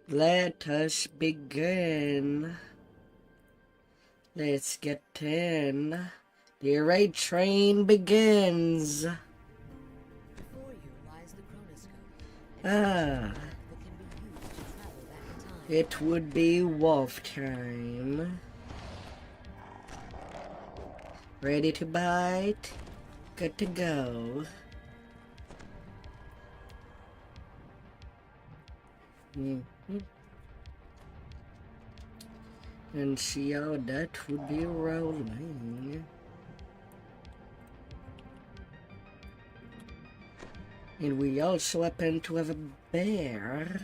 Let us begin. Let's get in. The raid train begins. Before you lies the chronoscope. Ah, it would be wolf time. Ready to bite? Good to go. And see how that would be rolling. And we also happen to have a bear.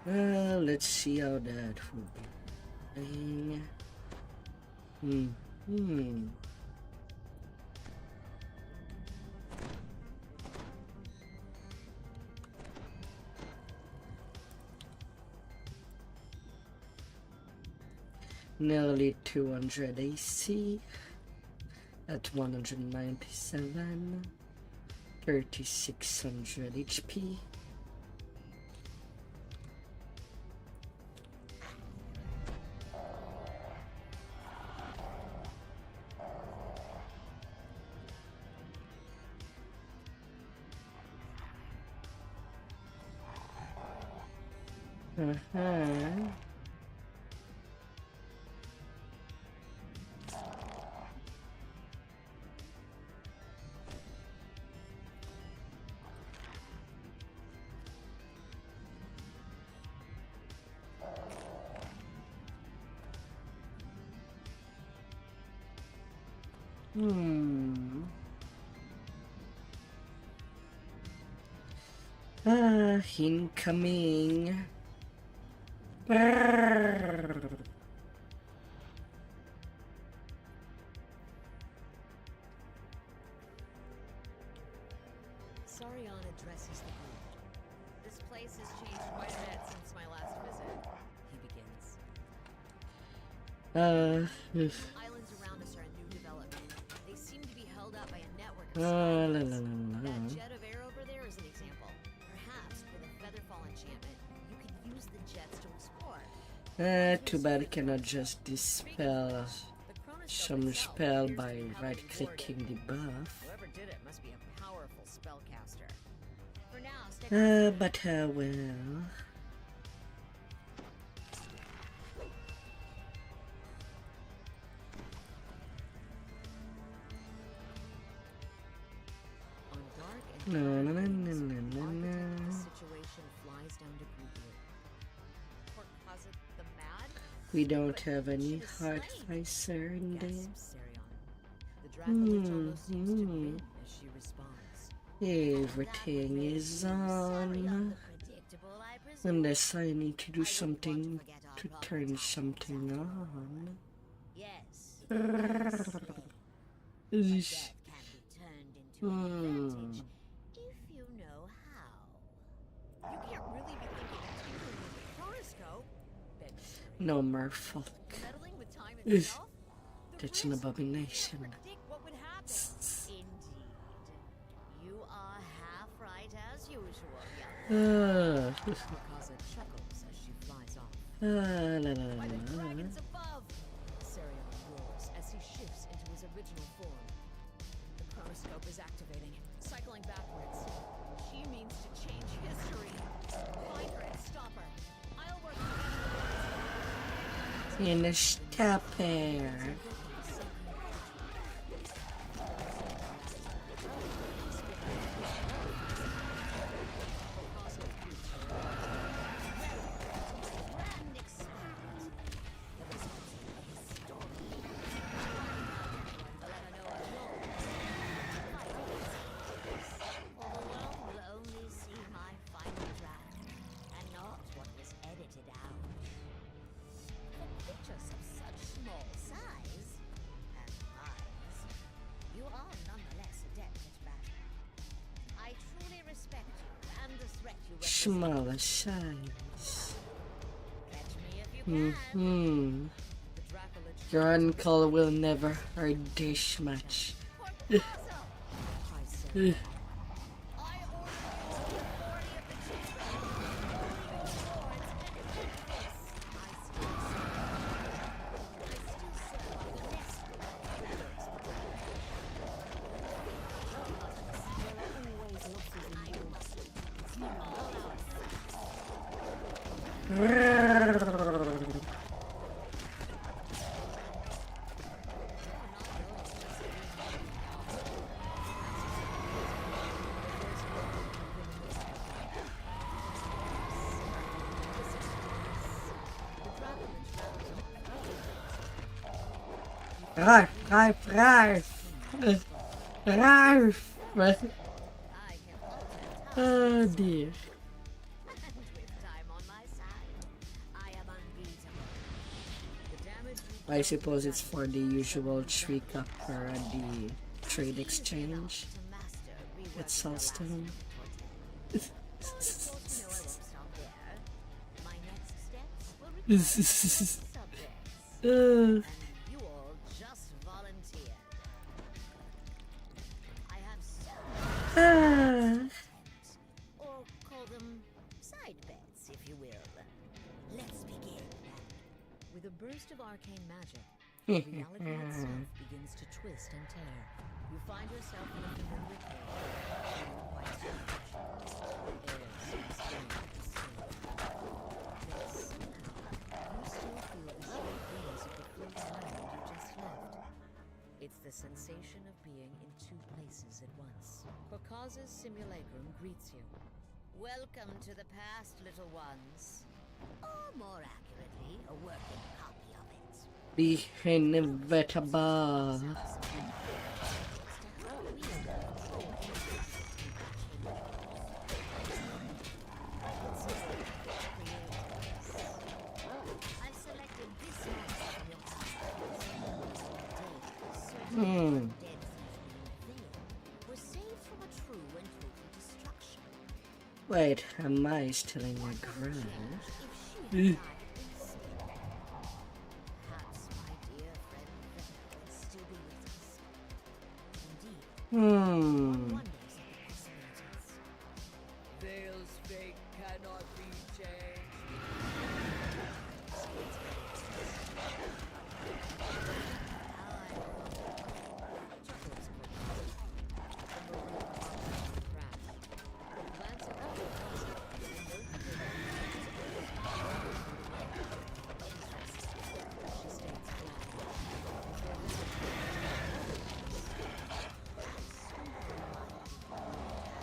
Let's see how that would be rolling. Nearly 200 AC at 197, 3600 HP. Incoming. Sarion addresses the group. This place has changed quite a bit since my last visit. He begins. Islands around us are a new development. They seem to be held up by a network of spiders. That jet of air over there is an example. Perhaps with a featherfall enchantment, you could use the jets to explore. Too bad I cannot just dispel some spell by right-clicking the buff. Whoever did it must be a powerful spellcaster. For now, stick with But I will. on dark and No. the situation flies down to greet you. Or cause it the mad? We don't have any hard ficer in there. Gasps Sarion. The Dracolich almost seems to grin as she responds. Everything is on. Unless I need to do something to turn something on. Yes. Ish. Can be turned into an advantage if you know how. You can't really be thinking of tinkering with the chronoscope. No more fuck. Meddling with time Ugh. itself? That's an abomination. Predict what would happen. Indeed. You are half right as usual, young. Kaza chuckles as she flies off. By the dragons above! Sarion roars as he shifts into his original form. The chronoscope is activating, cycling backwards. She means to change history. Find her and stop her. I'll work together. In a stopper. Smaller size. Catch me if you can. The Dracolich Your uncle will never hurt dish much. Ralph, Ralph, Ralph, Ralph. Oh dear. I suppose it's for the usual trick upper at the trade exchange at Salstone. Or call them side bets, if you will. Let's begin. With a burst of arcane magic, reality itself begins to twist and tear. You find yourself in a familiar cave, feeling quite strange. Air seems strange and still. Yet somehow, you still feel the short breeze of the floating land you just left. It's the sensation of being in two places at once. Korkaz's simulacrum greets you. Welcome to the past, little ones. Or more accurately, a working copy of it. The inevitable. I've selected this monster from your were saved from a true and total destruction. Wait, am I still in my ground? Perhaps my dear friend would still be with us. Indeed, one wonders at the possibilities. Veil's fate cannot be changed.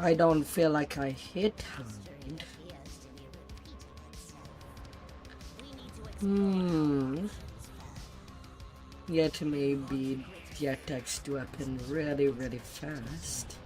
I don't feel like I hit hard. Yet maybe the attacks do happen really, really fast.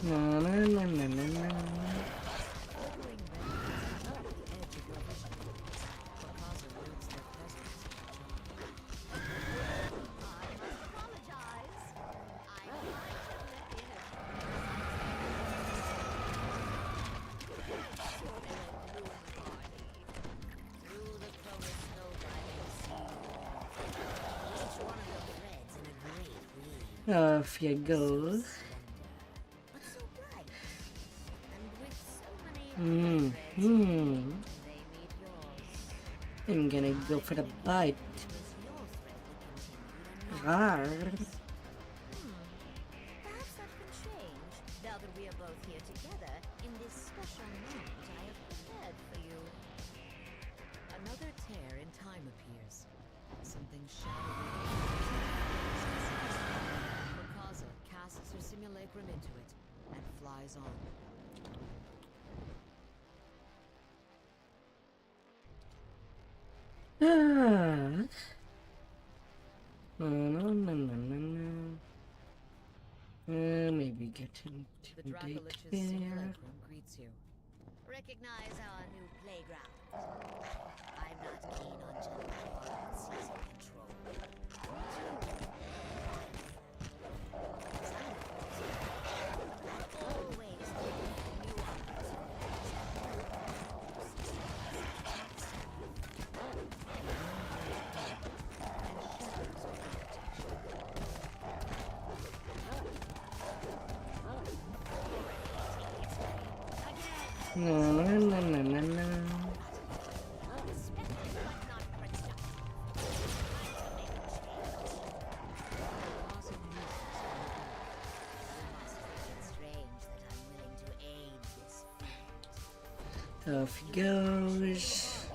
No, no, no, no, no, no. Off you go. I'm gonna go for the bite. Rawr. Perhaps that can change now that we are both here together in this special moment I have prepared for you. Another tear in time appears. Something shadowy. Korkaza casts her simulacrum into it and flies on. No, no, no, no, no. Maybe The Dracolich's simulacrum greets you. Recognize our new playground. I'm not keen on jumping on that season control. Always new No, no, no, no, no, no. Off he goes.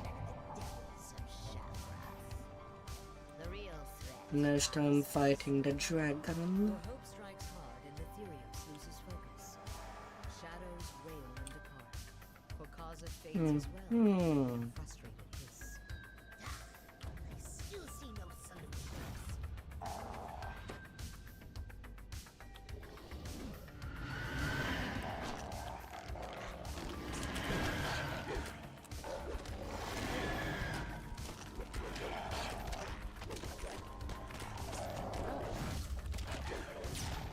Next I'm fighting the dragon. Hope strikes hard and Ethereus loses focus. Shadows wail and depart. For cause of fades as well. Frustrated hiss. I still see no solutions.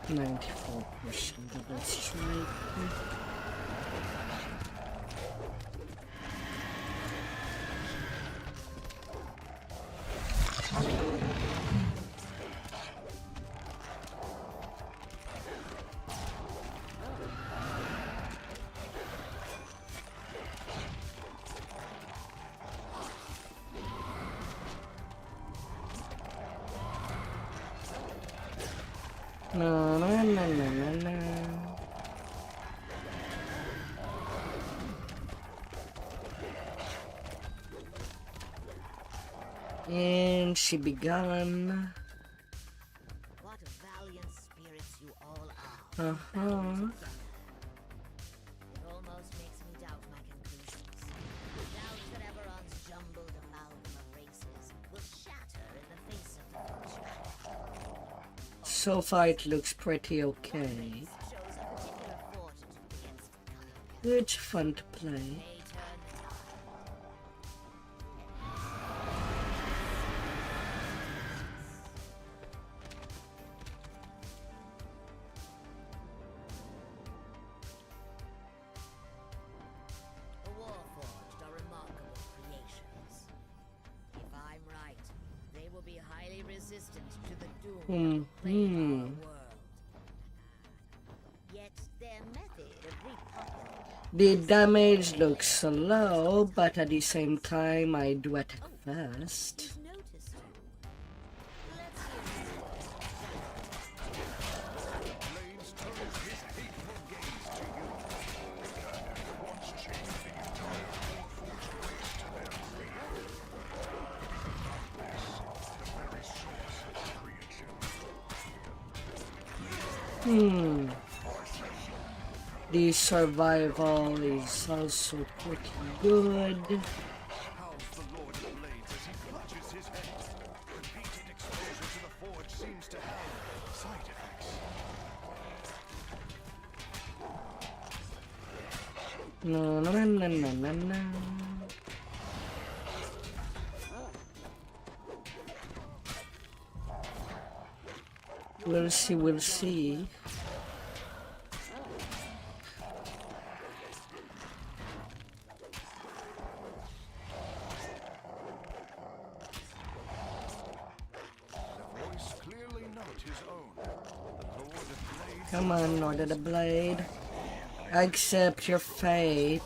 94% double strike. No, no, no, no, no, no. And she be gone. What valiant spirits you all are. Uh-huh. It almost makes me doubt my conclusions. Doubt that Eberron's jumbled amalgam of races will shatter in the face of the future. So far it looks pretty okay. Shows a particular fortitude against cunning. It's fun to play. May turn the tide. The Warforged are remarkable creations. If I'm right, they will be highly resistant to the doom of plaguing our world. Yet their method of repopulating The damage looks low, but at the same time I do attack first. is noticed to. Let's Blades turns his hateful gaze to you. Once changed the entire Warforged race to their greed. This, the very source of creation. The survival is also pretty good. Howls the Lord of Blades as he clutches his head. Repeated exposure to the forge seems to have side effects. No, no, no, no, no, no. We'll see, we'll see. Voice clearly not his own. The Lord of Blades Come on, Lord of the Blade. Accept your fate.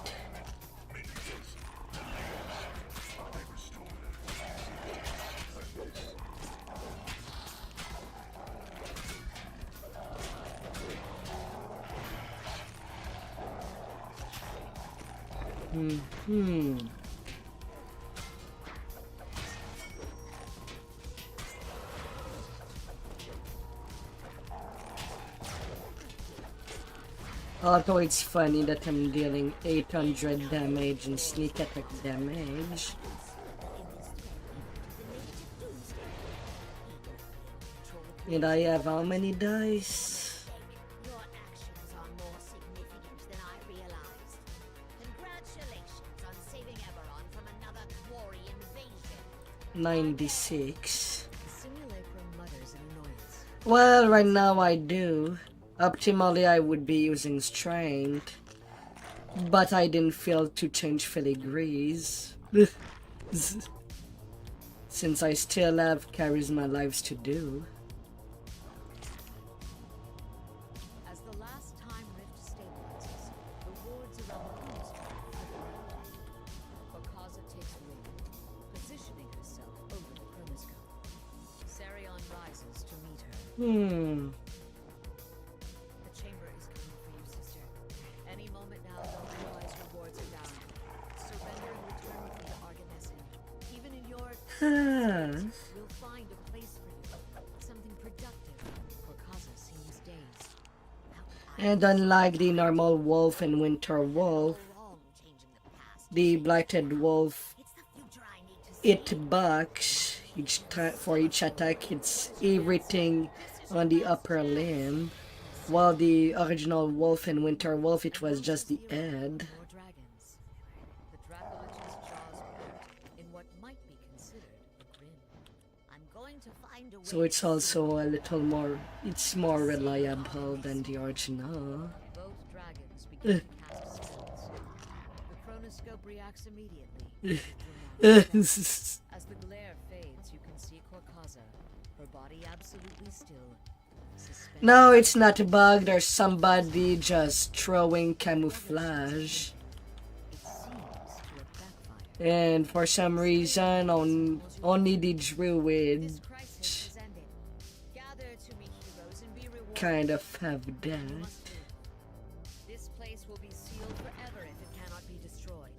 Although it's funny that I'm dealing 800 damage and sneak attack damage. And I have how many dice? your actions 96. The simulacrum mutters in annoyance. Well, right now I do. Optimally, I would be using strength, but I didn't feel to change filigrees. Since I still have charisma lives to do. As the last time rift stabilizes, the wards around the multistream flip around. Okaza takes wing, positioning herself over the chronoscope. Sarion rises to meet her. The chamber is coming for you, sister. Any moment now, don't realize your wards are down. Surrender and return with me to Arganessin. Even in your we'll find a place for you. Something productive. Okaza seems dazed. And unlike the normal wolf and winter wolf, the blighted wolf, it bucks each time. For each attack, it's everything on the upper limb, while the original wolf and winter wolf, it was just the head. More dragons. The Dracolich's jaws worked in what might be considered a grin. I'm going to find a way. So it's also a little more, it's more reliable than the original. Both dragons begin to cast spells. The chronoscope reacts immediately. As the glare fades, you can see Korkaza, her body absolutely still. Suspended. No, it's not a bug, there's somebody just throwing camouflage. It seems to have backfired. And for some reason, only the druid This crisis is ended. Gather to me, heroes, and be rewarded. kind of have You that. must do. This place will be sealed forever if it cannot be destroyed.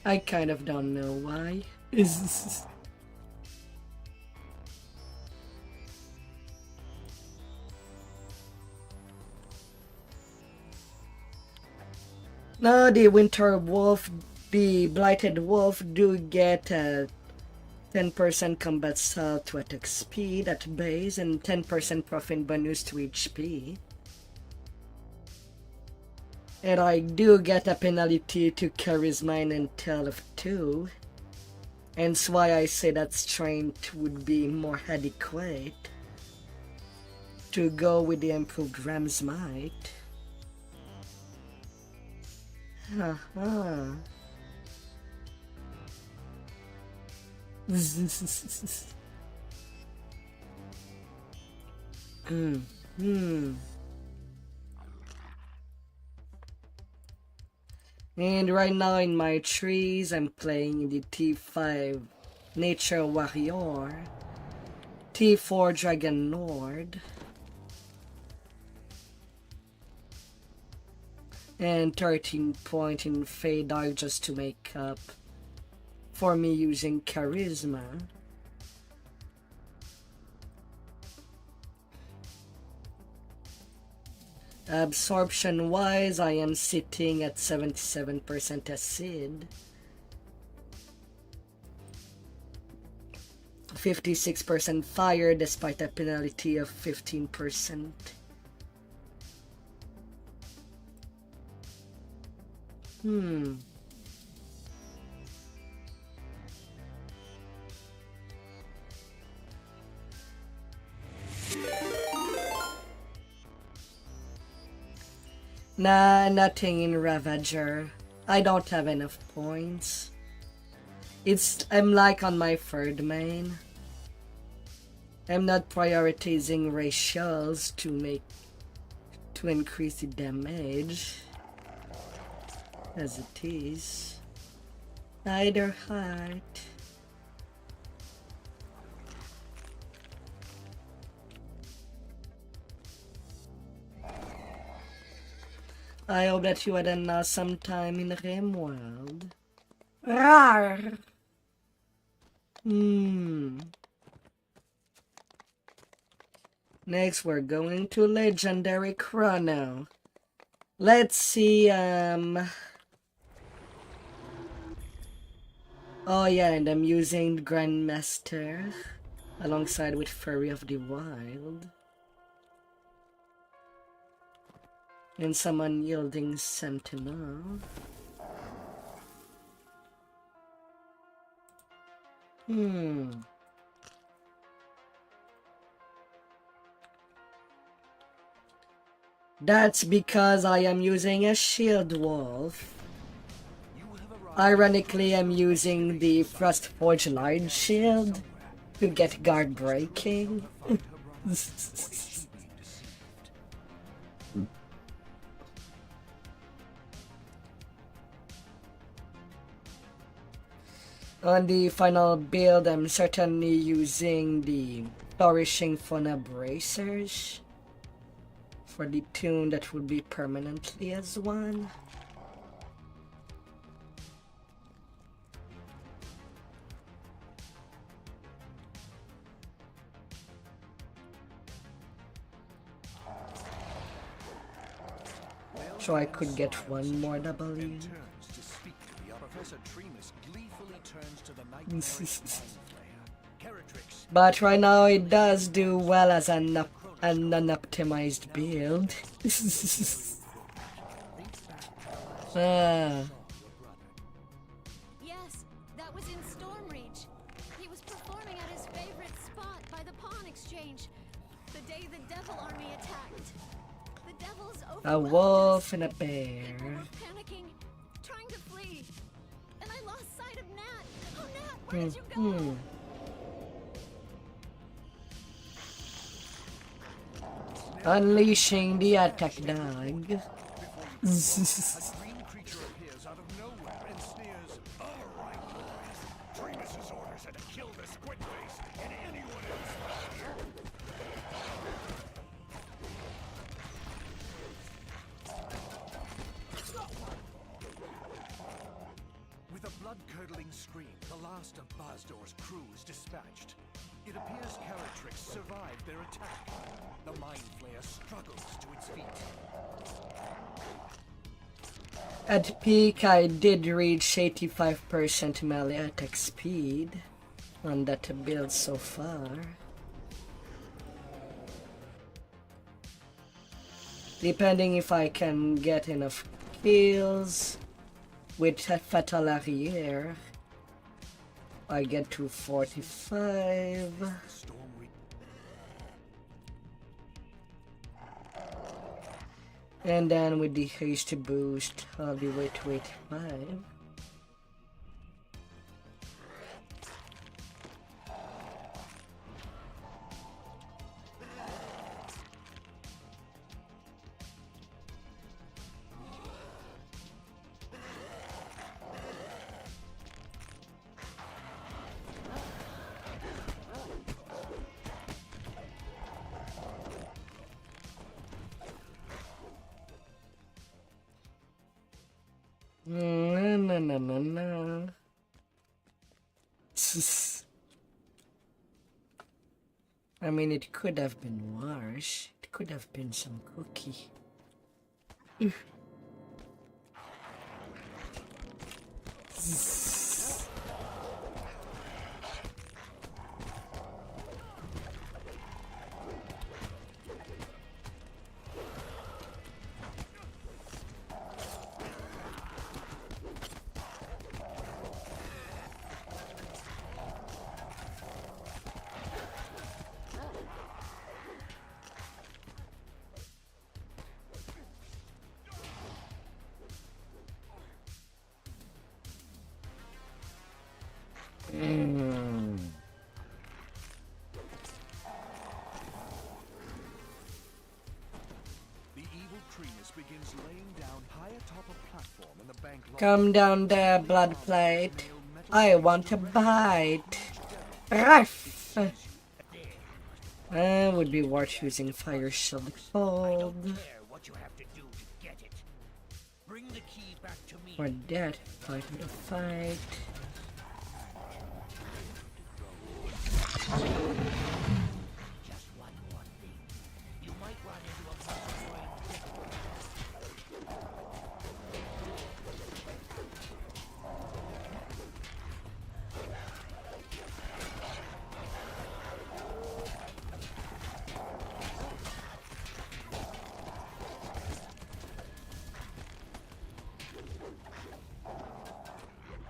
I kind of don't know why. Now the winter wolf, the blighted wolf do get a 10% combat style to attack speed at base and 10% profit bonus to HP. And I do get a penalty to charisma and intel of 2. Hence why I say that strength would be more adequate to go with the improved Ram's Might. Haha. And right now in my trees, I'm playing the T5 Nature Warrior, T4 Dragon Lord, and 13 point in Fade Dark just to make up for me using Charisma. Absorption wise, I am sitting at 77% acid, 56% fire despite a penalty of 15%. Nah, nothing in Ravager. I don't have enough points. I'm like on my third main. I'm not prioritizing ratios to increase the damage as it is. Either heart. I hope that you had an awesome time in RimWorld. Rawr! Next, we're going to Legendary Chrono. Let's see, oh yeah, and I'm using Grandmaster alongside with Fury of the Wild. And some unyielding Sentinel. That's because I am using a shield wolf. Ironically, I'm using the Frostforge Large Shield to get guard breaking. On the final build, I'm certainly using the Flourishing Fauna Bracers for the tune that would be permanently as one. So I could get one more W. But right now it does do well as an unoptimized build. Yes, that was in Stormreach. He was performing at his favorite spot by the pawn exchange. The day the devil army attacked. The devils A overwhelmed wolf us. and a bear. People were panicking, trying to flee. And I lost sight of Nat. Oh, Nat, where did you go? Unleashing the attack dog. A green creature appears out of nowhere and sneers, "All right, boys. Tremus's orders are to kill the squid face and anyone else around here." With a blood-curdling scream, the last of Bazdor's crew is dispatched. It appears Caratrix survived their attack. The Mind Flayer struggles to its feet. At peak, I did reach 85% melee attack speed on that build so far. Depending if I can get enough kills with Fatal Arrière, I get to 45. And then with the haste boost, all the way to 85. No. I mean, it could have been worse. It could have been some cookie. Come down there, blood plate. I want a bite. Ruff! Would be worth using Fire Shield Fold. Or that, fight the fight.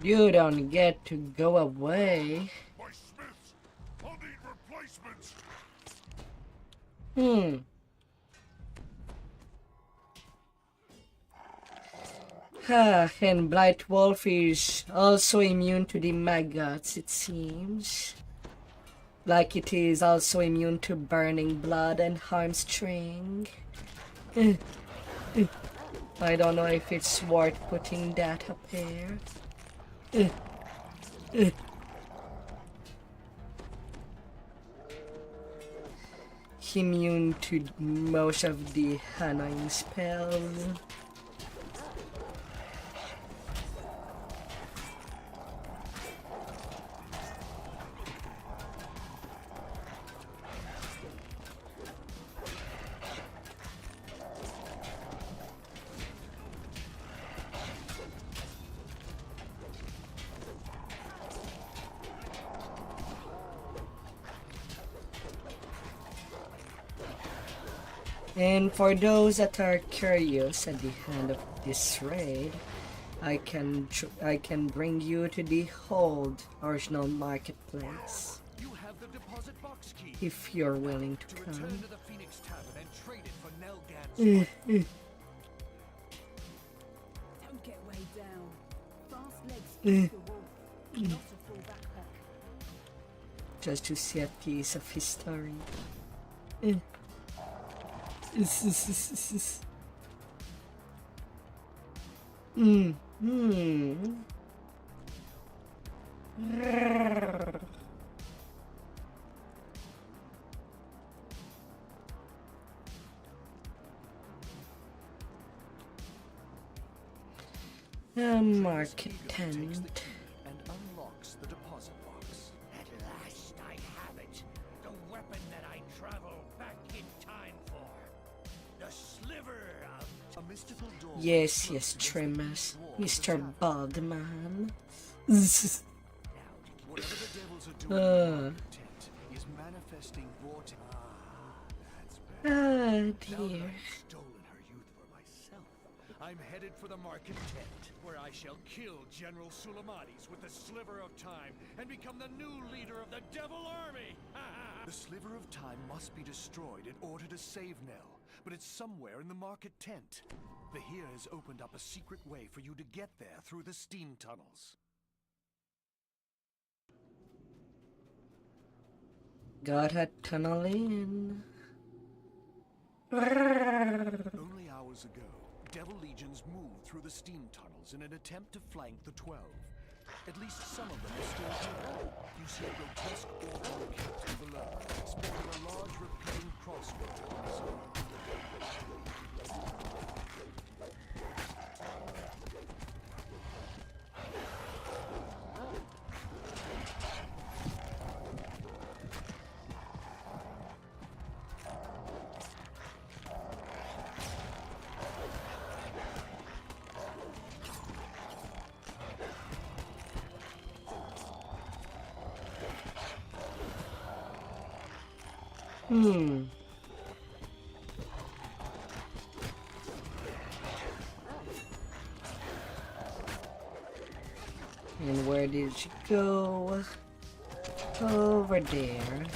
You don't get to go away. My And Blight Wolf is also immune to the maggots, it seems. Like it is also immune to burning blood and hamstring. I don't know if it's worth putting that up there. Immune to most of the annoying spells. And for those that are curious, at the end of this raid, I can bring you to the old original marketplace You have the deposit box key. if you're willing to To return come. to the Phoenix Tavern and trade it for Nelgan's. Don't get weighed down. Fast legs keep the wolf, not a full backpack. Just to see a piece of history. A market Takes the tent. key and unlocks the deposit box. At last I have it. The weapon that I travel back in time for. The sliver of a mystical door. Yes, Trimmers. Mr. Baldman. Whatever the devils are doing in the tent is manifesting vortex. That's better. Ah, Now that dear. I've stolen her youth for myself, I'm headed for the market tent, where I shall kill General Sulamades with the sliver of time and become the new leader of the Devil Army! The sliver of time must be destroyed in order to save Nell, but it's somewhere in the market tent. Bahir has opened up a secret way for you to get there through the steam tunnels. Got a tunnel in. Only hours ago, Devil Legions moved through the steam tunnels in an attempt to flank the 12. At least some of them are still here. You see a grotesque orc captain below, sporting a large repeating crossbow on his arm. And where did she go? Over there.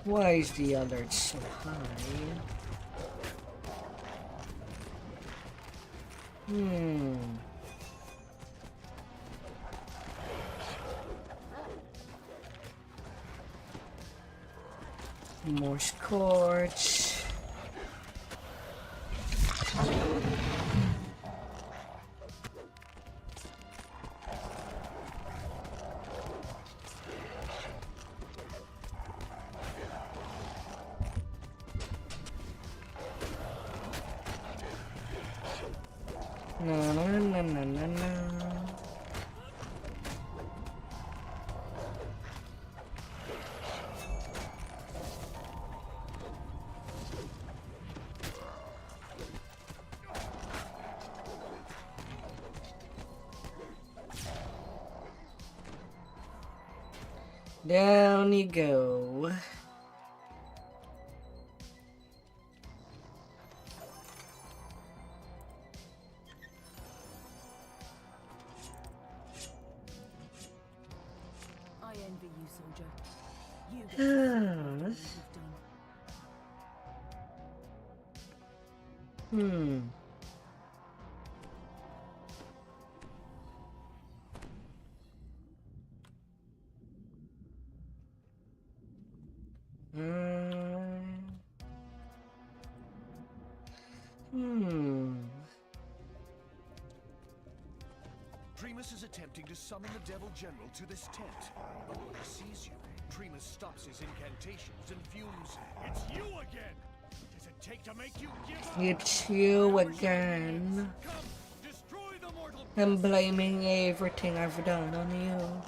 Why is the alert so high? More scorch. No, no, no, no, no, no. Down you go. I envy you, soldier. You get Ah. what you've done. Tremus is attempting to summon the Devil General to this tent. But when he sees you, Tremus stops his incantations and fumes. It's you again! What does it take to make you give up? It's you again. Come, destroy the mortal I'm blaming everything I've done on you.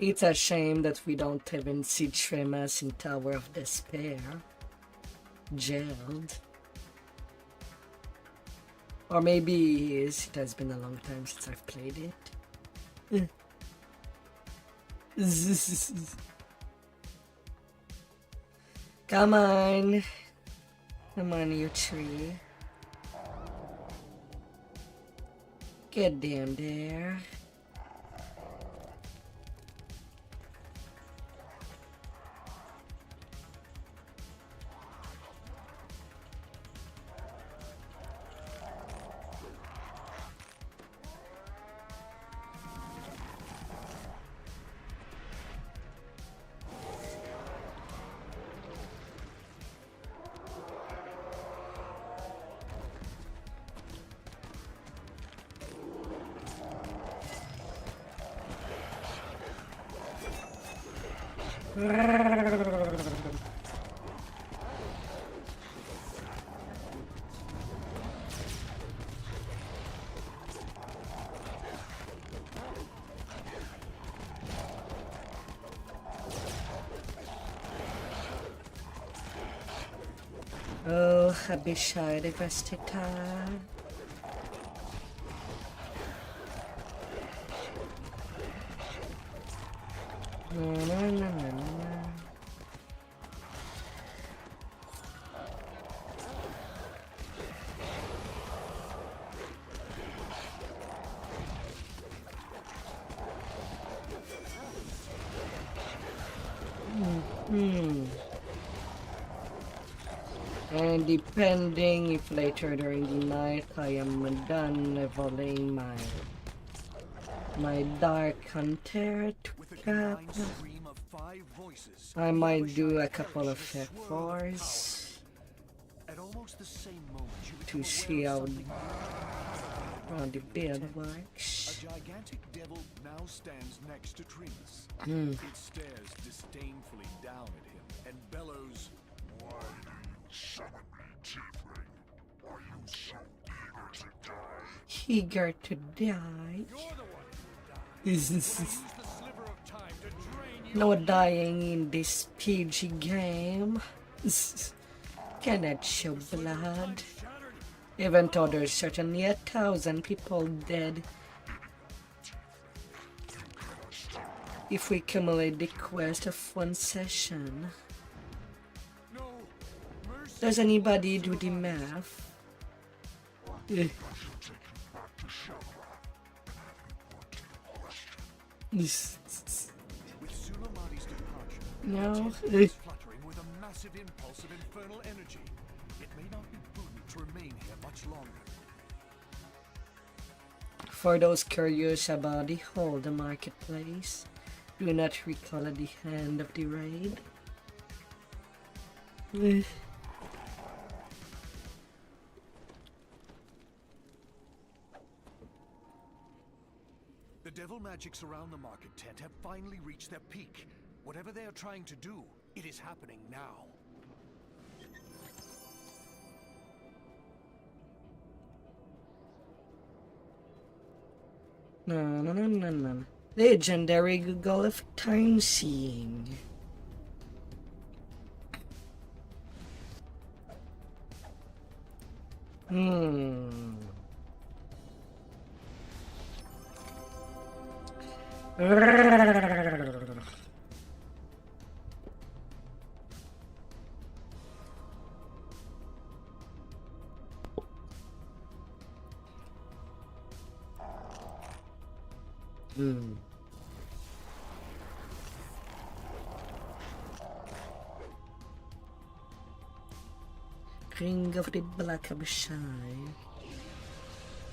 It's a shame that we don't even see Tremas in Tower of Despair. Jailed. Or maybe he is. It has been a long time since I've played it. Come on. Come on, you tree. Get down there. Oh, Abishai Devastika. And depending if later during the night I am done leveling my dark hunter to cap, I might do a couple of F fours to see how the build works. A gigantic devil now stands next to Tremus. It stares disdainfully down at him and bellows, "Why do you summon me, Tiefling? Are you so eager to die?" Eager to die? You're the one who died. Use the sliver of time to drain you. No dying in this PG game. Cannot show blood. Even though there's certainly 1,000 people dead. if we accumulate the quest of one session. No mercy. Does anybody do the math? Eh. With Sulamadi's departure, No. the temple is fluttering with a massive impulse of infernal energy. It may not be prudent to remain here much longer. For those curious about the whole the marketplace, do not recall at the end of the raid. Eh. The devil magics around the market tent have finally reached their peak. Whatever they are trying to do, it is happening now. No. Legendary Google of time seeing. Ring of the Black Abishai.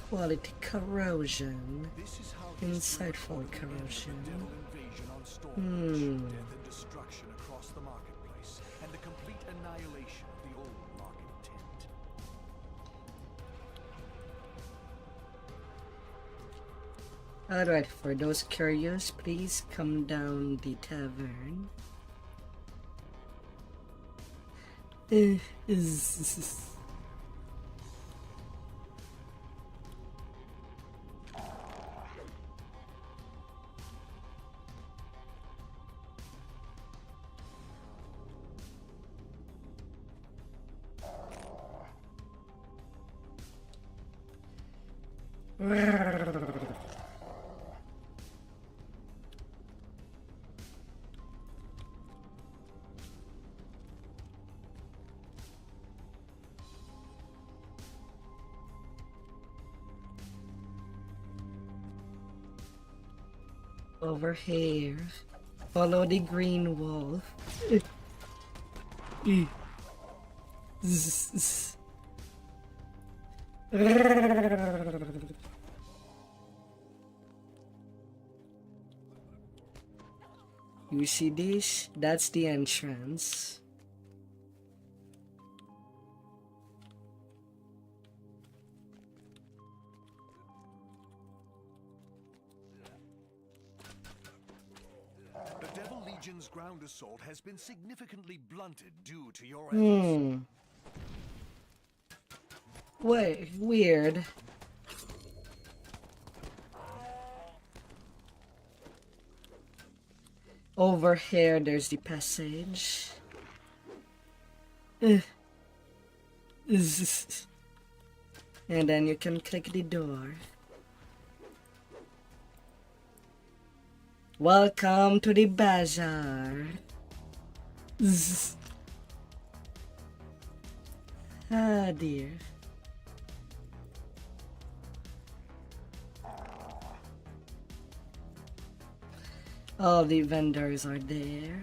Quality corrosion. This is how Insightful the corrosion. devil invasion on Stormbridge, death and destruction across the marketplace, and the complete annihilation of the old market tent. Alright, for those curious, please come down the tavern. Over here. Follow the green wolf. You see this? That's the entrance. The Devil Legion's ground assault has been significantly blunted due to your efforts. Wait, weird. Over here, there's the passage. And then you can click the door. Welcome to the bazaar. Ah dear. All the vendors are there.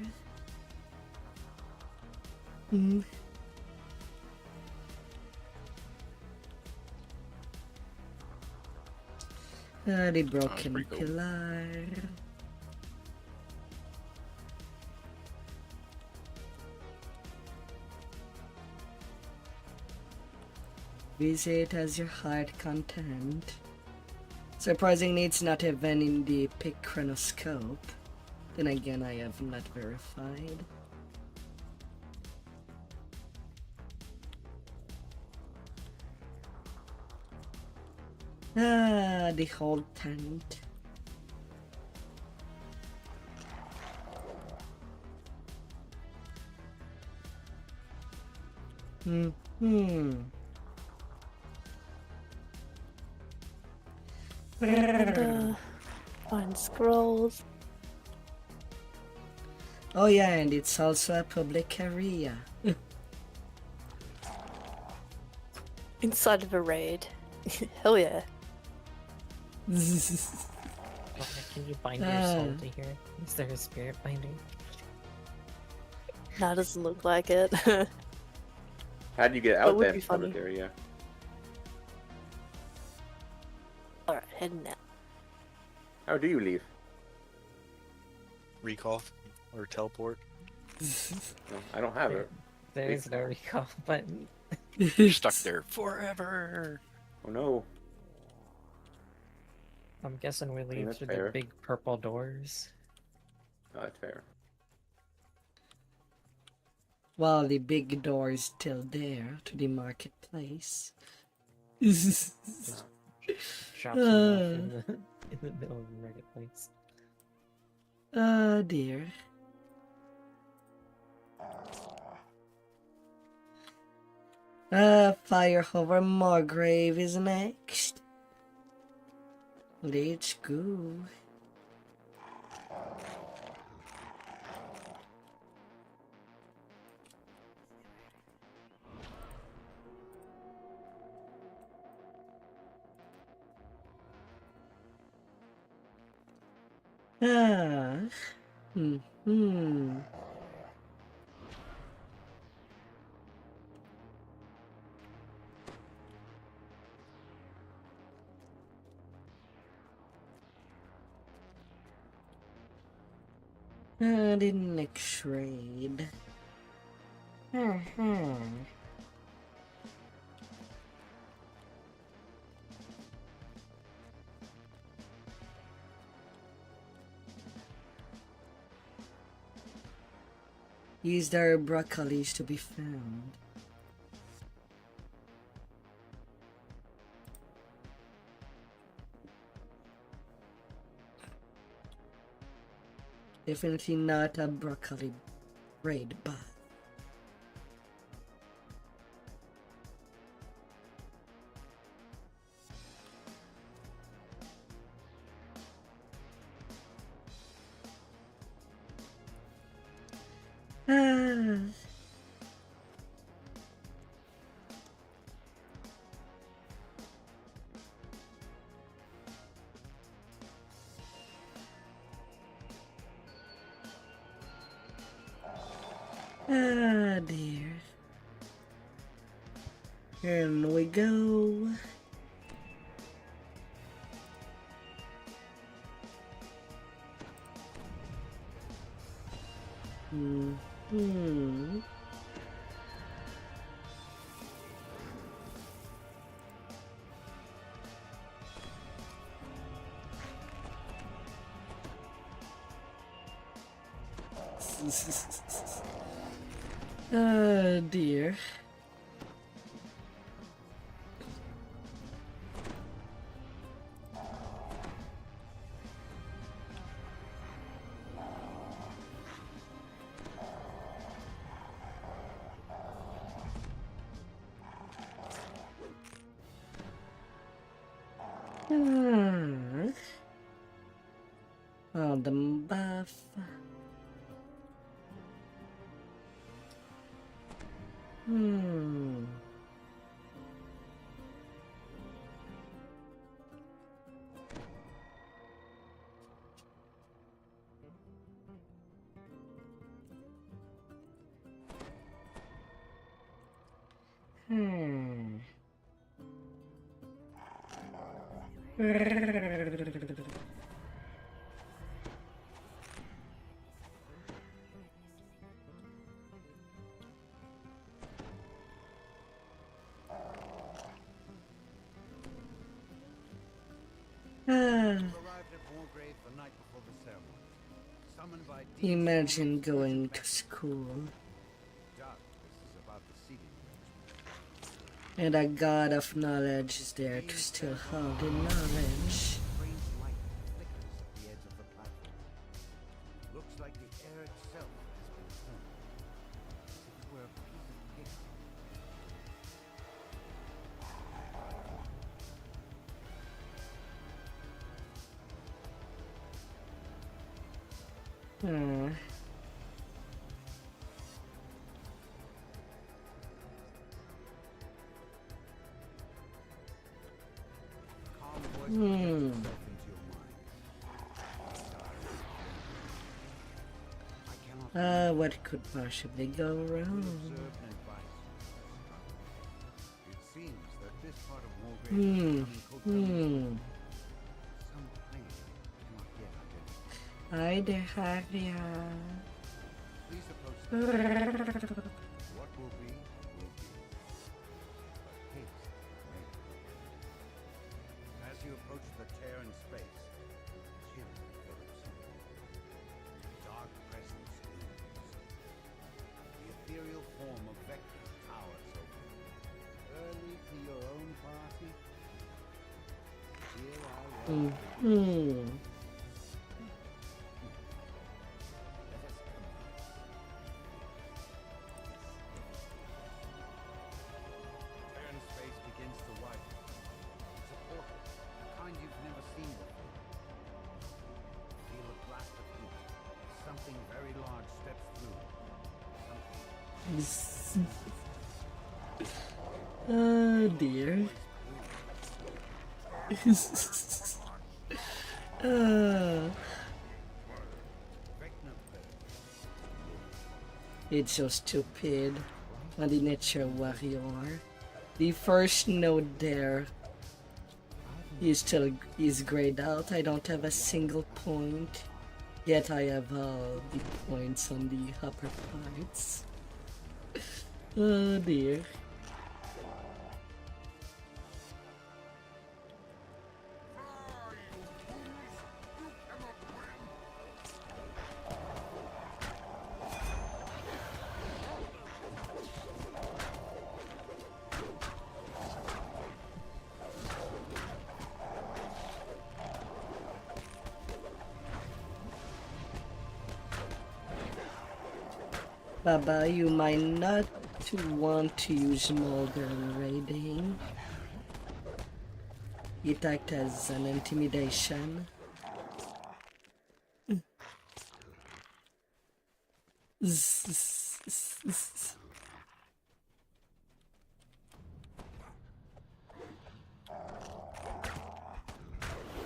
The broken pillar. Visit as your heart content. Surprisingly, it's not even in the pick chronoscope. Then again, I have not verified. Ah, the whole tent. Find scrolls. Oh yeah, and it's also a public area. Inside of a raid. Hell yeah. Oh, can you bind your soul to here? Is there a spirit binding? Nah, doesn't look like it. How do you get That out would that be public funny. area? Alright, heading out. How do you leave? Recall or teleport. No, I don't have it. There is no recall button. You're stuck there forever. Oh no. I'm guessing we leave that's through fair. the big purple doors. Oh, that's fair. Well, the big door is still there to the marketplace. Shops you off in the middle of the marketplace. Oh dear. Fire over Margrave is next. Let's go. Ah. Hmm. The next raid. Is there broccolis to be found? Definitely not a broccoli raid, but dear. Here we go. Hmm. Oh dear. Oh, the buff. Hmm. Hmm. Arrived at Wargrave the night before the ceremony. Summoned by Imagine going to school This is about the seating arrangement. and a god of knowledge is there to still hold the knowledge. Strange light flickers at the edge of the platform. Looks like the air itself has been formed. As if it were a piece of paper. Hmm. Hmm. What could possibly go wrong? It seems that this part of Wargrave Hmm. is becoming Hmm. some claim cannot yet identify. Hi there, Haria. Please approach the what will be, will be. But haste may be. As you approach the tear in space, Kim develops dark presence looms. The ethereal form of Vector towers over you. Early to your own party? Here I Hmm. was. Hmm. Let us come in. Tear in space begins to widen. It's a portal, the kind you've never seen before. Feel a blast of heat. Something very large steps through. Something Oh dear. It's so stupid. On the nature warrior. The first node there is grayed out. I don't have a single point. Yet I have all the points on the upper parts. Oh dear. Baba, you might not want to use Mulder in raiding. It acts as an intimidation.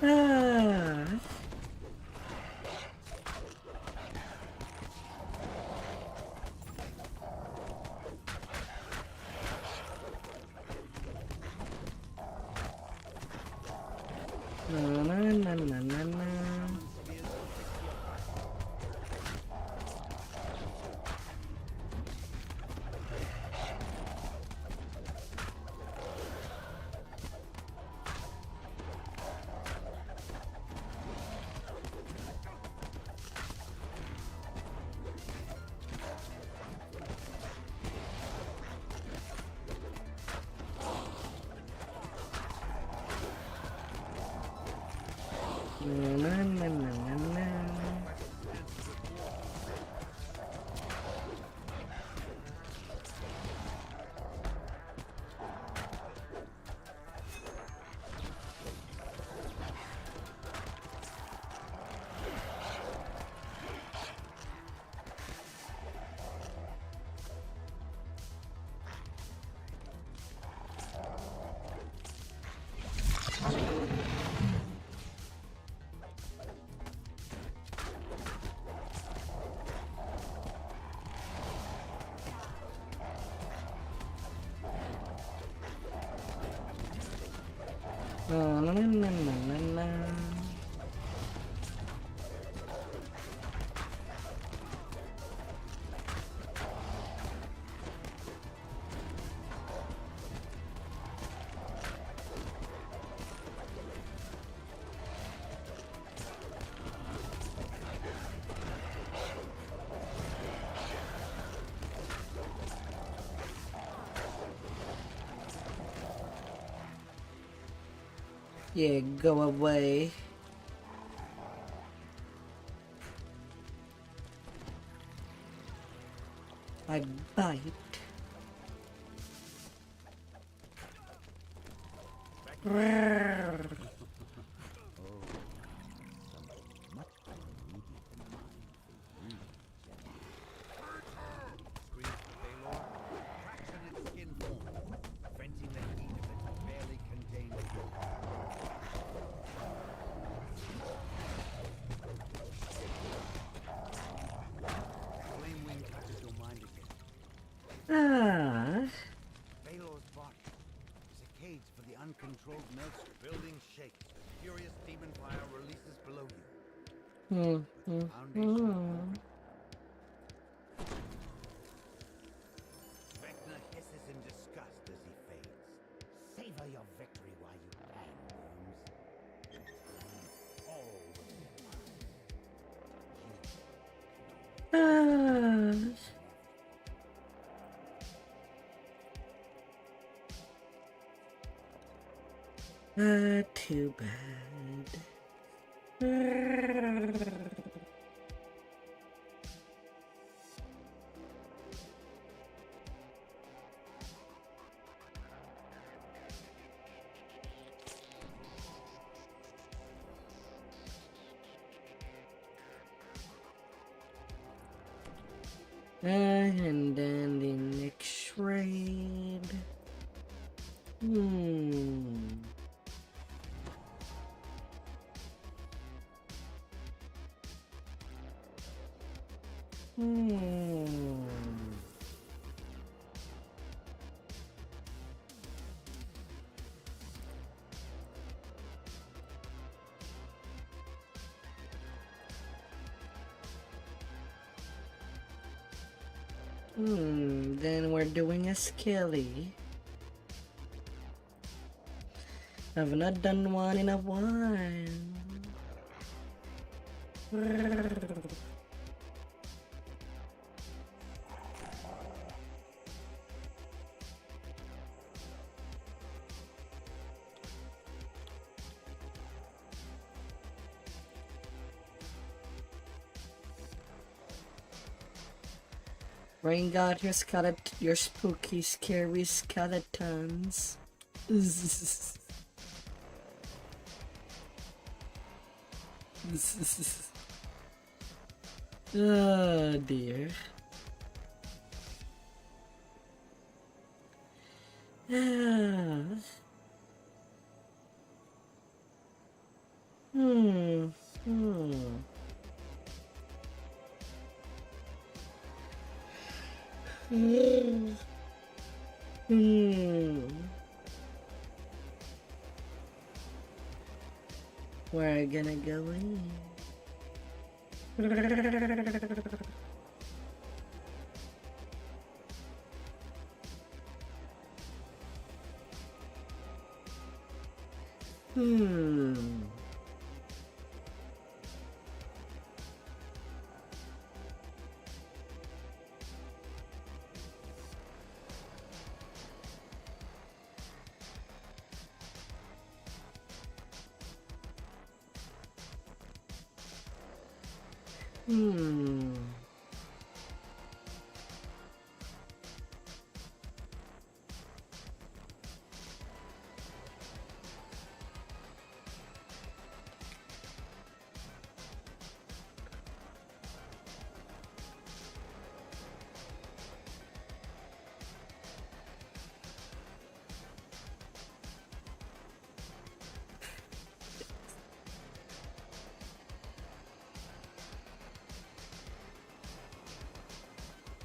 Ah. Na na na na na na. Na na na na na. Na na na na na na. Yeah, go away. I bite. Hmm. Vecna hisses in disgust as he fades. Savor your victory while you can, Worms. All will be Too bad. And then the next raid. Then we're doing a skilly. I've not done one in a while. Bring out your spooky, scary skeletons. Oh dear. We're gonna go in.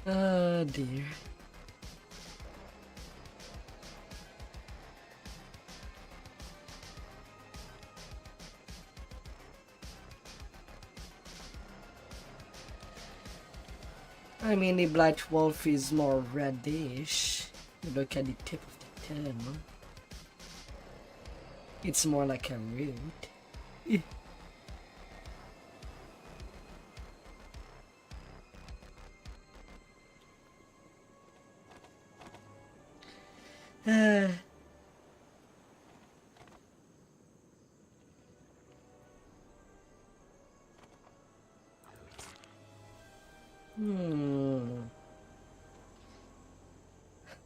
Oh dear. I mean, the Black Wolf is more reddish. You look at the tip of the tail. It's more like a root.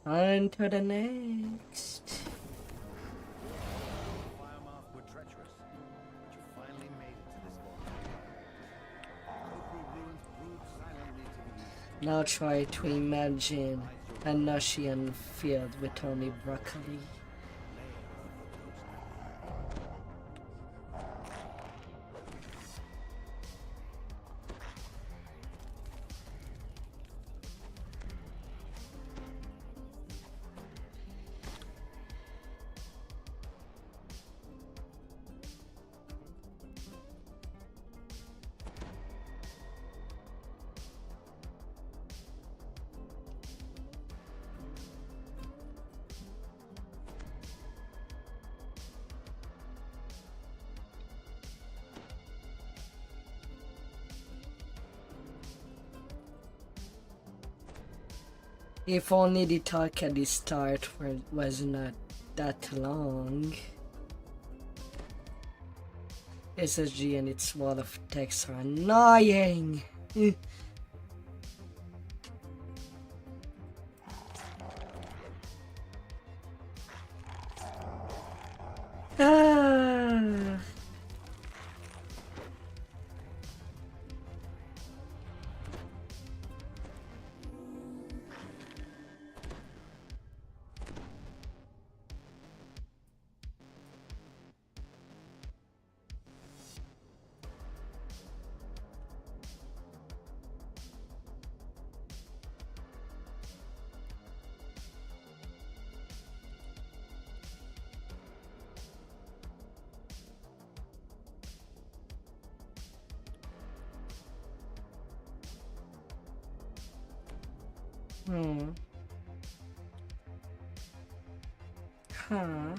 On to the next. Firemoth were treacherous, but you finally made it to this vault. Oakwood ruins brood silently to the east. Now try to imagine a Nushian field with only broccoli. If only the talk at the start was not that long. SSG and its wall of text are annoying. Ah. Huh.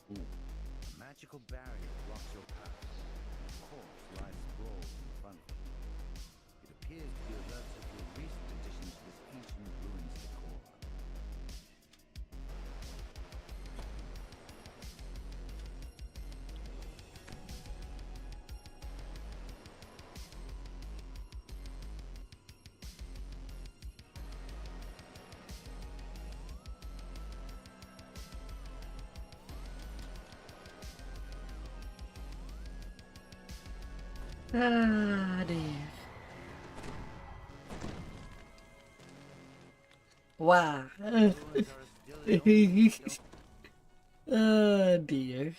A magical barrier blocks your path. A corpse lies sprawled in front of you. It appears to be a relatively recent addition to this ancient ruins decor. Ah, dear. Wow. Oh dear.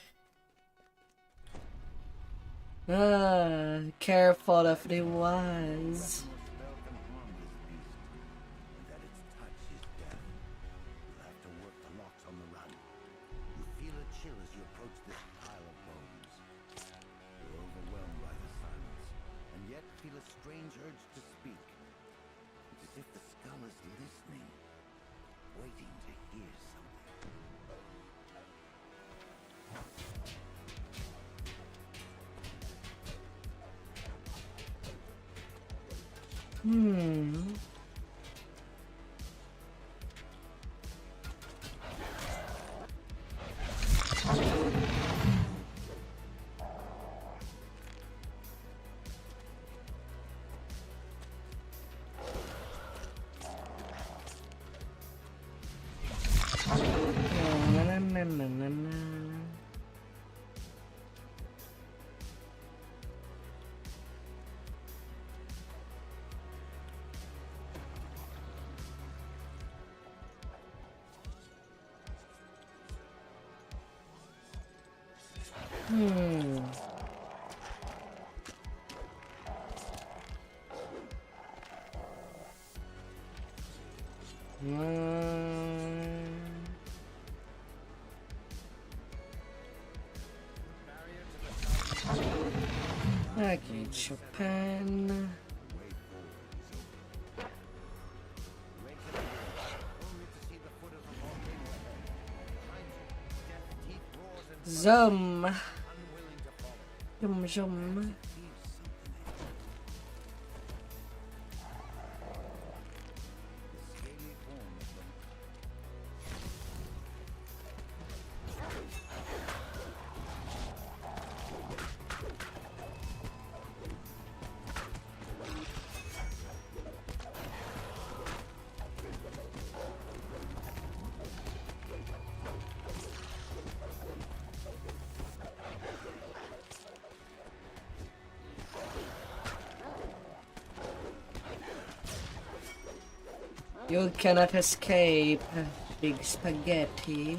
Ah, careful of the wise. That its touch is death. You'll have to work the locks on the run. You feel a chill as you approach this pile of bones. You're overwhelmed by the silence, and yet feel a strange urge to speak. It's as if the skull is listening, waiting to hear something. Okay, Chopin. Zoom. Zoom, zoom. You cannot escape, big spaghetti.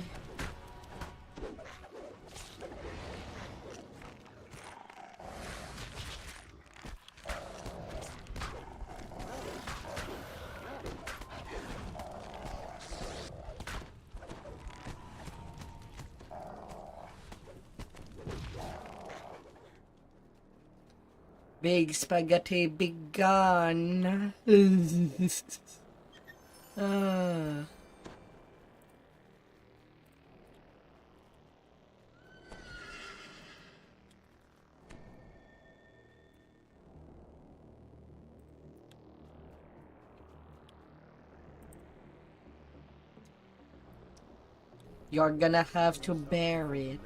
Big spaghetti, big gun. Ah. You're gonna have to bear it.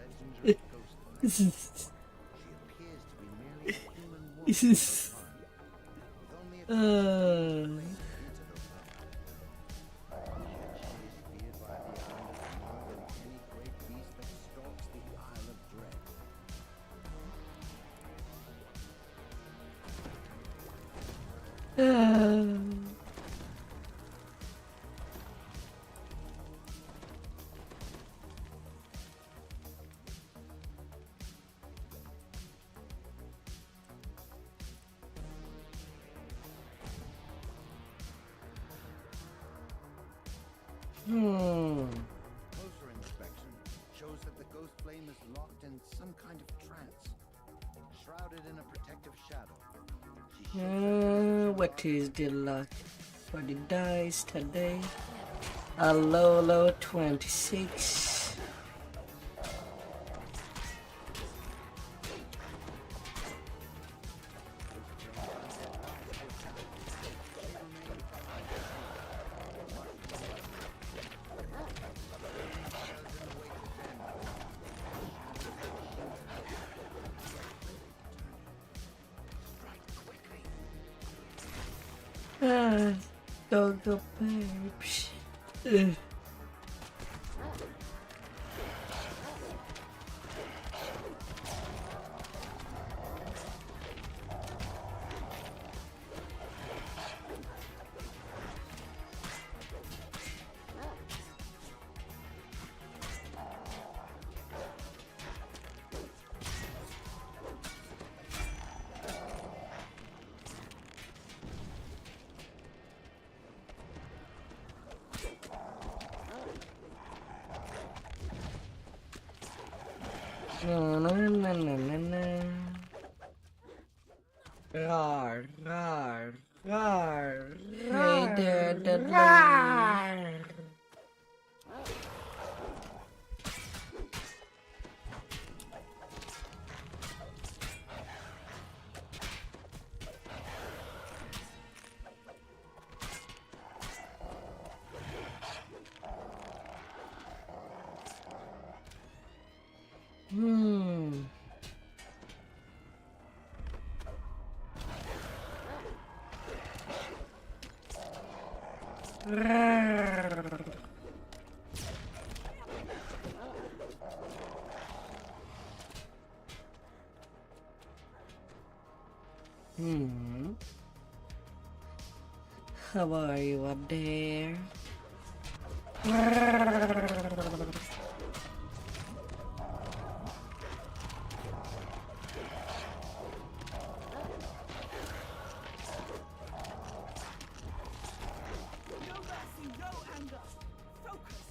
Closer inspection shows that the ghost flame is locked in some kind of trance, shrouded in a protective shadow. What is the luck for the dice today? A low 26. Go, babes. Rar, rar, rar, hey there, Dudley. How are you up there? No mercy, no anger. Focus.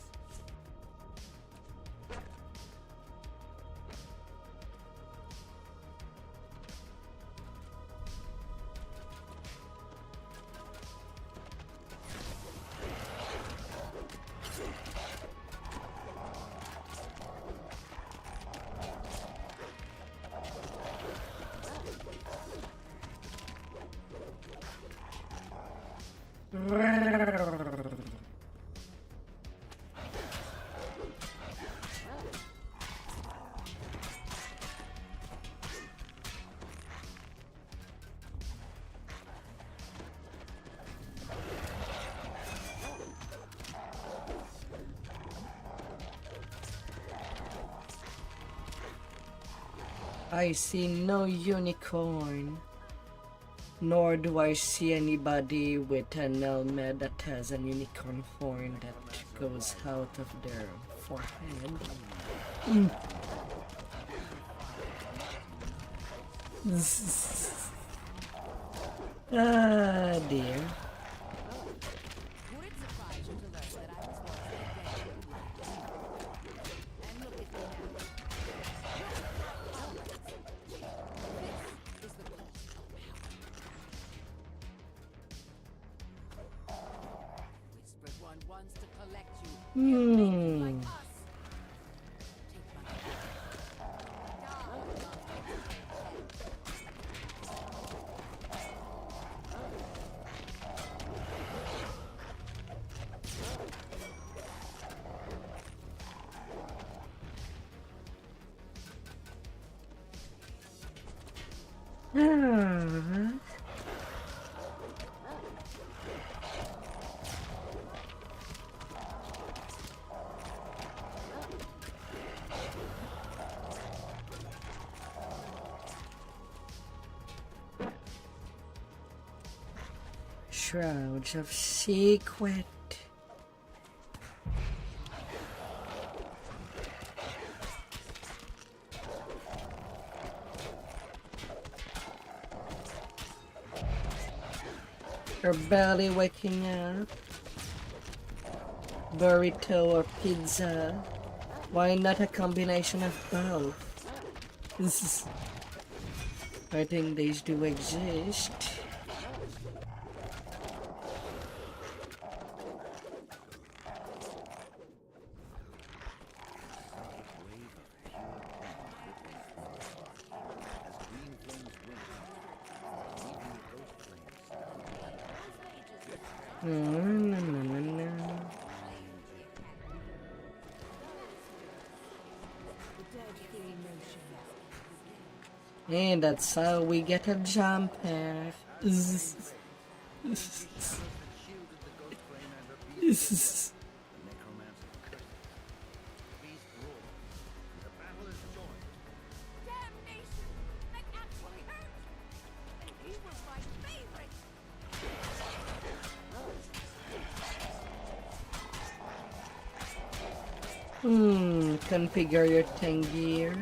I see no unicorn, nor do I see anybody with an helmet that has a unicorn horn that goes out of their forehead. Ah, dear. Would it surprise you to learn that I was once a and look at me now. This is the cost of Hmm. Ah. Shrouds of Secret. You're barely waking up. Burrito or pizza? Why not a combination of both? I think these do exist. And that's how we get a jumper. Damnation! That actually hurt! He was my favorite! Configure your gear.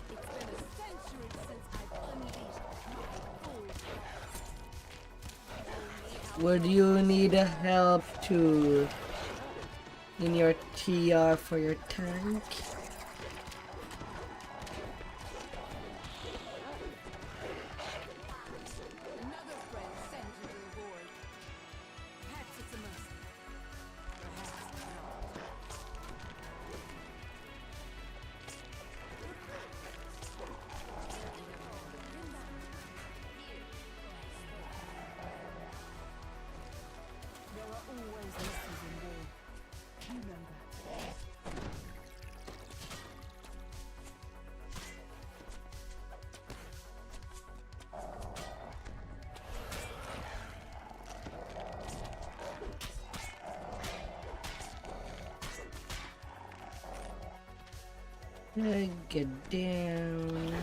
It's been a century since I've unleashed my full power. Would you need a help to in your TR for your tank? Another friend sent you to the void. Perhaps it's a mercy. Perhaps not. There are always lessons in war. You know that. Get down.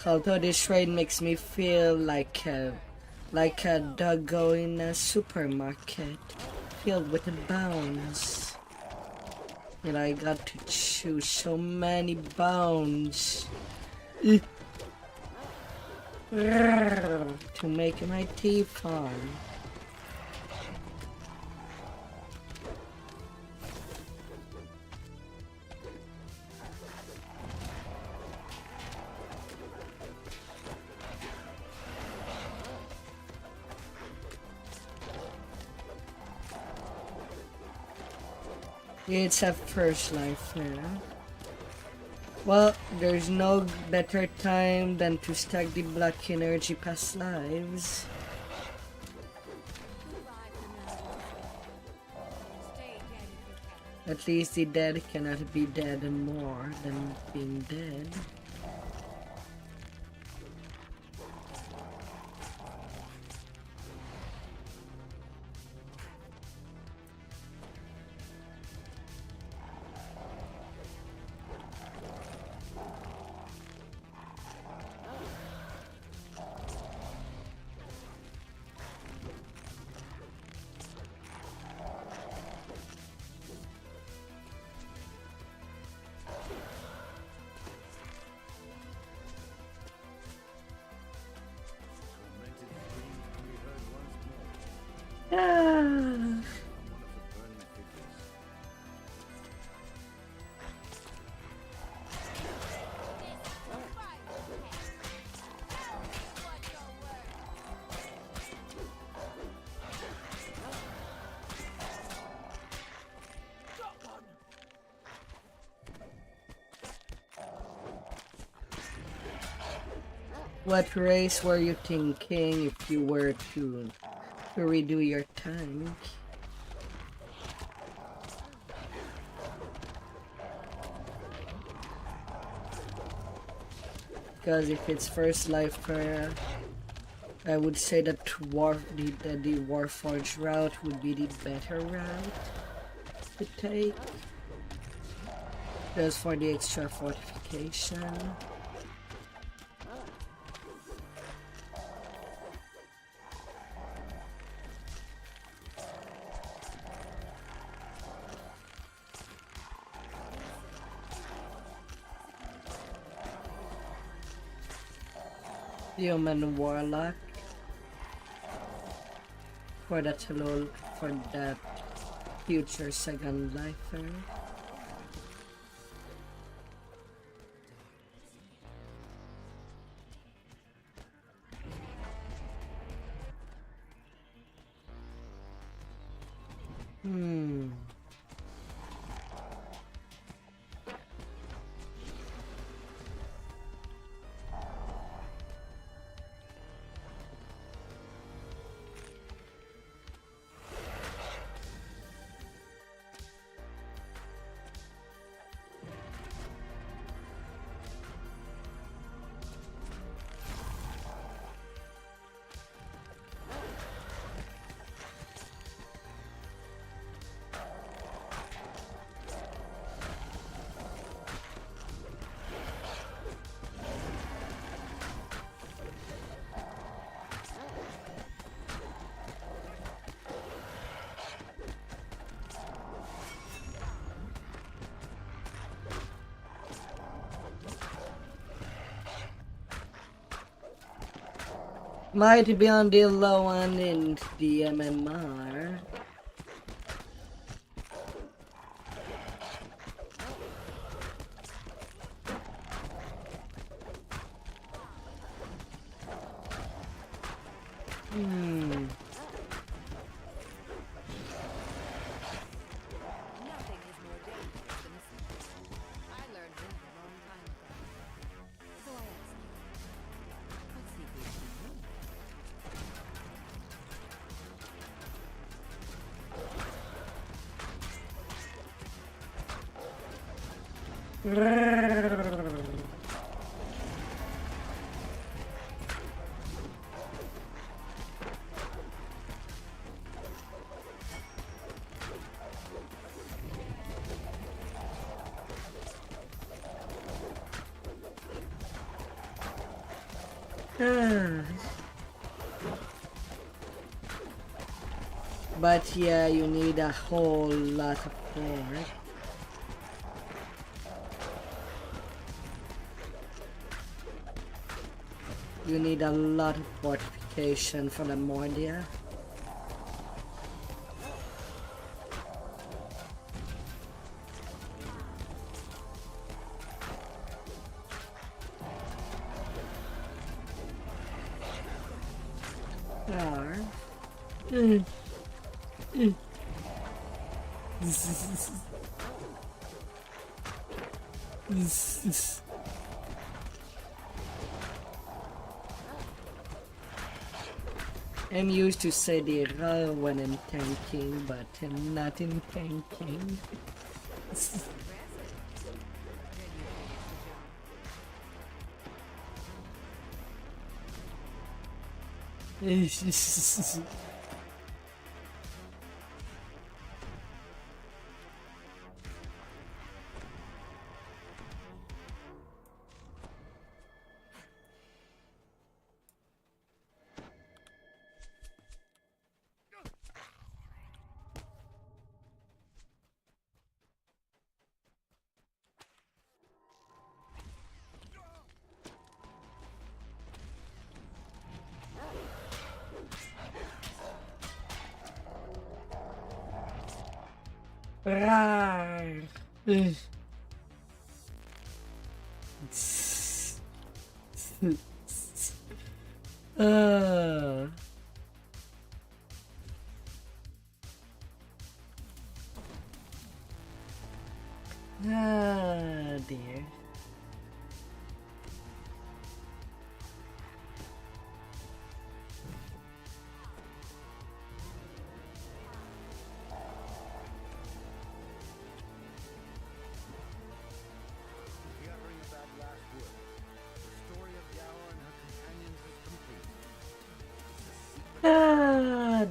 Although this raid makes me feel like a doggo in a supermarket filled with bones. And I got to chew so many bones to make my teeth on. It's a first life now. Well, there's no better time than to stack the black energy past lives. At least the dead cannot be dead more than being dead. Ah. What race were you thinking if you were to redo your tank? Because if it's first lifer, I would say that the Warforged route would be the better route to take. Just for the extra fortification. Human Warlock. For that future second lifer. Might be on the low end in the MMR. Nothing is more dangerous than a secret. I learned that a long time ago. So I ask you, what secret do you know? But yeah, you need a whole lot of power. You need a lot of fortification for the Mordia. I'm used to say the ra when I'm tanking, but I'm not in tanking. Rawr. Ah, dear.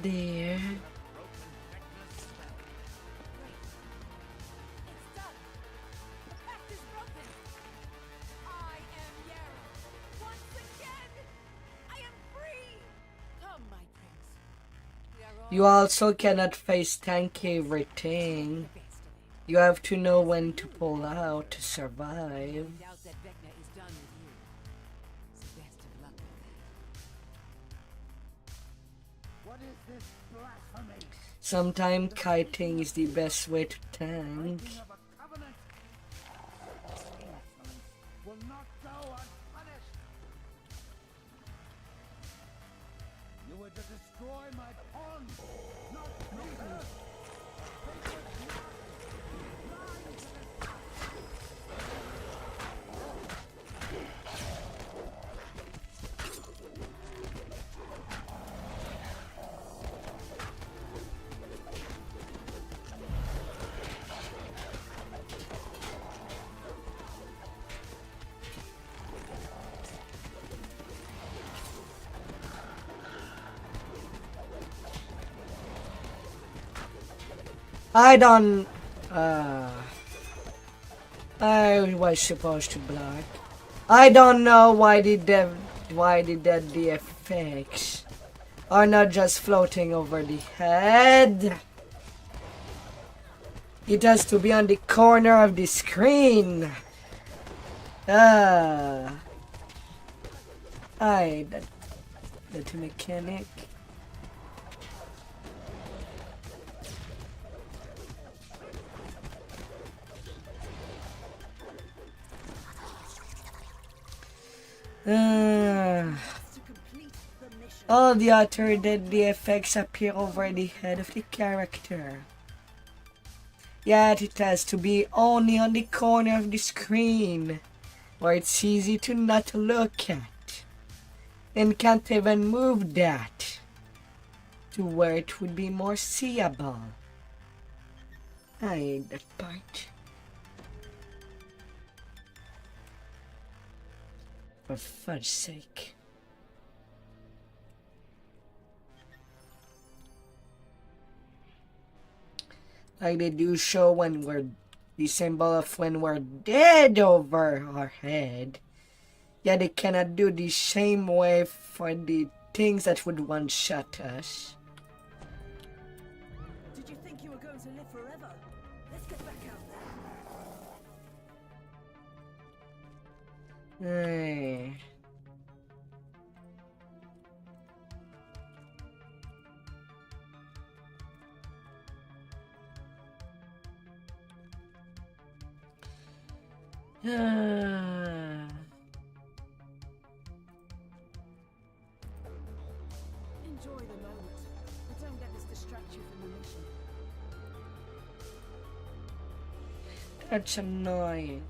dear. It's done. The pact is broken. I am Yara. Once again, I am free. Come, my prince. We are all You also cannot face tank everything. the best of it. You have to know when to pull out to survive. I doubt that Vecna is done with you. So best of luck with that. What is this blasphemy? Sometimes kiting is the best way to tank. Breaking of a covenant. Insolence will not go unpunished. You were to destroy my pawn, not her. I don't. I was supposed to block. I don't know why the deadly effects are not just floating over the head. It has to be on the corner of the screen. That mechanic. All the other deadly effects appear over the head of the character. Yet it has to be only on the corner of the screen, where it's easy to not look at, and can't even move that to where it would be more seeable. I hate that part. For fudge's sake. Like they do show when we're the symbol of when we're dead over our head. Yeah, they cannot do the same way for the things that would one-shot us. Did you think you were going to live forever? Let's get back out there. Ay. Enjoy the moment, but don't let this distract you from the mission. That's annoying.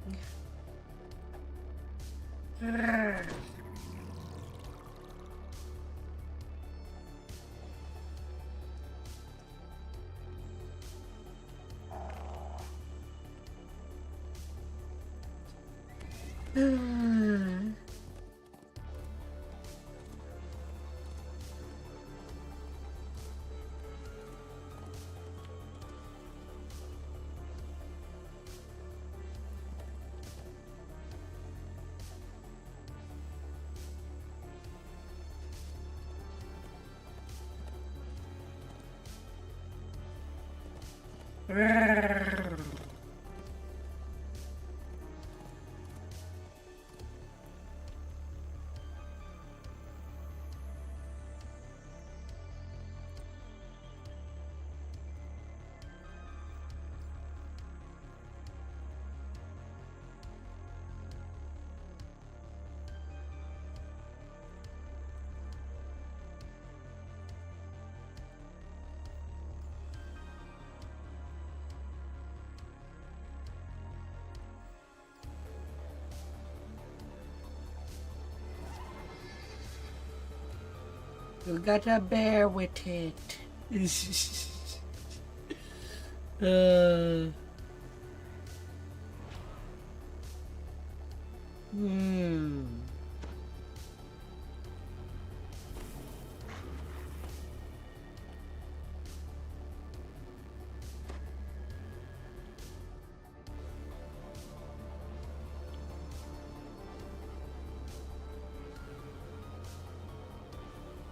You gotta bear with it.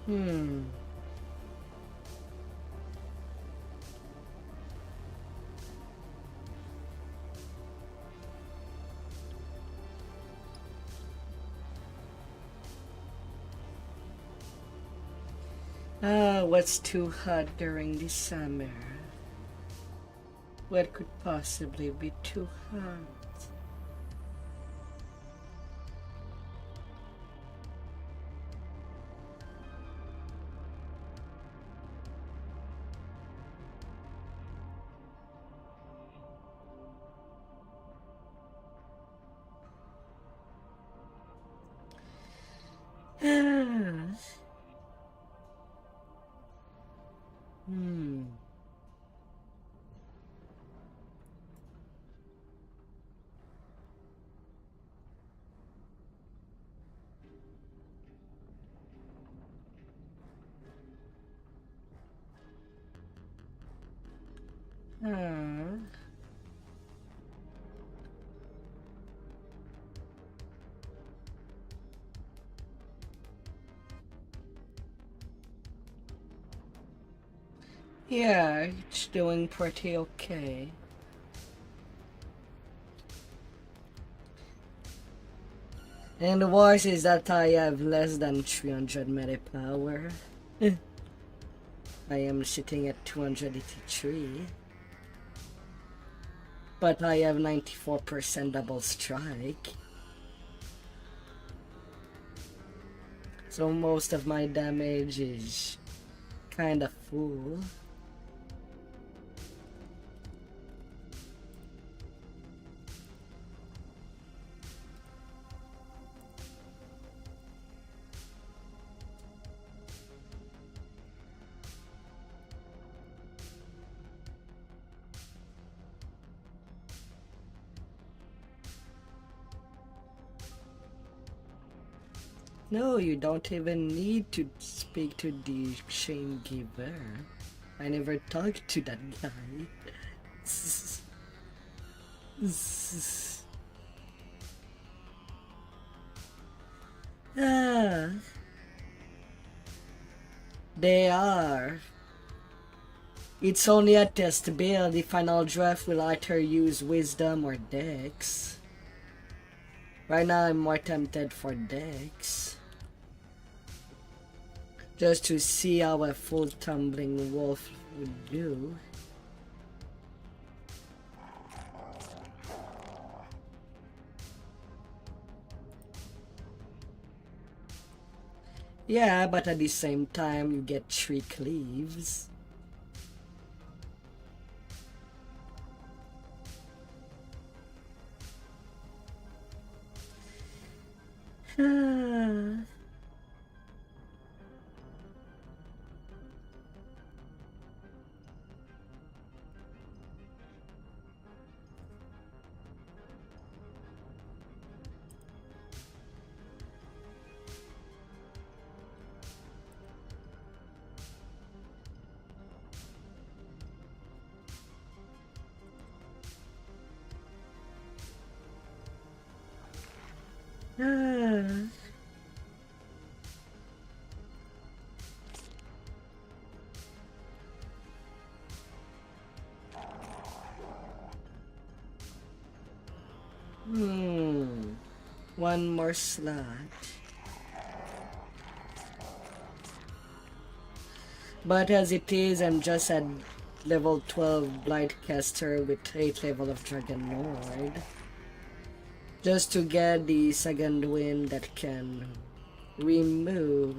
Hmm. What's too hot during the summer? What could possibly be too hot? Hmm. Ah. Yeah, it's doing pretty okay. And the worst is that I have less than 300 meta power. I am sitting at 283. But I have 94% double strike. So most of my damage is kinda full. No, you don't even need to speak to the shame giver. I never talked to that guy. Ah, they are. It's only a test build. The final draft will either use wisdom or dex. Right now I'm more tempted for dex. Just to see how a full tumbling wolf would do. Yeah, but at the same time you get 3 cleaves. One more slot. But as it is, I'm just at level 12 Blightcaster with 8 level of Dragon Lord. Just to get the second wind that can remove.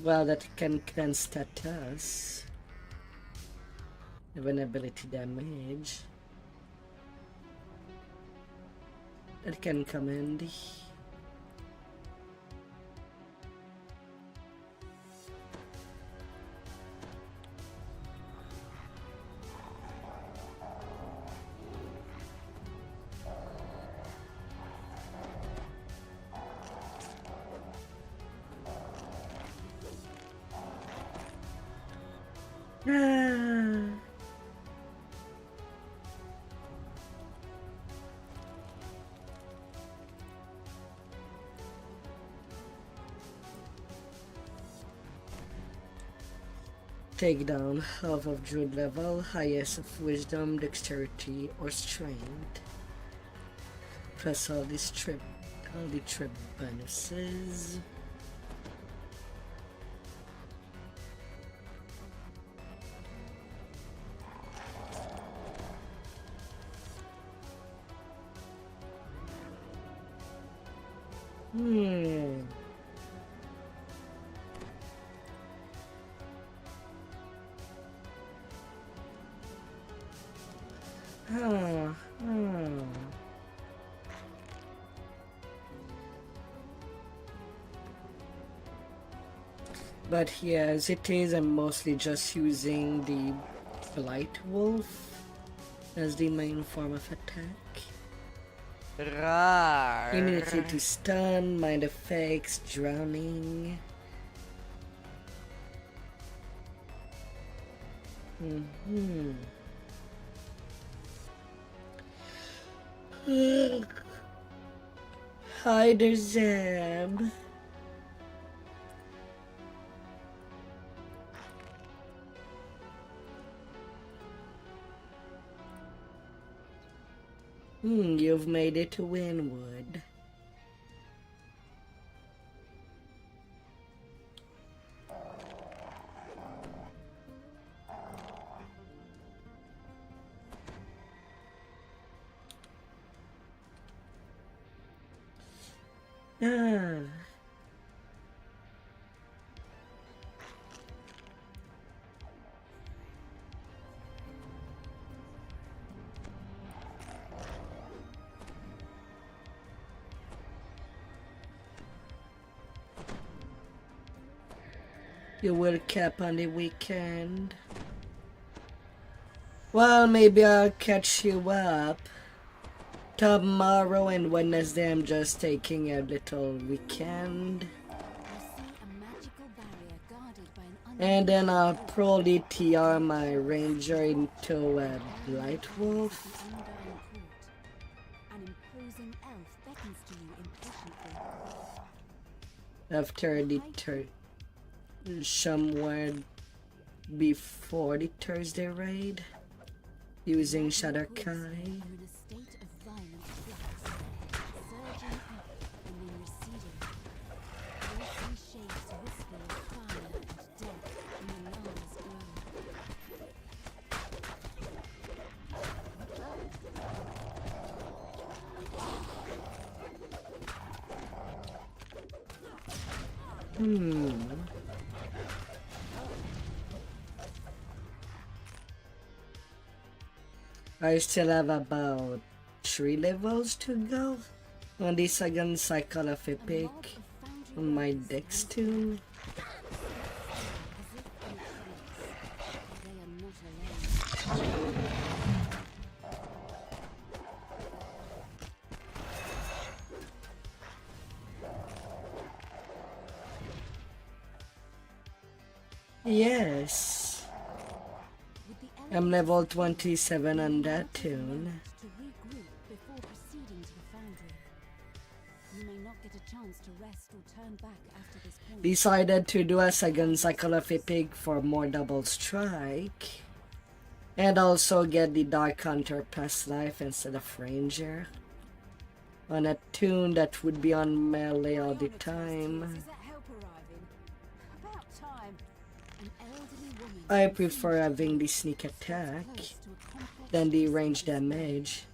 Well, that can status. Even ability damage. That can come handy. takedown, half of druid level, highest of wisdom, dexterity, or strength. Plus all the trip bonuses. But yeah, as it is, I'm mostly just using the Blight Wolf as the main form of attack. Rar. Immunity to stun, mind effects, drowning. Hi there, Zeb. You've made it to Winwood. You will cap on the weekend. Well, maybe I'll catch you up. Tomorrow and Wednesday I'm just taking a little weekend. And then I'll probably TR my ranger into a Blight Wolf. After the somewhere before the Thursday raid, using Shadow Kai. I still have about 3 levels to go on the second cycle of Epic on my Dex too. Yes. I'm level 27 on that tune. Decided to do a second cycle of Epic for more double strike. And also get the Dark Hunter past life instead of Ranger. On a tune that would be on melee all the time. I prefer having the sneak attack than the range damage.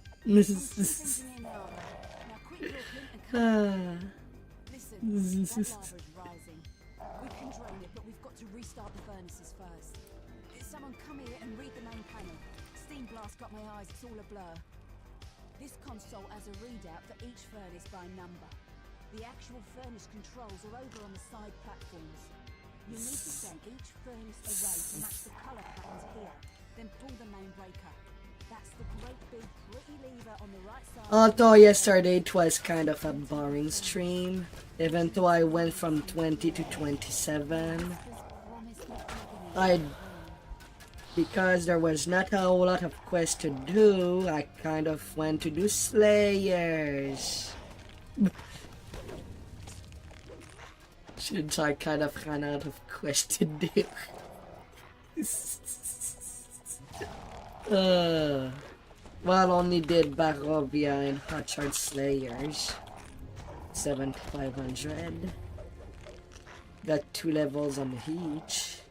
Got my eyes, it's all a blur. This console has a readout for each furnace by number. The actual furnace controls are over on the side platforms. You need to set each furnace array to match the colour patterns here, then pull the main breaker. That's the great big pretty lever on the right side. Although yesterday it was kind of a boring stream, even though I went from 20 to 27. Because there was not a whole lot of quests to do, I kind of went to do Slayers. Since I kind of ran out of quests to do. Well, only did Barovia and Hotshot Slayers. 7500. Got 2 levels on each.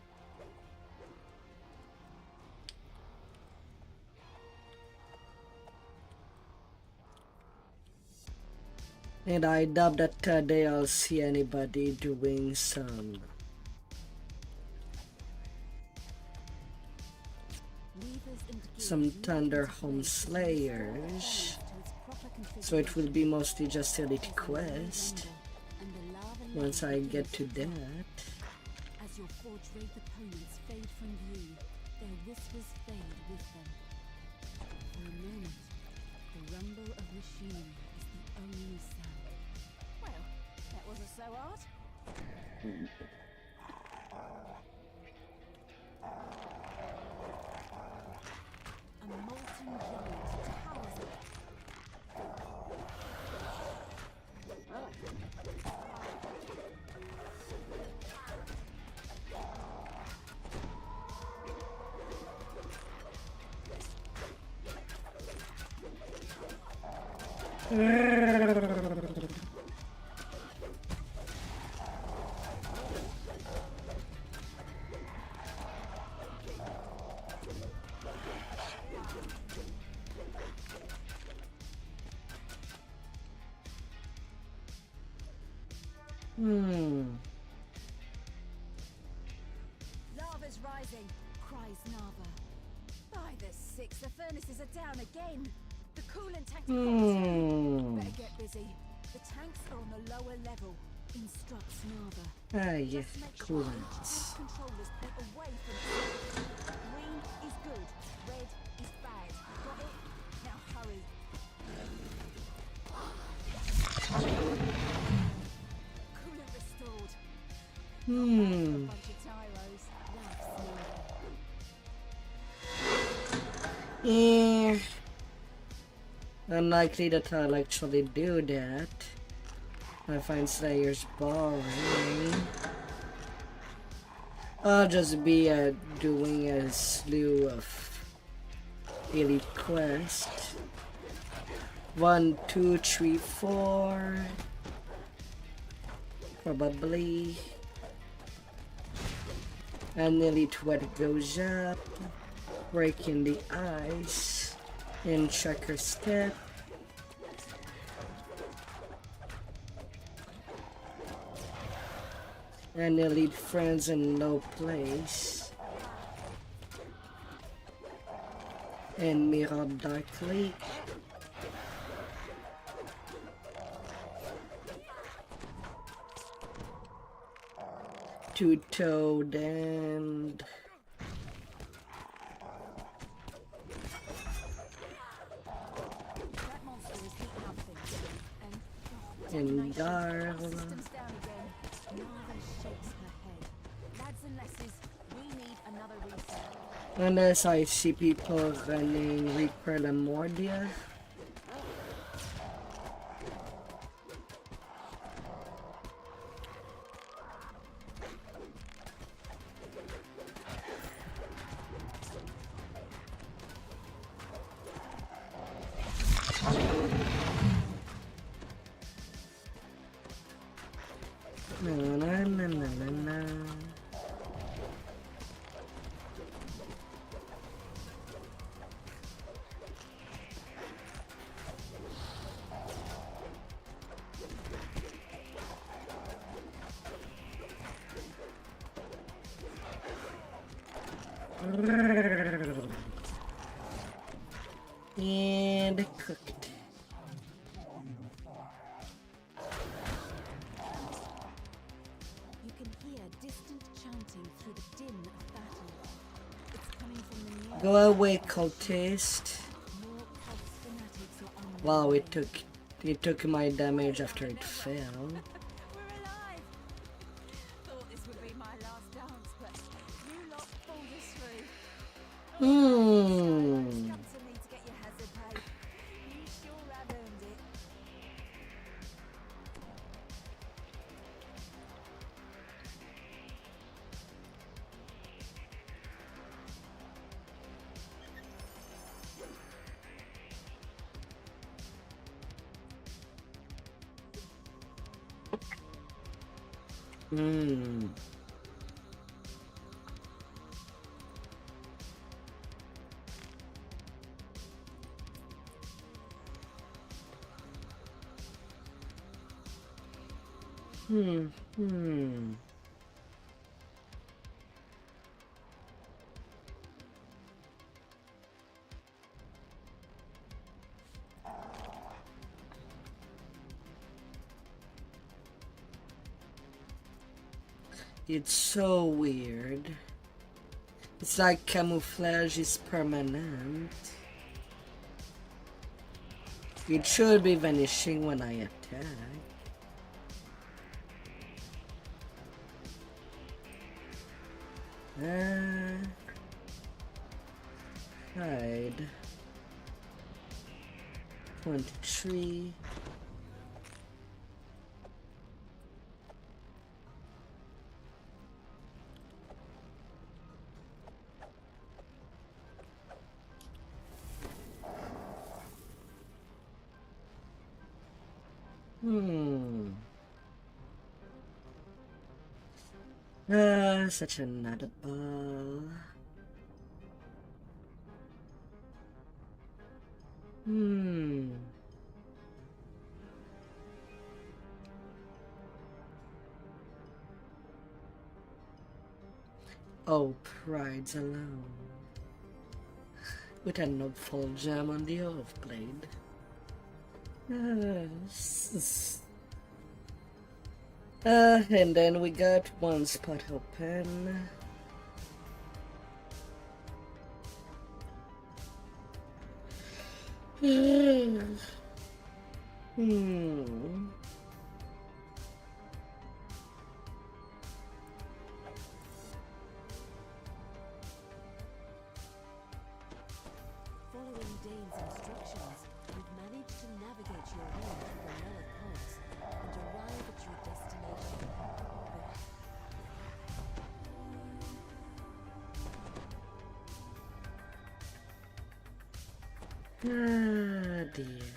And I doubt that today I'll see anybody doing some Thunder Home Slayers. So it will be mostly just Elite Quest once I get to that. As your forge-wraith opponents fade from view, their whispers fade with them. For a moment, the rumble of machinery is the only sound. Well, that wasn't so hard. A molten giant towers up. Lava's rising, cries Nava. By the six, the furnaces are down again. The coolant tanks better get busy. The tanks are on the lower level. Instructs Nava. Ah, yeah, Just make sure coolants. controllers point away from it. Green is good, red is bad. Got it? Now hurry. Coolant restored. A bunch of tyros. Laughs Nava. Yeah. Unlikely that I'll actually do that. I find Slayers boring. I'll just be doing a slew of Elite Quest. 1, 2, 3, 4. Probably. And Elite What goes up. Breaking the ice. In Checker Step. And Elite Friends in Low Place. And Mirror Darkly. Two-Toed and... That monster is heating up things. And Darla. Systems down again. Nava shakes her head. Lads and lasses, we need another reset. Unless I see people running Reaper Lamordia. Na na na na na na. And cooked. You can hear distant chanting through the din of battle. It's coming from the near. Go away, cultist. More pulse fanatics are on the Wow, way. it took my damage after it fell. We're alive! Thought this would be my last dance, but you lot pulled us through. Come to me to get your hazard pay. You sure have earned it. Hmm. Hmm. Hmm. It's so weird. It's like camouflage is permanent. It should be vanishing when I attack. Hide. 23. Such another ball. Oh, pride's alone. With a nobful gem on the off blade. And then we got one spot open. Following Dane's instructions, you've managed to navigate your way through the lower pods and arrive at your destination. Ah, dear.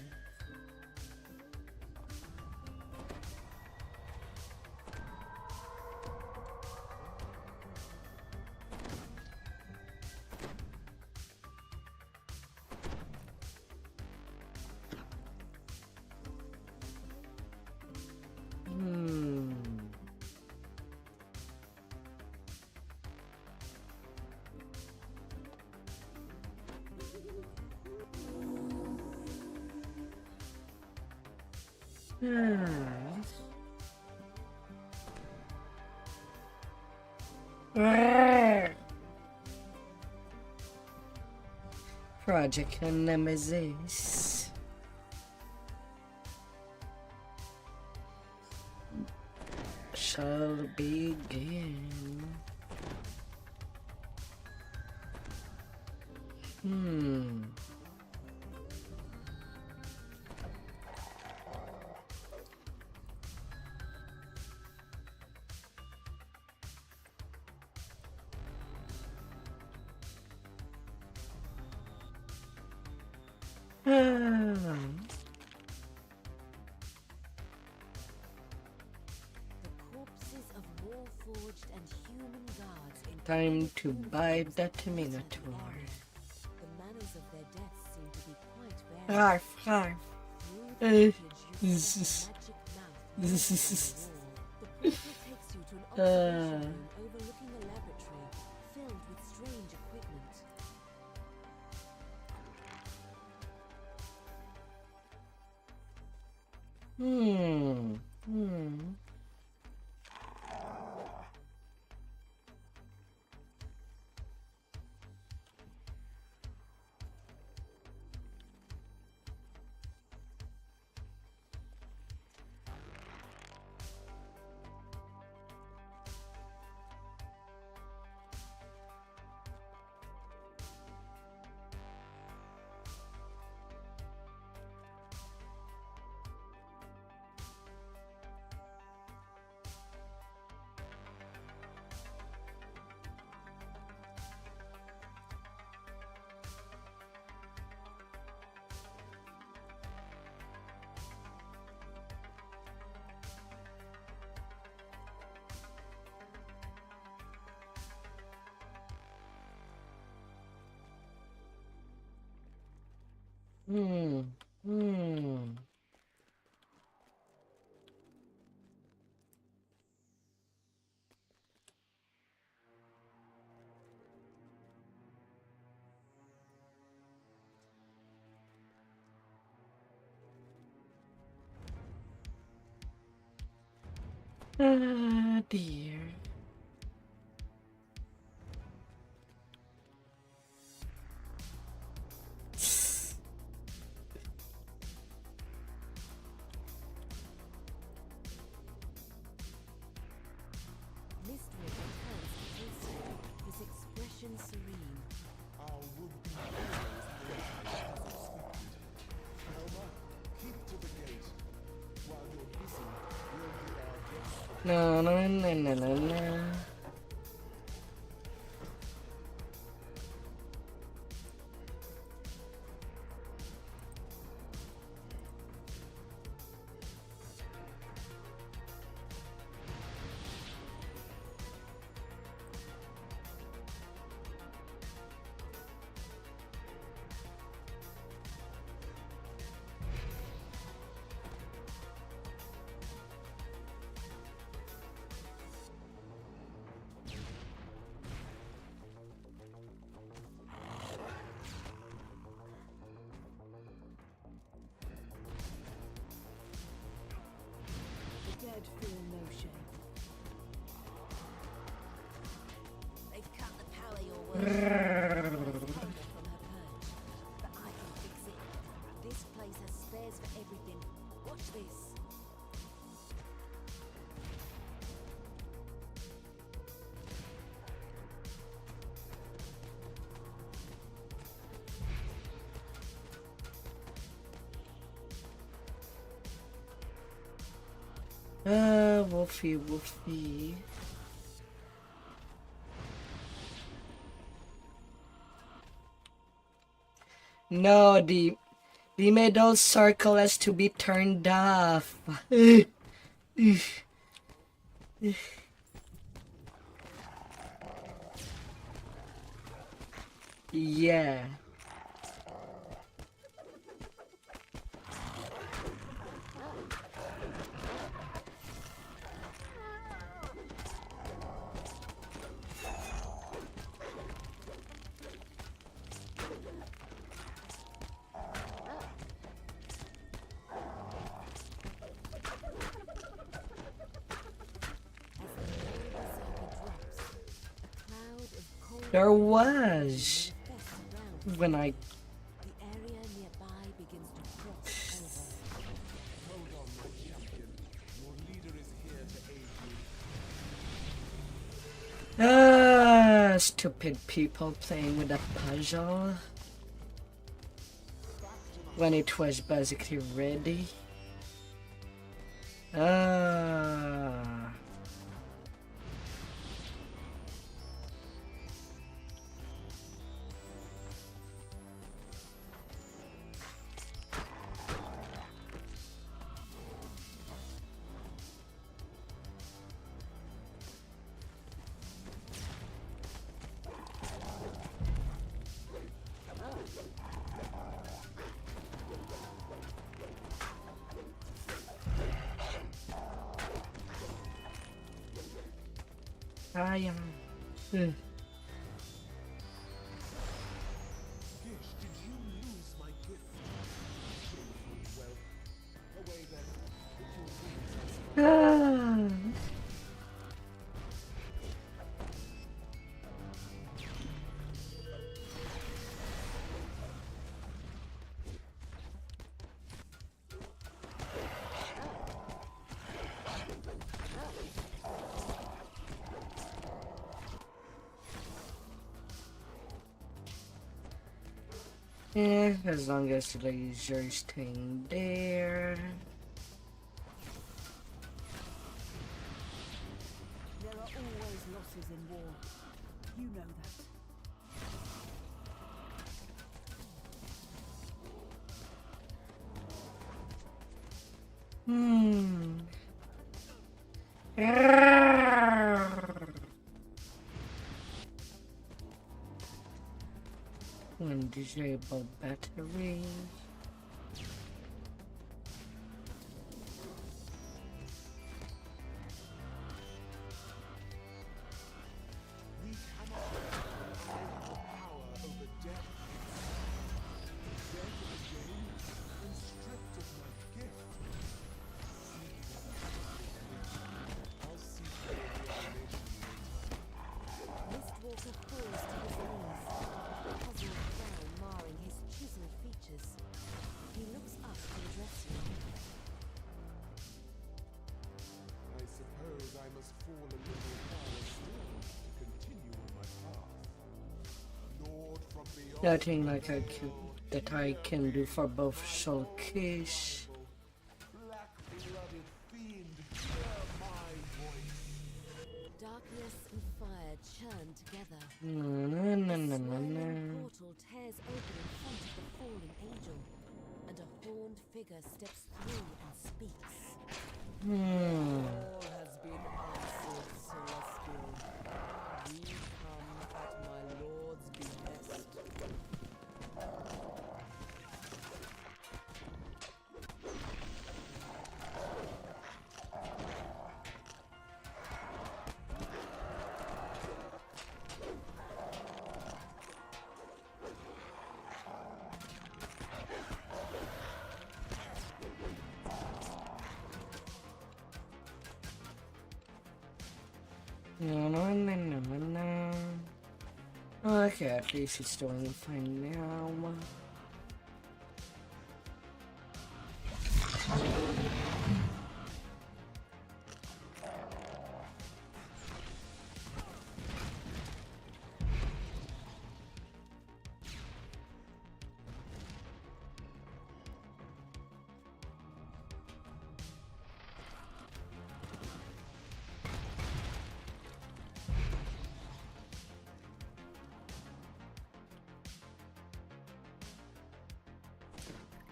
Project Nemesis. Shall begin. Corpses of war-forged and human guards in Time to bite that Minotaur. the manners of their deaths seem to be quite varied. Arf, arf. Through the This footage is- you see this is- the magic mouth mounted on the wall. The portal takes you to an observation room overlooking a laboratory filled with strange equipment. Hmm. Hmm. Ah, dear. Mistwood enhanced tasty, his expression serene. Our would-be heroes as expected. Elma, keep to the gate. While you're busy, we'll get our guests. No, no, no, no, no, no. The dead feel no shame. They've cut the power your world. From her perch. But I can fix it. This place has spares for everything. Watch this. Ah, Wolfie, Wolfie. No, the middle circle has to be turned off. Yeah. There was when I The area nearby begins to cross over. Hold on, my champion. Your leader is here to aid you. stupid people playing with a puzzle when it was basically ready. I am. Gish, did you lose my gift? Well, away then. Put your wings as Yeah, as long as the laser's staying there. There are always losses in war. You know that. When disable batteries. Nothing like that I can do for both Shulkish. Black-blooded fiend, hear my voice. Darkness and fire churn together. Na, na, na, na, A na. swirling portal tears open in front of the fallen angel, and a horned figure steps through and speaks. All has been answered, Celestial. We come at my lord's behest. Na, na, na, na, na, na. Okay, at least it's doing fine now.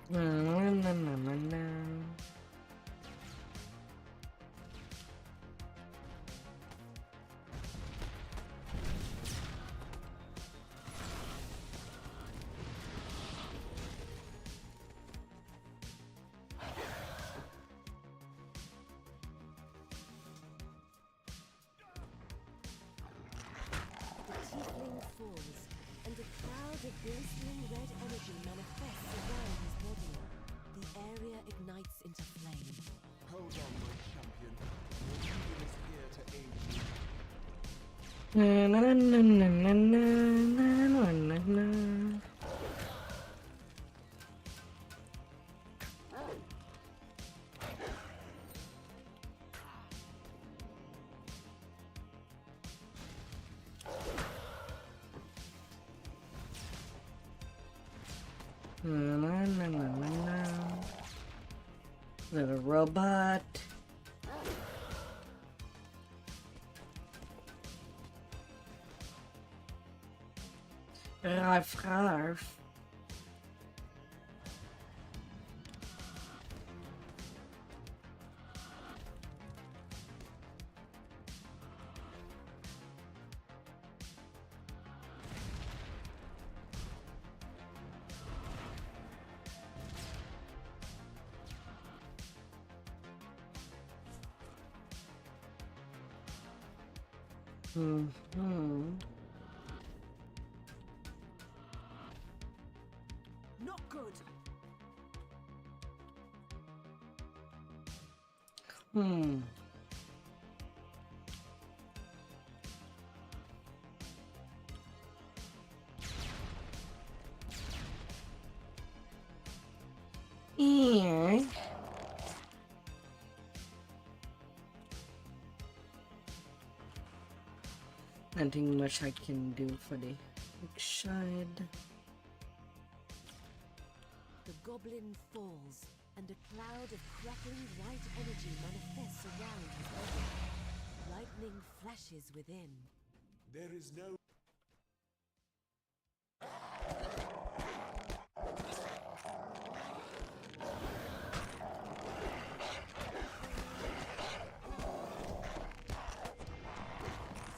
Na, na, na, na, na, na. The tiefling falls, and a cloud of glistening red energy manifests around his body. The area ignites into flame. Hold on, my champion. Your leader is here to aid you. Na, na, na, na, na, na, na, na, na. Na, na, na, na, na, na. Little robot. Ruif, ruif. Mm-hmm. Not good. Hmm. Yeah. Nothing much I can do for the side. The goblin falls, and a cloud of crackling white energy manifests around his body. Lightning flashes within. There is no...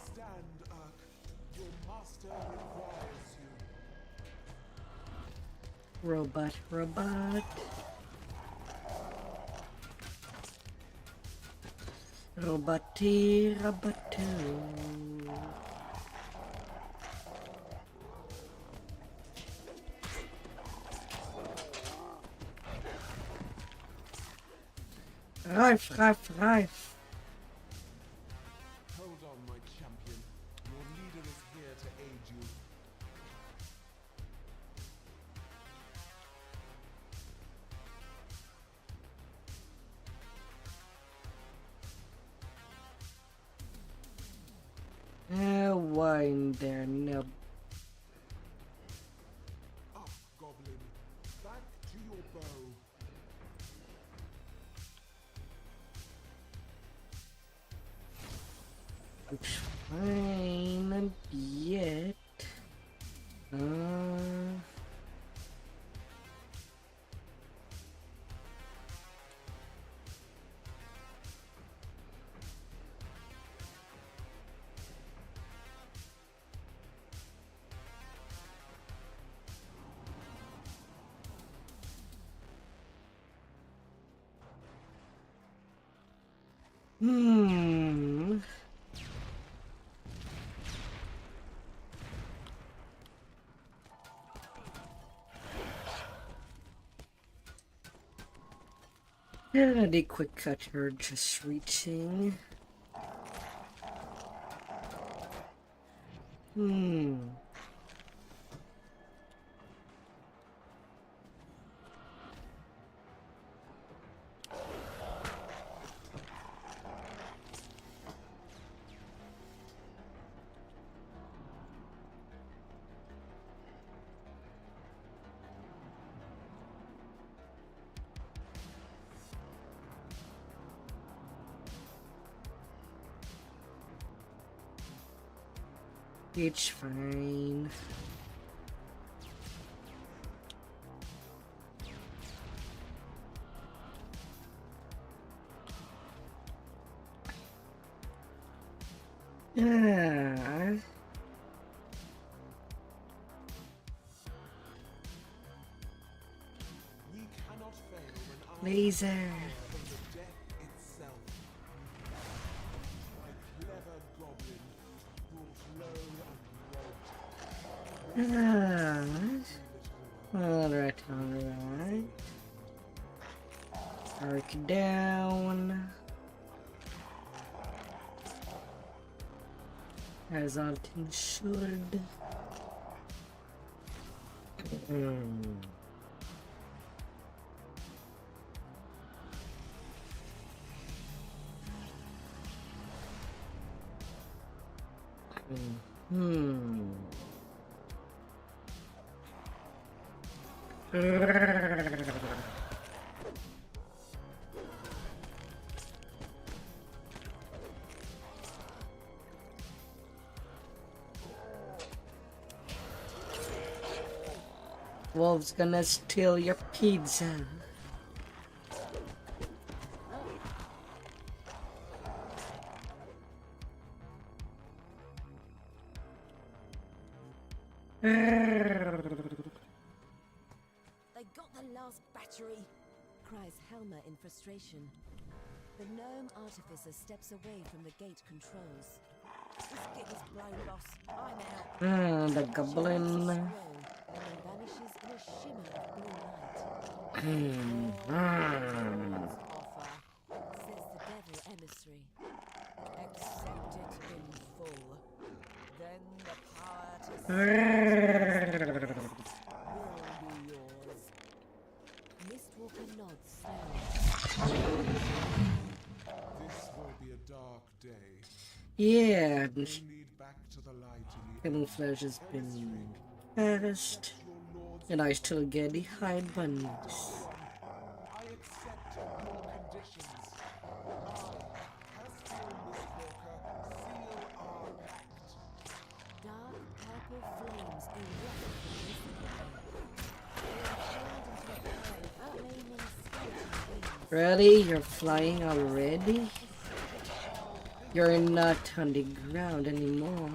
Stand, Urk. Your master requires you. Robot, robot. Roboti, roboto. Ruif, ruif, ruif. Hold on, my champion. Your leader is here to aid you. Why in there? No. It's fine, yet. Hmm. Yeah, the quick cutter just reaching. It's fine. Yeah. We cannot fail when our Laser. from the death itself. My clever goblin brought low and robbed. Alright, alright. Arc down. As all things should. Wolf's gonna steal your pizza. They got the last battery, cries Helmer in frustration. The gnome artificer steps away from the gate controls. This gig is blown, boss. I'm out. The goblin. And then vanishes in a shimmer of blue light. Offer, says the devil emissary. Accept it in full. Then the power to will be yours. Mistwalker nods slowly. This will be a dark day. Yeah, We lead back to the light in the camouflage has been passed. And I still get the high bunnies. I accept your conditions. Castiel Mistwalker, seal our pact. Dark purple flames erupt from this They are hurled into a flaming skeleton wings. Really? You're flying already? You're not on the ground anymore.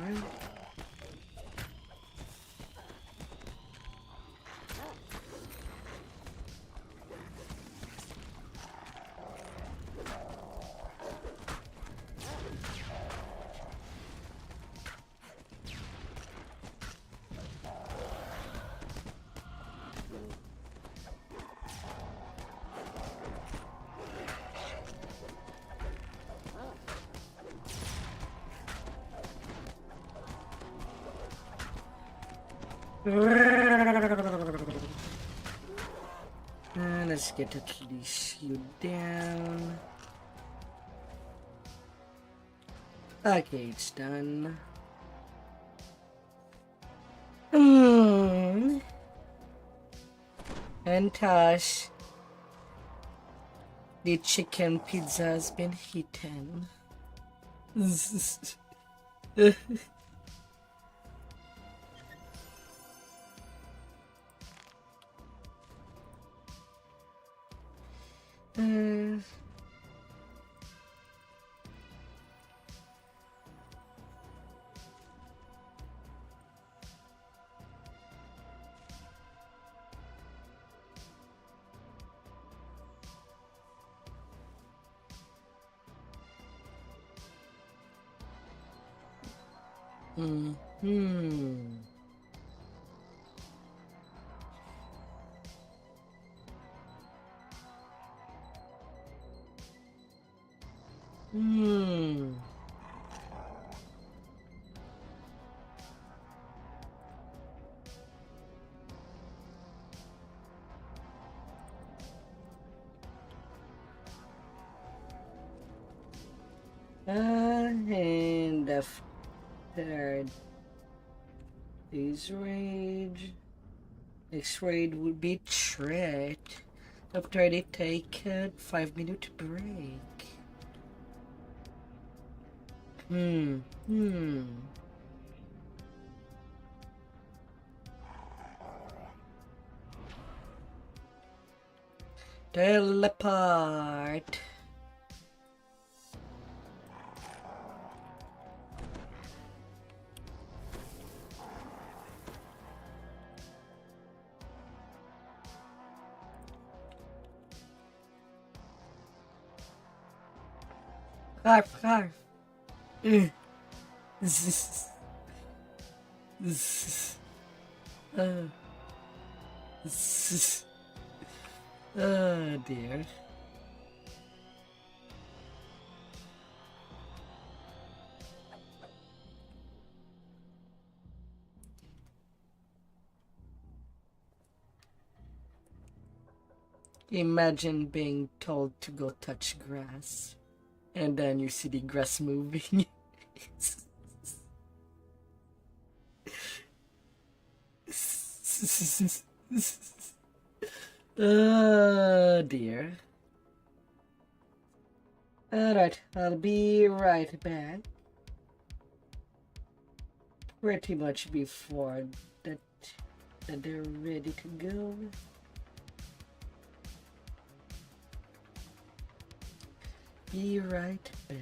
Let's get at least you down. Okay, it's done. And Tosh, the chicken pizza has been eaten. Hmm. Hmm. And the third is rage. Next raid would be threat. After they take a 5-minute break. Hmm. Teleport. Carf. Oh dear. Imagine being told to go touch grass, and then you see the grass moving. Oh dear. Alright, I'll be right back. Pretty much before that they're ready to go. Be right back.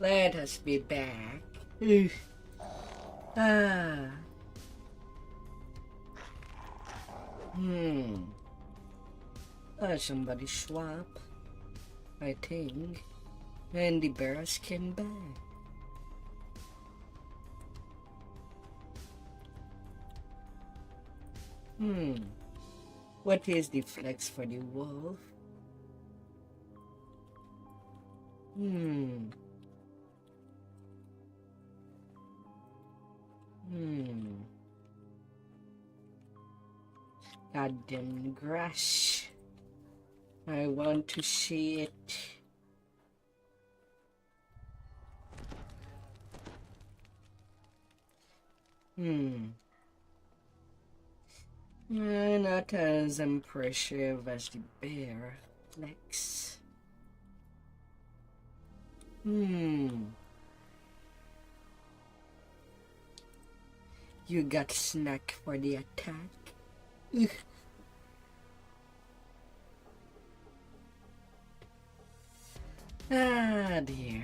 Let us be back. Ugh. Ah. Somebody swap, I think. And the bears came back. What is the flex for the wolf? Goddamn grass. I want to see it. Not as impressive as the bear flex. You got snack for the attack? Ugh. Ah, dear.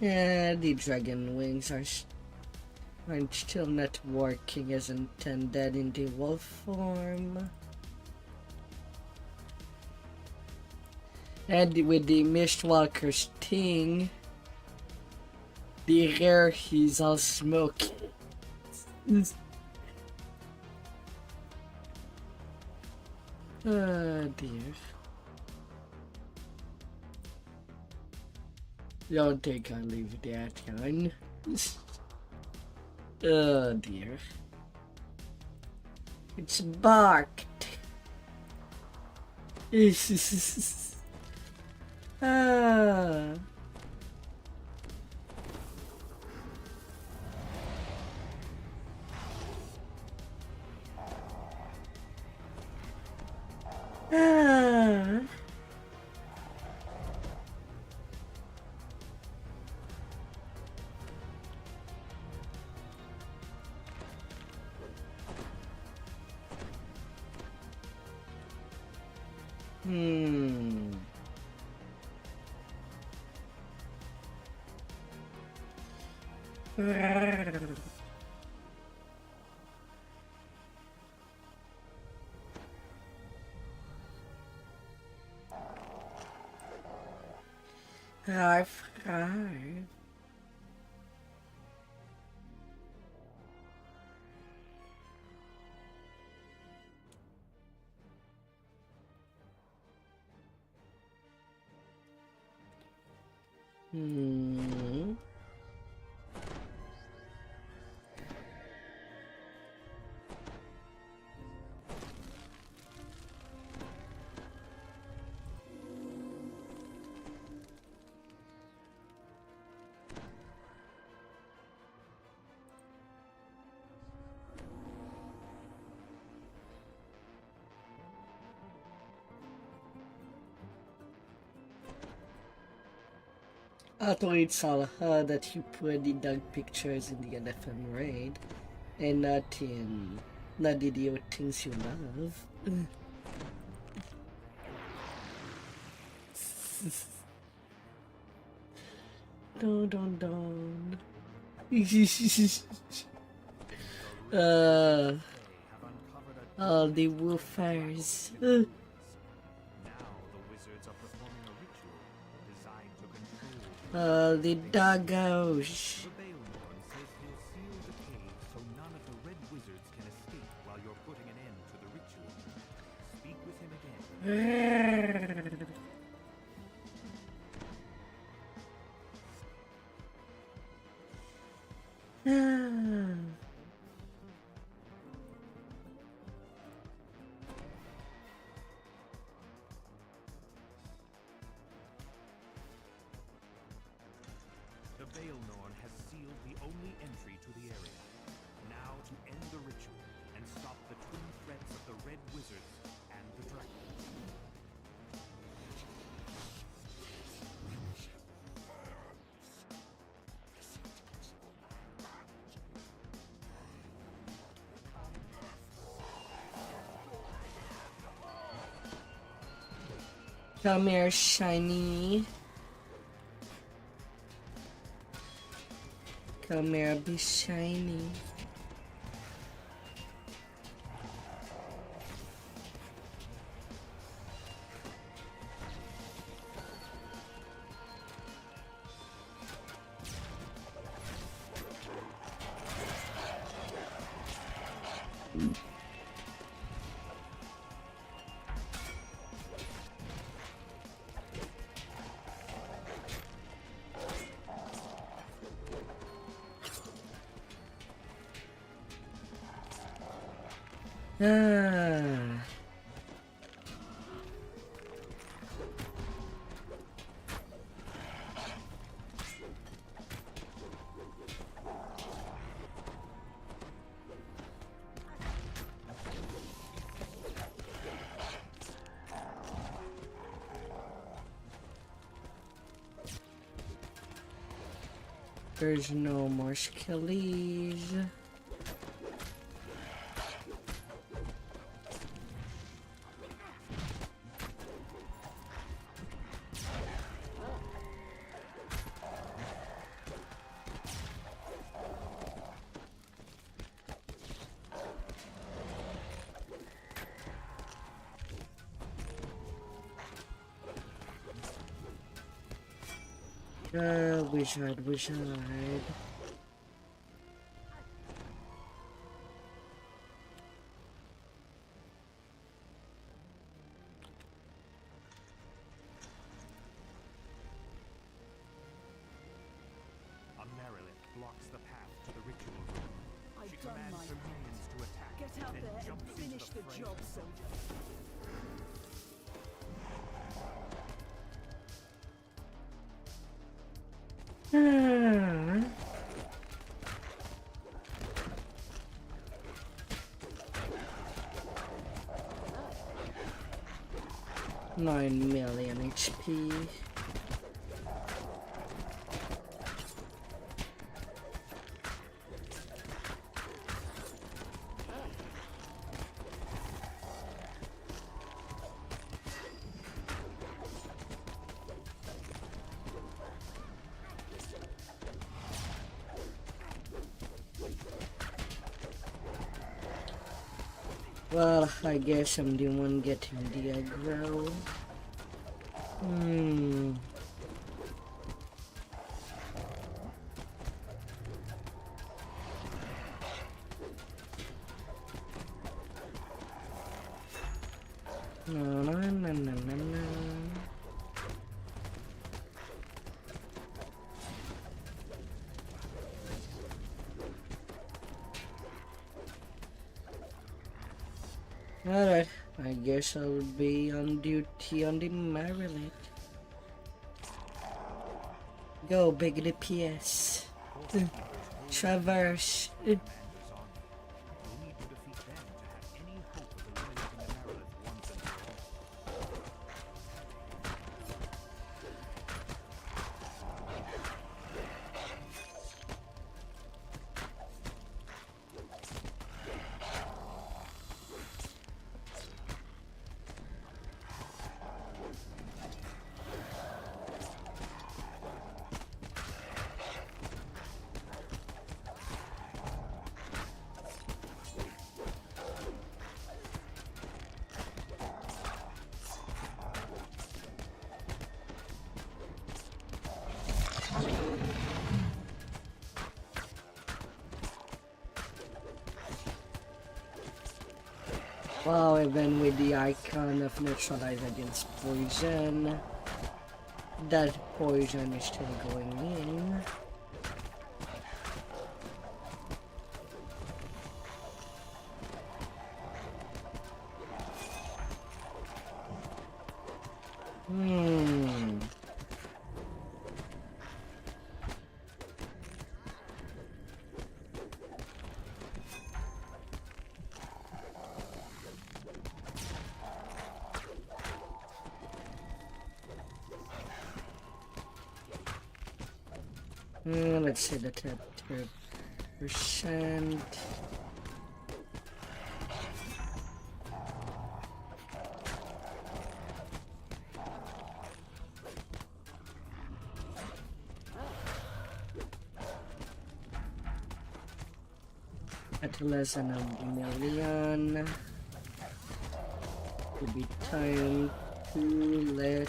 Yeah, the dragon wings are still not working as intended in the wolf form. And with the Mistwalker's sting, the air is all smoky. Oh dear. Don't think I'll leave that on. Oh dear. It's barked. Ah. Ah. I've heard. I thought it's all her that you put the dog pictures in the LFM raid and not the idiot things you love. Don. All the woofers. Now the wizards are performing a ritual designed to control. The doggos. The Baelmorn says he'll seal the cave so none of the red wizards can escape while you're putting an end to the ritual. Speak with him again. The Baelmorn has sealed the only entry to the area. Now to end the ritual and stop the twin threats of the red wizards and the dragon. Come here, shiny. Come here, be shiny. Ah. There's no more skillies. Wizard. A Marilyn blocks the path to the ritual room. She commands her minions to attack. Get out there and finish the job, soldier. Ah. 9 million HP. Well, I guess I'm the one getting the aggro. No. Alright, I guess I'll be on duty on the Maryland. Go, big DPS. Traverse. Wow, even with the icon of neutralize against poison, that poison is still going in. Let's see the 10%. at less than a million. Will be time to let.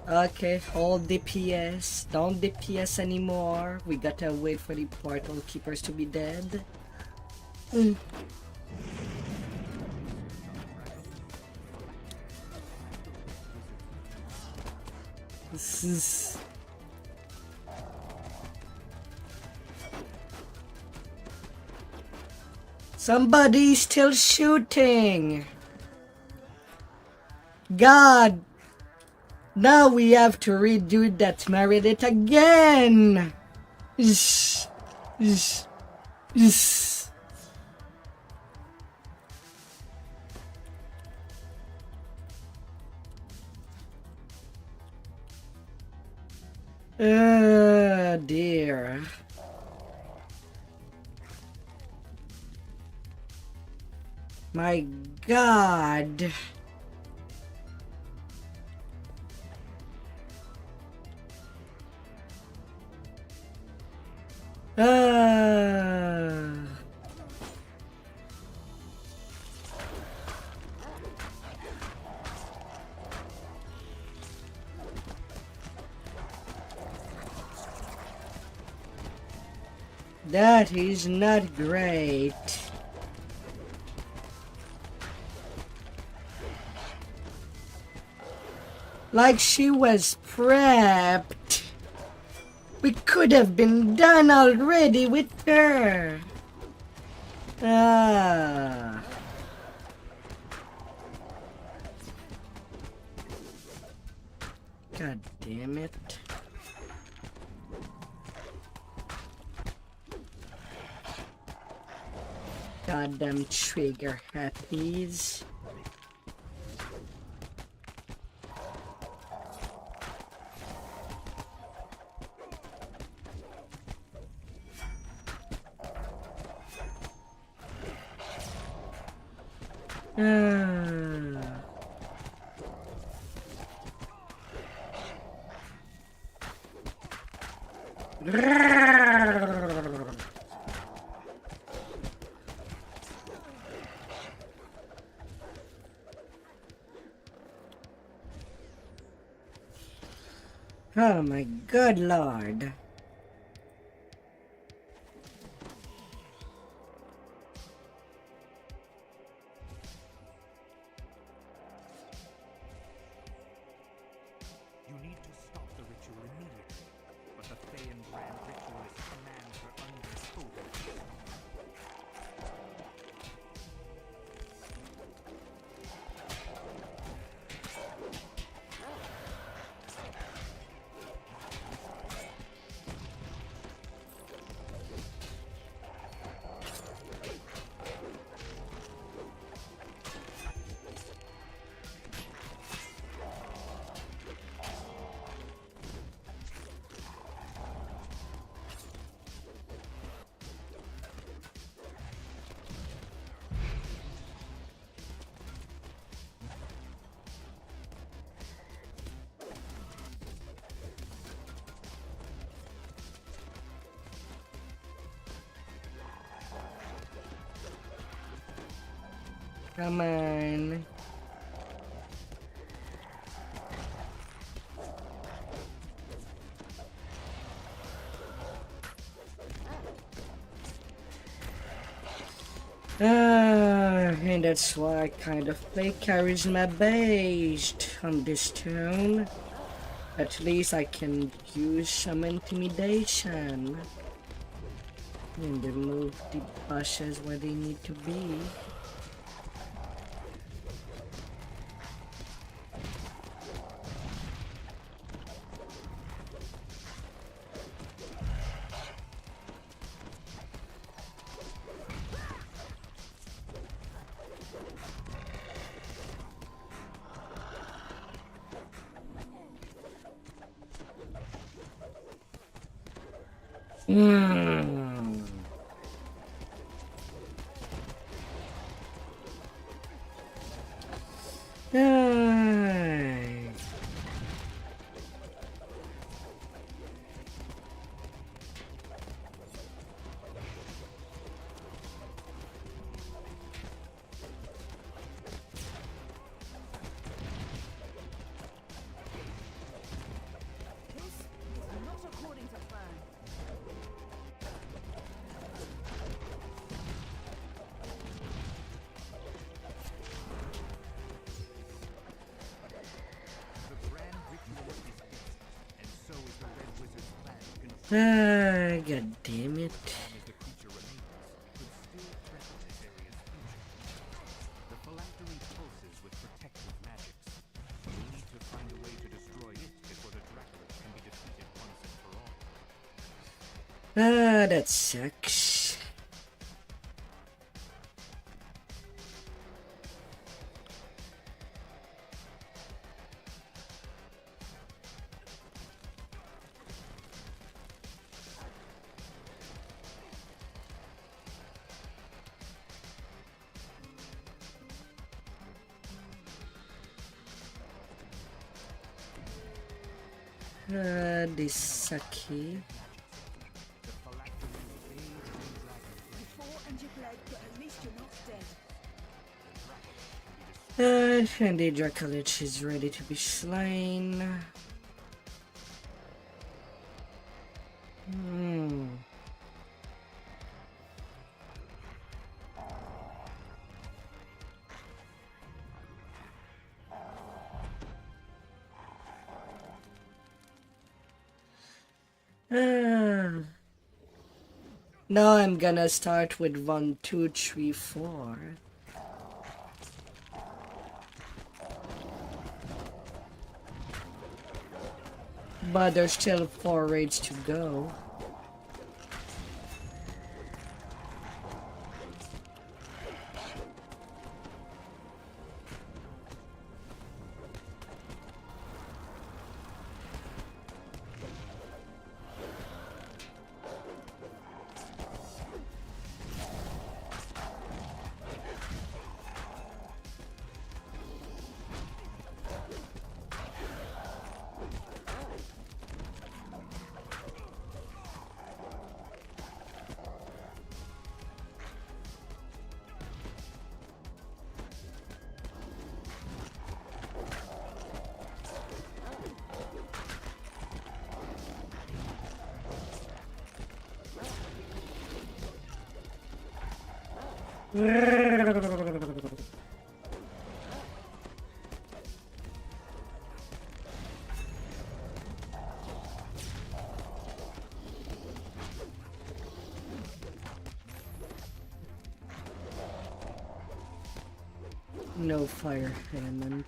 Okay, hold DPS. Don't DPS anymore. We gotta wait for the portal keepers to be dead. This is. Somebody's still shooting. God. Now we have to redo that Meredith again. Shh. Shh. Shh. Dear. My God. That is not great. Like she was prepped. We could have been done already with her. Ah. God damn it. Goddamn trigger happies. Oh my good lord. You need to stop the ritual immediately, but the Feyen Brand ritualist commands her uncontrollable. Come on. And that's why I kind of play charisma based on this tune. At least I can use some intimidation and remove the bushes where they need to be. Ah, god damn it. As the creature remains, could still threaten this area's future. The phylactery pulses with protective magics. You'll need to find a way to destroy it before the Dracula can be defeated once and for all. Ah, that sucks. This sucky. The phylactery fades when dragon Before and your blood, but at least you're not dead. And the Dracolich is ready to be slain. Now I'm gonna start with 1, 2, 3, 4. But there's still 4 raids to go. No fire element.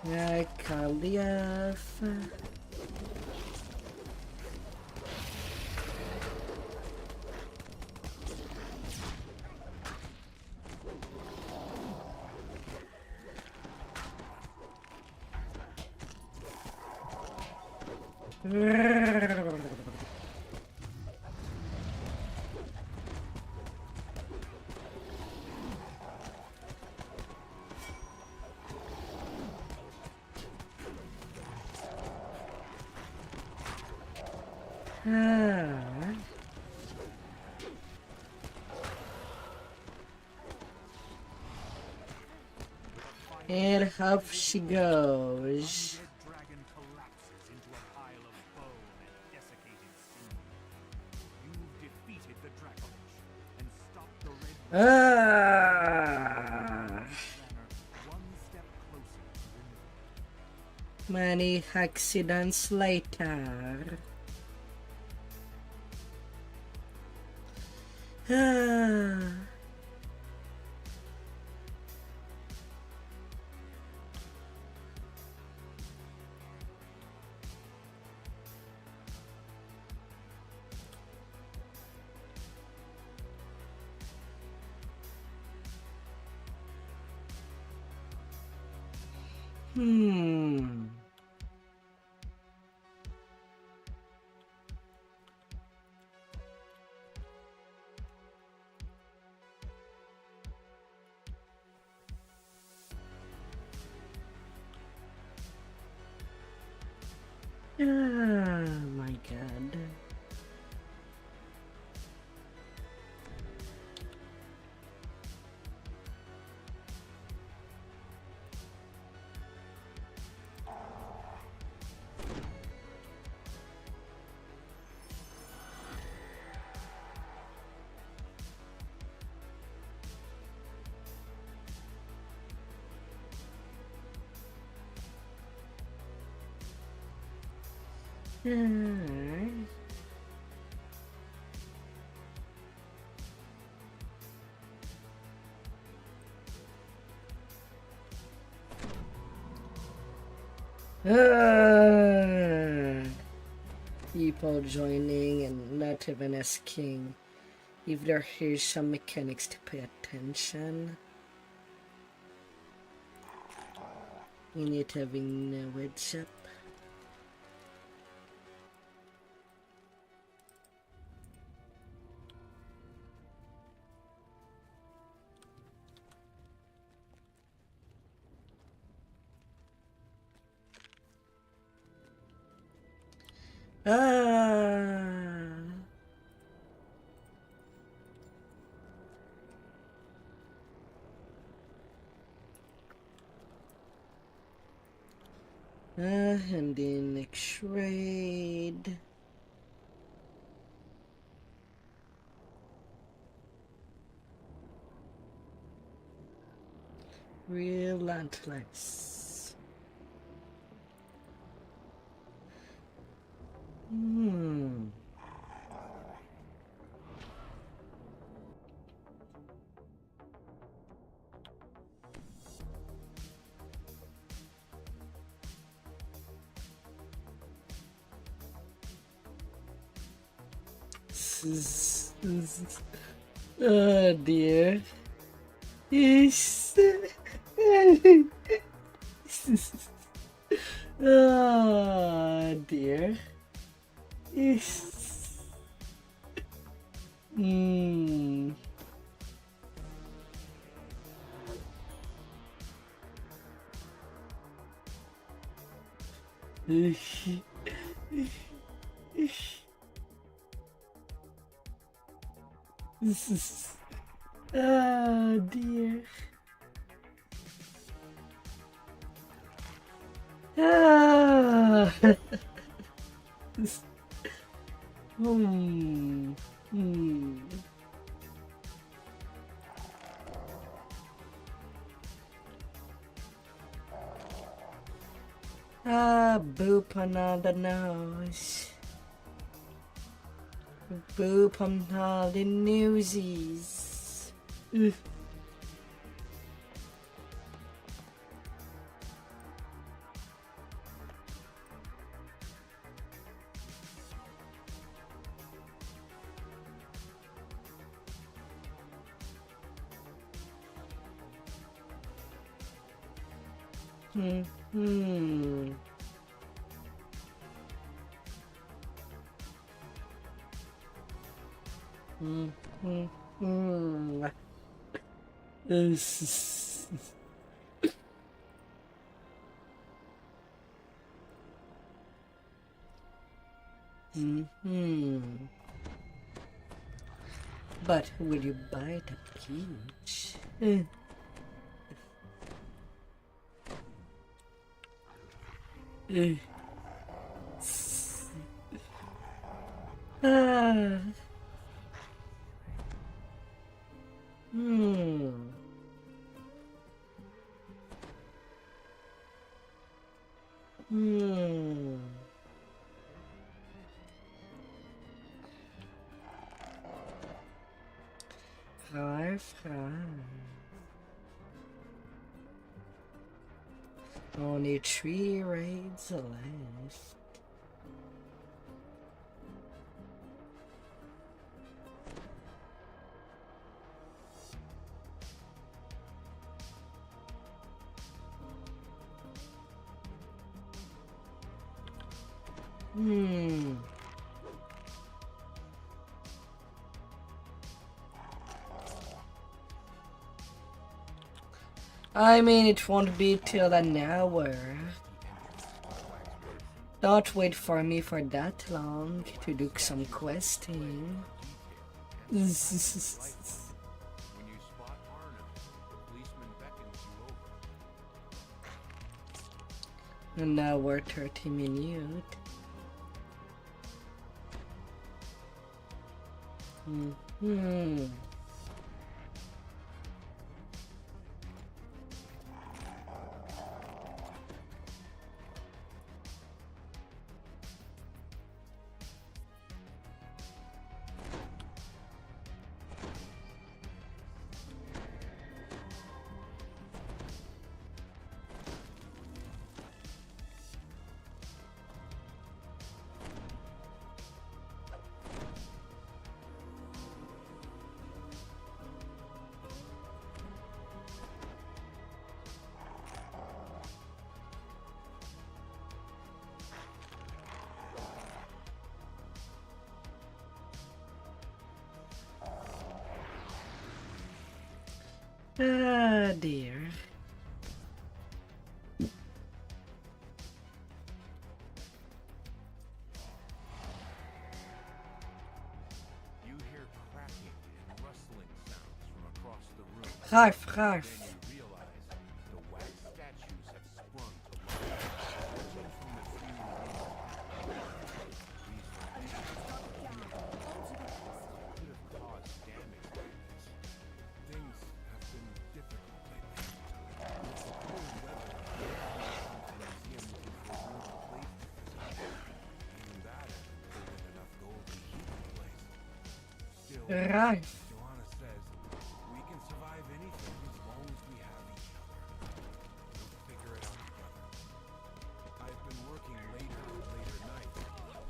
Yeah, Kaliev. Ah. And off she goes. Undead dragon collapses into a pile of bone and desiccated steam. You've defeated the Dracolich and stopped the red Ah. banner one step closer to removal. Many accidents later. Ah. Hmm. Oh my god. Ah. Ah. People joining and not even asking if there here's some mechanics to pay attention. In it having no heads up. Ah. And the next raid. Relentless. Hmm. Oh dear. Yes. Oh dear. Yes. Hmm. Oh dear. Ah. Hmm. Hmm. Ah, boop on all the nose. Boop on all the newsies. Ugh. Hmm. Hmm. Hmm. Hmm. Hmm. This. But will you buy the peach? Ah. Only 3 raids left. I mean, it won't be till an hour. Don't wait for me for that long to do some questing. When you spot Arno, the policeman beckons you over. An hour 30 minutes. Ah, dear. You hear cracking and rustling sounds from across the room. Harf. Then you realize the wax statues have sprung to life. Judging from the few these could have caused damage like this. Things have been difficult lately. With the cold weather, the museum looking for a warm place to visit. Even that hasn't proven enough gold to heat the place. Still, Right. Joanna says we can survive anything as long as we have each other. We'll figure it out together. I've been working later and later nights.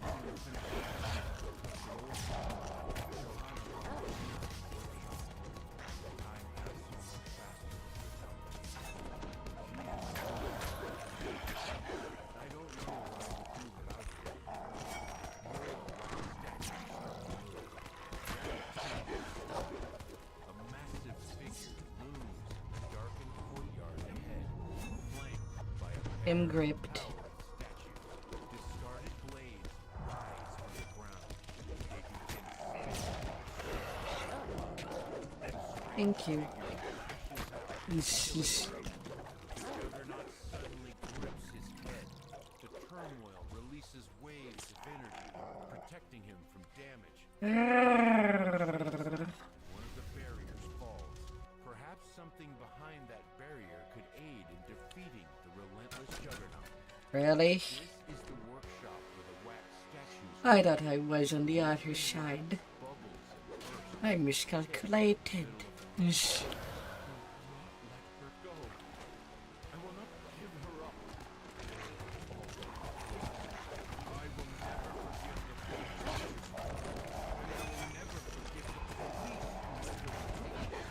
Soon to finish the old Johanna wants me to workshop. Time passes so much faster without me. I don't know what I would do without you. A massive figure looms in the darkened courtyard ahead, flanked by a I'm gripped. statue. Discarded blades rise from the ground, taking Thank you. The juggernaut suddenly grips his head. The turmoil releases waves of energy, protecting him from damage. One of the barriers falls. Perhaps something behind that barrier could aid in defeating the relentless juggernaut. Really? This is the workshop where the wax statues I thought I was on the other side. bubbles and burst. I miscalculated. Let her go. I will not give her up. I will never forgive the police. And I will never forgive the police who let her do it.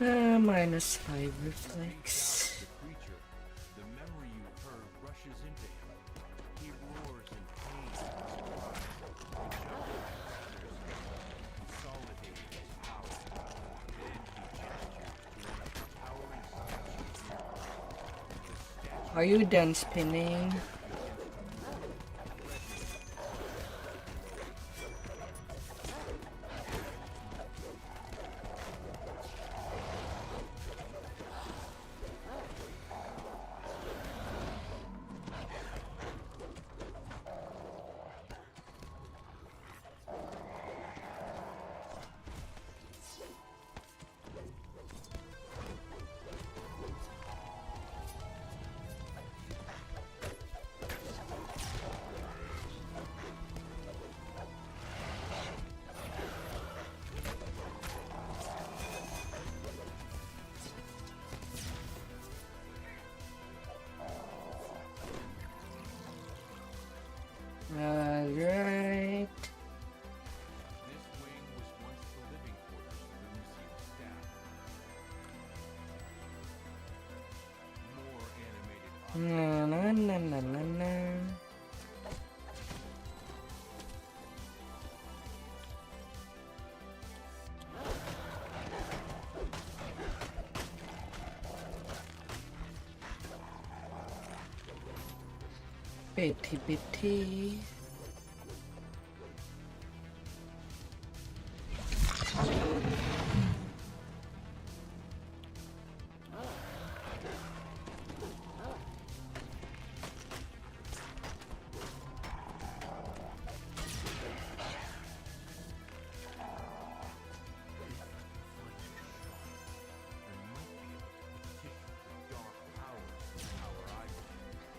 -5 reflex. The creature, the memory you heard rushes into him. He roars in pain and surprise. The shadow consolidating his power. Then he gestures to one of the towering statues nearby. The statue Are you done spinning? Alright. This wing was once the living quarters of the museum staff. More animated objects. Na na na na na na. Bitty bitty.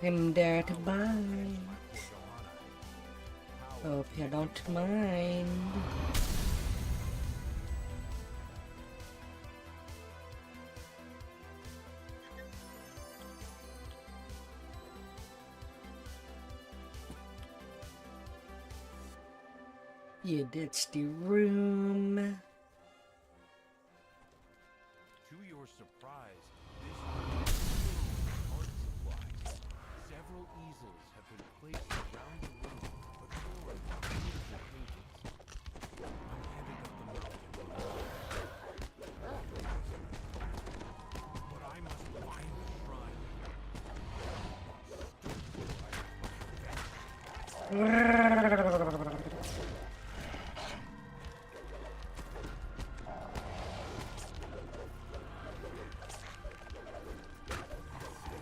I'm there to buy. Hope you don't mind. Yeah, that's the room. To your surprise, this room is filled with art supplies. Several easels have been placed around the room, adorned with beautiful paintings. I'm heading up the mountain below. But I must find the shrine.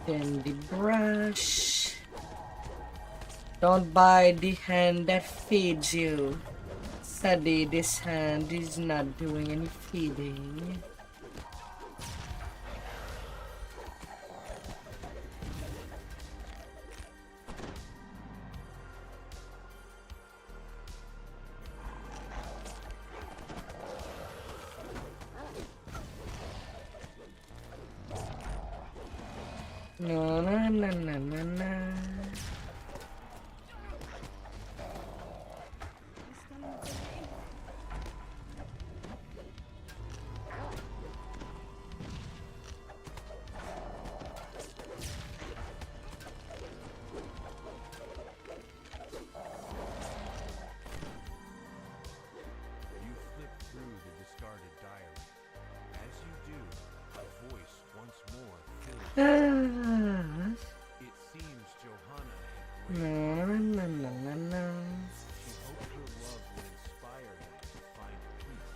Then the brush. Don't buy the hand that feeds you. Sadly, this hand is not doing any feeding. No, no, no, no, no, no. You flip through the discarded diary. As you do, a voice once more fills. It seems Johanna had No, no, no, no, no. She hoped her love would inspire him to find peace.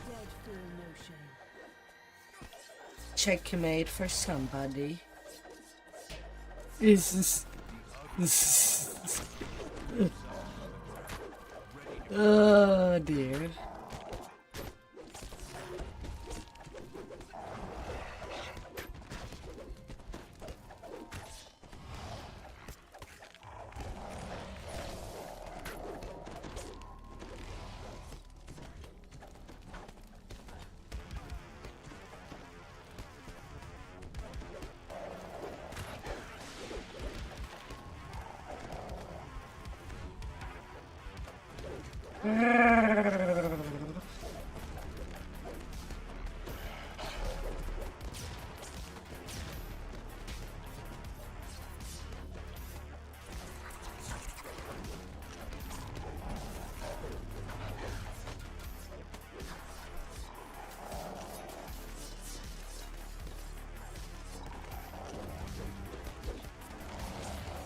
Dead feel no shame. Checkmate for somebody. This is. Oh dear.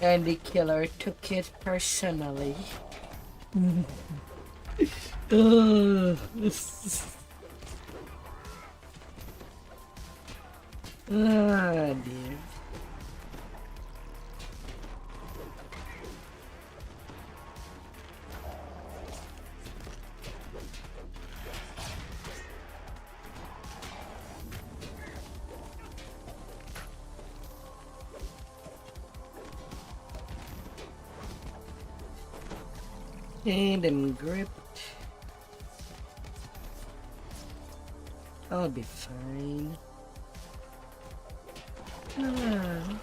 And the killer took it personally. Ugh. Ah, dear. And I'm gripped. I'll be fine. Ah.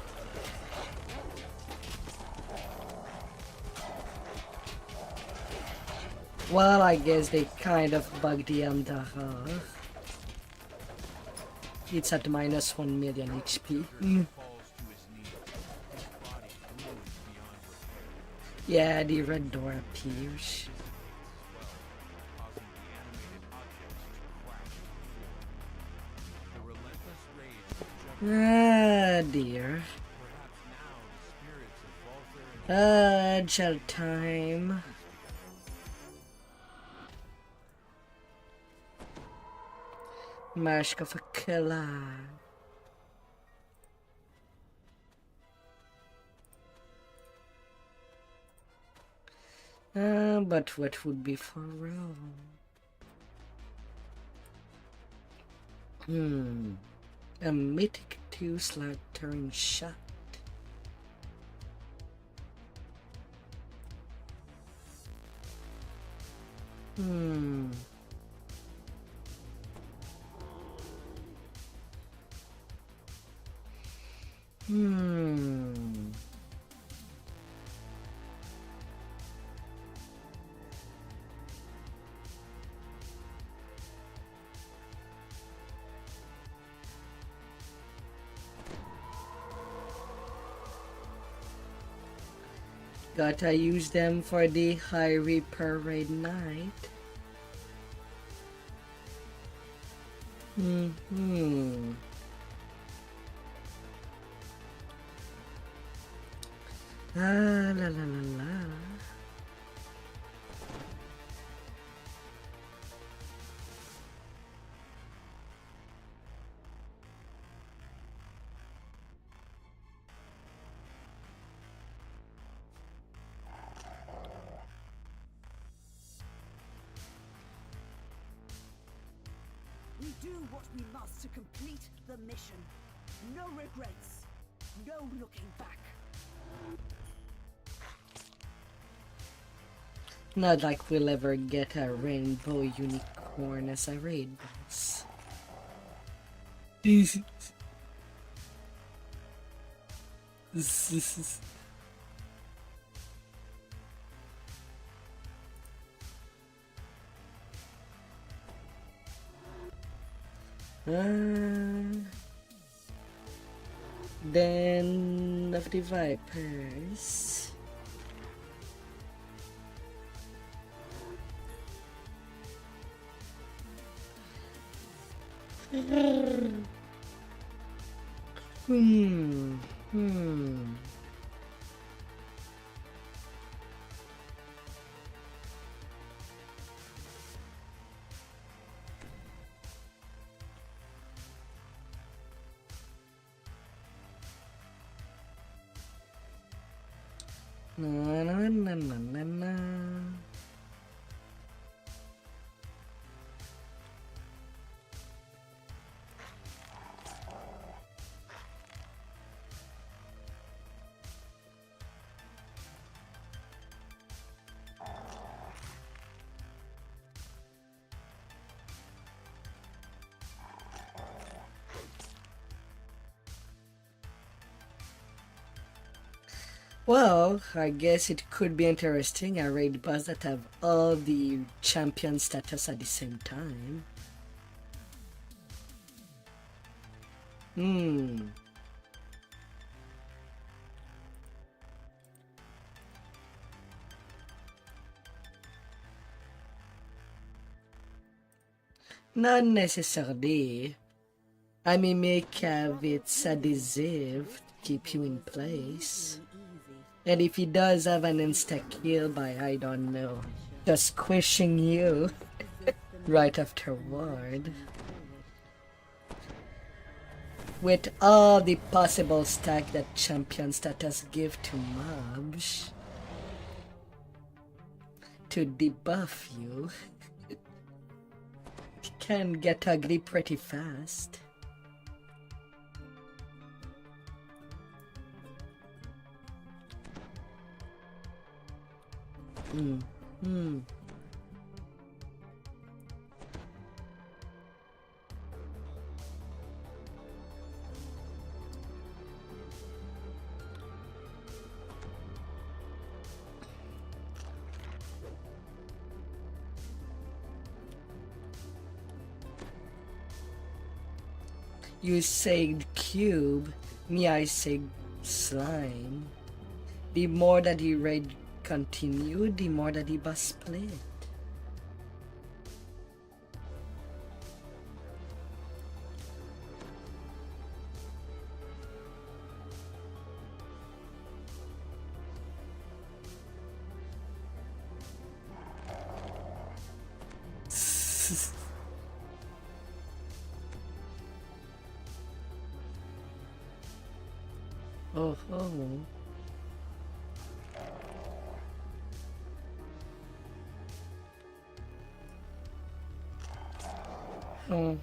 Well, I guess they kind of bugged the Amdaha. It's at minus 1 million HP. Yeah, the red door appears. Ah, dear. Gel time. Mask of a killer. But what would be for real? A mythic 2-slot turn shot. Gotta use them for the High Parade night. Ah, la la la la. We do what we must to complete the mission. No regrets. No looking back. Not like we'll ever get a rainbow unicorn as a raid boss. Den of the Vipers. Na na na na na na. Well, I guess it could be interesting. A raid boss that have all the champion status at the same time. Not necessarily. I may make have its adhesive to keep you in place. And if he does have an insta-kill by, I don't know, just squishing you right afterward. With all the possible stack that champion status give to mobs to debuff you, it can get ugly pretty fast. You say cube, me I say slime. The more that the raid continue, the more that the bus split. Oh, oh. Oh,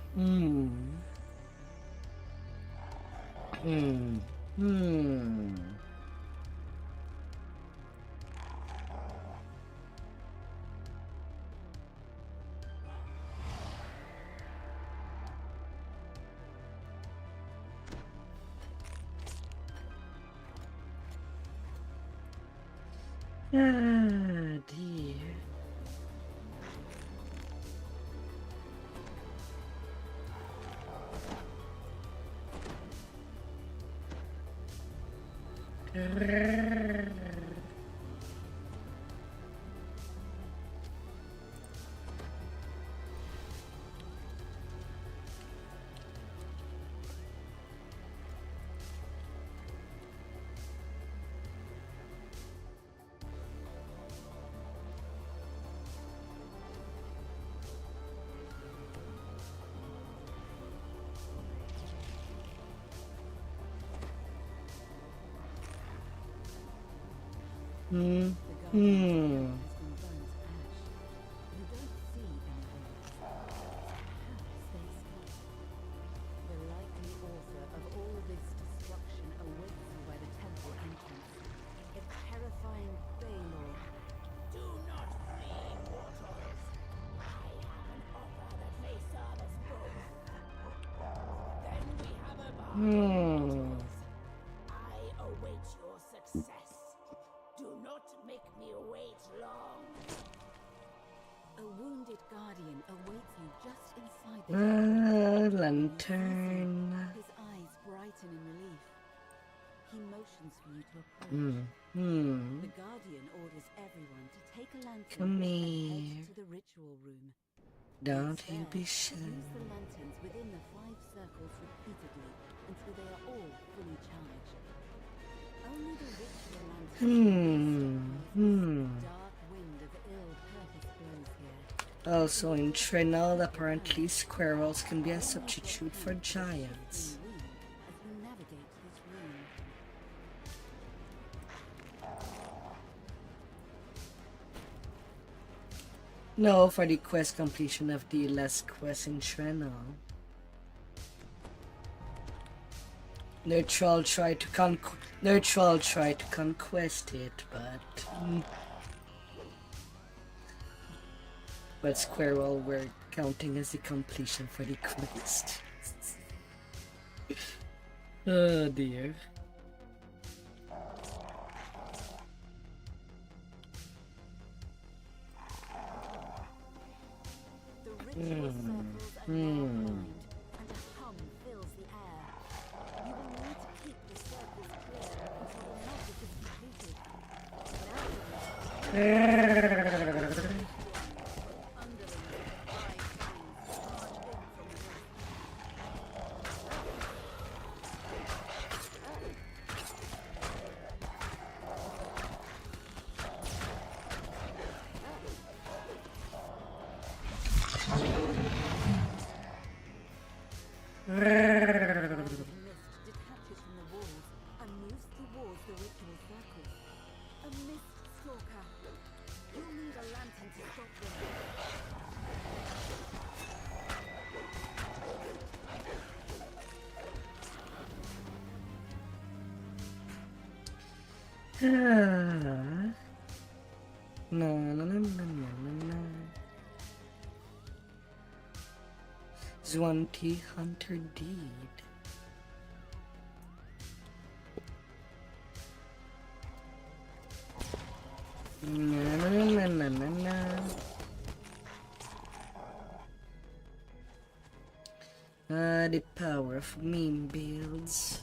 Ah, dear. I await your success. Do not make me wait long. A wounded guardian awaits you just inside the Lantern. His eyes brighten in relief. He motions for you to approach. The guardian orders everyone to take a lantern Come and here. head to the ritual room. Don't you be Use shy. the lanterns within the 5 circles repeatedly until they are all fully charged. Only the ritual lanterns dark wind of ill purpose blows here. Also in Trinal, apparently squirrels can be a substitute for giants. As you navigate this room. No, for the quest completion of the last quest in Trinal. Neutral tried to conquest it, but Squirrel were counting as the completion for the quest. Oh dear. Detaches from the walls and moves towards the ritual circle. A mist stalker. You'll need a lantern to stop them. Na na na na na na. Zwanti Hunter Deed. Na na na na na na. The power of meme builds.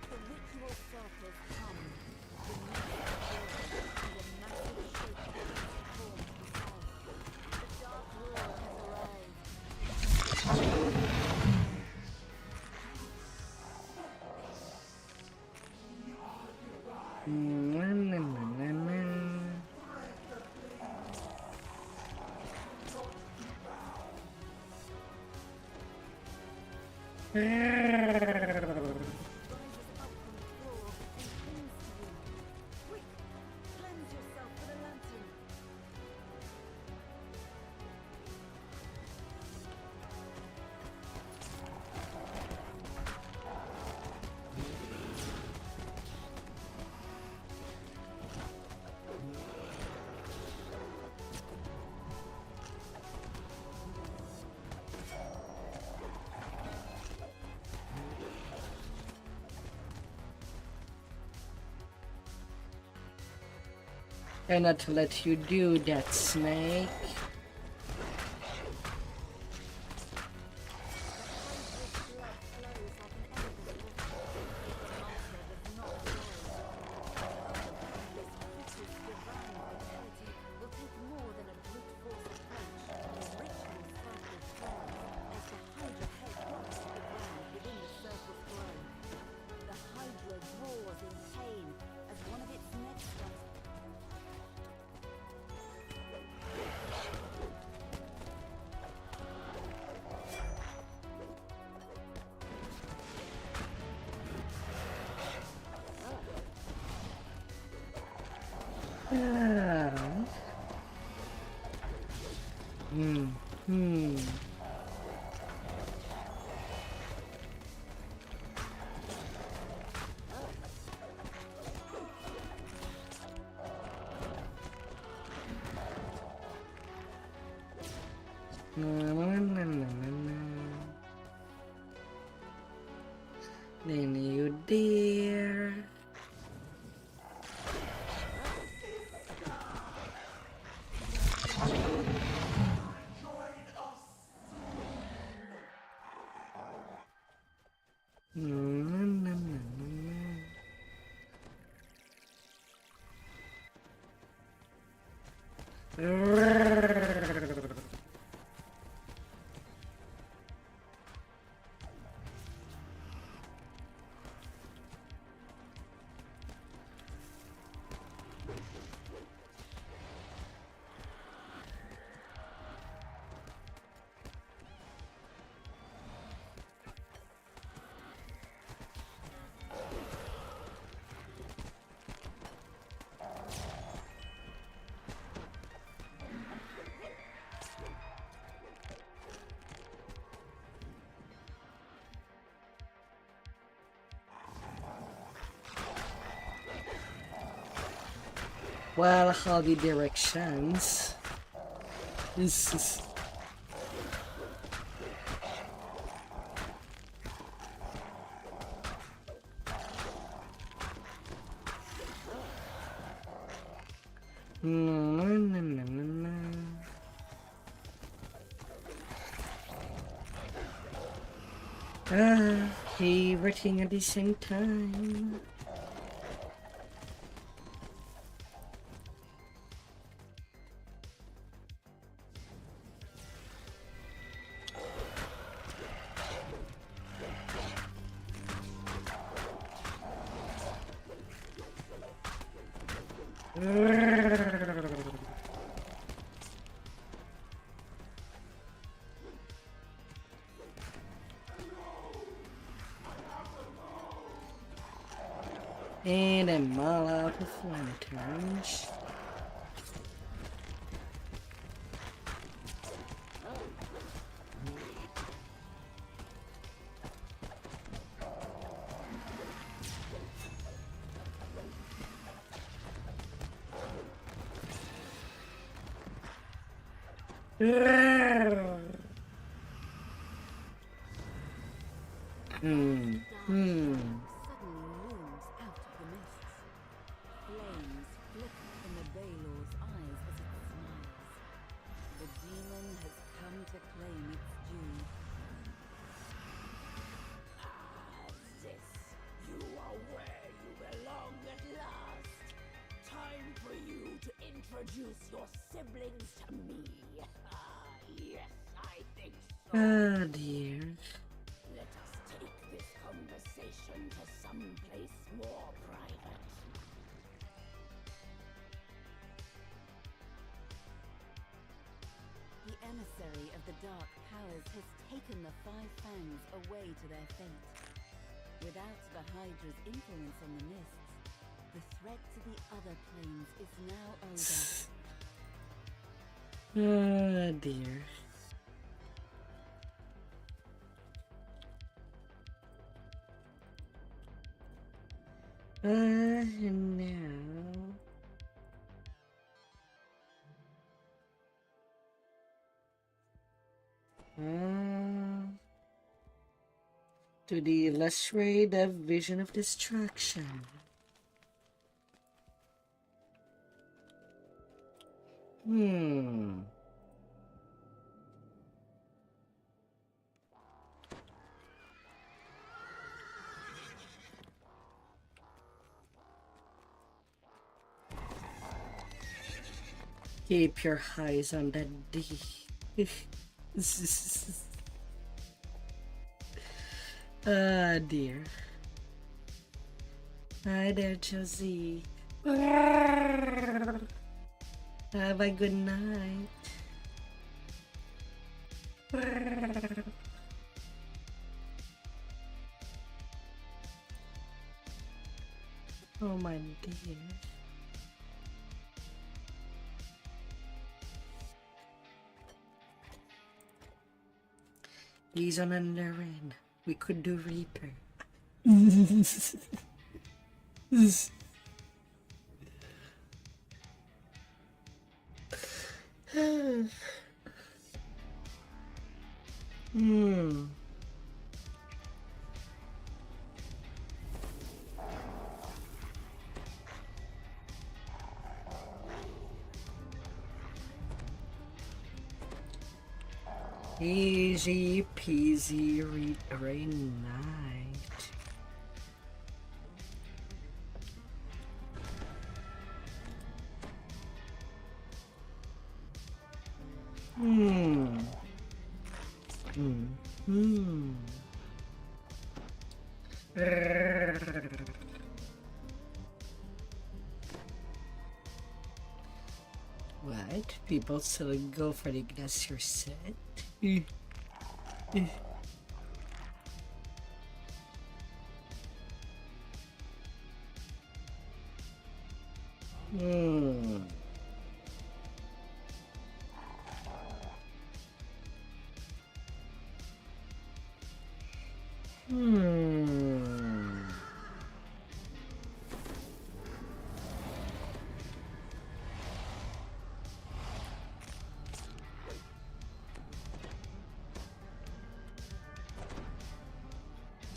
The ritual circles come. The mist is a massive shape transformed himself. The dark lord has arrived. Cleanse yourself with a lantern. Cannot let you do that, Snake. Then you dare. Well, how the directions? This is... Everything at the same time. And I'm all out of lanterns. Suddenly looms out of the mists. Flames flicker from the Baylor's eyes as it smiles. The demon has come to claim its due. This, you are where you belong at last. Time for you to introduce your siblings to me. Yes, I think so. Oh dear. Let us take this conversation to some place more private. The emissary of the dark powers has taken the Five Fangs away to their fate. Without the Hydra's influence on the mists, the threat to the other planes is now over. Oh dear. And now... to the illustrated vision of destruction. Keep your eyes on that D. Ah dear. Hi there, Josie. Have a good night. Oh my dear. He's on another end. We could do Reaper. Easy peasy rain night. What? People still go for the glacier set?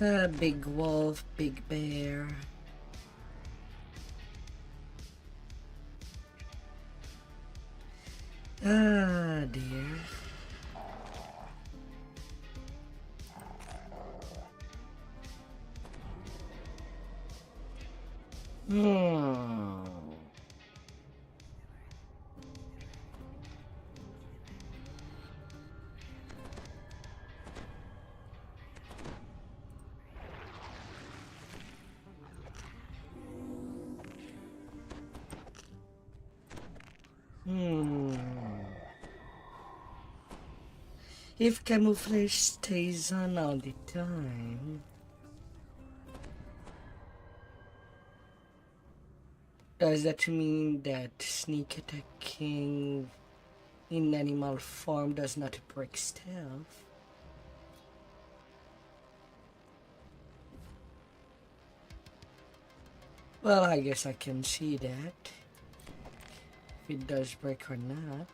Big wolf, big bear. Ah, dear. Hmm. If camouflage stays on all the time, does that mean that sneak attacking in animal form does not break stealth? Well, I guess I can see that. If it does break or not.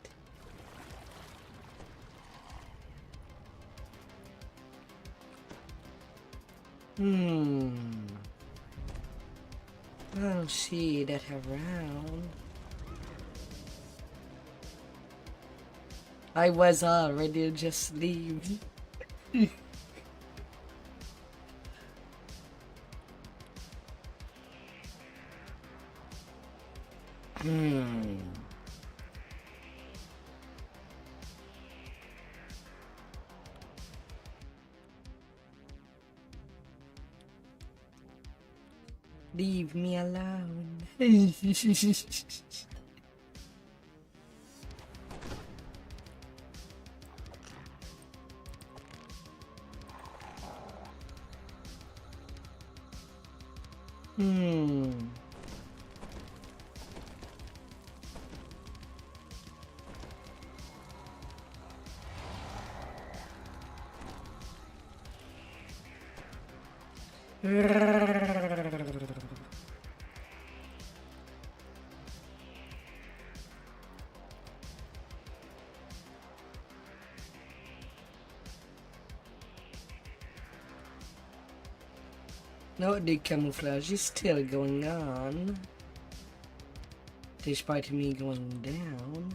I don't see that around. I was already just leave. Leave me alone. No, the camouflage is still going on, despite me going down.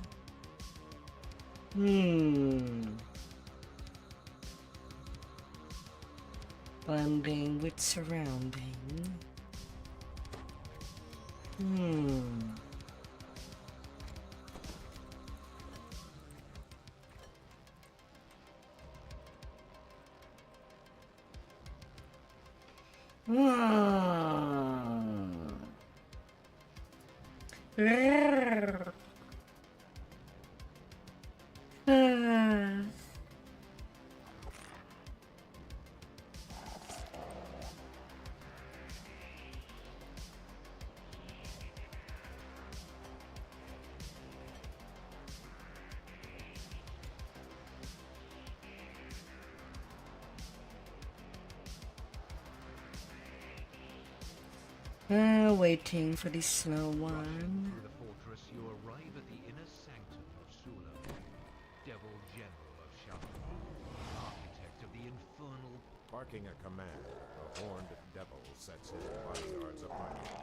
Blending with surrounding. Waiting for the slow one. Through the fortress, you arrive at the inner sanctum of Sula, Devil General of Shadowfall, architect of the infernal. Barking a command, a horned devil sets his bodyguards upon you.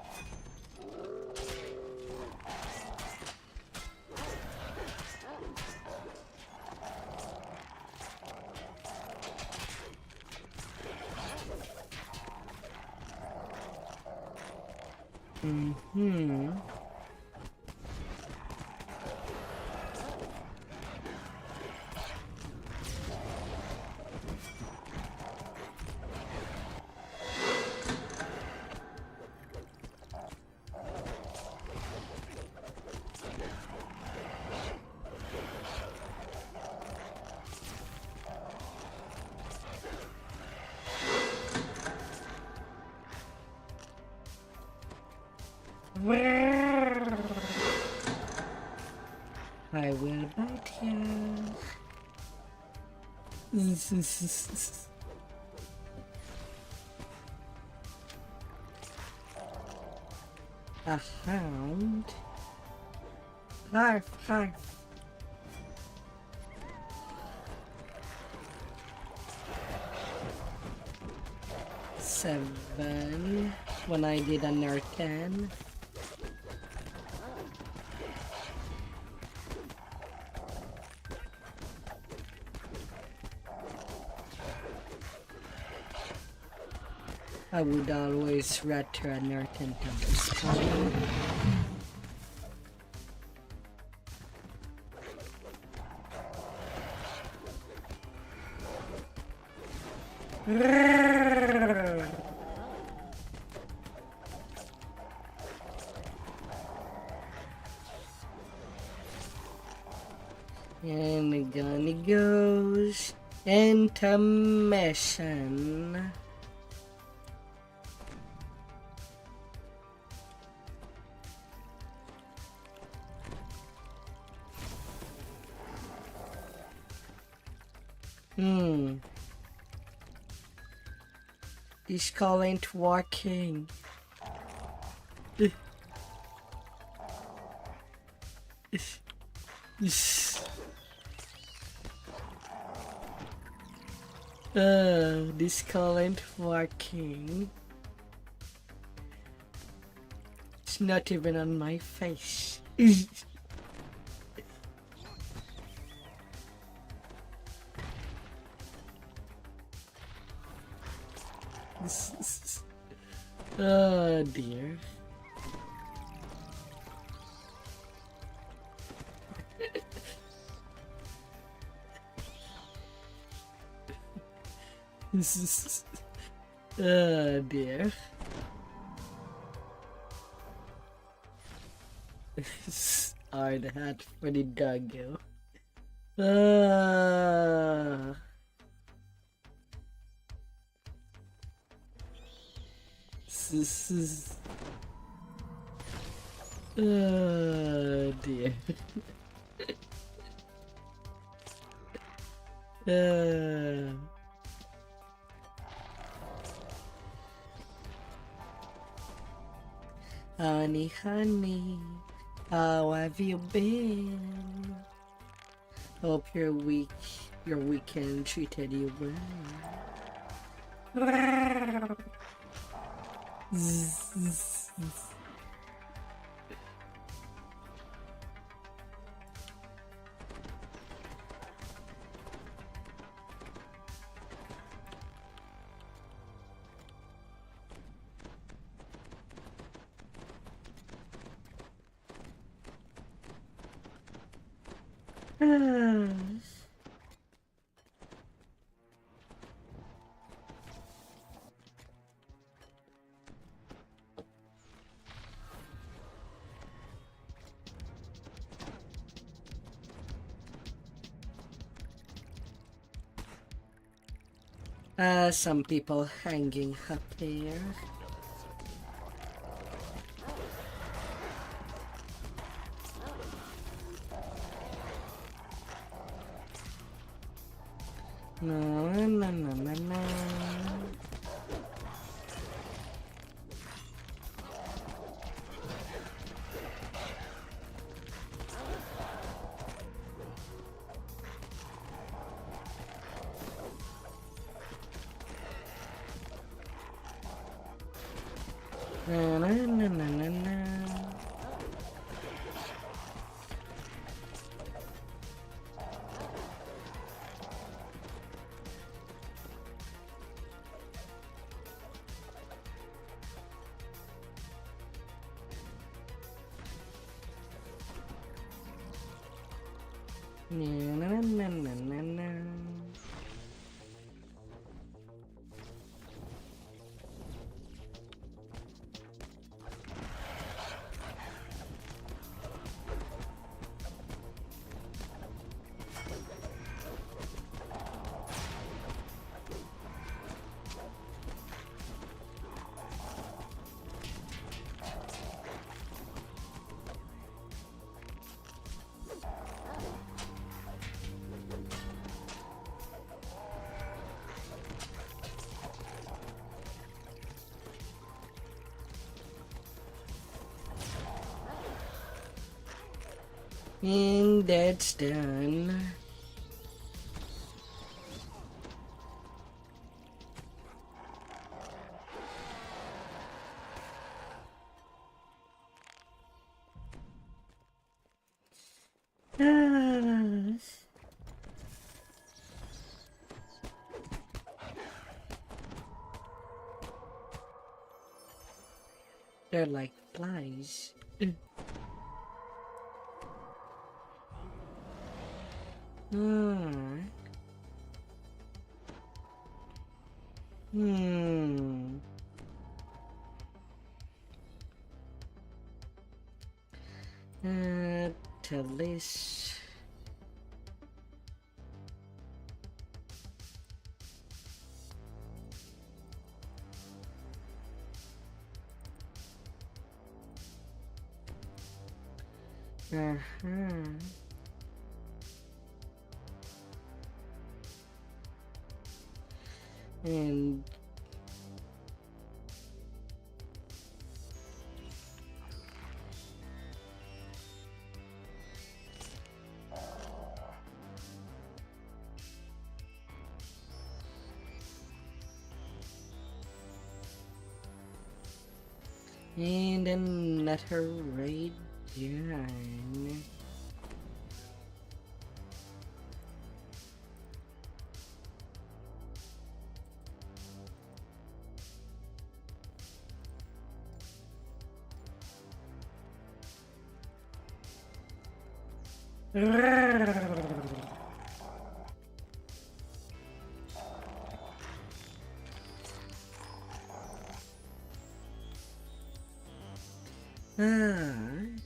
I will bite you. A hound. Harf, harf. 7 when I did a Narcan. I would always rather a Narcan Tempest. And the gunny goes intermission. This call ain't working. This call ain't working. It's not even on my face. Oh dear. Oh dear. Hard hat for the doggo. Oh dear. Honey, honey, how have you been? Hope your weekend treated you well. Some people hanging up there. No, no, no, no, no. Na, na, na, na, na, na. Na, na, na, na, na, na. And that's done. They're like flies. Hmm. To list. And then let her raid down.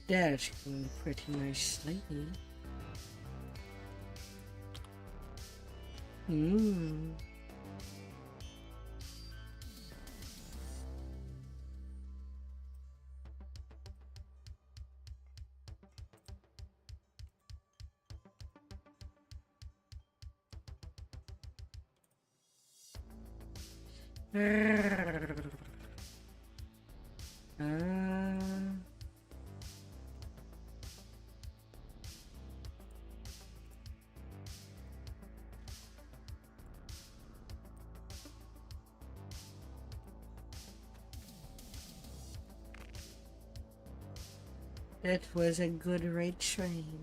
That's going pretty nicely. That was a good raid train.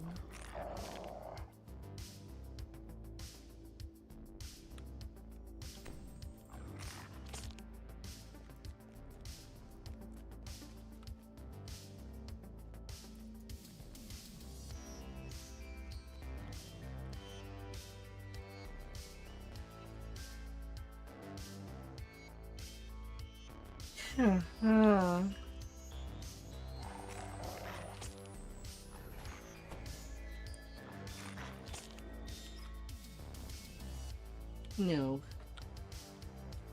No.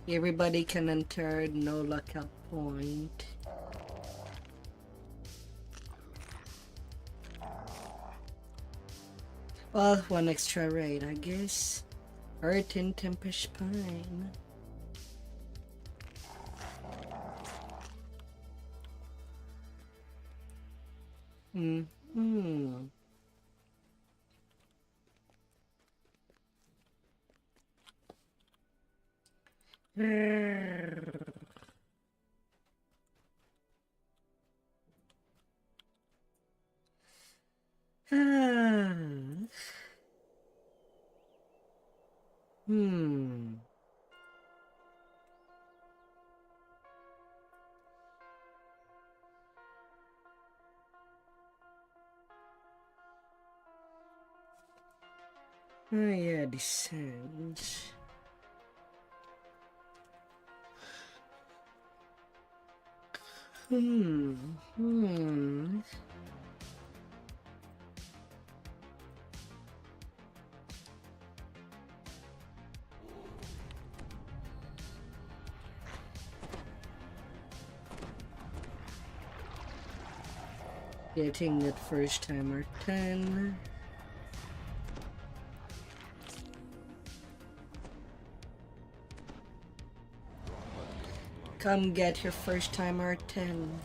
Everybody can enter, no lockout point. Well, one extra raid, I guess. Earth in Tempest Pine. Oh yeah, the sounds. Getting that first timer 10. Come get your first timer 10.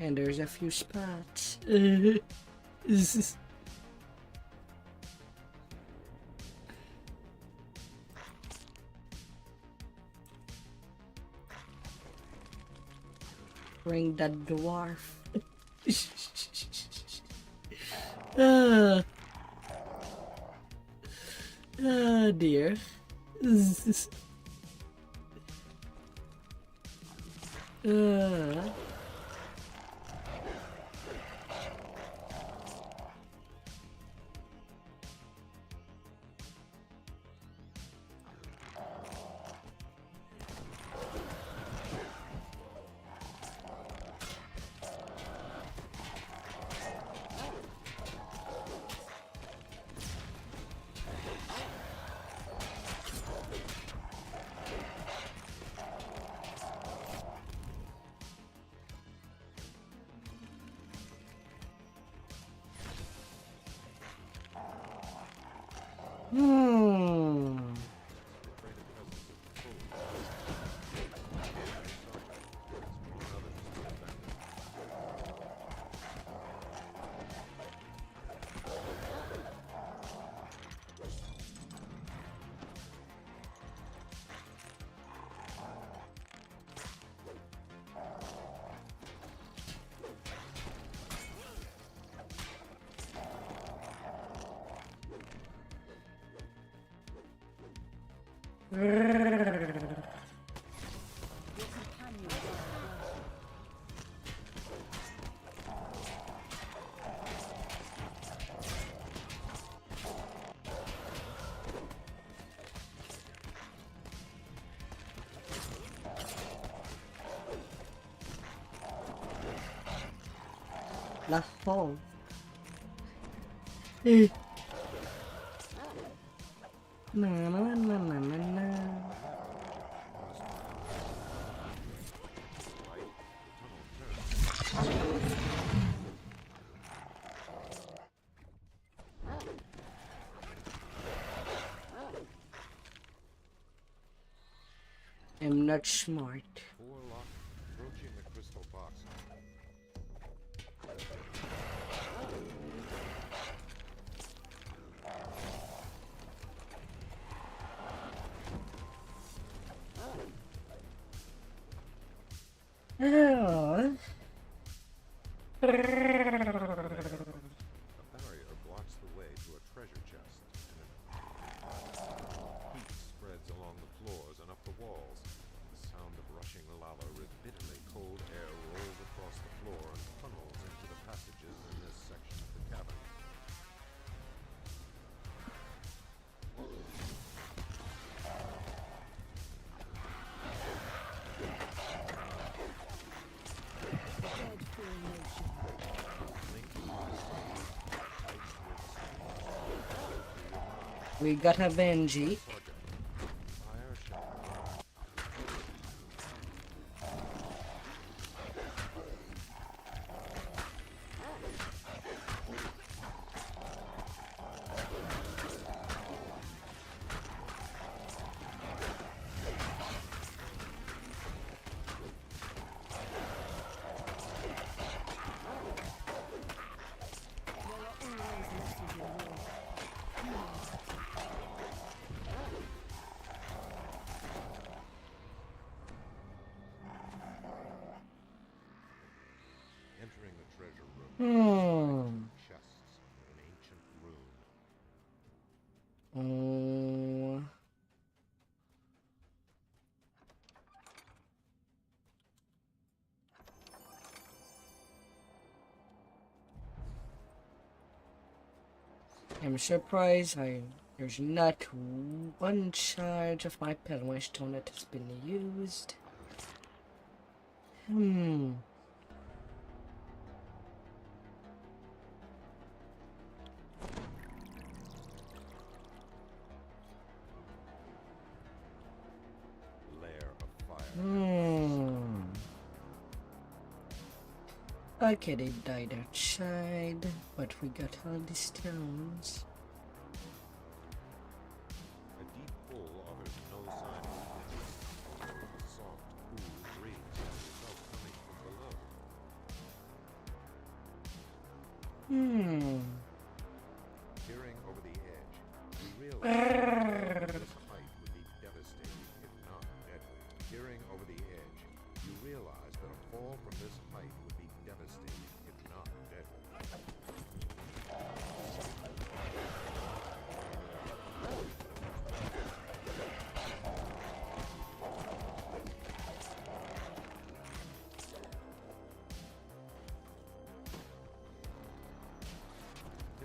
And there's a few spots. Bring the dwarf. Ah. Oh dear. La hole. Na na na na na na. I'm not smart. Warlock approaching the crystal box. Oh. A barrier blocks the way to a treasure chest. Heat spreads along the floors and up the walls. The sound of rushing lava with bitterly cold air rolls across the floor and funnels into the passages in this section of the cavern. We got a Benji. Entering the treasure room. Chests with an ancient rune. Oh. I'm surprised there's not one charge of my Pelway stone that has been used. Lair of fire. Okay, they died outside, but we got all the stones. A deep pool offers no sign of weakness. A soft, cool breeze felt coming from below. Peering over the edge, you realize this height would be devastating, if not deadly. Peering over the edge, you realize that a fall from this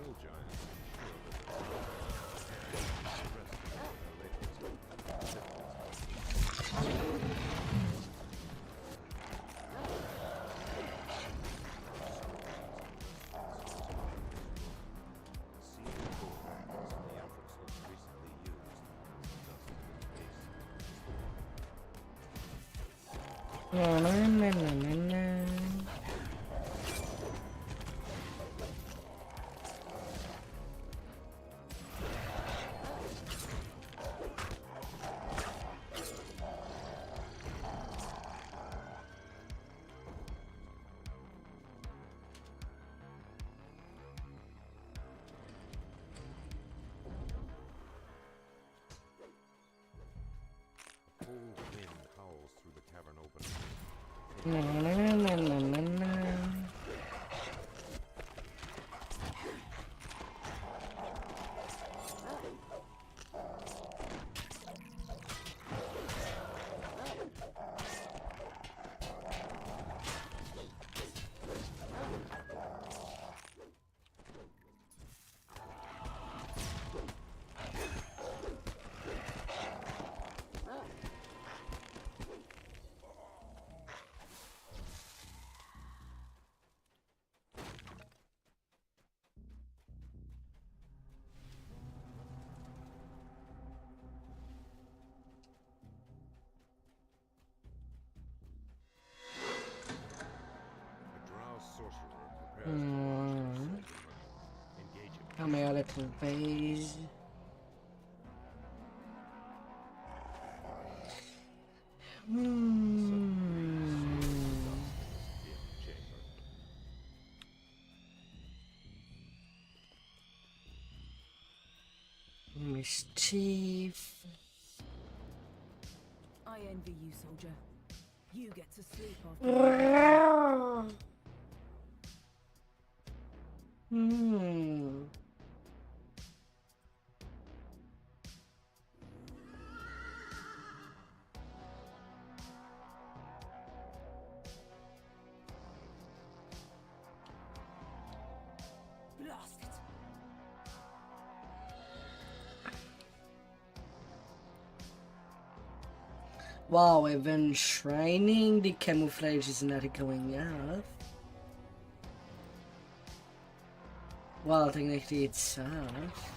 hill giants ensure that the town and the rest of their Na, na, na, na, na, na. cold wind howls through the cavern opening. Na, na, na, na, na, na. A drow sorcerer prepares to launch their second round. Engage him. Come here, little vase. Mischief. I envy you, soldier. You get to sleep after. Blast it! Wow, even shrining, the camouflage is not going off. Well, technically it's off.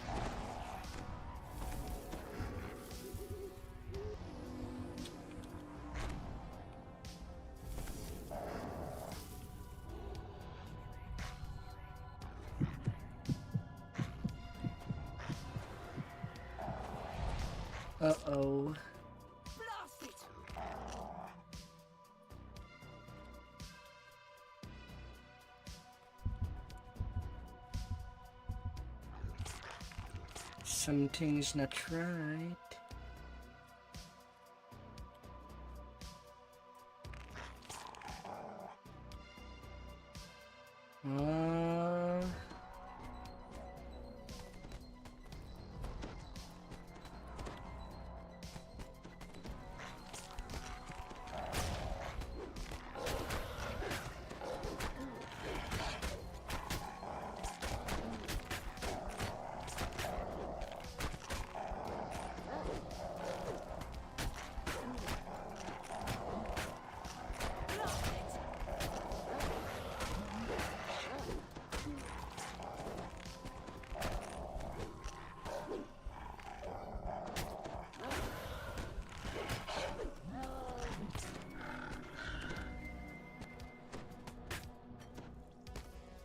Uh-oh. Blast it! Something's not right.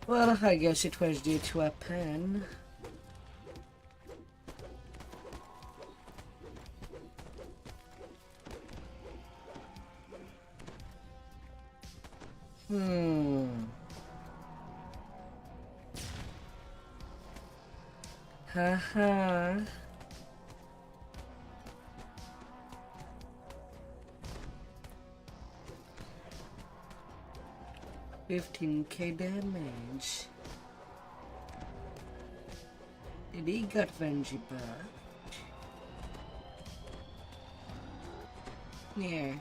Well, I guess it was due to a pen. Haha. 15k damage. Did he got Venji back? Yeah.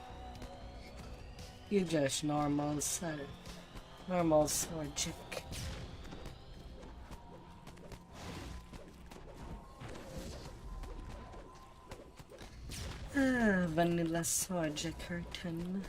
You just normal sword chick. vanilla soja curtain.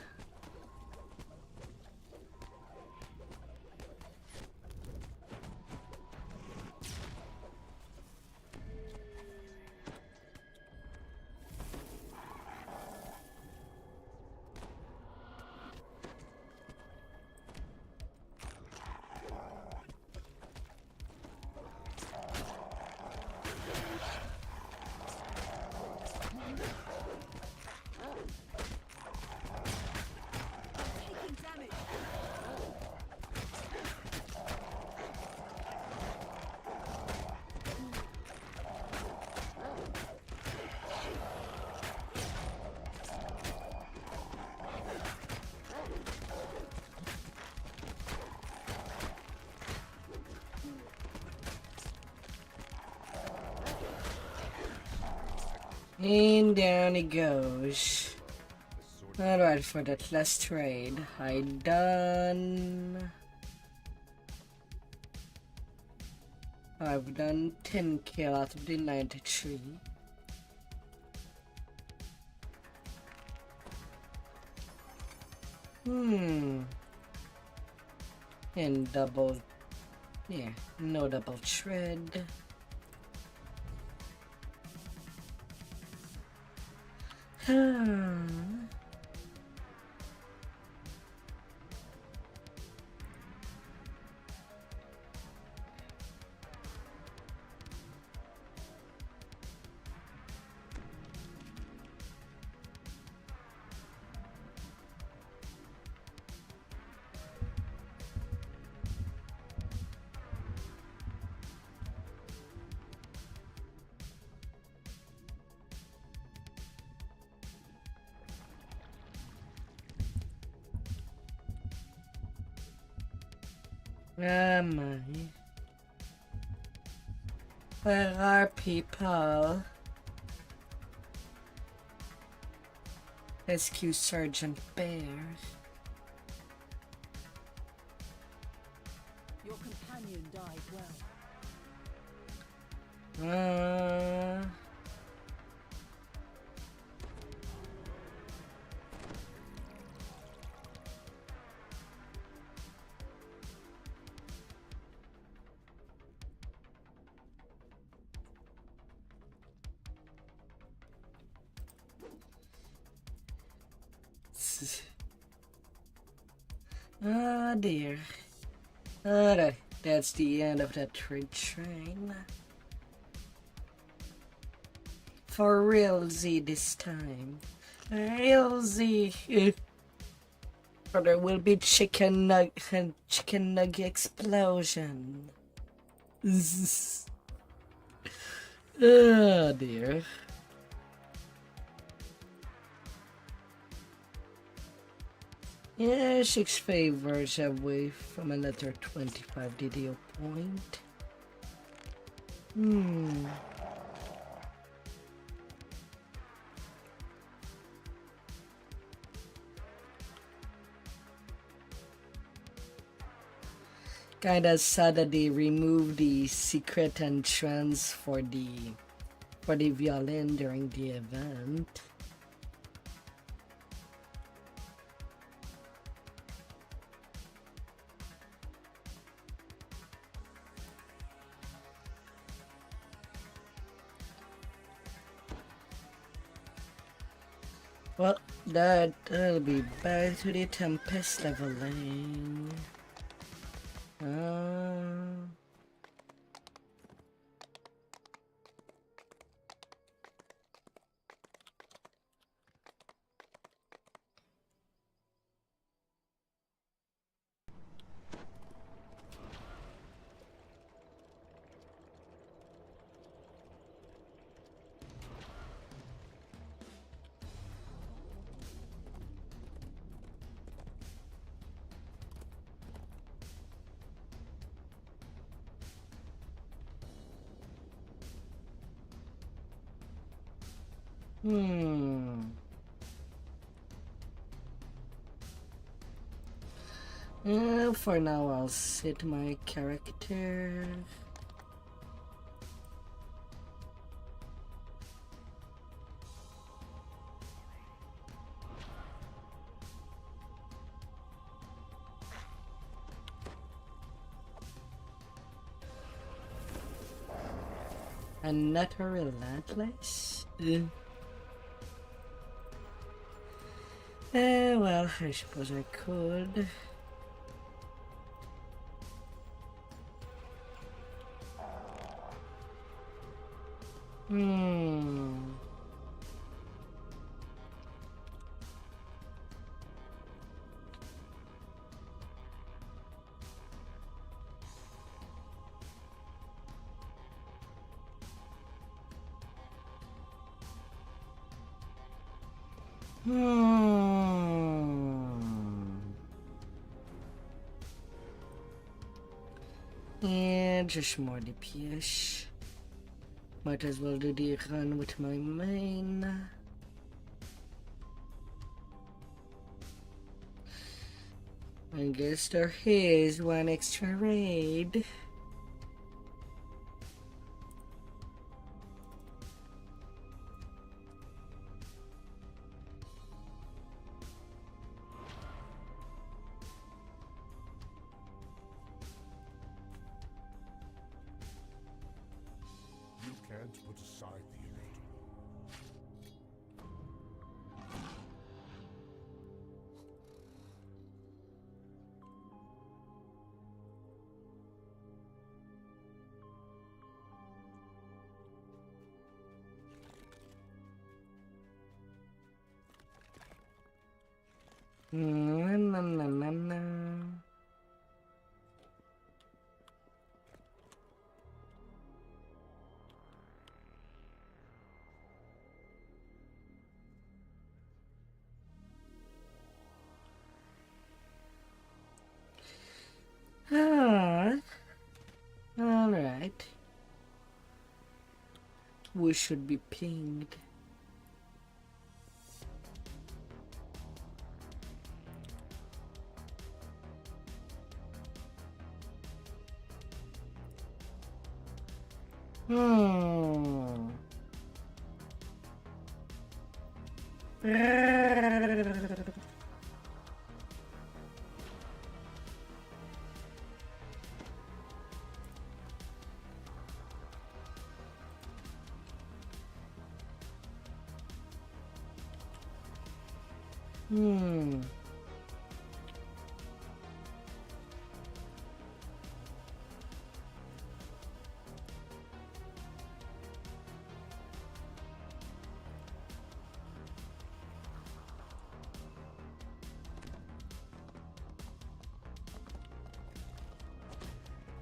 And down he goes. Alright, for that last trade, I done... I've done 10 kill out of the 93. And double... yeah, no double shred. My. Where are people? Rescue Sergeant Bear. Your companion died well. Oh dear. Alright, that's the end of that trade train. For real Z this time. Real Z. Or there will be chicken nugget explosion. Oh dear. Yeah, 6 favors away from another 25 DDO point. Kinda sad that they removed the secret entrance for the violin during the event. Well, that'll be back to the Tempest leveling. For now, I'll set my character. And not a relentless. Well, I suppose I could. Yeah, just more DPS. Might as well do the run with my main. I guess there is one extra raid. You can't put aside the inevitable. Na, na, na, na. All right. We should be pinged.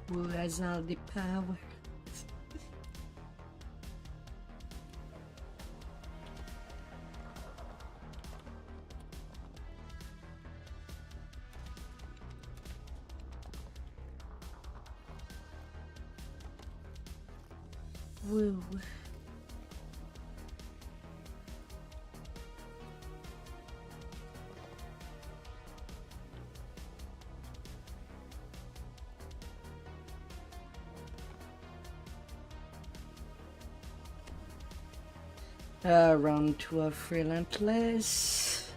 Who has all the power? Woo. Round 12 relentless.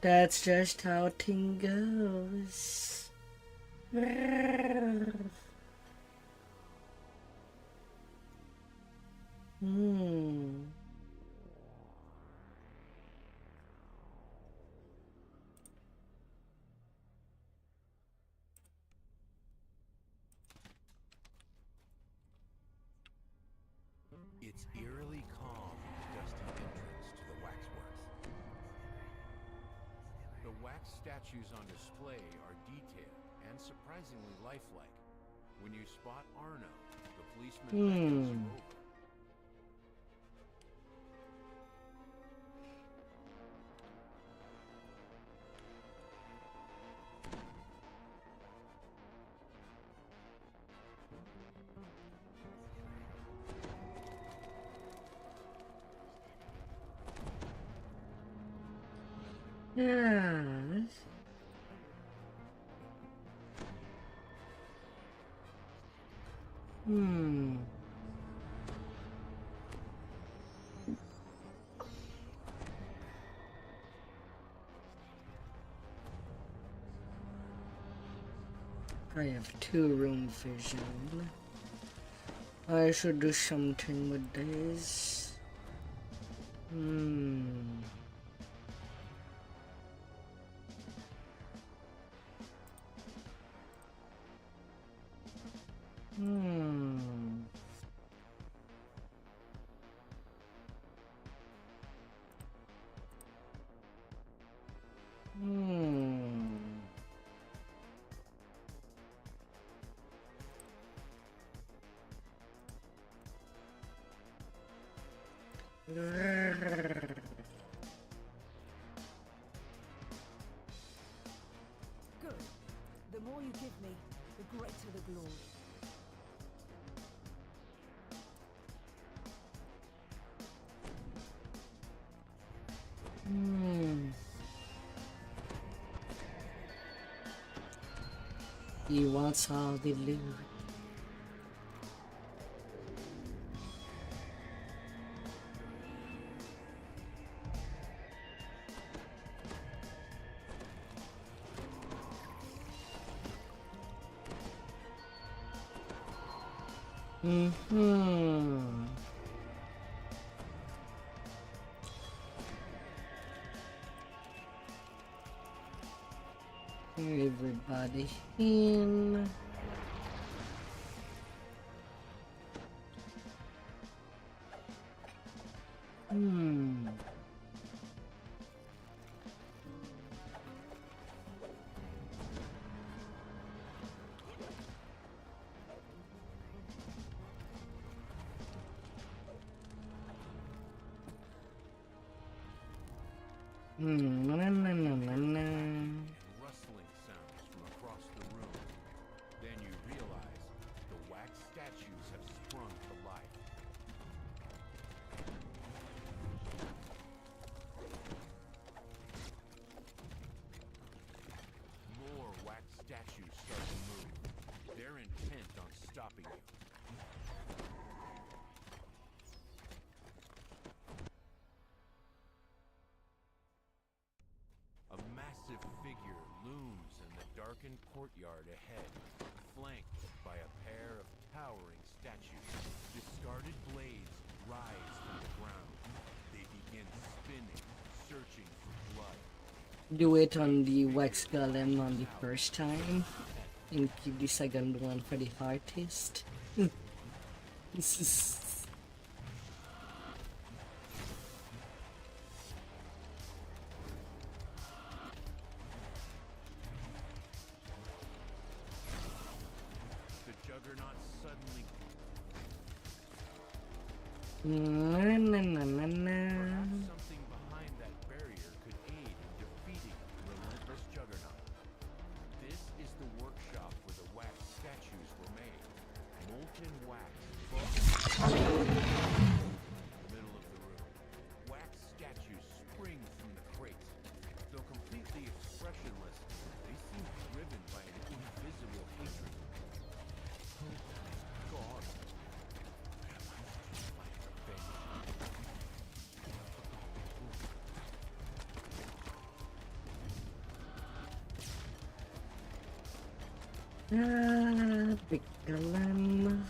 That's just how thing goes. It's eerily calm in the dusty entrance to the waxworks. The wax statues on display are detailed and surprisingly lifelike. When you spot Arno, the policeman beckons you over. Yes. I have 2 room vision. I should do something with this. Good. The more you give me, the greater the glory. He wants all the loot. Everybody in. And rustling sounds from across the room. Then you realize the wax statues have sprung to life. More wax statues start to move. They're intent on stopping you. A massive figure looms in the darkened courtyard ahead, flanked by a pair of towering statues. Discarded blades rise from the ground. They begin spinning, searching for blood. Do it on the wax golem on the first time and keep the second one for the artist. This is The juggernaut suddenly na. something behind that barrier could aid in defeating the relentless juggernaut. This is the workshop where the wax statues were made. Molten wax middle of the room. Wax statues spring from the crates. Though completely expressionless, they seem driven by an invisible hatred. Oh God. Am I just my revenge? Big golem.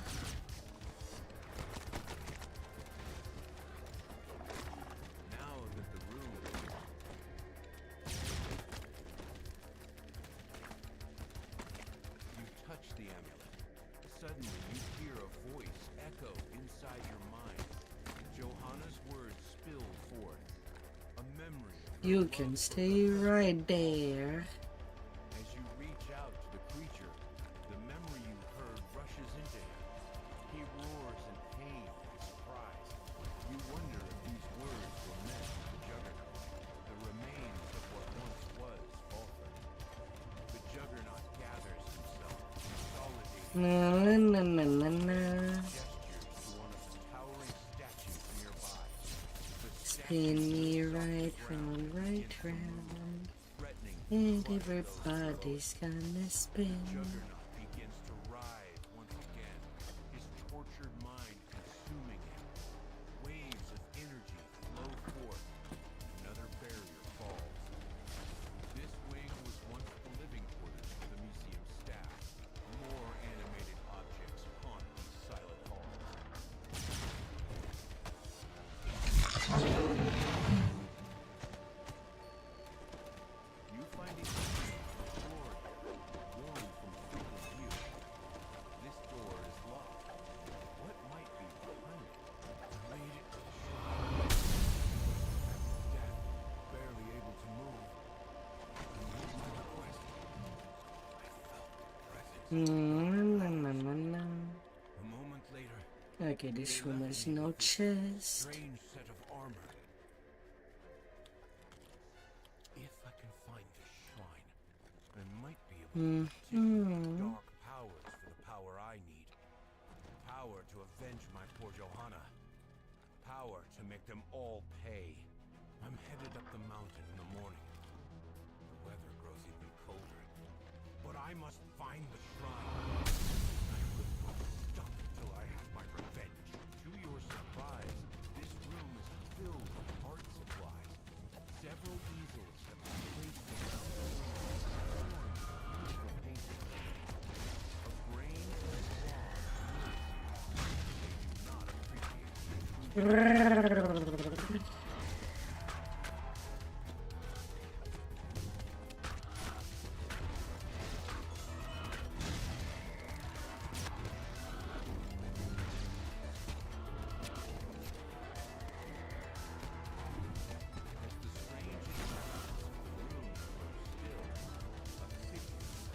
Now that the room you touch the amulet. Suddenly you hear a voice echo inside your mind. Johanna's words spill forth. A memory of her You love can for stay her right there. As you reach out to the creature, the memory you heard rushes into him. He roars in pain and surprise. You wonder if these words were meant for the juggernaut, the remains of what once was Volford. The juggernaut gathers himself, consolidating gestures to one of the towering statues nearby. The Spin statue me slips off the right ground round, right against the moon, round. threatening to And crush those everybody's gonna spin. Juggernaut begins to writhe once again, his tortured mind consuming him. Waves of energy flow forth. Another barrier falls. This wing was once the living quarters for the museum staff. A moment later, Okay, this room has no chest. strange set of armor. If I can find this shrine, I might be able to tip dark powers for the power I need. Power to avenge my poor Johanna. Power to make them all pay. I'm headed up the mountain in the morning. The weather grows even colder. But I must find the shrine. I will not stop until I have my revenge. To your surprise, this room is filled with art supplies. Several easels have been placed around the room, adorned with beautiful paintings. A brain and a claw. They do not appreciate the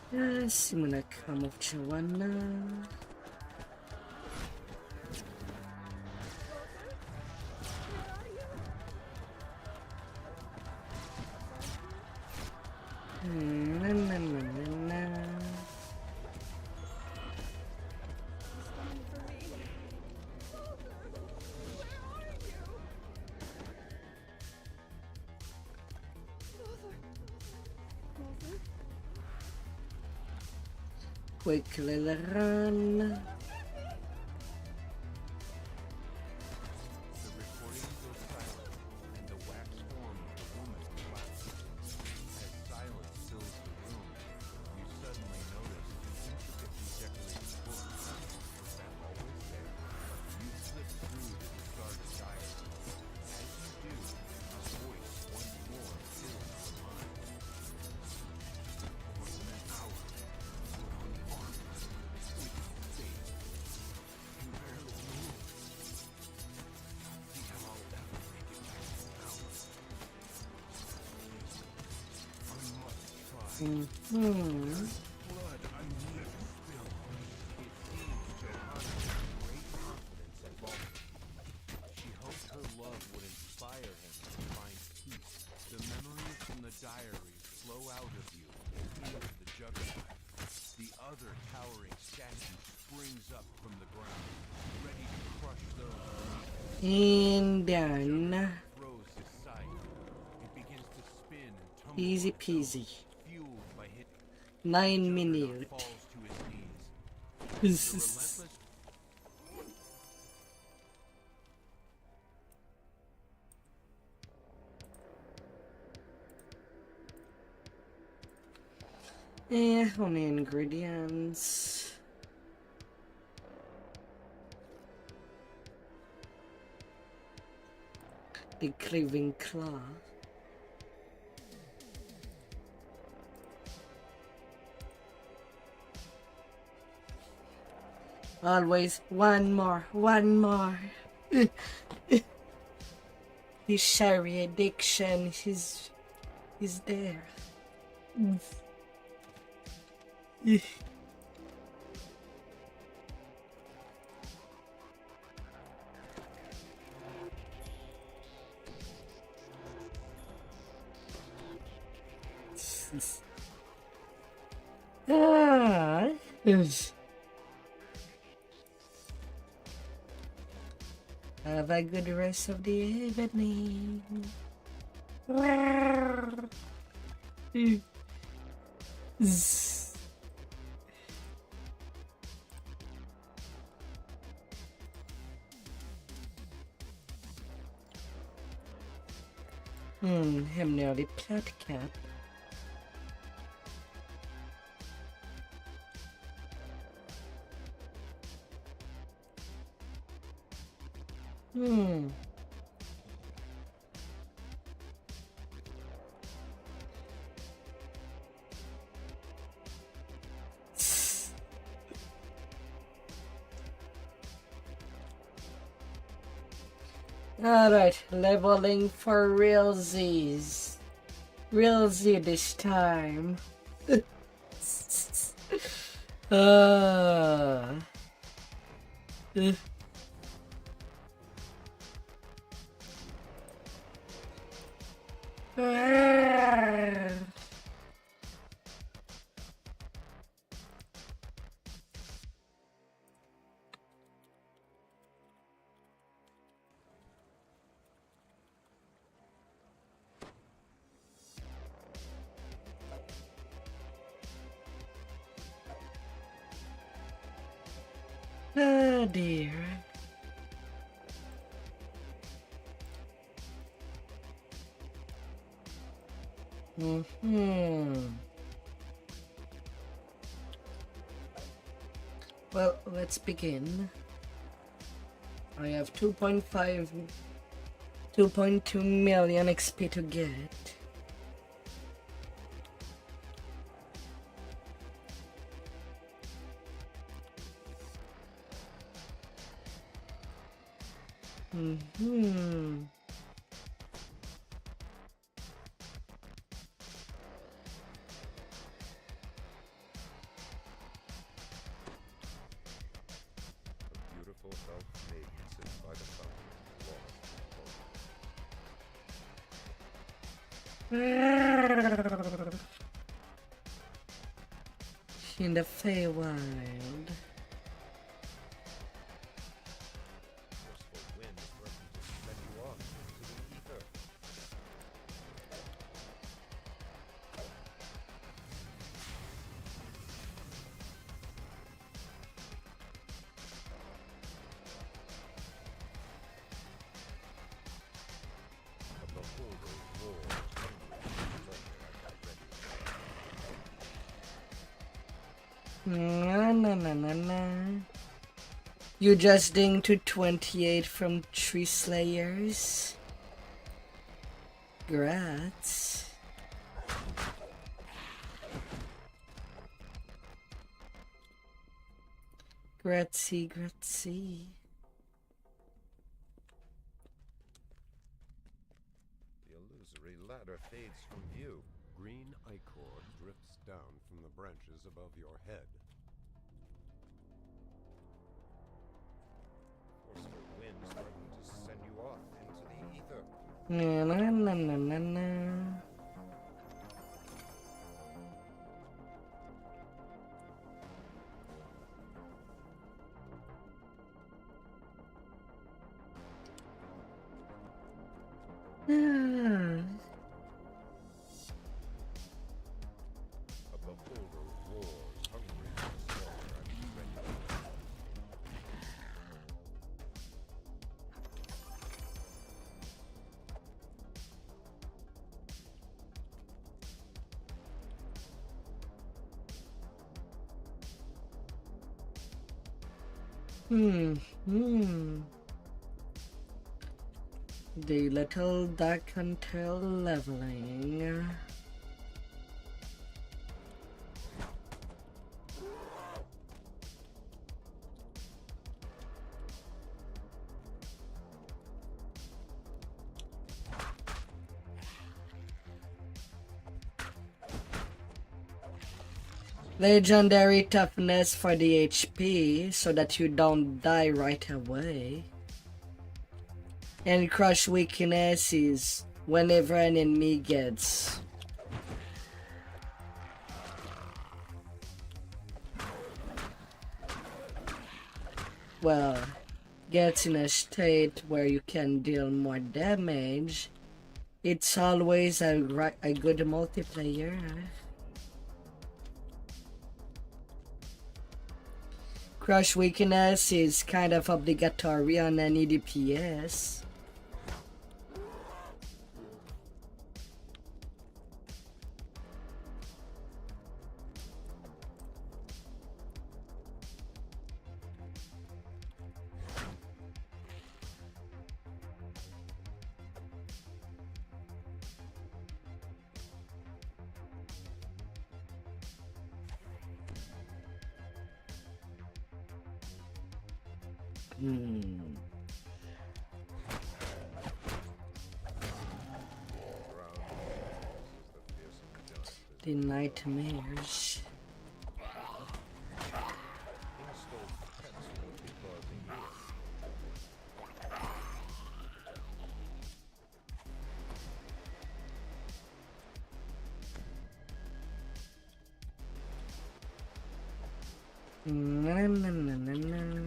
Yes, I'm gonna come of Joanna. Na, na, na, na, na. Quickly run. The recording goes silent, and the wax form of the woman collapses. As silence fills the room, you suddenly notice an intricately decorated book. Was that always there? You flip through the discarded diary. As you do, a voice once more fills your mind. More than an hour. On the arm. With faith. You barely move. Think how I'll ever make it back to town. I must try. Blood I need to spill. It seems Johanna had great confidence in Baltic. She hoped her love would inspire him to find peace. The memories from the diary flow out of you into the juggernaut. The other towering statue springs up from the ground, ready to crush those beneath it. And done. Throws his sight. It begins to spin and tumble. Easy on peasy. itself, fueled by hit. 9 Juggernaut minutes. falls to his knees. The relentless Only ingredients. The cleaving claw. Always one more. His sherry addiction is there. Have a good rest of the evening. Hem nearly plat cap. Alright, leveling for realsies. Real Z this time. Uh. Eh. Oh dear. Well, let's begin. I have 2.2 million XP to get. Beautiful elf maiden sits by the fountain, In the Feywild. forceful wind threatened to send you off into the ether. The beholder roared, hungry, Na. You just dinged to 28 from Tree Slayers. Grats. Grazie. The illusory ladder fades from view. Green ichor drifts down from the branches above your head. Forceful winds threaten to send you off into the ether. Na. A beholder roars, hungry for slaughter and ready. The little dark until leveling. Legendary toughness for the HP so that you don't die right away. And crush weaknesses whenever an enemy gets. Well, gets in a state where you can deal more damage. It's always a good multiplayer. Crush weakness is kind of obligatory on any DPS. The nightmares. Na, na, na, na, na.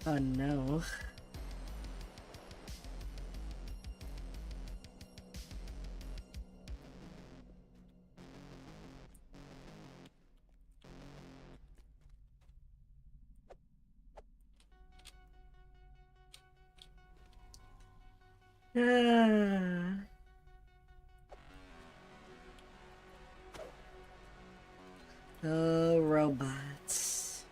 Oh no. Ah. Oh, robots.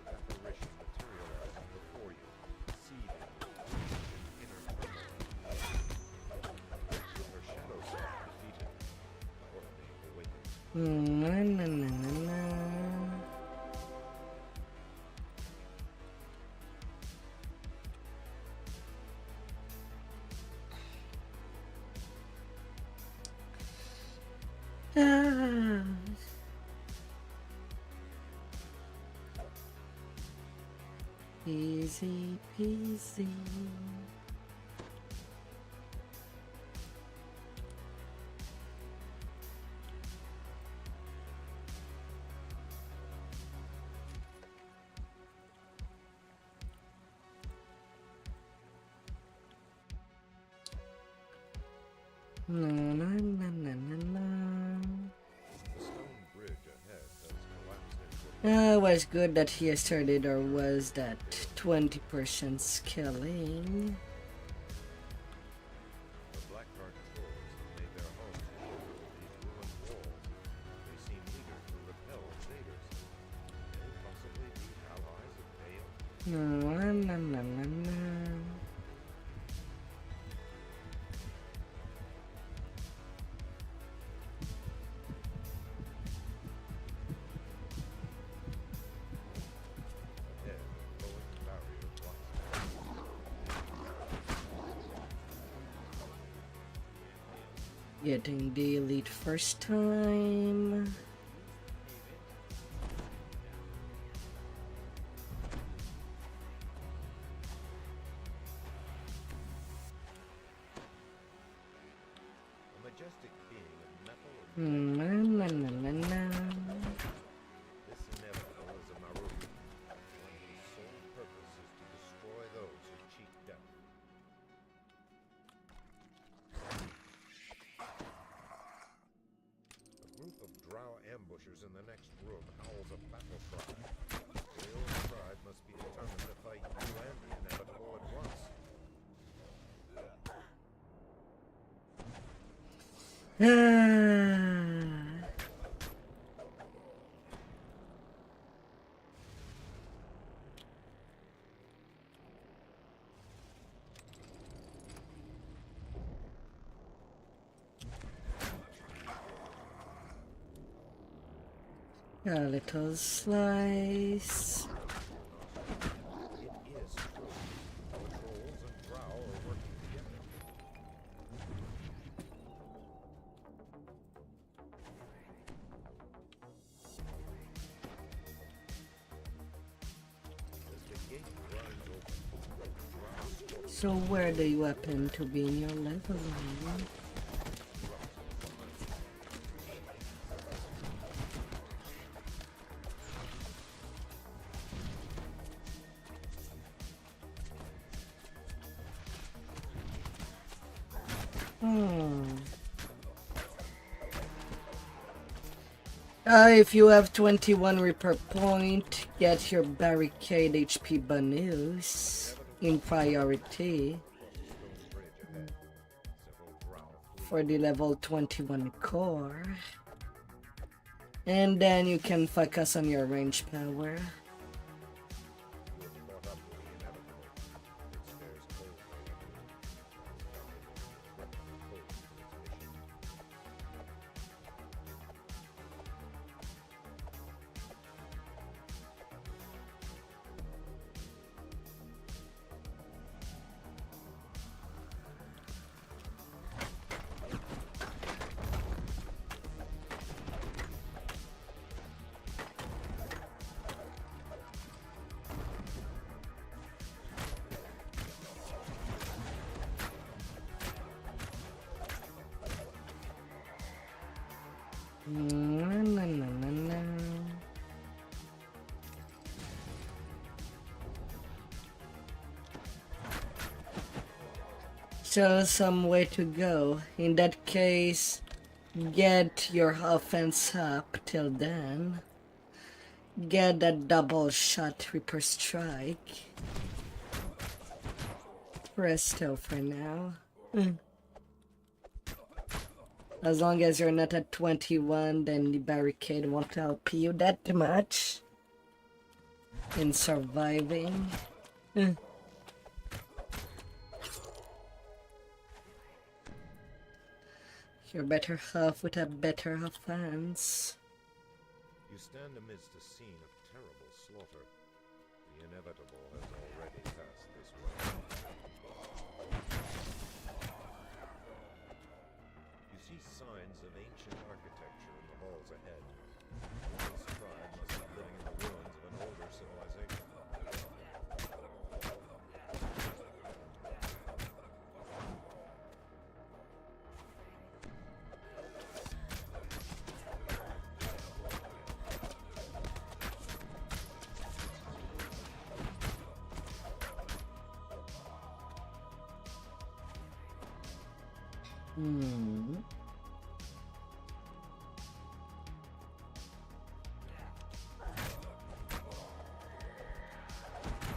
Apparition materializing before you, seething, inner turmoil. With her shadow self defeated, Courtney awakens. Na, na, na, na, na. Ah. Easy peasy. Na, na, na, na, na, na. The stone bridge ahead has collapsed into a Was good that he started, or was that 20% scaling? The Blackheart trolls have made their homes here within these ruined walls. They seem eager to repel invaders. May possibly be allies of Bale. Na, na, na, na, na. Ahead, a glowing barrier blocks Getting the elite first time. a majestic being of metal and Na, na, na, na, na. this inevitable is a Maruti, one whose sole purpose is to destroy those who cheat death. A group of drow ambushers in the next room howls a battle cry. Bale's tribe must be determined to fight you and the inevitable at once. Ah. A little slice. It is true. The trolls and drow are working together. As the gate grinds open, drow scorpions So where do you happen to be in your level? If you have 21 repair point, get your barricade HP bonus in priority for the level 21 core. And then you can focus on your range power. Na, na, na, na, na. Still some way to go. In that case, get your offense up till then. Get that double shot Reaper strike. Presto for now. As long as you're not at 21, then the barricade won't help you that much in surviving. You're better off with a better offense. You stand amidst a scene of terrible slaughter. The inevitable has already passed this way. You see signs of ancient architecture in the halls ahead. This tribe must be living in the ruins of an older civilization.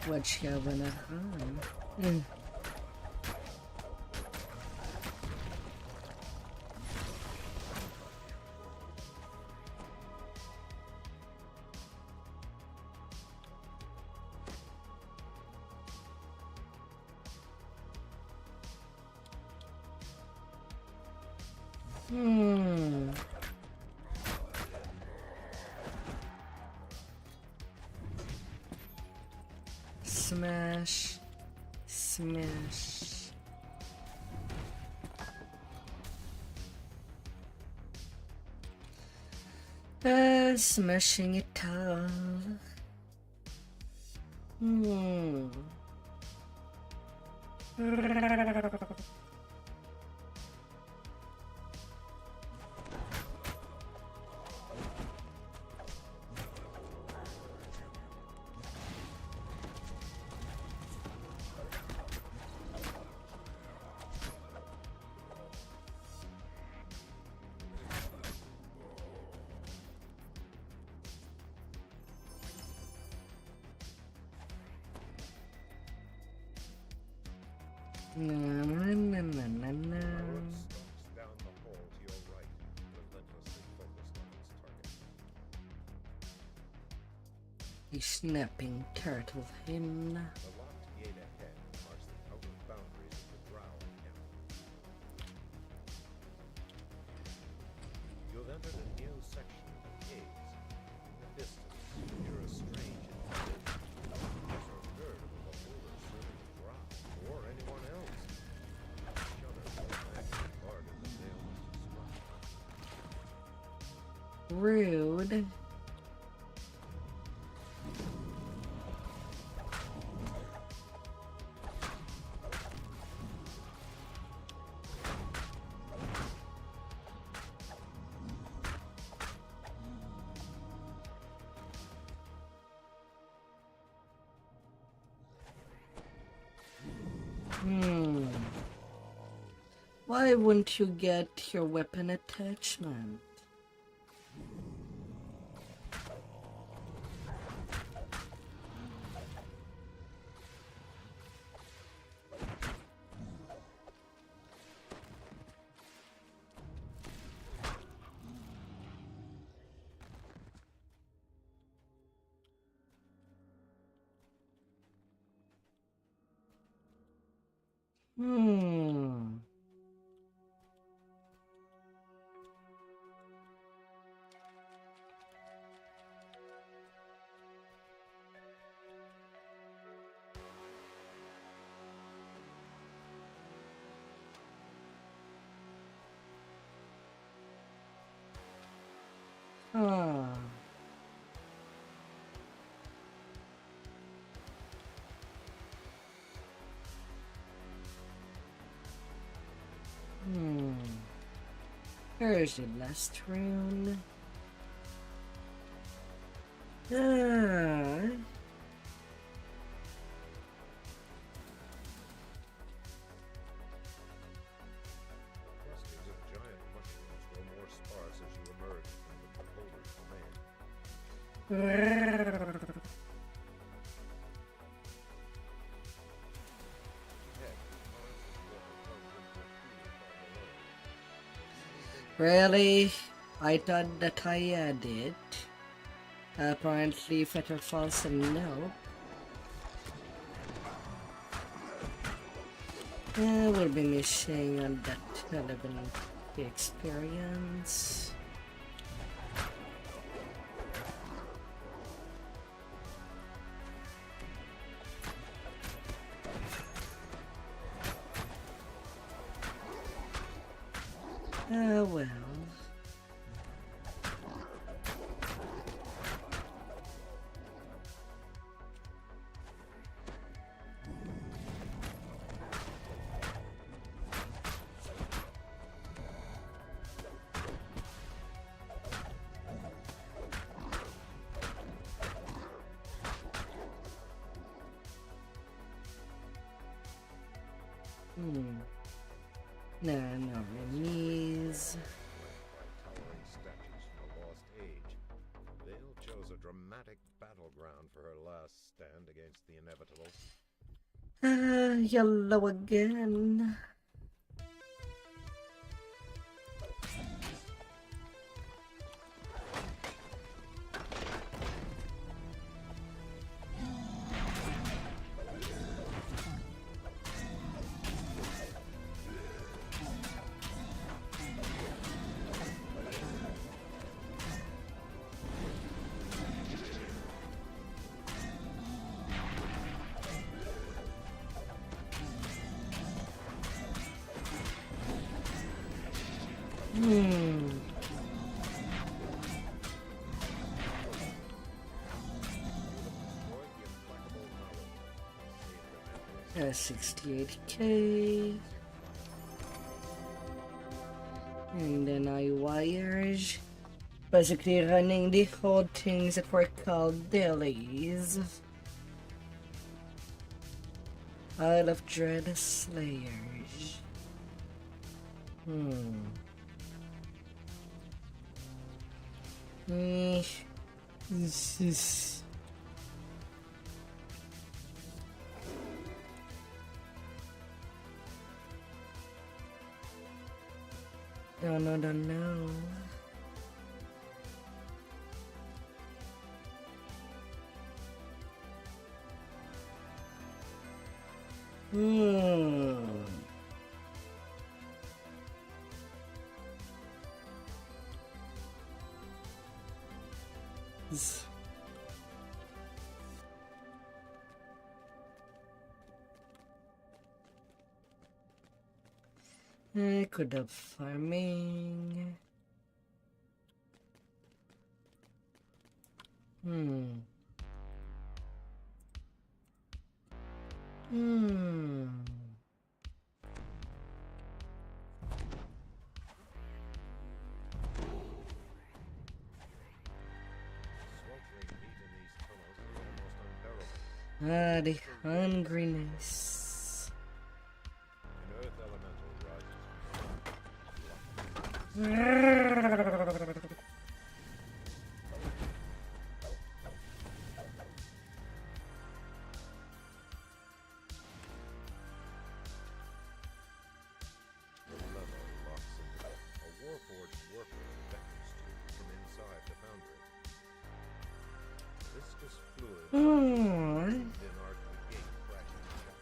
What you having at home? Smash. Smash. Smashing it all. Na, na, na, na, na, na. Howard stalks down the hall to your right, relentlessly focused on its target. A snapping turtle hymn. The locked gate ahead marks the outer boundaries of the Drow encampment. You have entered a new section of the caves. In the distance, you hear a strange invitation. Those are heard of a beholder serving the Drow, or anyone else. Shudder back to the bargain that they almost struck. Rude. Why wouldn't you get your weapon attachment? Here's the last rune. Ah. Clusters of giant mushrooms grow more sparse as you emerge from the beholder's domain. Really? I thought that I had it. Apparently, Fetter Falls and no. We'll be missing on that 11 experience. Well. No enemies. Towering statues from a lost age. Vale chose a dramatic battleground for her last stand against the inevitable. Yellow again. Hmm. 68k. And then I wires. Basically running the whole things that were called dailies. Isle of Dread Slayers. This is... No. I could have farming. The hungriness. An earth elemental The lever locks into it. A warforged worker beckons to you from inside the foundry. Viscous fluid within arc the gate crashing shut.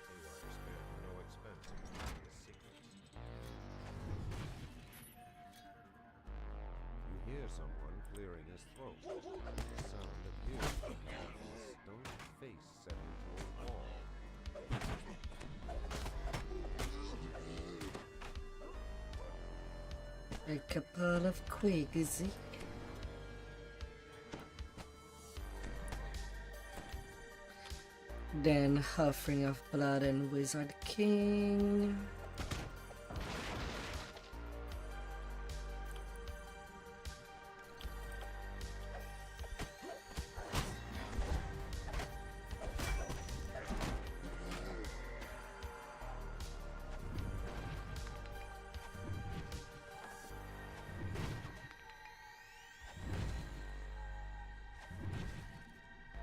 Haywire spared no expense in keeping a secret. You hear someone clearing his throat. The sound appears to be a stone face set into a wall. A couple of quigs. Then Offering of Blood and Wizard King.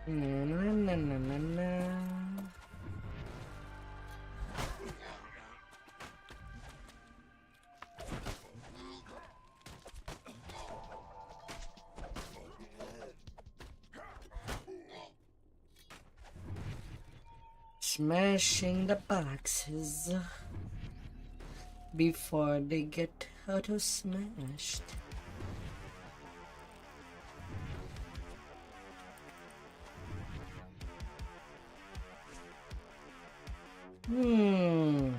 Na, na, na, na, na, na. Smashing the boxes before they get auto smashed. Hmm.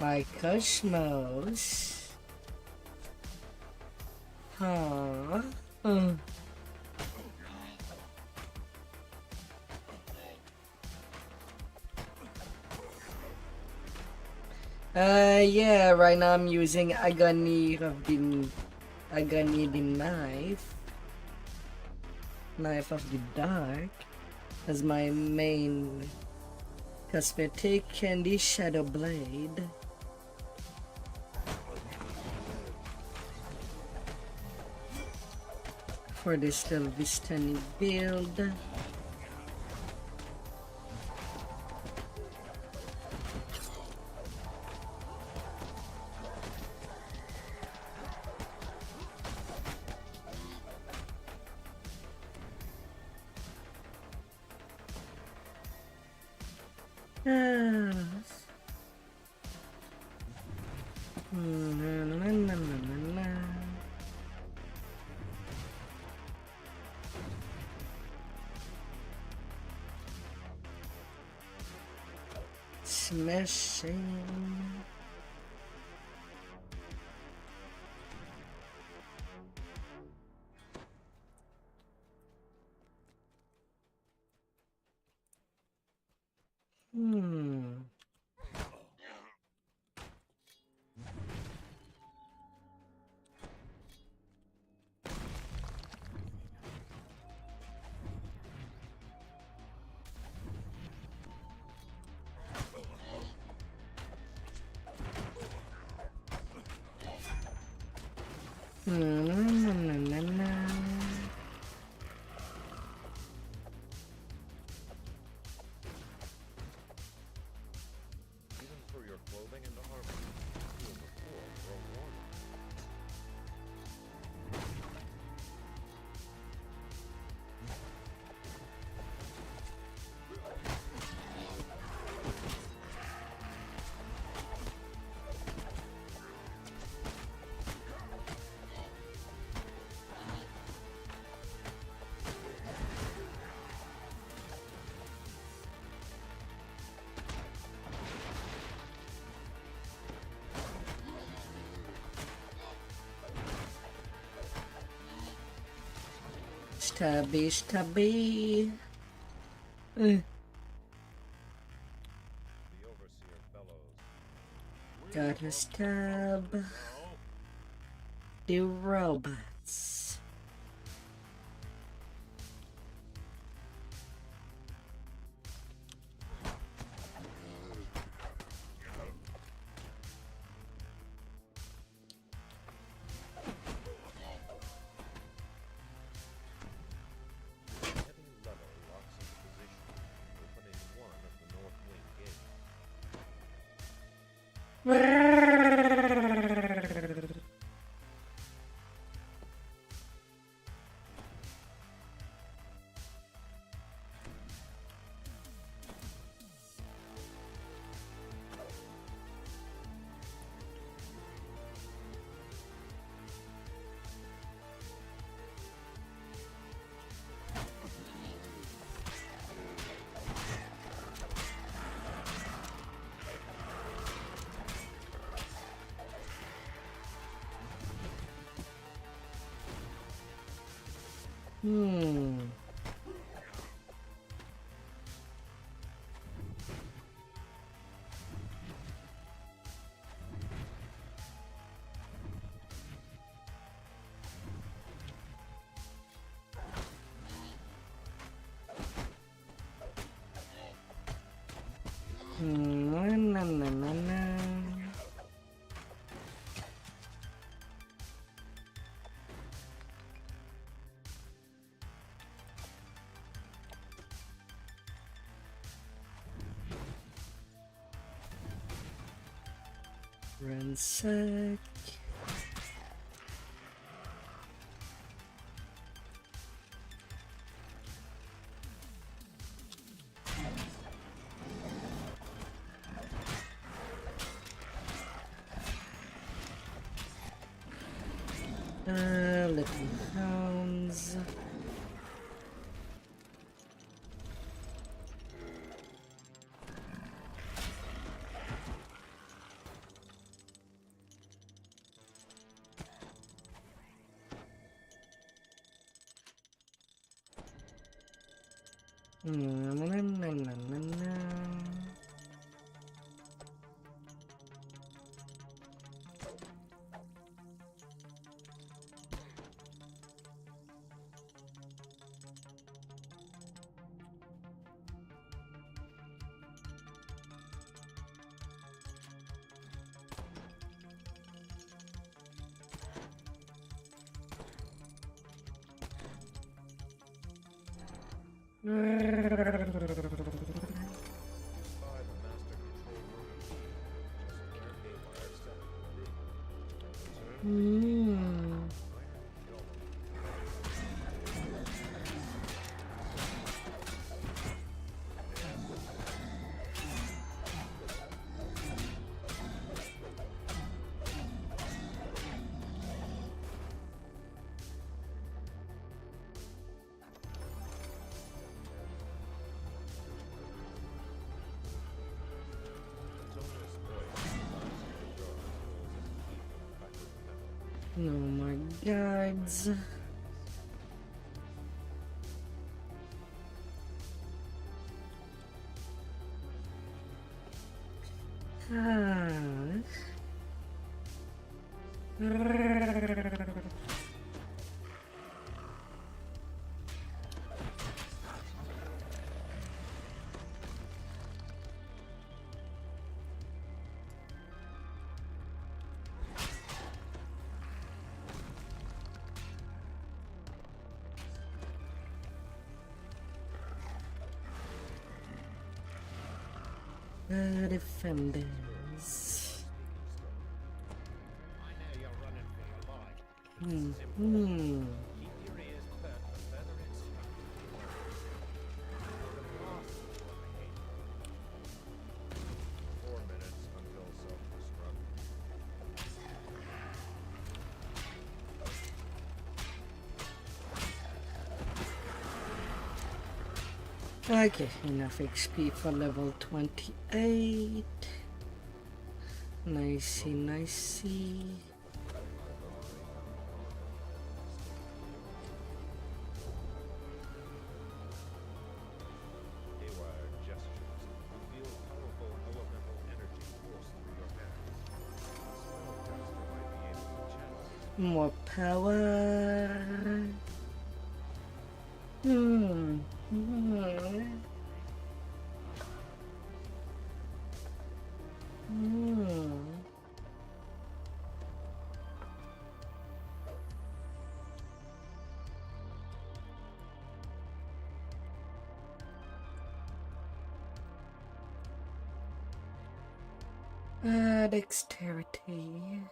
My cosmos. Huh? Yeah, right now I'm using Agony the Knife of the Dark, as my main cosmetic, and the Shadow Blade. For this little Vistani build. Smashing. Even for your clothing and armor, feel the floor for a warning. Stabby. The overseer bellows. Gotta stab the robots. Heavy lever locks into position, opening one of the north wing gates. Na, na, na, na. Ransack. Little hounds. Na, na, na, na, na, na. Mm. No more guards. Ah. Defenders. I know you're running for your life. Hmm. Keep your ears perked for further instructions. The boss is what I hate. 4 minutes until self-destruct. Okay, enough XP for level 28. Nicey, nicey. Haywire gestures reveal powerful elemental energy force through your hands. Spellcaster might be able to channel this. More power. Hmm. Dexterity.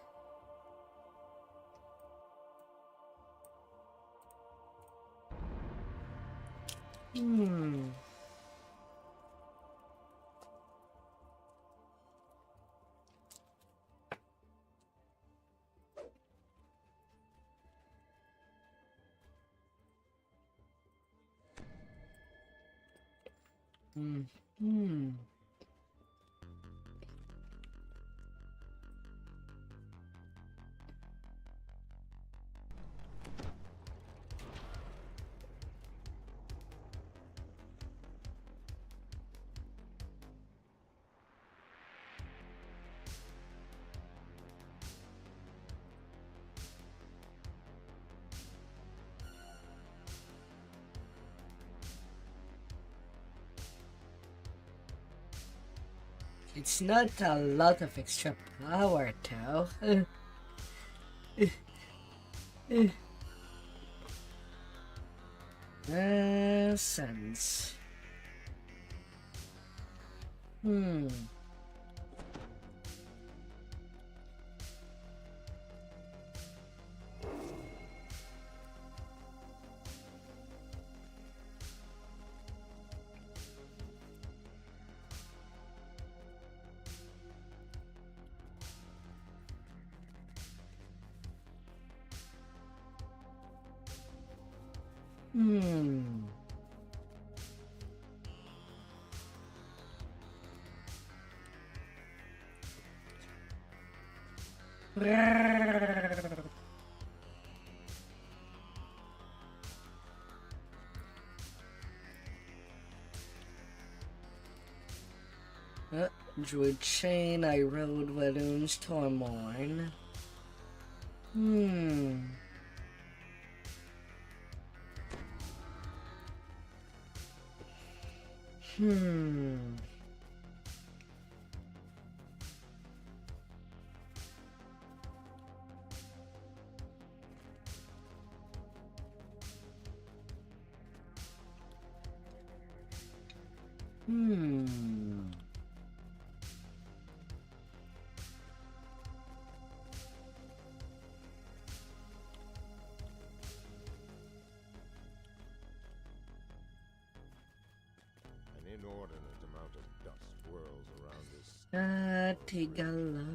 It's not a lot of extra power, though. Sense. Druid Chain, I rode Walloon Stormorn. An inordinate amount of dust swirls around this. Tigalo.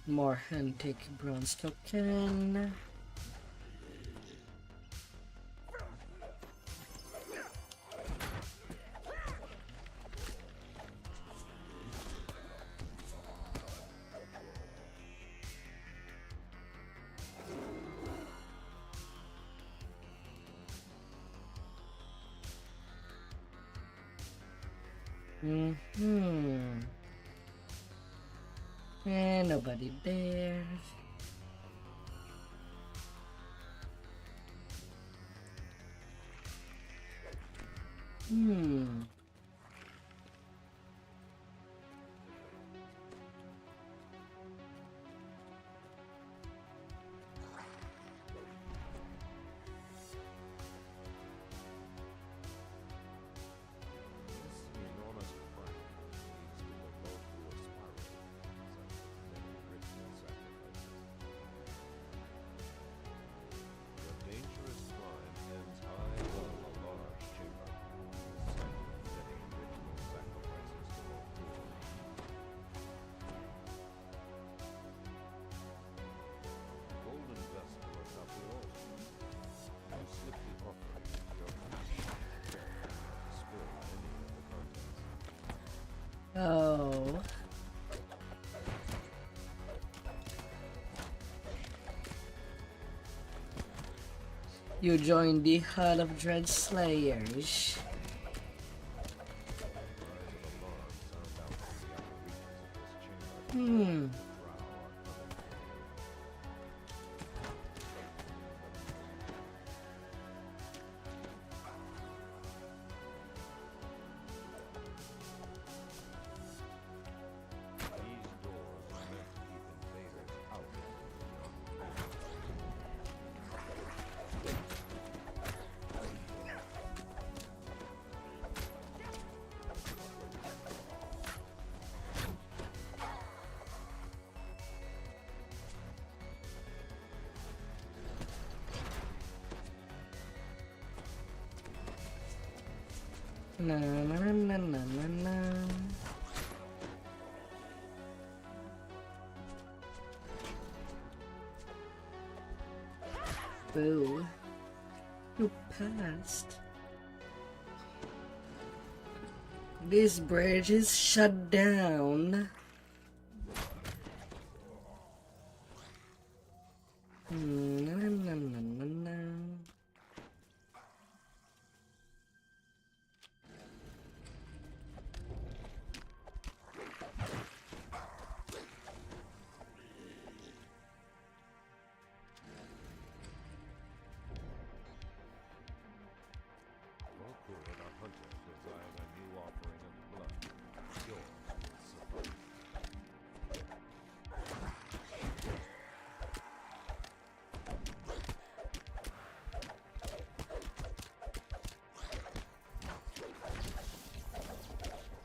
More Huntic Bronze Token. And nobody there. This enormous crank leads to a volcano spiral, such many ritual sacrifices. The dangerous climb ends high above a large chamber, the site of many ritual sacrifices to Vtuber. Golden vessel atop the altar. You slip the offering into your hand, careful not to spill any of the contents. Oh. You joined the Hut of Dread Slayers. Cries of alarm sound out from the upper reaches of this chamber. Drow are coming for you. These doors are meant to keep invaders out. Na na na na na na. Boo. You passed. This bridge is shut down. Na, na, na, na, na.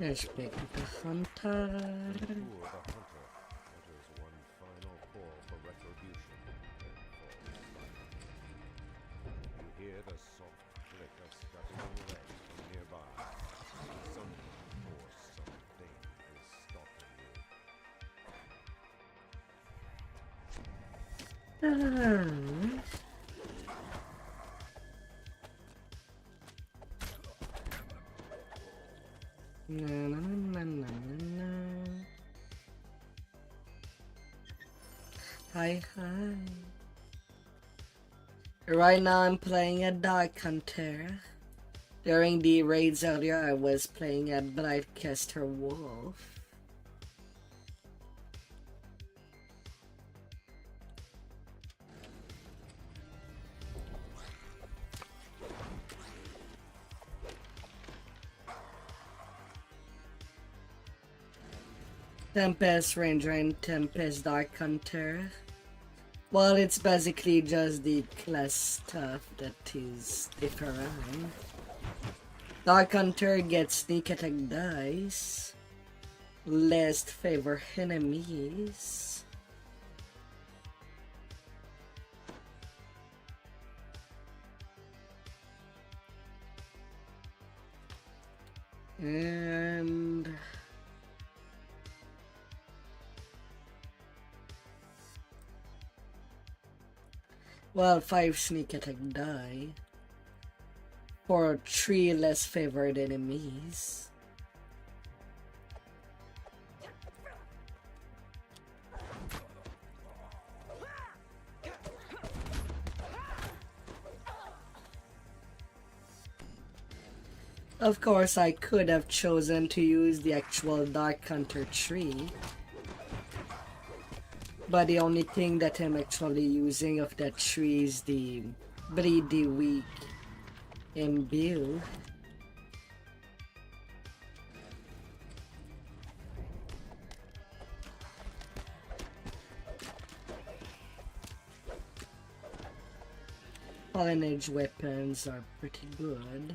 Let's pick the hunter. Poor the hunter utters one final call for retribution, then falls silent. You hear the soft click of scuttling legs from nearby. Someone or something is stalking you. Na, na, na, na, na, na. Hi, hi. Right now I'm playing a Dark Hunter. During the raids earlier I was playing a Blightcaster Wolf. Tempest Ranger and Tempest Dark Hunter. Well, it's basically just the class stuff that is different. Dark Hunter gets sneak attack dice, less favor enemies. And well, 5 sneak attack die for 3 less favored enemies. Of course, I could have chosen to use the actual Dark Hunter tree, but the only thing that I'm actually using of that tree is the Bleedy Weak Imbue. Fallen Edge weapons are pretty good.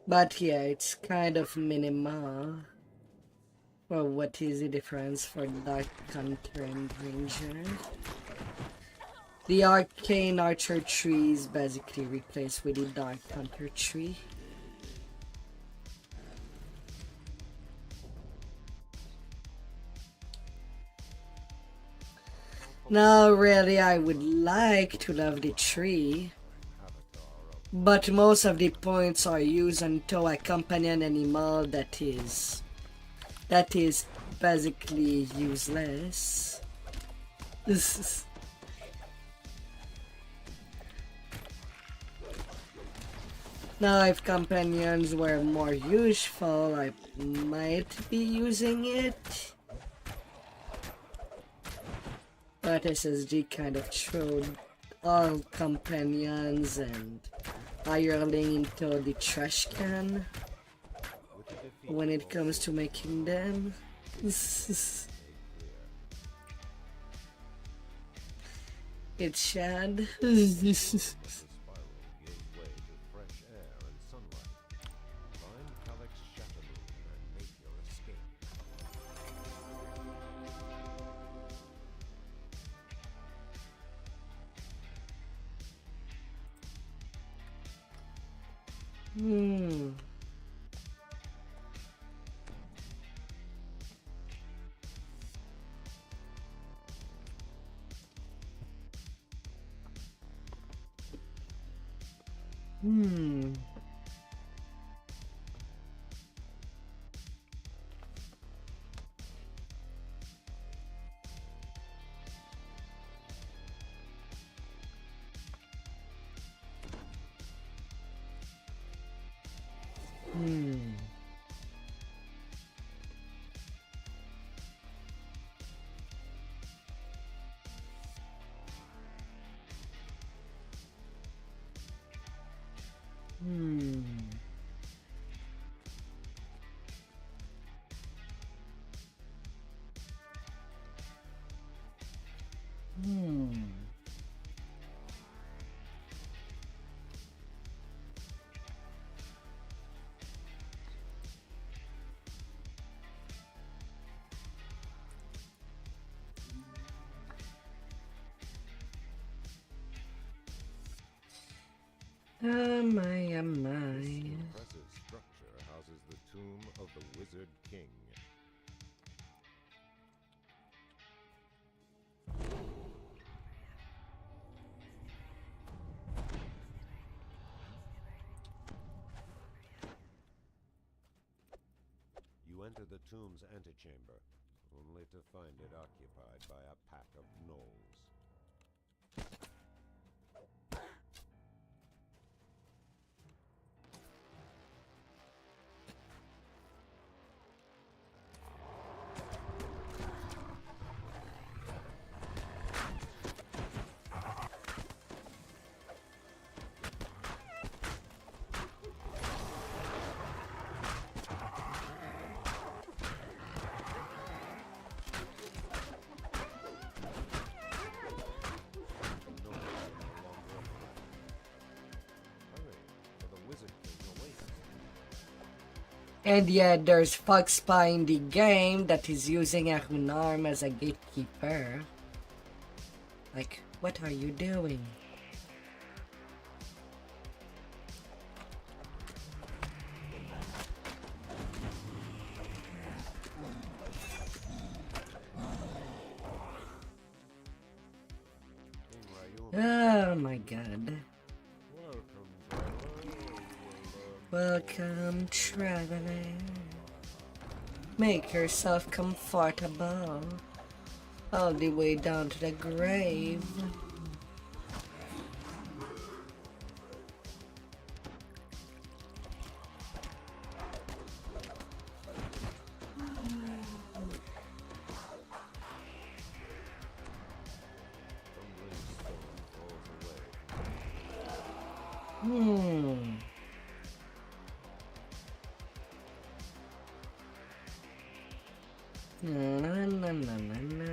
But yeah, it's kind of minimal. Well, what is the difference for Dark Hunter and Ranger? The Arcane Archer tree is basically replaced with the Dark Hunter tree. Now, really, I would like to love the tree, but most of the points are used until a companion animal that is basically useless. Now, if companions were more useful, I might be using it. But SSG kind of threw all companions and hireling into the trash can when it comes to making them. It's sad. My. This impressive structure houses the tomb of the Wizard King. You enter the tomb's antechamber, only to find it occupied by a pack of gnolls. And yeah, there's Fox Spy in the game that is using a Hunarm as a gatekeeper. Like, what are you doing? Oh my god. Welcome, traveler. Make yourself comfortable. All the way down to the grave. Na, na, na, na, na.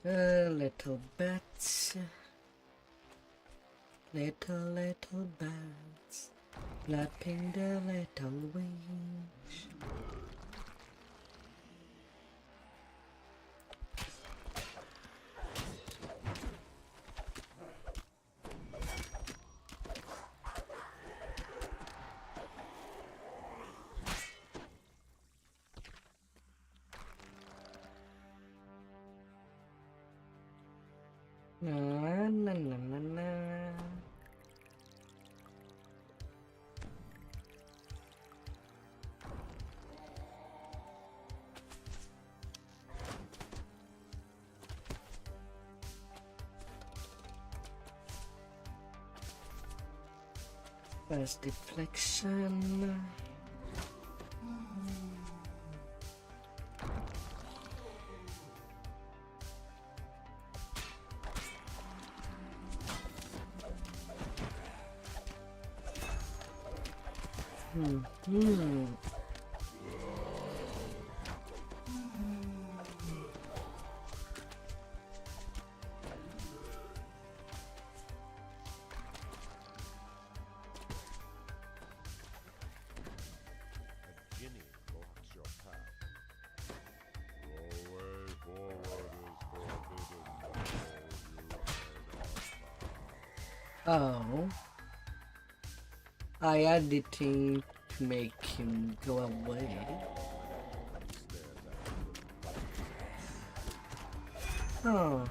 Little bats, little bats, flapping their little wings. Na, na, na, na, na. Fast deflection. Oh. I added the thing to make him go away. Stairs Oh.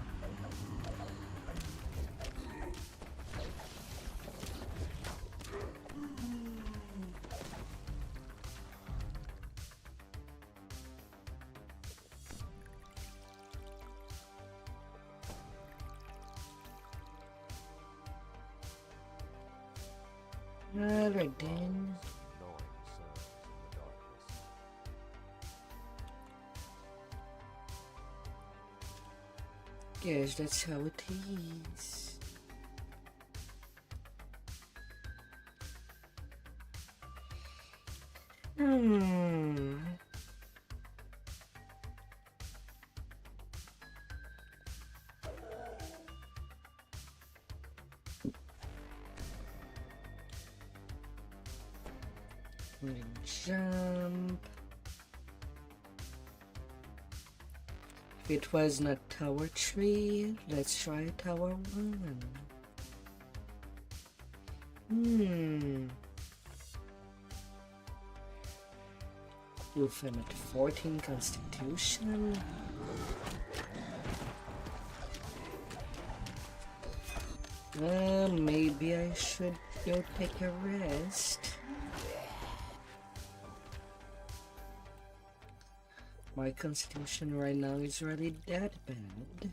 Alright then. Guess that's how it is. Hmm. I'm gonna jump. If it was not tower 3, let's try tower 1. Oof, I'm at 14 constitution. Maybe I should go take a rest. My constitution right now is really that bad.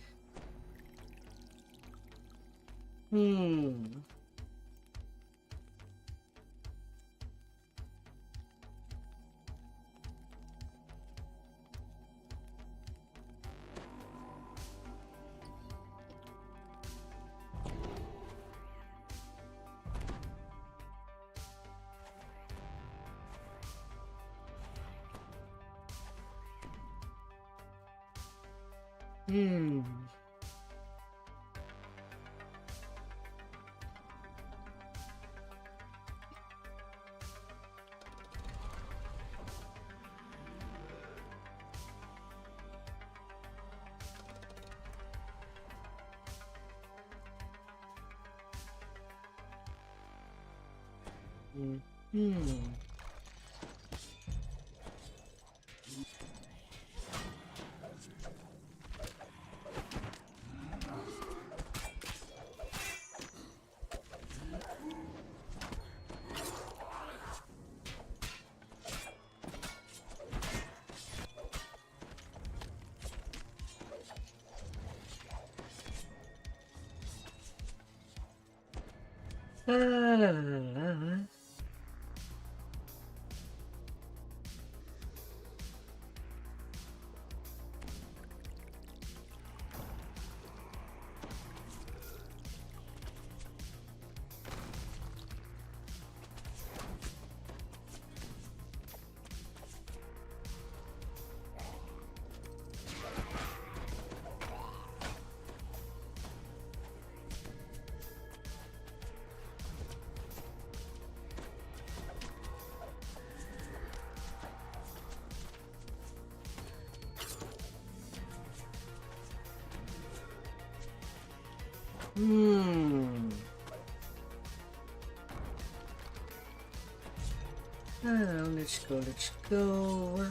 Let's go.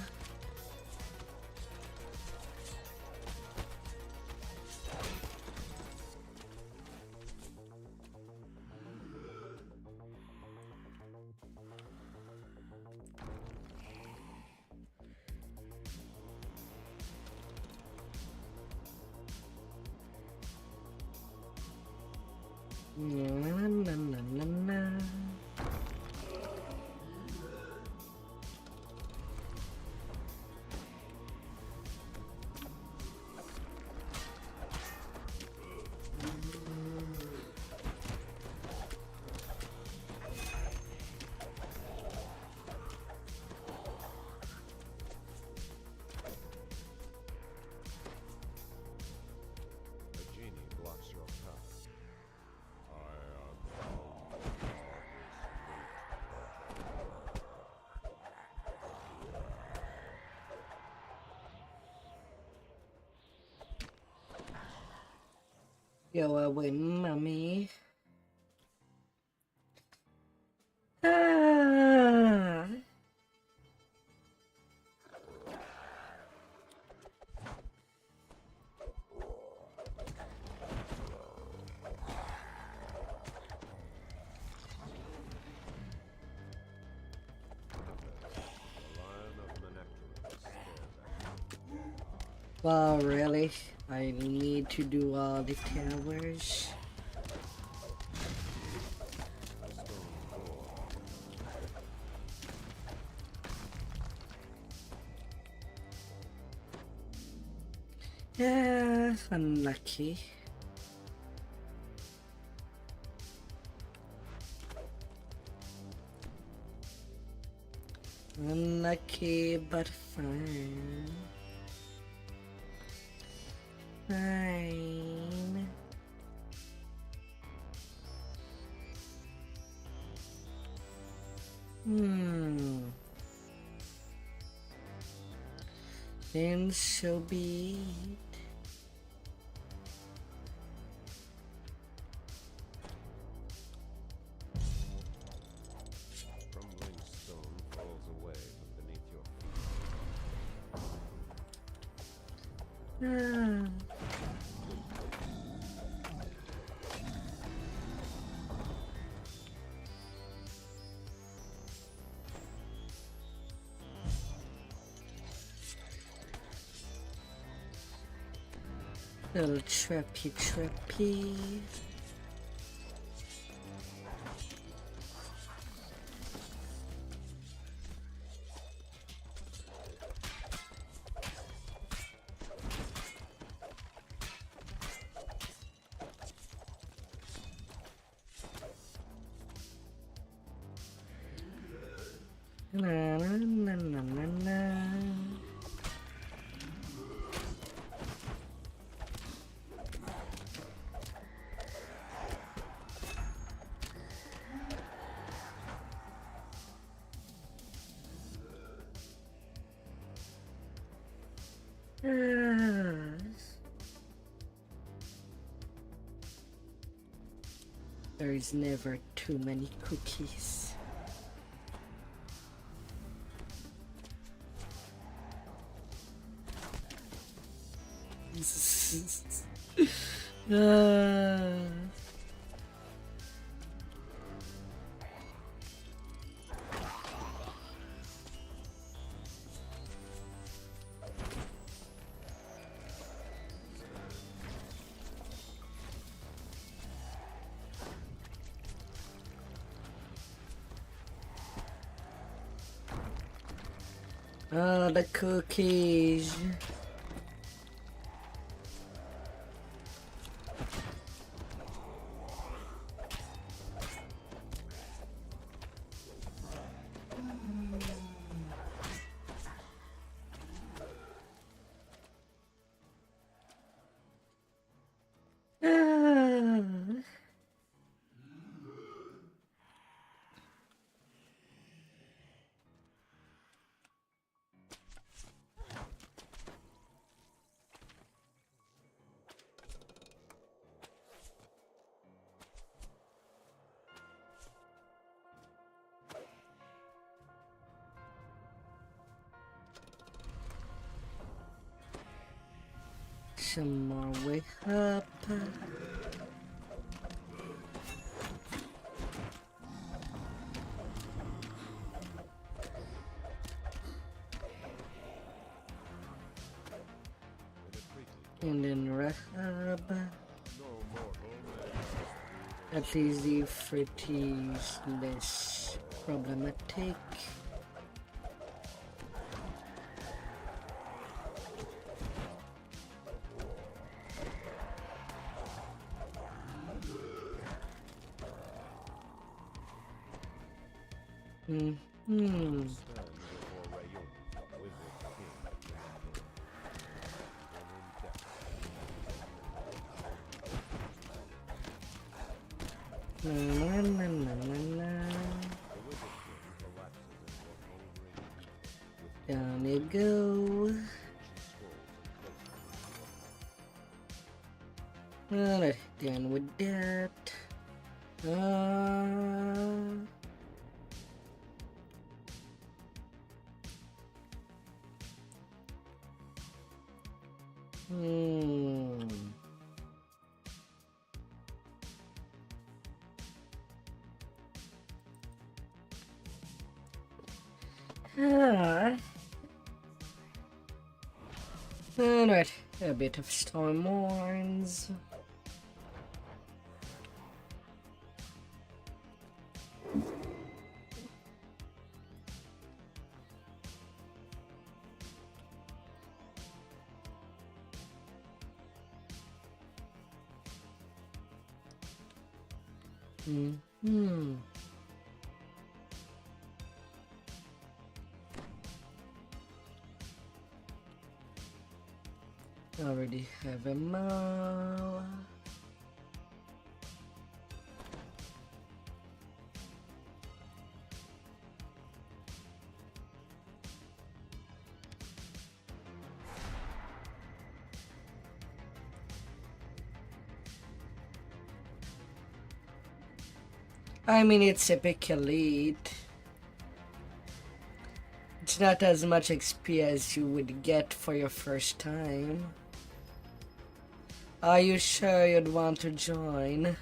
Go away, mommy. Wow, really? I need to do all the towers. Yeah, unlucky. Unlucky, but fine. Fine. Then so be it. Crumbling stone falls away from beneath your Little trappy. Na na na na na na. There is never too many cookies. Oh, the cookies. Some more way up. And then Rahab. At least the fruity is less problematic. Down you go. Alright, done with that. Alright, a bit of storm horns. Hmm. Already have a mall. I mean, it's epic elite. It's not as much XP as you would get for your first time. Are you sure you'd want to join?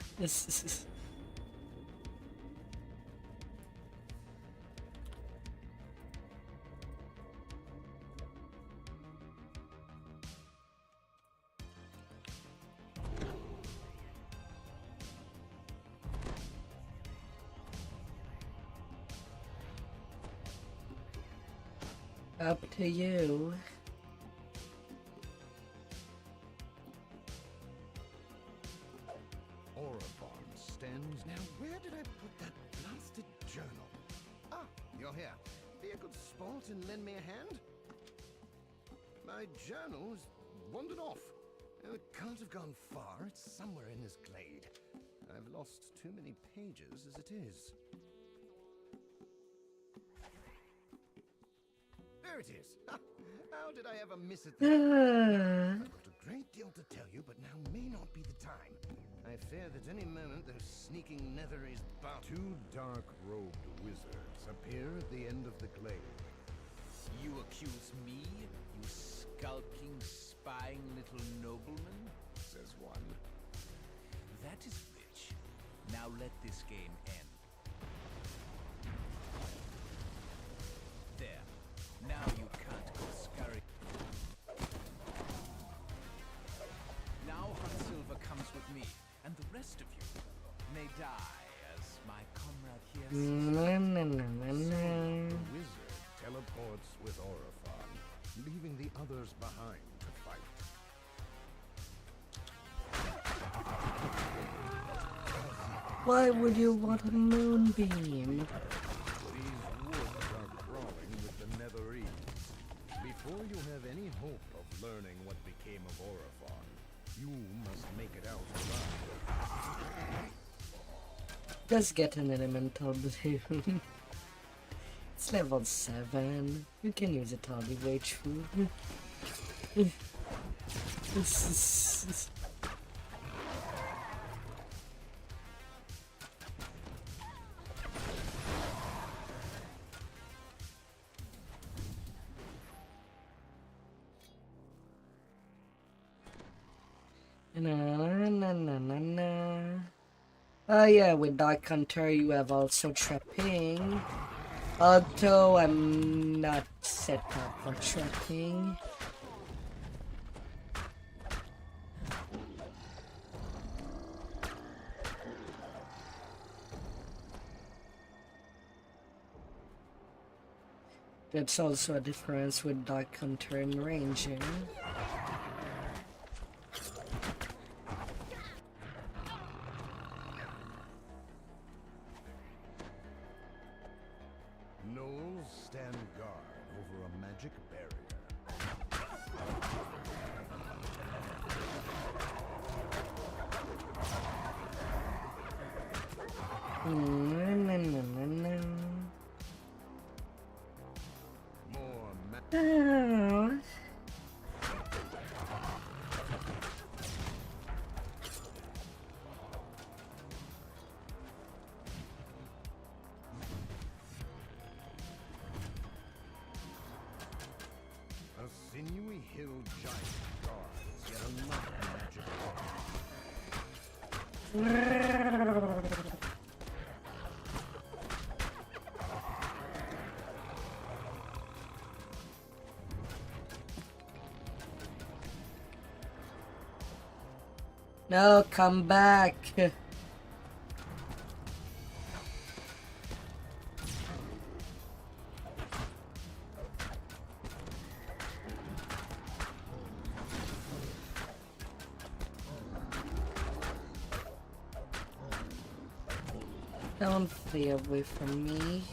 Up to you. Orifon stands. Now, where did I put that blasted journal? Ah, you're here. Be a good sport and lend me a hand? My journal has wandered off. It can't have gone far. It's somewhere in this glade. I've lost too many pages as it is. There it is. How did I ever miss it there? I've got a great deal to tell you, but now may not be the time. I fear that any moment those sneaking Netherese two dark-robed wizards appear at the end of the glade. You accuse me, you skulking, spying little nobleman? Says one. That is rich. Now let this game end. There. Now you can't go scurry. Now Silver comes with me, and the rest of you may die as my comrade here says. The wizard teleports with Orifon, leaving the others behind to fight. Why would you want a moonbeam? These woods are crawling with the Netherese. Before you have any hope of learning what became of Orifon, you must make it out alive. Just get an elemental balloon. It's level 7. You can use it all the way through. Oh yeah, with Dark Hunter you have also trapping. Although I'm not set up for trapping. That's also a difference with Dark Hunter and ranging. Gnolls stand guard over a magic barrier. More a sinewy hill giant guards yet another magic No, come back. Don't flee away from me.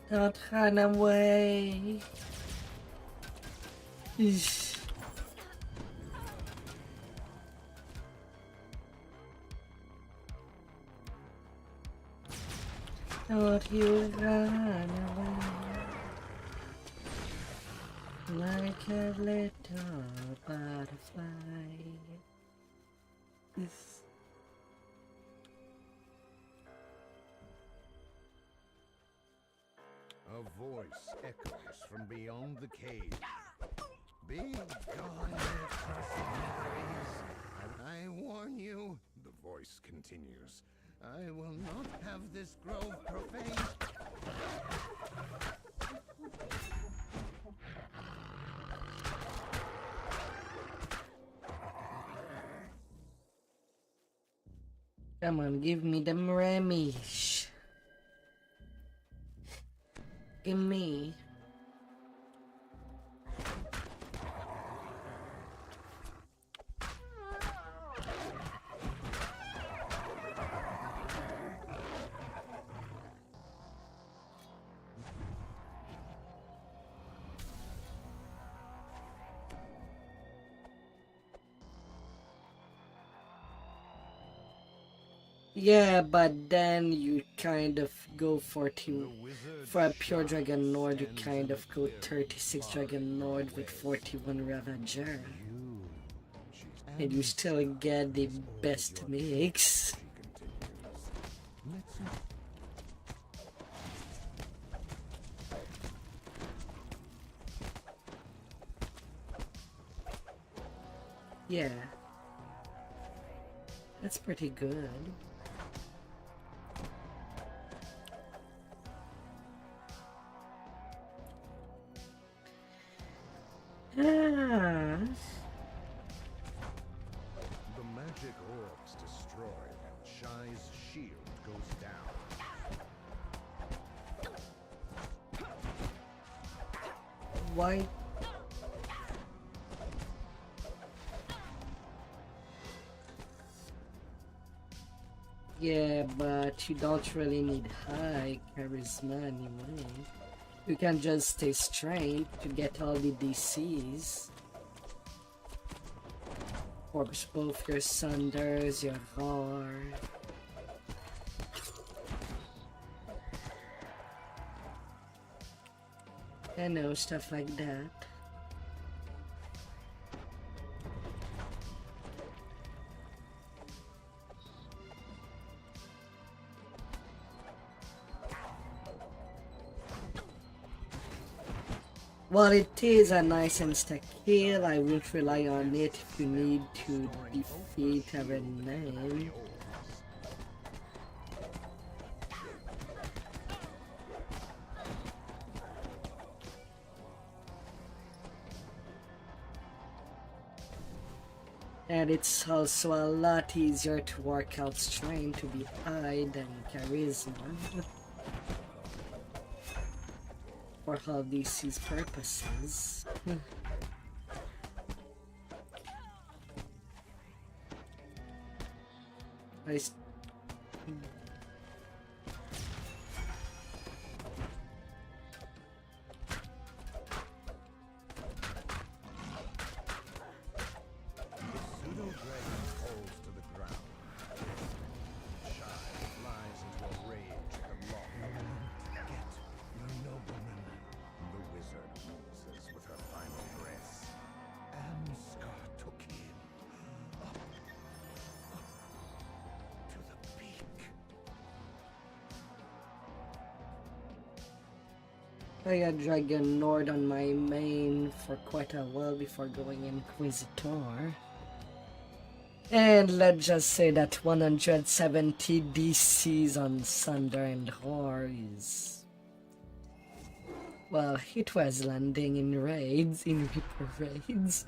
Don't run away. Eesh. Don't you run away like a little butterfly. Eesh. A voice echoes from beyond the cave. Be gone, you cursed memories. I warn you, the voice continues. I will not have this grove profaned. Come on, give me them Remy's. Give me. Yeah, but then you kind of go for a pure Dragon Lord, you kind of go 36 Dragon Lord with 41 Ravager. And you still get the best mix. Yeah. That's pretty good. Ah. The magic orb's destroyed and Shy's shield goes down. Why? Yeah, but you don't really need high charisma anyway. You can just stay strength to get all the DCs. For both your Sunders, your Roar. You know, stuff like that. Well, it is a nice insta kill. I won't rely on it if you need to defeat a name. And it's also a lot easier to work out strength to be high than charisma. For all these purposes. I had Dragon Lord on my main for quite a while before going Inquisitor. And let's just say that 170 DCs on Thunder and Horror is... Well, it was landing in raids, in Reaper raids.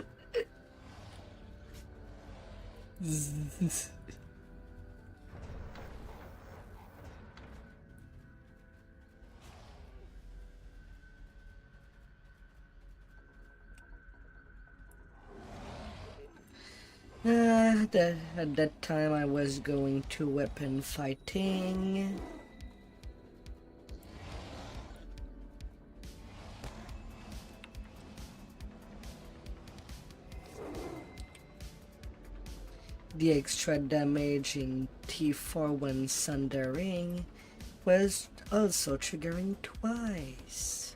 At that time I was going to weapon fighting. The extra damage in T4 when sundering was also triggering twice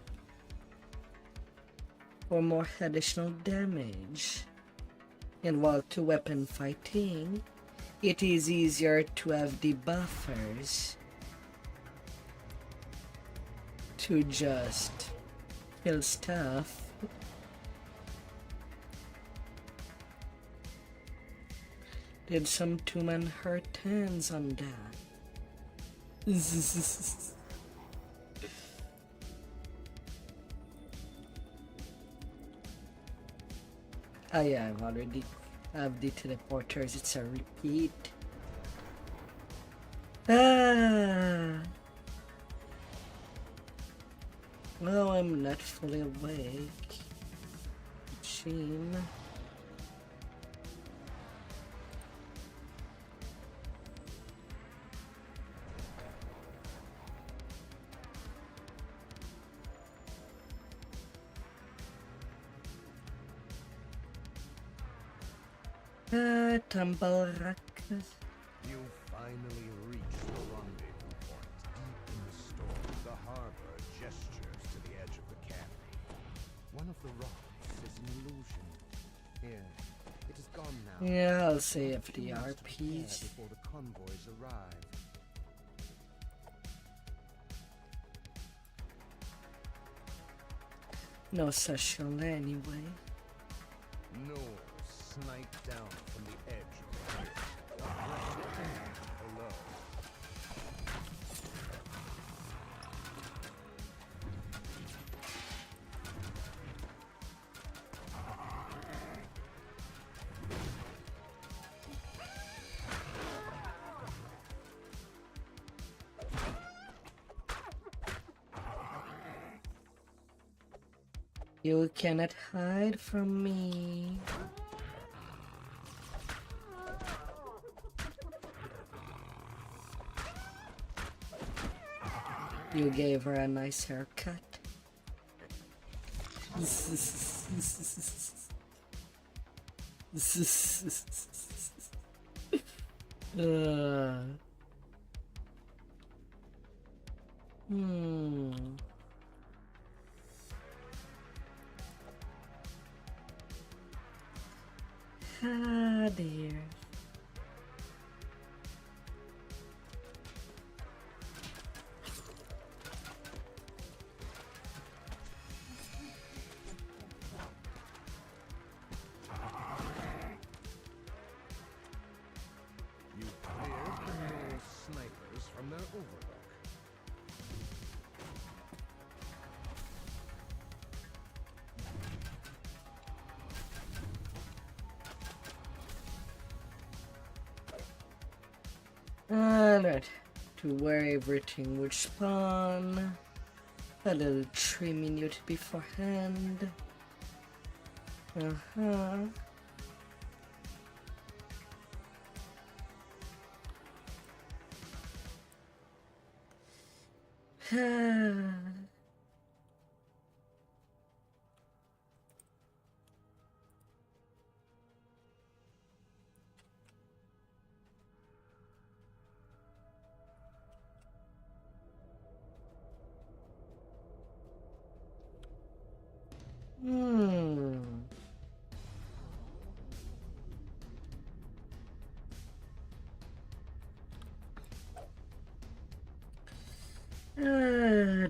for more additional damage. And while to weapon fighting, it is easier to have the buffers to just kill stuff. Did some two-man hurt hands on that? Oh yeah, I've already have the teleporters, it's a repeat. Well, I'm not fully awake. Machine. Tumble rock. You finally reached the rendezvous point, deep in the storm. The harbor gestures to the edge of the canyon. One of the rocks is an illusion. Here, it is gone now. Yeah, I'll say FDRPs. Before the convoys arrive. No social anyway. No, snipe down from the edge of the cliff. Below. You cannot hide from me. You gave her a nice haircut. Ah, dear. You cleared the Knoll snipers from their overlook. Alright, to where everything would spawn. A little 3 minutes beforehand. Ah,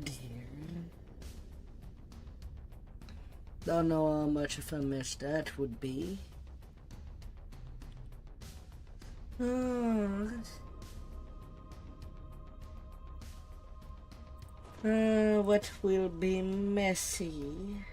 dear. Don't know how much of a mess that would be. What will be messy?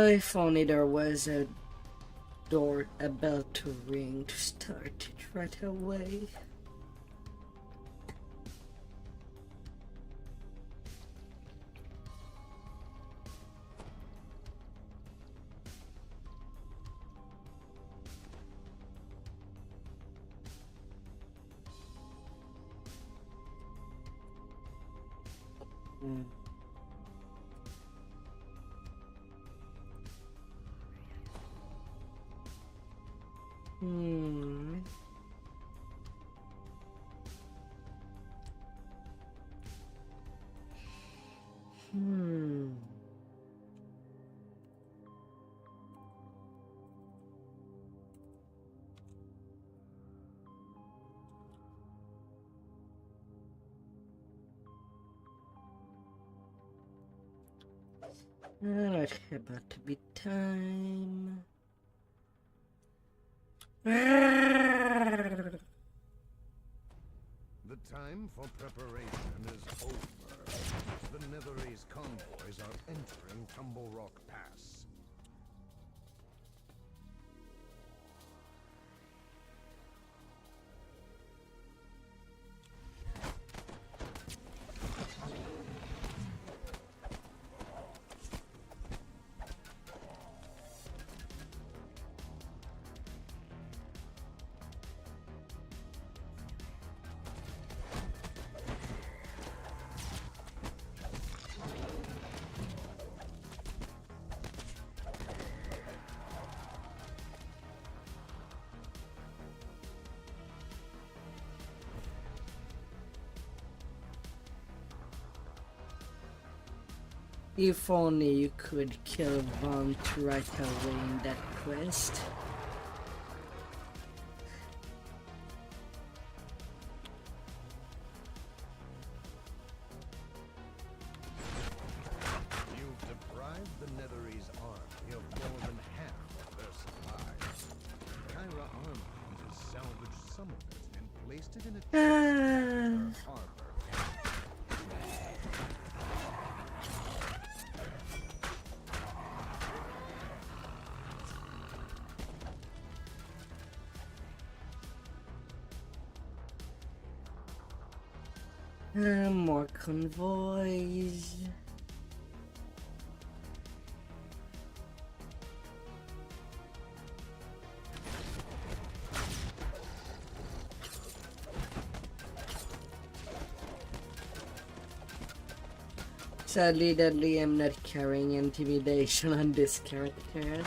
If only there was a bell to ring to start it right away. Alright, about to be time. The time for preparation is over. The Netherese convoys are entering Tumble Rock Pass. If only you could kill Vaunt right away in that quest. You've deprived the Netherese army of more than half of their supplies. Kyra Armand has salvaged some of it and placed it in a chest in her harbor. More convoys. Sadly, deadly, I'm not carrying intimidation on this character.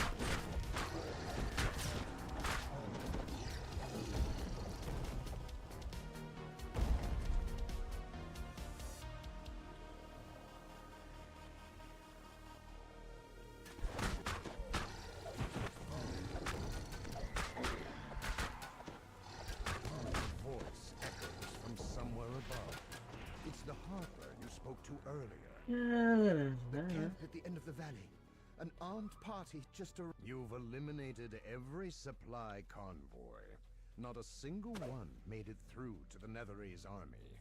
At the end of the valley, an armed party just arrived. You've eliminated every supply convoy. Not a single one made it through to the Netherese army.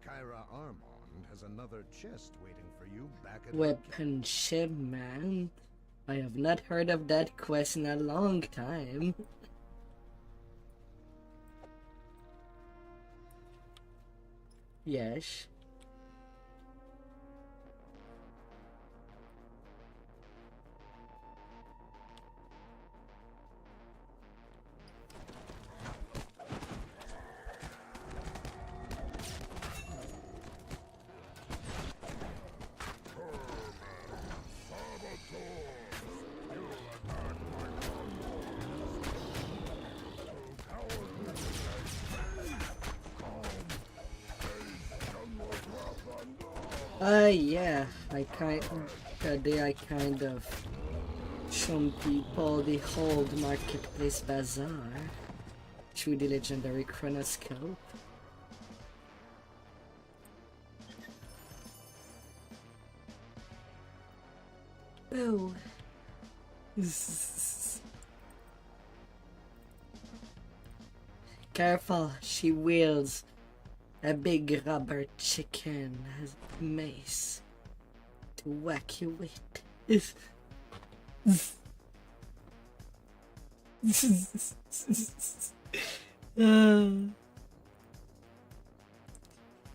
Kyra Armand has another chest waiting for you back at Weapon shipment. I have not heard of that quest in a long time. Yes. Yeah, I kind of shown people the whole marketplace bazaar through the legendary chronoscope. Oh. Careful, she wields a big rubber chicken as a mace to whack you with.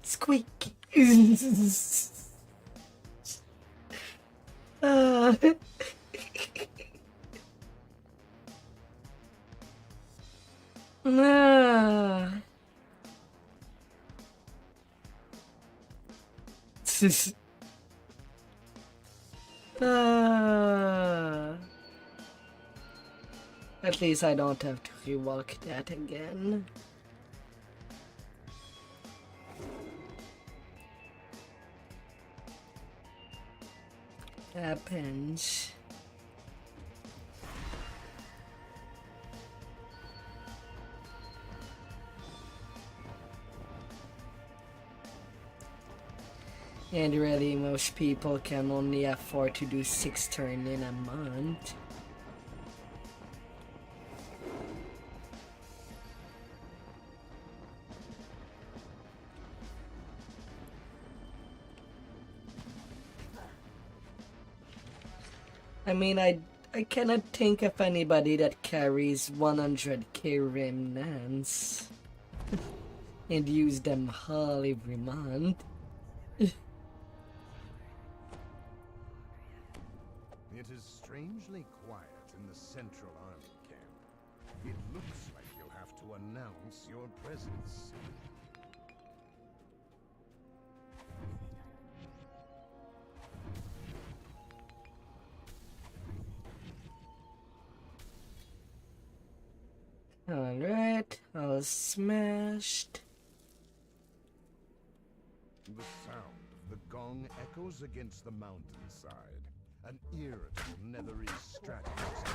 Squeak. At least I don't have to rewalk that again. Happens. And really, most people can only afford to do 6 turns in a month. I mean, I cannot think of anybody that carries 100k remnants and use them all every month. It is strangely quiet in the Central Army camp. It looks like you'll have to announce your presence. Alright, all smashed. The sound of the gong echoes against the mountainside. An irritable, nethery strategist.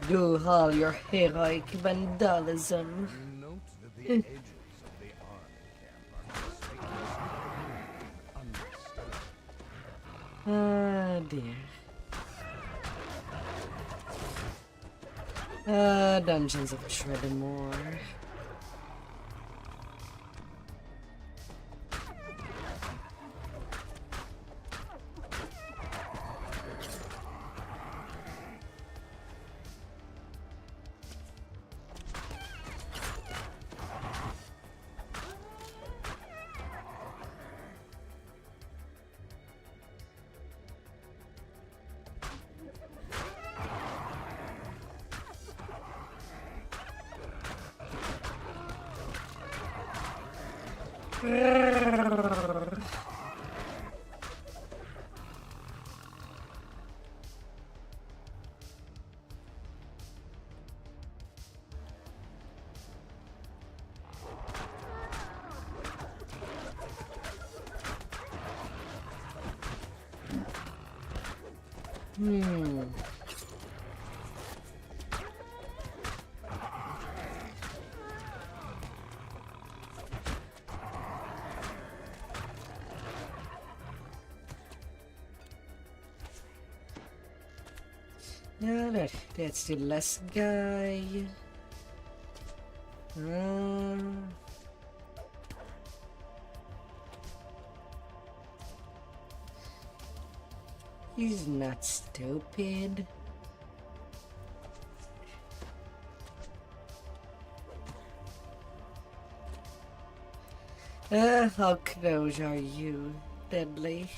Do all your heroic vandalism. You note that the edges of the army camp are conspicuously undisturbed. Ah, dear. Dungeons of Shreddermore. Yeah, that's the last guy. He's not stupid. How close are you, Deadly?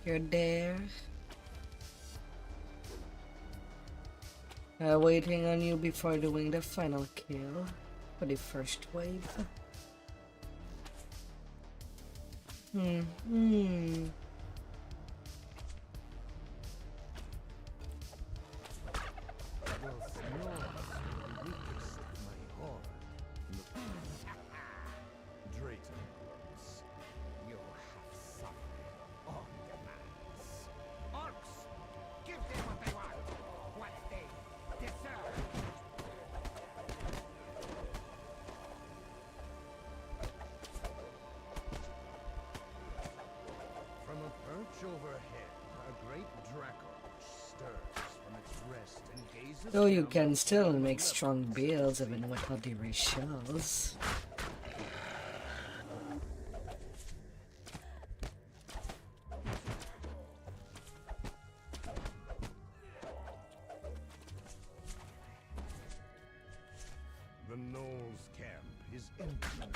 You're there. Waiting on you before doing the final kill for the first wave. From a perch overhead, a great draco stirs from its rest and gazes Though you down can on still the make level. strong builds even without the ratios. The Knowles camp is empty now.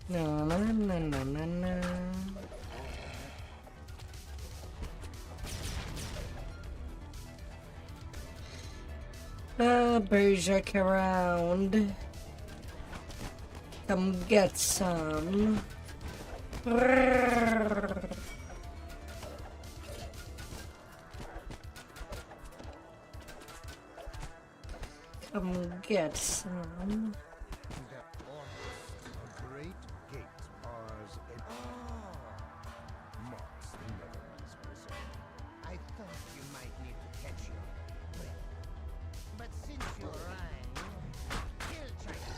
Na na na na na na. Berserk around. Come get some. Come get some. A great gate bars it. Marks the Netherlands prison. I thought you might need to catch your breath. But since you're right, kill China.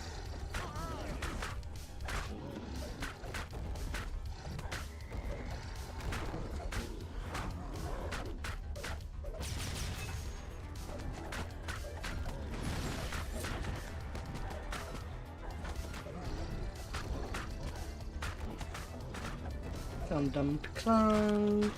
Dum dum clunk.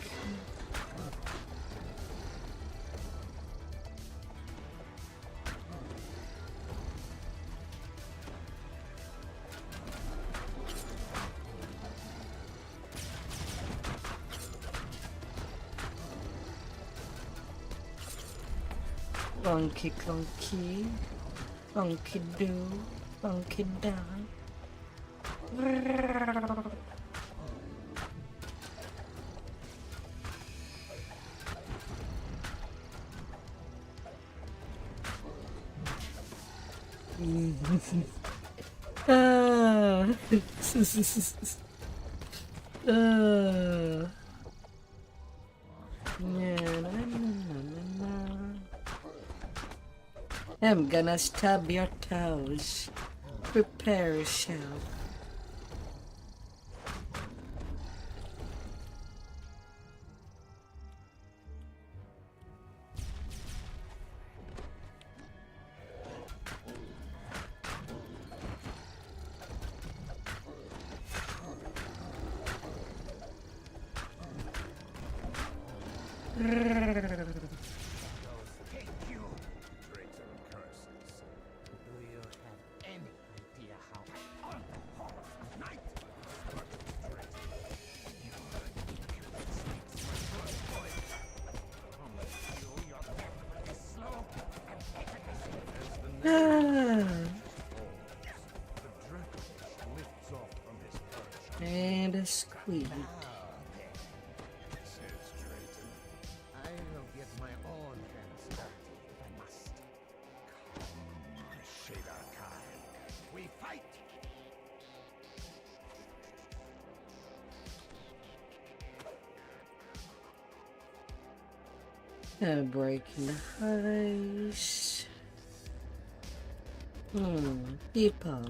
Clunky clunky. Clunky doo. Clunky da. Ah. I'm gonna stab your toes. Prepare yourself. And a squeak. Says Drayton. I will get my own hands dirty if I must. Come, Shader Kai. We fight! Breaking the ice. People.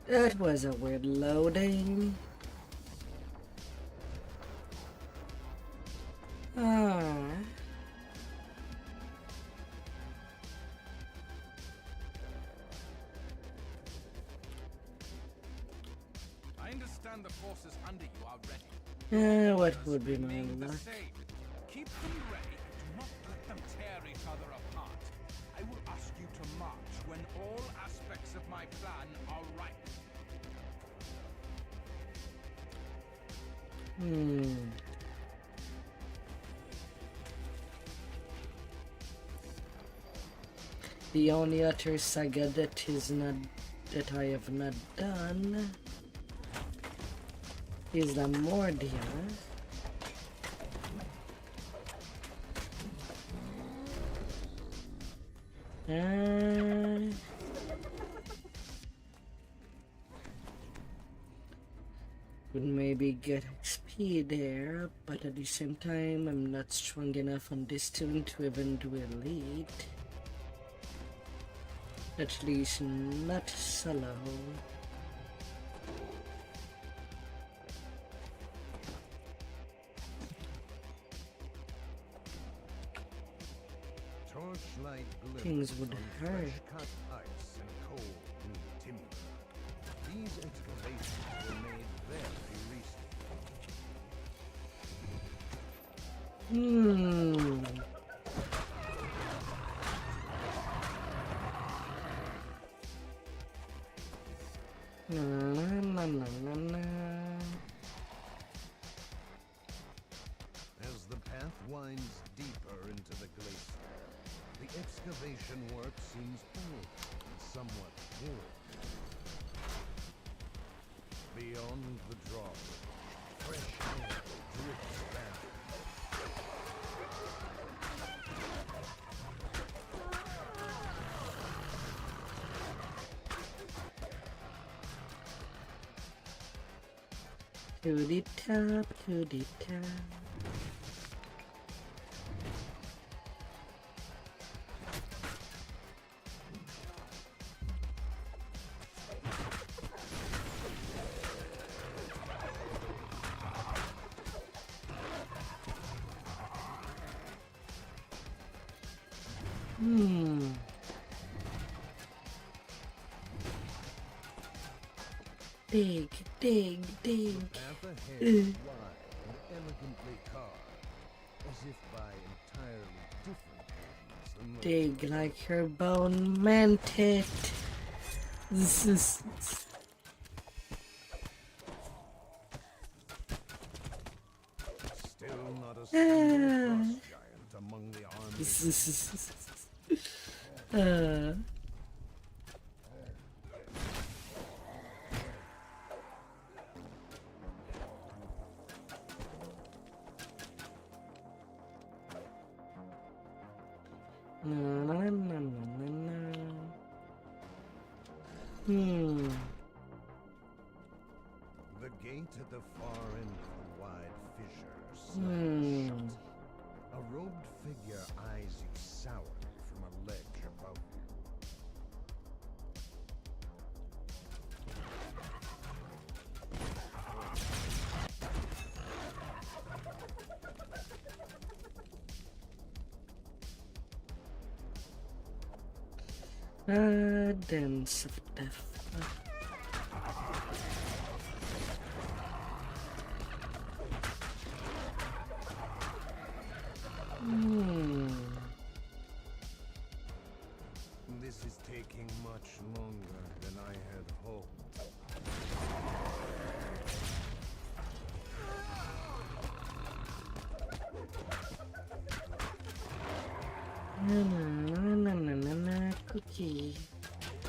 That was a weird loading. understand the forces under you are ready. What would be my Remain the luck? same. Keep them ready. Do not let them tear each other apart. I will ask you to march when all aspects of my plan are right. The only other saga that I have not done is the Mordia. Would maybe get XP there, but at the same time I'm not strong enough on this tune to even do elite. At least not solo. Torchlight glimmers Things would on hurt. fresh-cut ice and cold blue timber. These excavations were made very recently. As the path winds deeper into the glacier, the excavation work seems old and somewhat poor. Beyond the drawbridge, fresh air drifts down. To the top, to the top. Dig, dig, dig. The path ahead is wide and elegantly carved, as if by entirely different hands than those Dig like her bone meant it. Still not a single frost giant among the armies. The gate at the far end of the wide fissure slams shut. A robed figure eyes you sourly from a ledge above you. Dance of death. This is taking much longer than I had hoped. Cookie.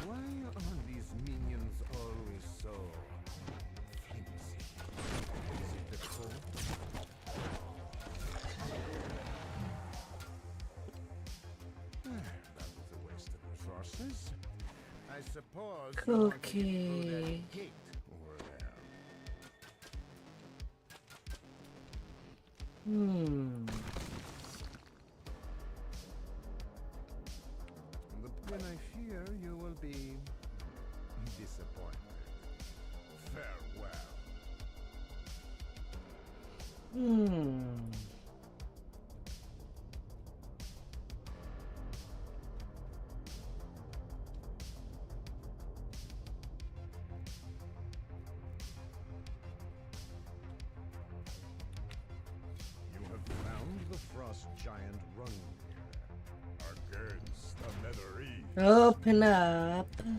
Why are these minions always so flimsy? Is it the cold? That was a waste of resources. I suppose you want to get through Cookie. that gate over there. Then I fear you will be disappointed. Farewell. frost giant Rungnir against the Netherese. Open up. My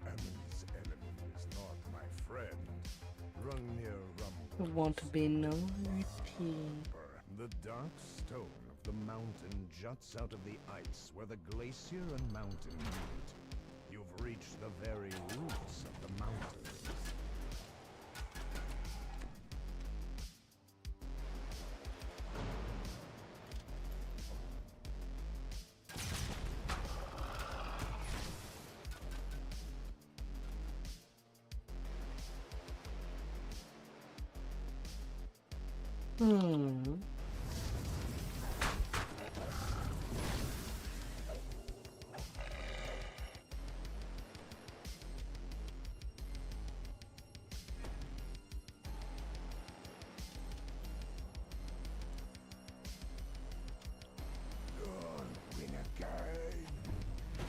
enemy's enemy is not my friend. Rungnir rumbles. Want to be naughty. The dark stone of the mountain juts out of the ice where the glacier and mountain meet. You've reached the very roots of the mountains.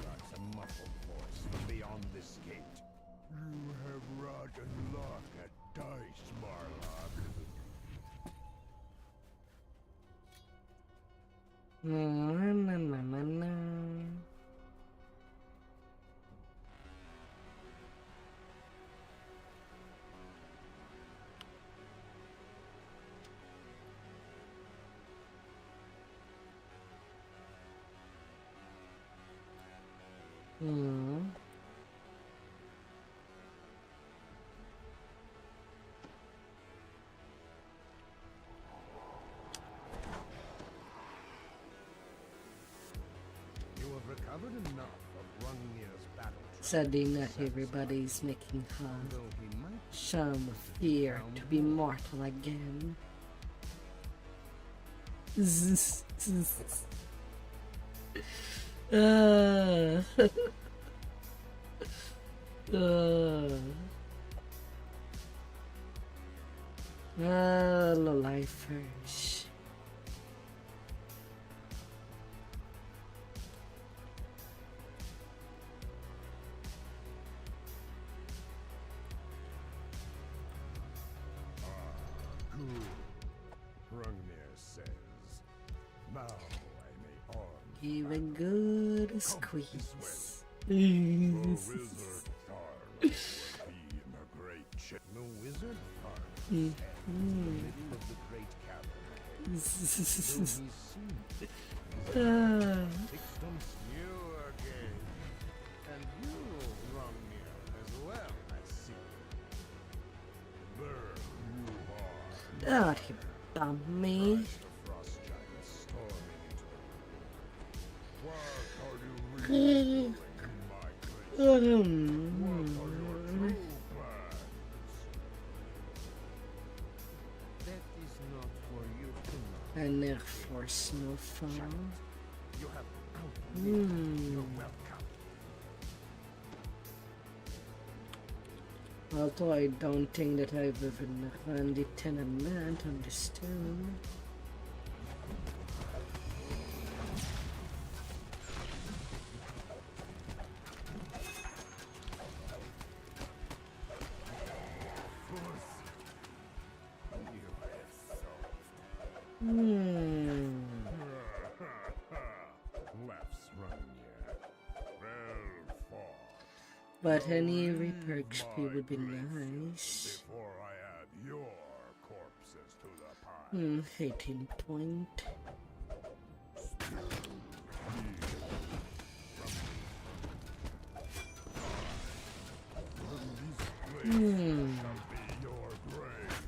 That's a muffled voice from beyond this gate. You have rotten luck at dice, Marlock. Na, na, na, na, na. You have recovered enough of Rungnir's battle. Sadly, not everybody's making her Though he might some fear to be mortal again. Lifers. good. Rungnir says, now I may arm. Give a good squeeze. The wizard Tharn will be in the great the wizard Tharn in the middle of the great cavern. Though he seemed Sixtum's new again. And you, Rungnir, as well, I see. There you are. Oh, he bumped me. The frost giant storming into the room. What are you really doing, my grace? What are your true plans? That is not for you to know. And their force no fall. You have outlived your welcome. Although I don't think that I've ever run the tenement on the stone. Laughs Rungnir. Well fought. But any reperks would be nice. Before I add your corpses to the pile. 18 point. This place shall be your grave.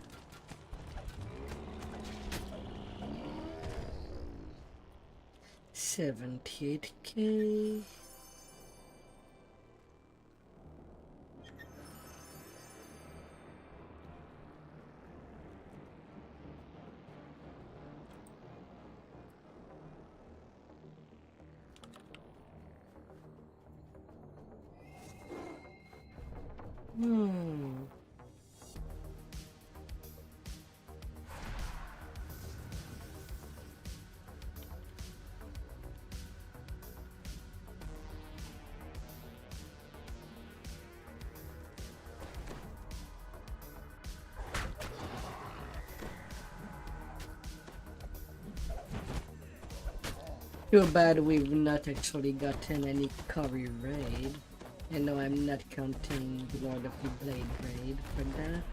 78k. Too bad we've not actually gotten any curry raid. And no, I'm not counting the Lord of the Blade raid for that.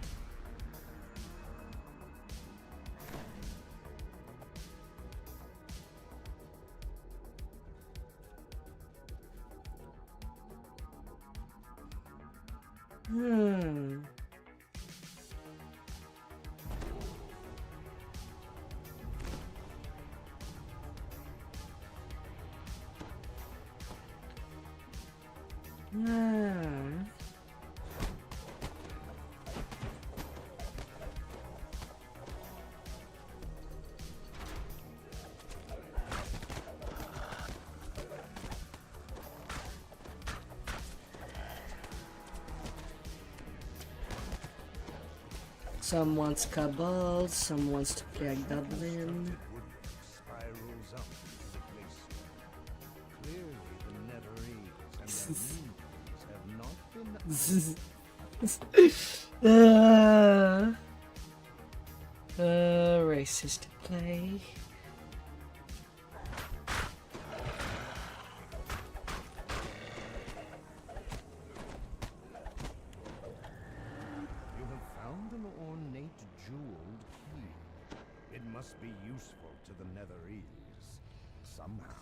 Some wants Cabal, some wants to play a Goblin. Spirals up into the glacier. Clearly, the Netherese and their minions have not been. Races to play. You have found an ornate jeweled key. It must be useful to the Netherese somehow.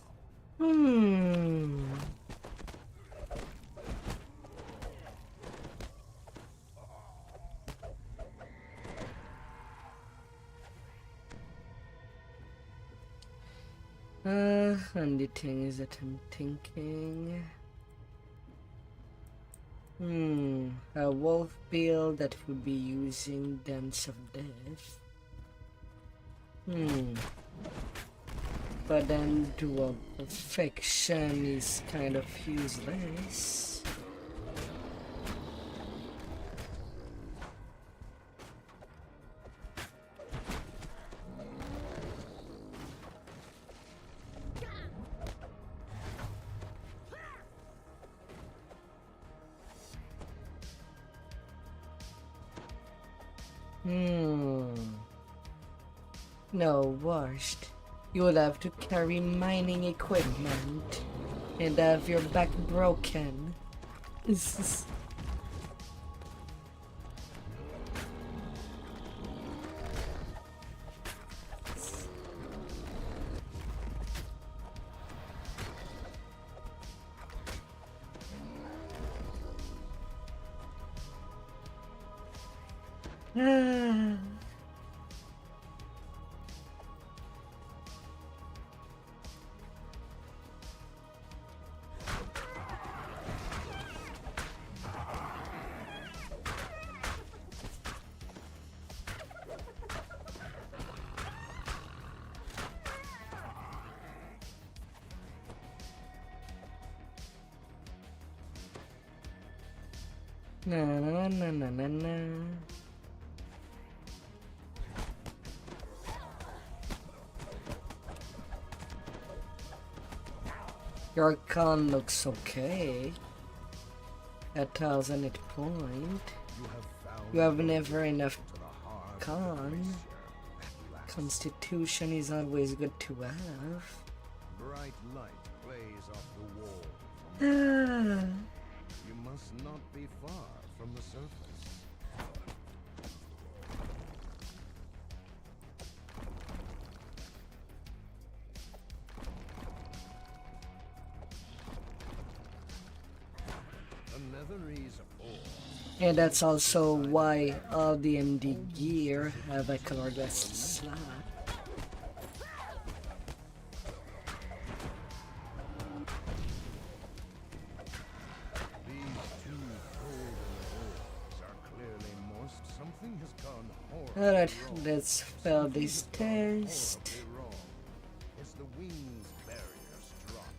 And the thing is that I'm thinking. A wolf build that would be using Dance of Death. But then dual perfection is kind of useless. No, worst. You will have to carry mining equipment and have your back broken. Na na na na na na. Your con looks okay. 1,000 hit point. You have never enough con. Constitution is always good to have. Bright light plays off the wall. You must not be far from the surface. The Netherese And that's also why all the MD gear have a colorless slot. Alright, let's fail this test.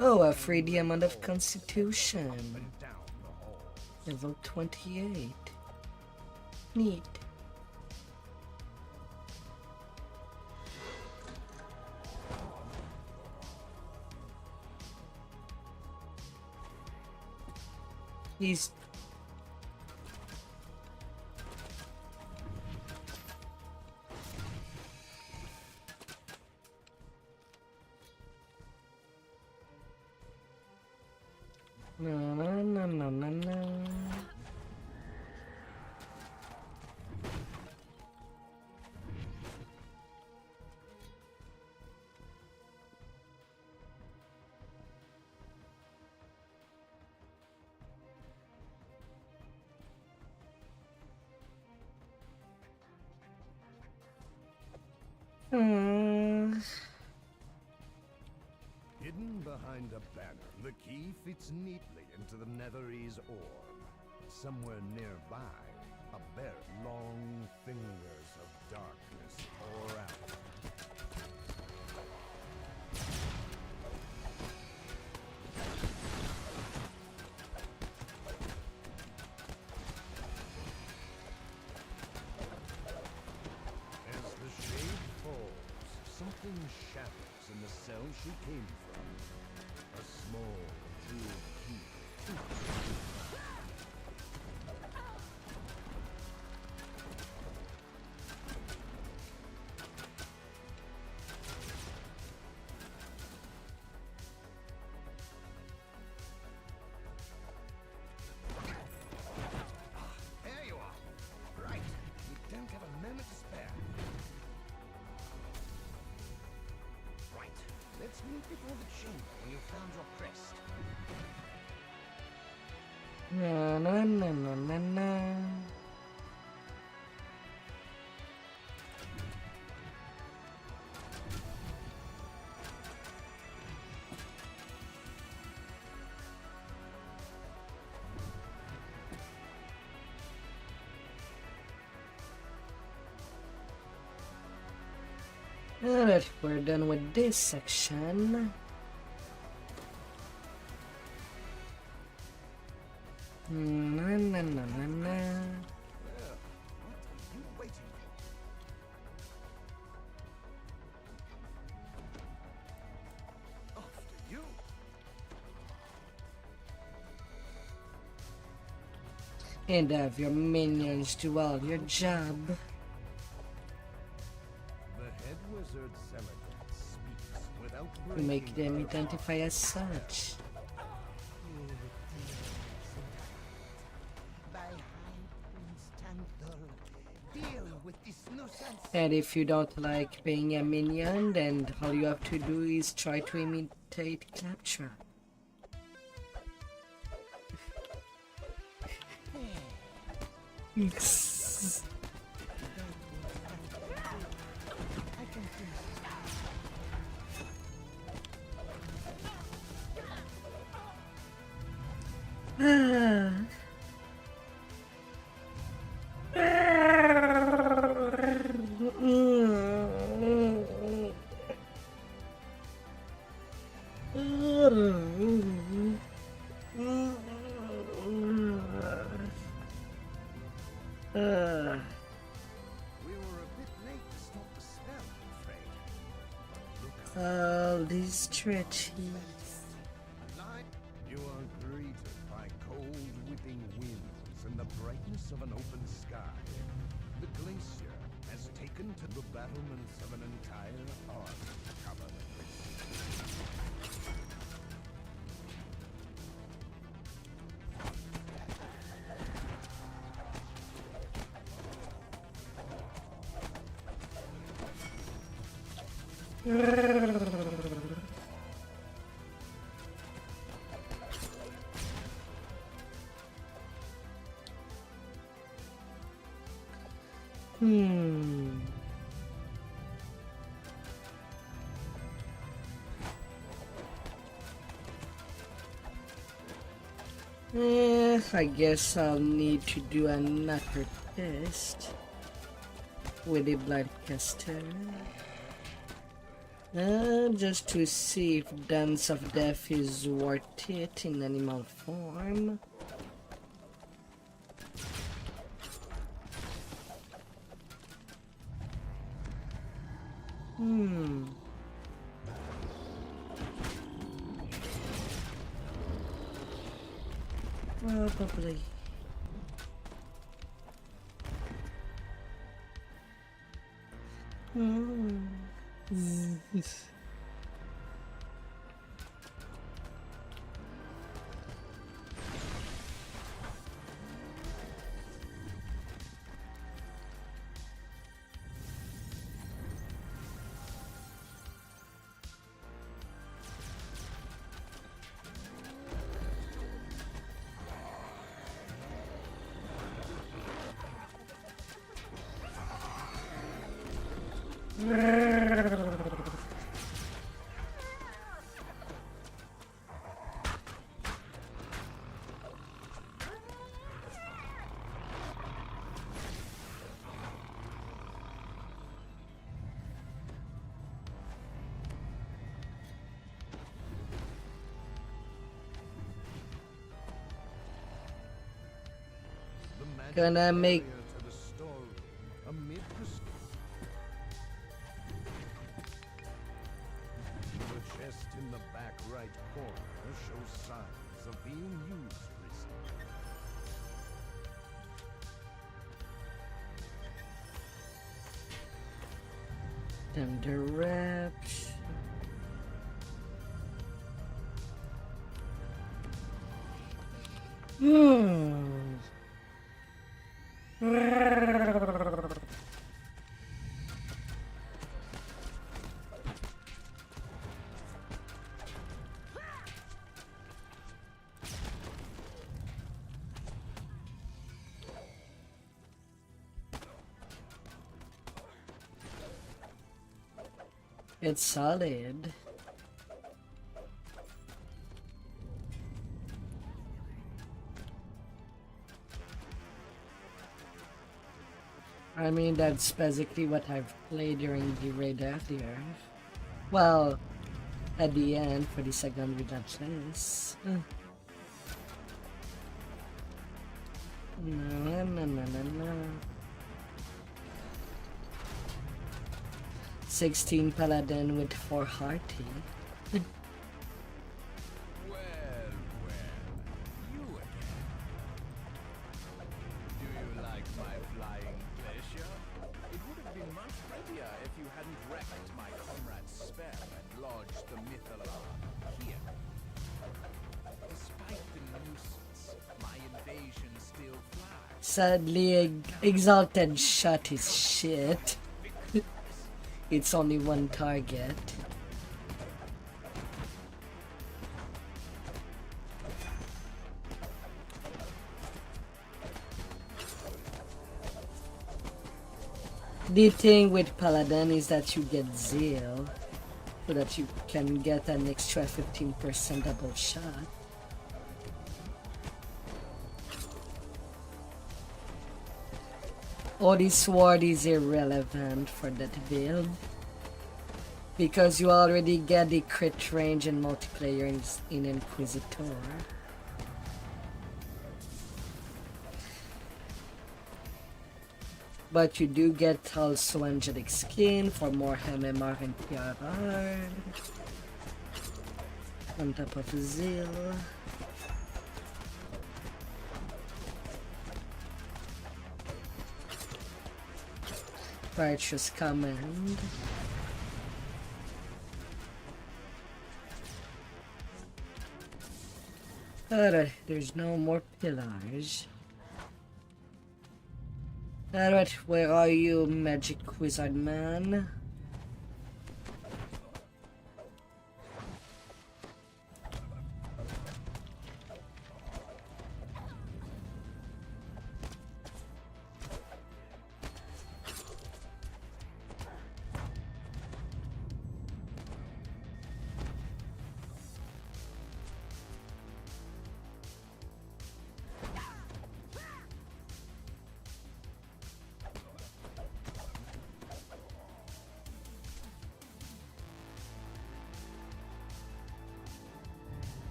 Oh, a free diamond of constitution. Level 28. Neat. He's No, no, no, no, no, no. Hidden behind a banner, the key fits neatly into the Netherese orb. Somewhere nearby, a bear long fingers of darkness pour out. As the shade falls, something shatters in the cell she came from. A small jeweled key. There you are. Right. We don't have a moment to spare. Right. Let's meet before the chamber when you've found your crest. Na na na na na na. Alright, we're done with this section. Na na na na na. Well, what are you waiting for? After you. And have your minions do all your job. The head wizard Celadon speaks without To make breaking them her identify as such. By High Prince Tanthor, deal with this nuisance. And if you don't like being a minion, then all you have to do is try to imitate Claptrap. We were a bit late to stop the spell, I'm afraid. But look All these stretchies. outside. You are greeted by cold, whipping winds and the brightness of an open sky. The glacier has taken to the battlements of an entire army covered in I guess I'll need to do another test with the Bloodcaster. Just to see if Dance of Death is worth it in animal form. Probably. The magic Gonna make barrier to the storeroom amid the chest in the back right corner shows signs of being used recently. Thunder wraps. It's solid. I mean, that's basically what I've played during the raid earlier. Well, at the end for the second relentless. No. 16 paladin with 4 hearty. Well, you again. Do you like my flying pleasure? It would have been much prettier if you hadn't wrecked my comrade's spell and lodged the myth alarm here. Despite the nuisance, my invasion still flies. Sadly, Exalted shot his shit. It's only one target. The thing with Paladin is that you get Zeal, so that you can get an extra 15% double shot. Odi Sword is irrelevant for that build, because you already get the crit range and multiplayer in Inquisitor. But you do get also Angelic Skin for more MMR and PRR on top of Zeal. Righteous Command. Alright, there's no more pillars. Alright, where are you, Magic Wizard Man?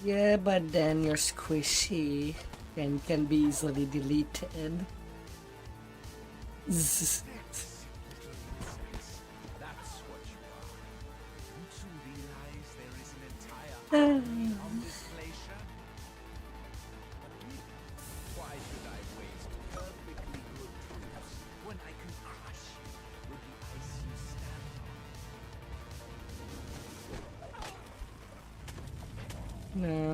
Yeah, but then you're squishy and can be easily deleted. That's what you are. Don't you realize there is an entire army on this glacier? Why should I waste perfectly good troops when I can crush you with the ice you stand on? Na.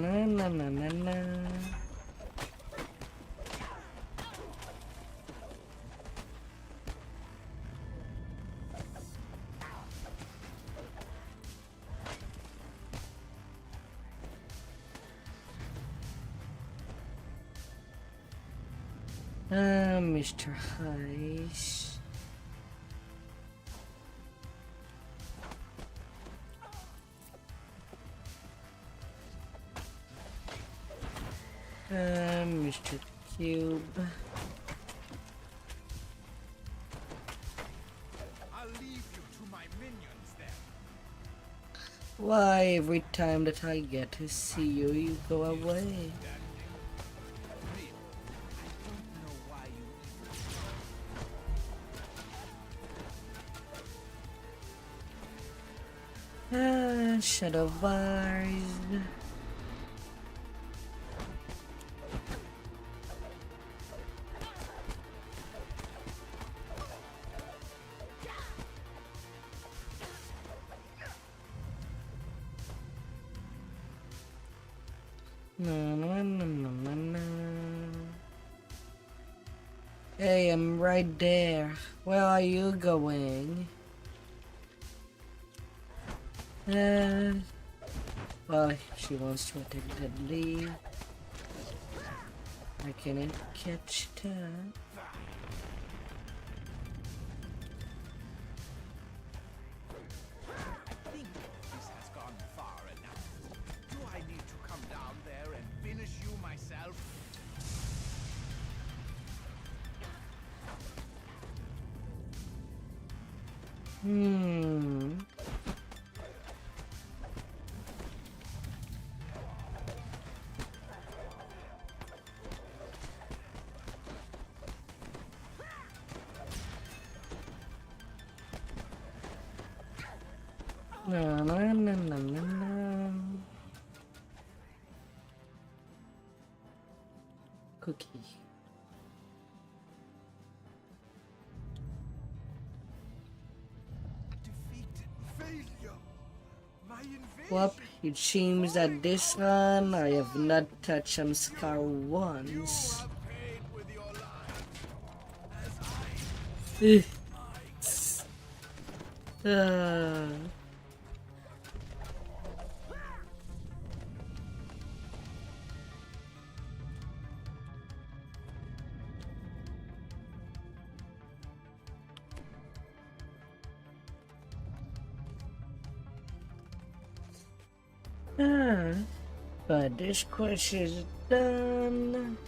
Mr. Heiss. Mr. Cube. I'll leave you to my minions then. Why every time that I get to see you, you go away? Shadow bars. No, no, no, no, no, no. Hey, I'm right there. Where are you going? Well, she wants to attack that lead. I cannot catch that. I think this has gone far enough. Do I need to come down there and finish you myself? No, no, no, no, no, no. Cookie. Well, it seems that this one I have not touched Scar once. But this quest is done.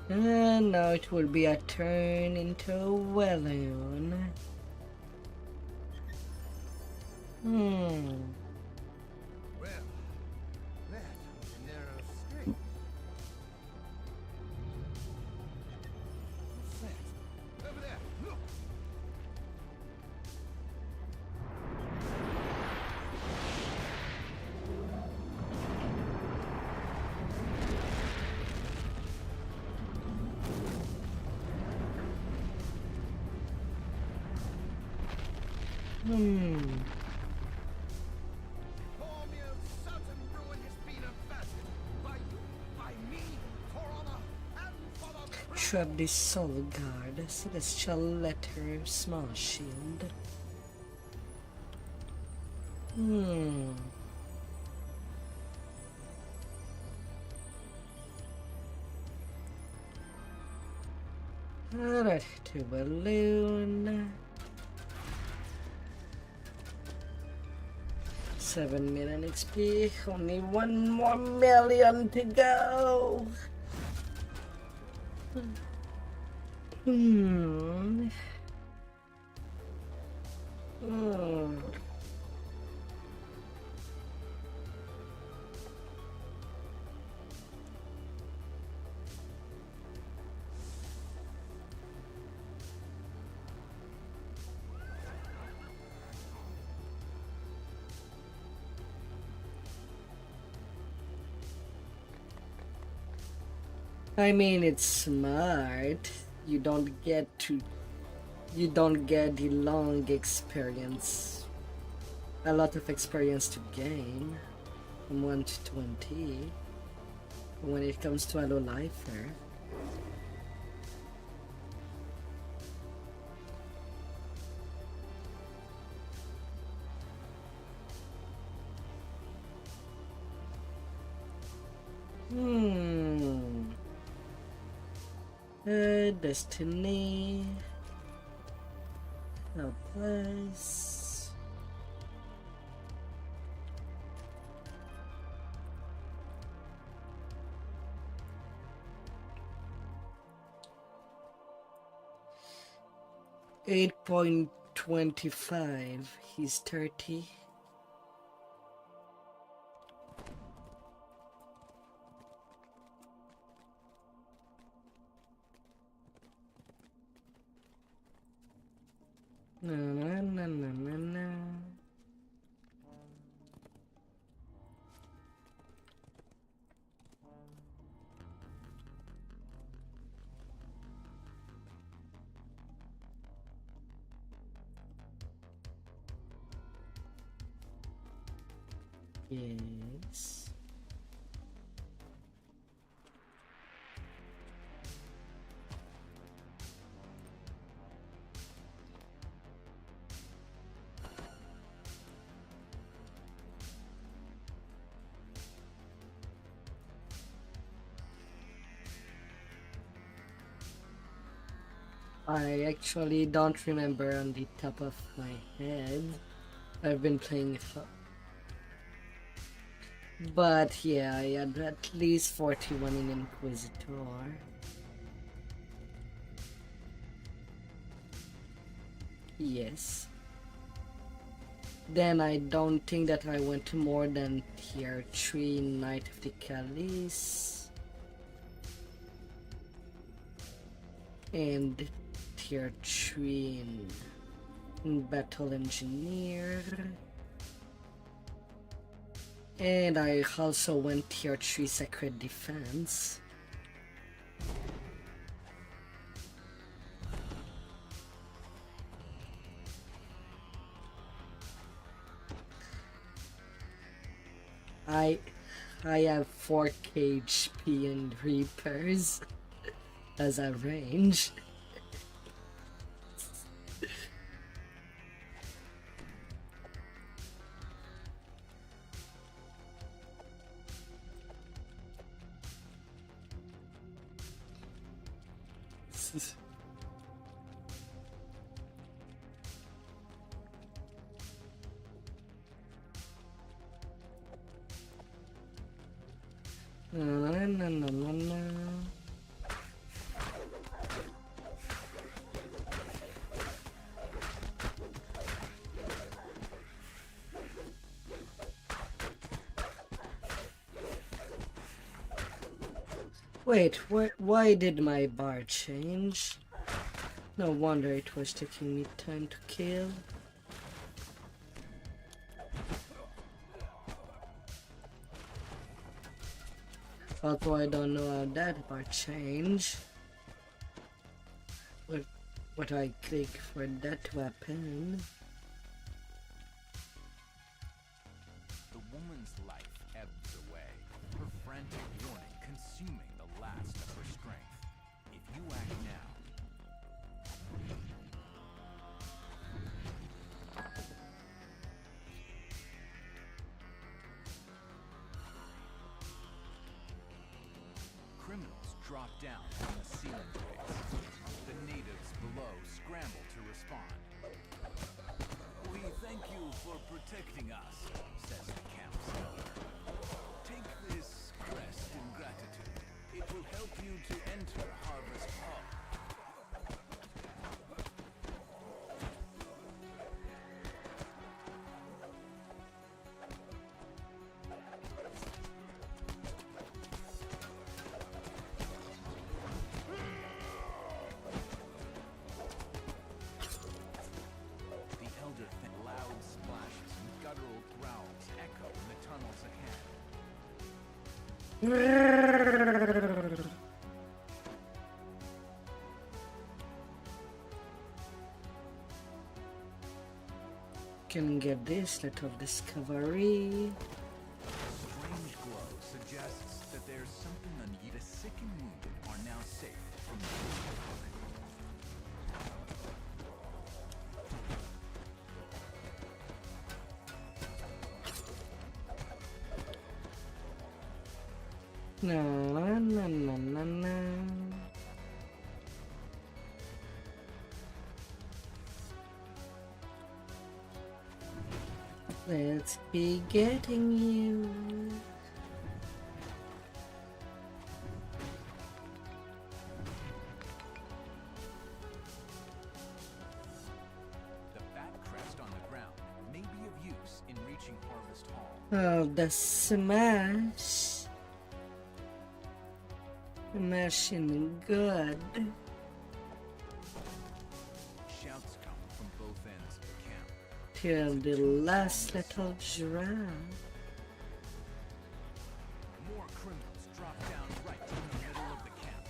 And now it will be a turn into a Wellion. Well, that was a narrow escape. What's that? Over there, look! Trap the Soul Guard, Celestial Letter, Small Shield. Alright, to balloon. 7 million XP, only 1 more million to go. I mean, it's smart. You don't get the long experience. A lot of experience to gain from 1 to 20 when it comes to a low lifer. Destiny. No place. .25. He's 30. Na na na na na na. Yes. I actually don't remember on the top of my head. I've been playing it for. But yeah, I had at least 41 in Inquisitor. Yes. Then I don't think that I went to more than tier 3 Knight of the Calice. And tier 3 in Battle Engineer. And I also went tier 3 Sacred Defense. I have 4k HP and Reapers as a range. Na, na, na, na, na. Wait, why did my bar change? No wonder it was taking me time to kill. Although I don't know how that part change. What I click for that weapon. The woman's life ebbs away, her frantic yearning consuming the last of her strength. If you act now, criminals drop down from the ceiling rails. The natives below scramble to respond. We thank you for protecting us, says the camp's elder. Take this crest in gratitude. It will help you to enter Harvest Hall. The elder loud splashes and guttural growls echo in the tunnels ahead. Can get this little discovery. Strange glow suggests that there's something unusual. The sick and wounded are now safe from the Na na na na na. Let's be getting you. The fat crest on the ground may be of use in reaching Harvest Hall. Oh, the smash. Smashing good. Shouts come from both ends of the camp. Till the last little drop. More criminals drop down right in the middle of the camp.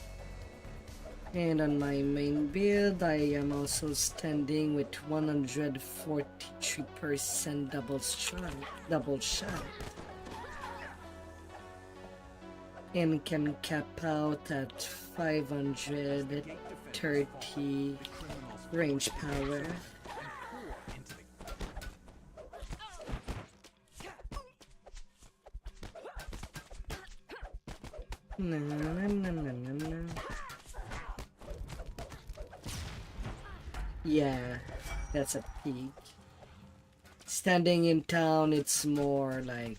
And on my main build, I am also standing with 143% double shot. And can cap out at 530 range power. Na, na, na, na, na, na. Yeah, that's a peak. Standing in town, it's more like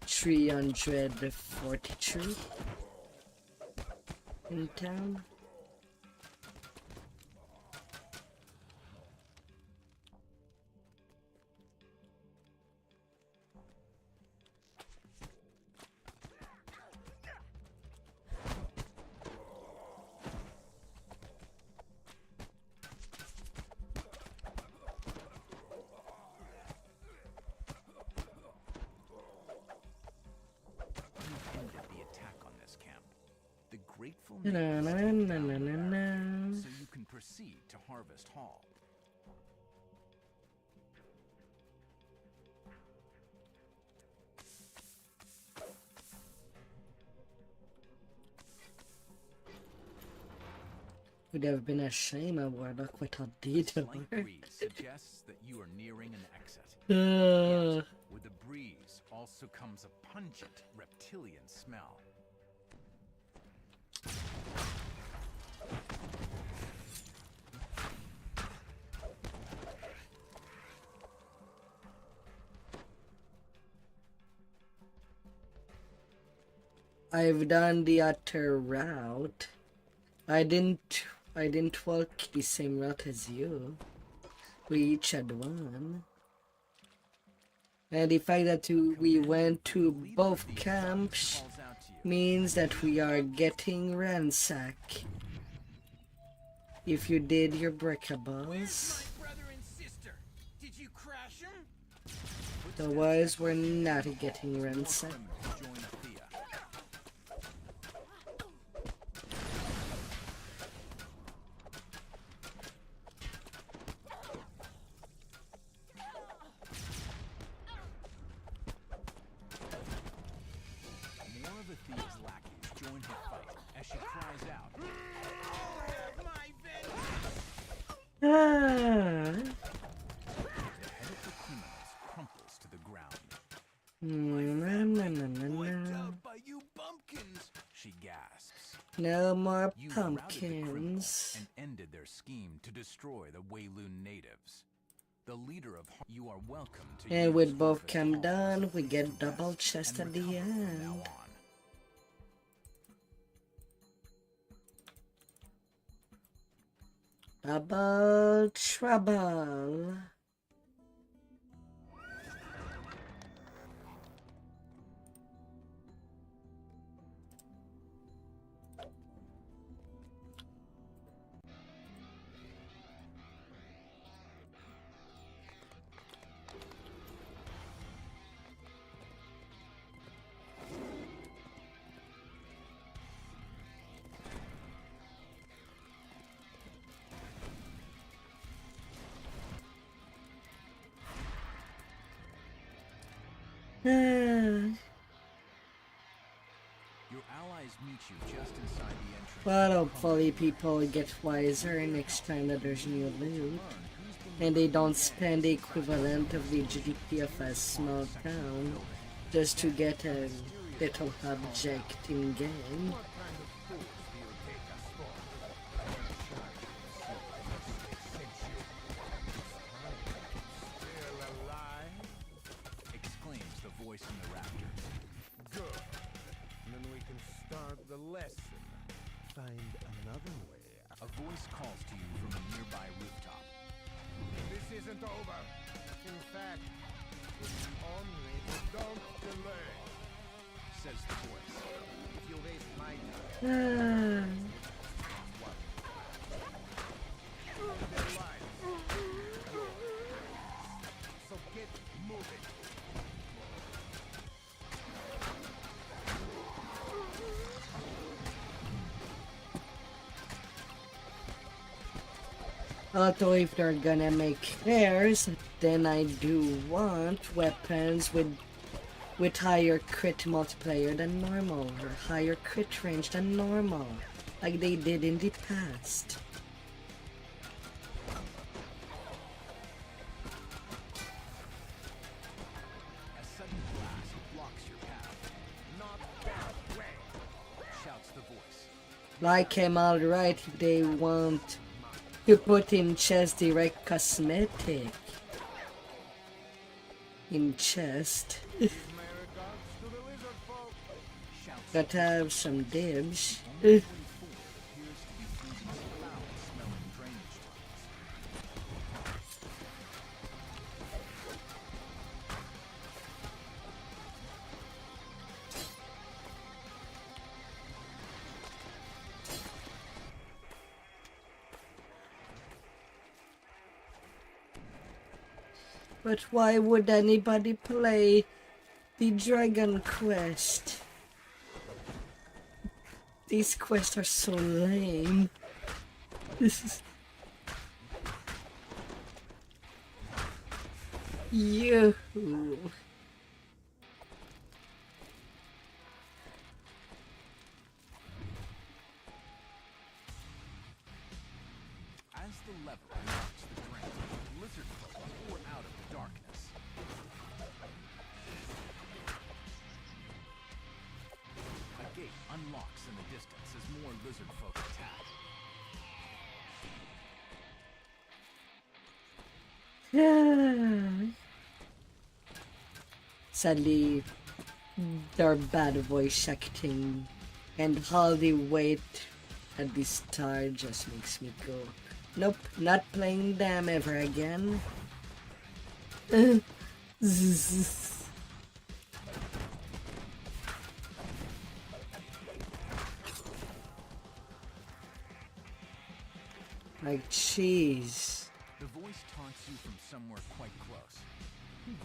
343 in town. Na, na, na, na, na, na. So you can proceed to Harvest Hall. Would have been a shame a warlock without detail. Slight breeze suggests that you are nearing an exit. Uh. Yet, with the breeze also comes a pungent reptilian smell. I've done the other route. I didn't walk the same route as you. We each had one. And the fact that we went to both camps means that we are getting ransacked. If you did your breakables. Otherwise, we're not getting ransacked. No more pumpkins. And ended their scheme to destroy the Wayloon natives. The leader of you are welcome to. And with both camp done, we get double chest at the end. Double trouble. Your allies meet you just inside the entrance. But hopefully people get wiser next time that there's new loot. And they don't spend the equivalent of the GDP of a small town just to get a little object in game. find another way. A voice calls to you from a nearby rooftop. This isn't over. In fact, it's only don't delay, Says the voice. if you waste my time. Their lives. So get moving. Although if they're gonna make pairs, then I do want weapons with higher crit multiplier than normal, or higher crit range than normal, like they did in the past. A sudden blast blocks your path. Not that way. Shouts the voice. Like I'm alright if they want to put in chest direct cosmetic. In chest. My regards to the lizard folk. Shouts Gotta have some dibs. only 44 appears to be through these foul-smelling drainage tunnels. But why would anybody play the Dragon Quest? These quests are so lame. This is... Yoo. As the lever unlocks the drain, lizard folk pour out of the darkness. A gate unlocks in the distance as more lizard folk attack. Sadly, their bad voice acting and all the weight at the start just makes me go, nope, not playing them ever again. Like, jeez. The voice taunts you from somewhere quite close.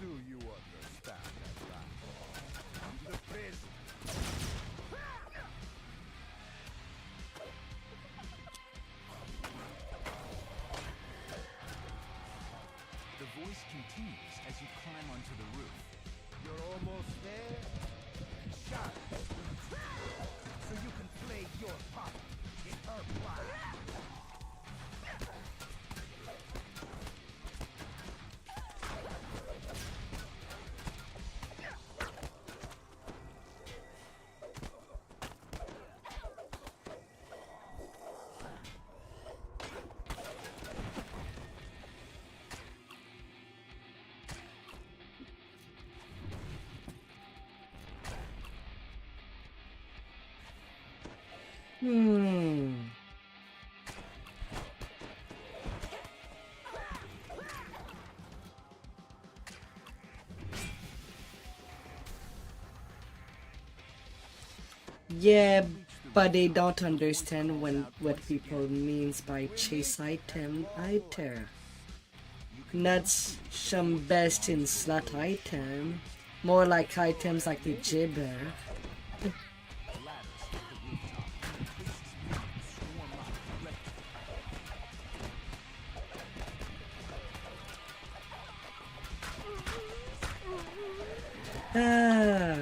Do you understand at last? The prison. The voice continues as you climb onto the roof. You're almost there. Shut. So you can play your part in her plan. Yeah, but they don't understand what people means by chase item iter. Not some best in slot item, more like items like the gibber. Ah.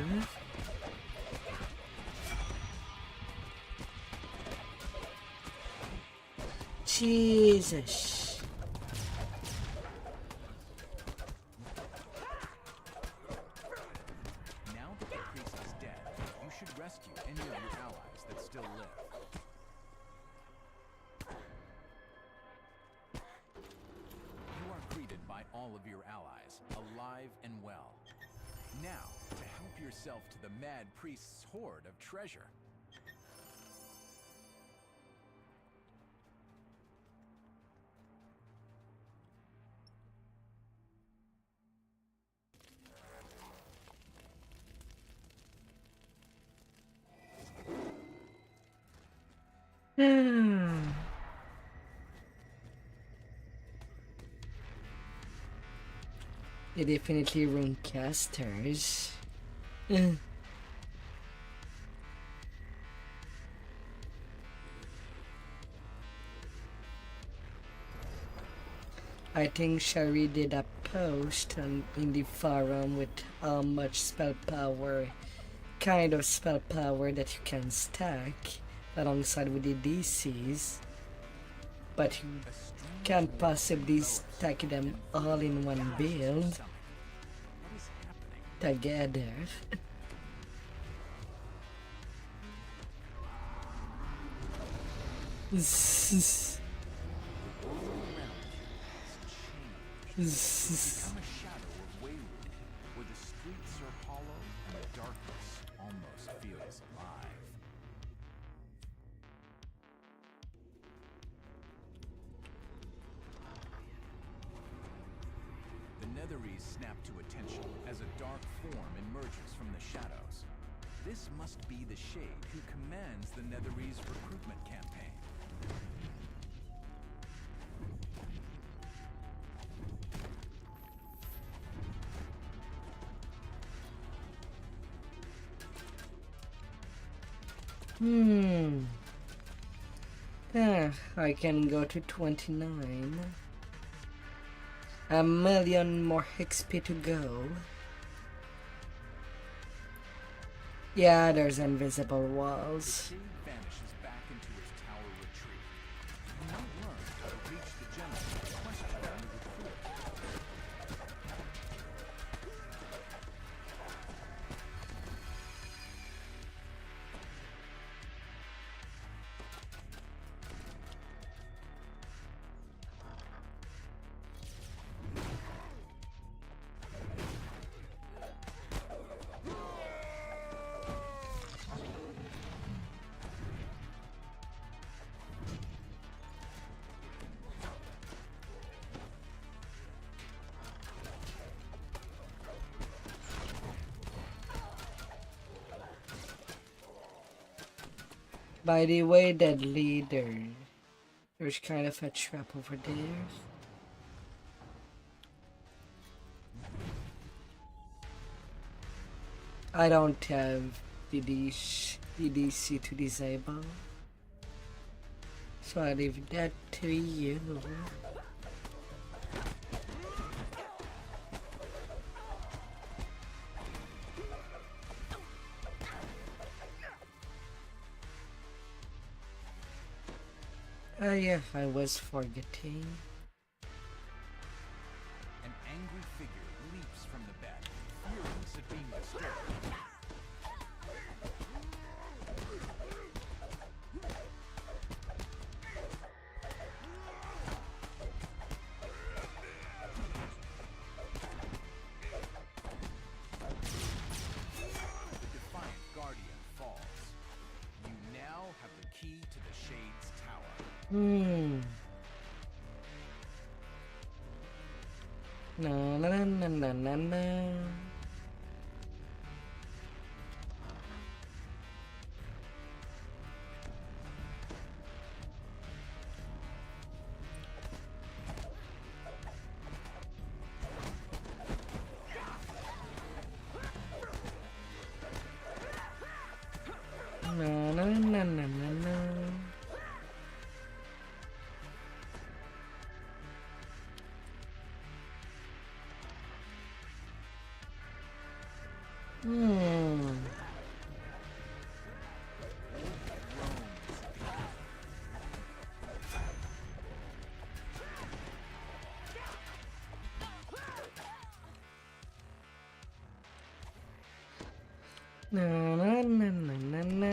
Jesus. Now that the priest is dead, you should rescue any of your allies that still live. You are greeted by all of your allies, alive and well. Now, to help yourself to the mad priest's hoard of treasure. They definitely run casters. I think Shari did a post in the forum with how much spell power, kind of spell power that you can stack alongside with the DCs, but you can't possibly stack them all in one build together. Become a shadow of Wayward, where the streets are hollow and the darkness almost feels alive. The Netherese snap to attention as a dark form emerges from the shadows. This must be the Shade who commands the Netherese recruitment campaign. I can go to 29. A million more XP to go. Yeah, there's invisible walls. The Shade vanishes back into its tower retreat. You might learn how to reach the general by questioning the recruit. By the way, that leader, there's kind of a trap over there. I don't have the DC to disable, so I leave that to you. Yeah, I was forgetting. An angry figure leaps from the bed, furious at being disturbed. The defiant guardian falls. You now have the key to the Shade's tower. Na na na na na na. Na na na na na na. Na na na na na na.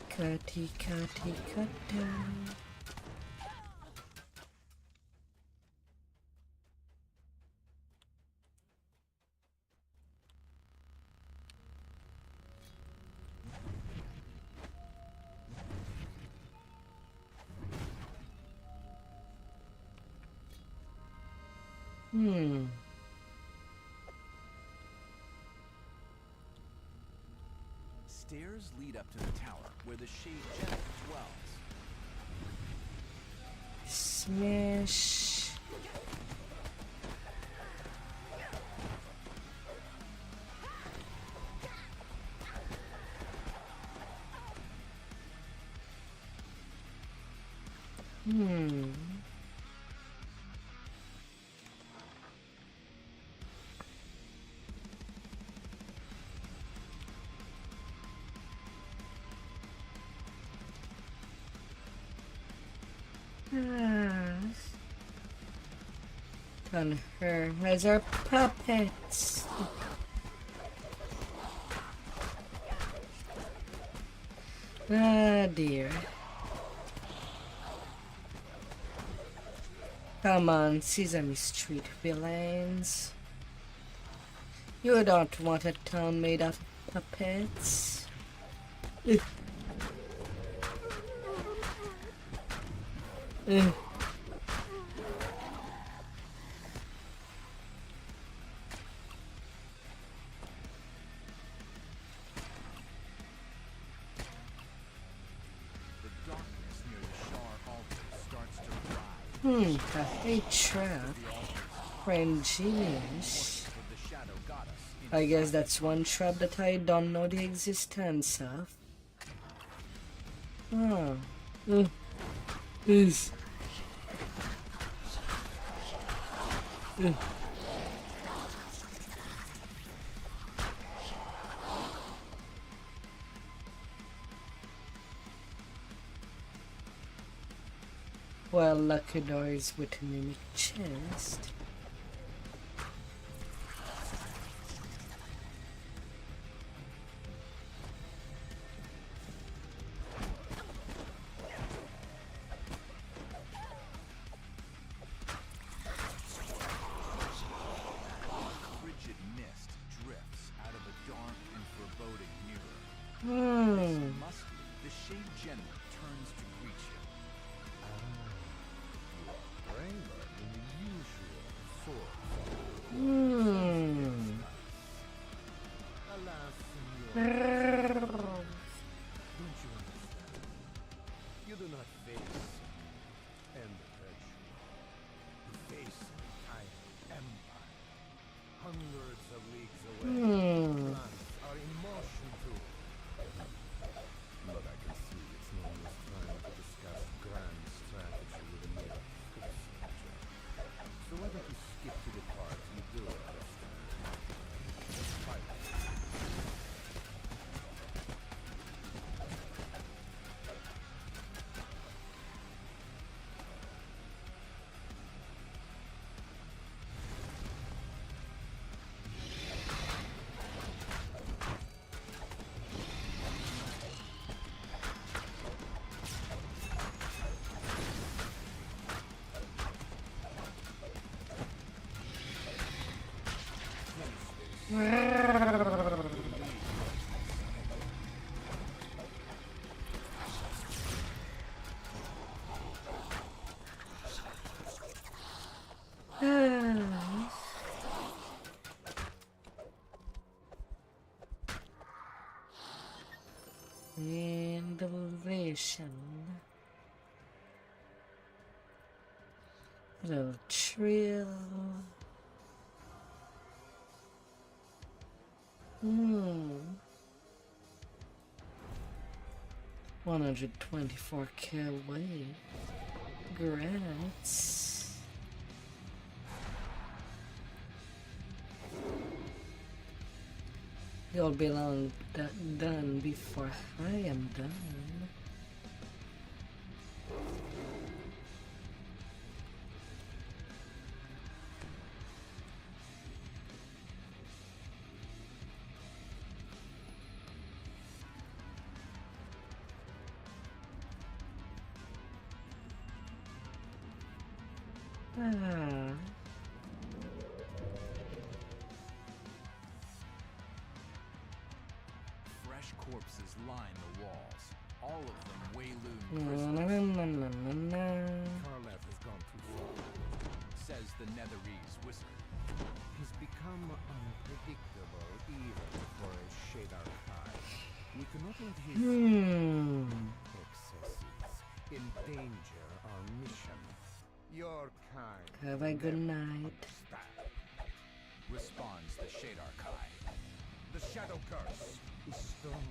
Cutty, cutty, cutty. Stairs lead up to the tower where the Shade General dwells. Smash. On her as our puppets. Ah dear. Come on, Sesame Street villains. You don't want a town made out of puppets. Ugh. Ugh. A hate trap. Ingenious. I guess that's one trap that I don't know the existence of. Oh. Is. Well, lucky doors with mimic chest. Frigid mist drifts out of a dark and foreboding mirror. This must be the Shade General turns to greet you. Braver than the usual sword. Alas, senor. Don't you understand? You do not face an virtue. You face an entire empire. Hundreds of leagues away. Plans are in motion too. But I can see it's no use trying to discuss grand strategy with a mere foot soldier. So why don't you skip to the part you do understand? Fight. Innovation. Little trill. 124k away. Grants. You'll be long done before I am done. Fresh corpses line the walls, all of them Wayloon Karlev has gone too far. says the Netherese wizard. He's become unpredictable even for a Shadar Kai. We cannot let his excesses endanger our mission. Your kind. Have a good night. Responds the Shadar Kai. The Shadow Curse is strong,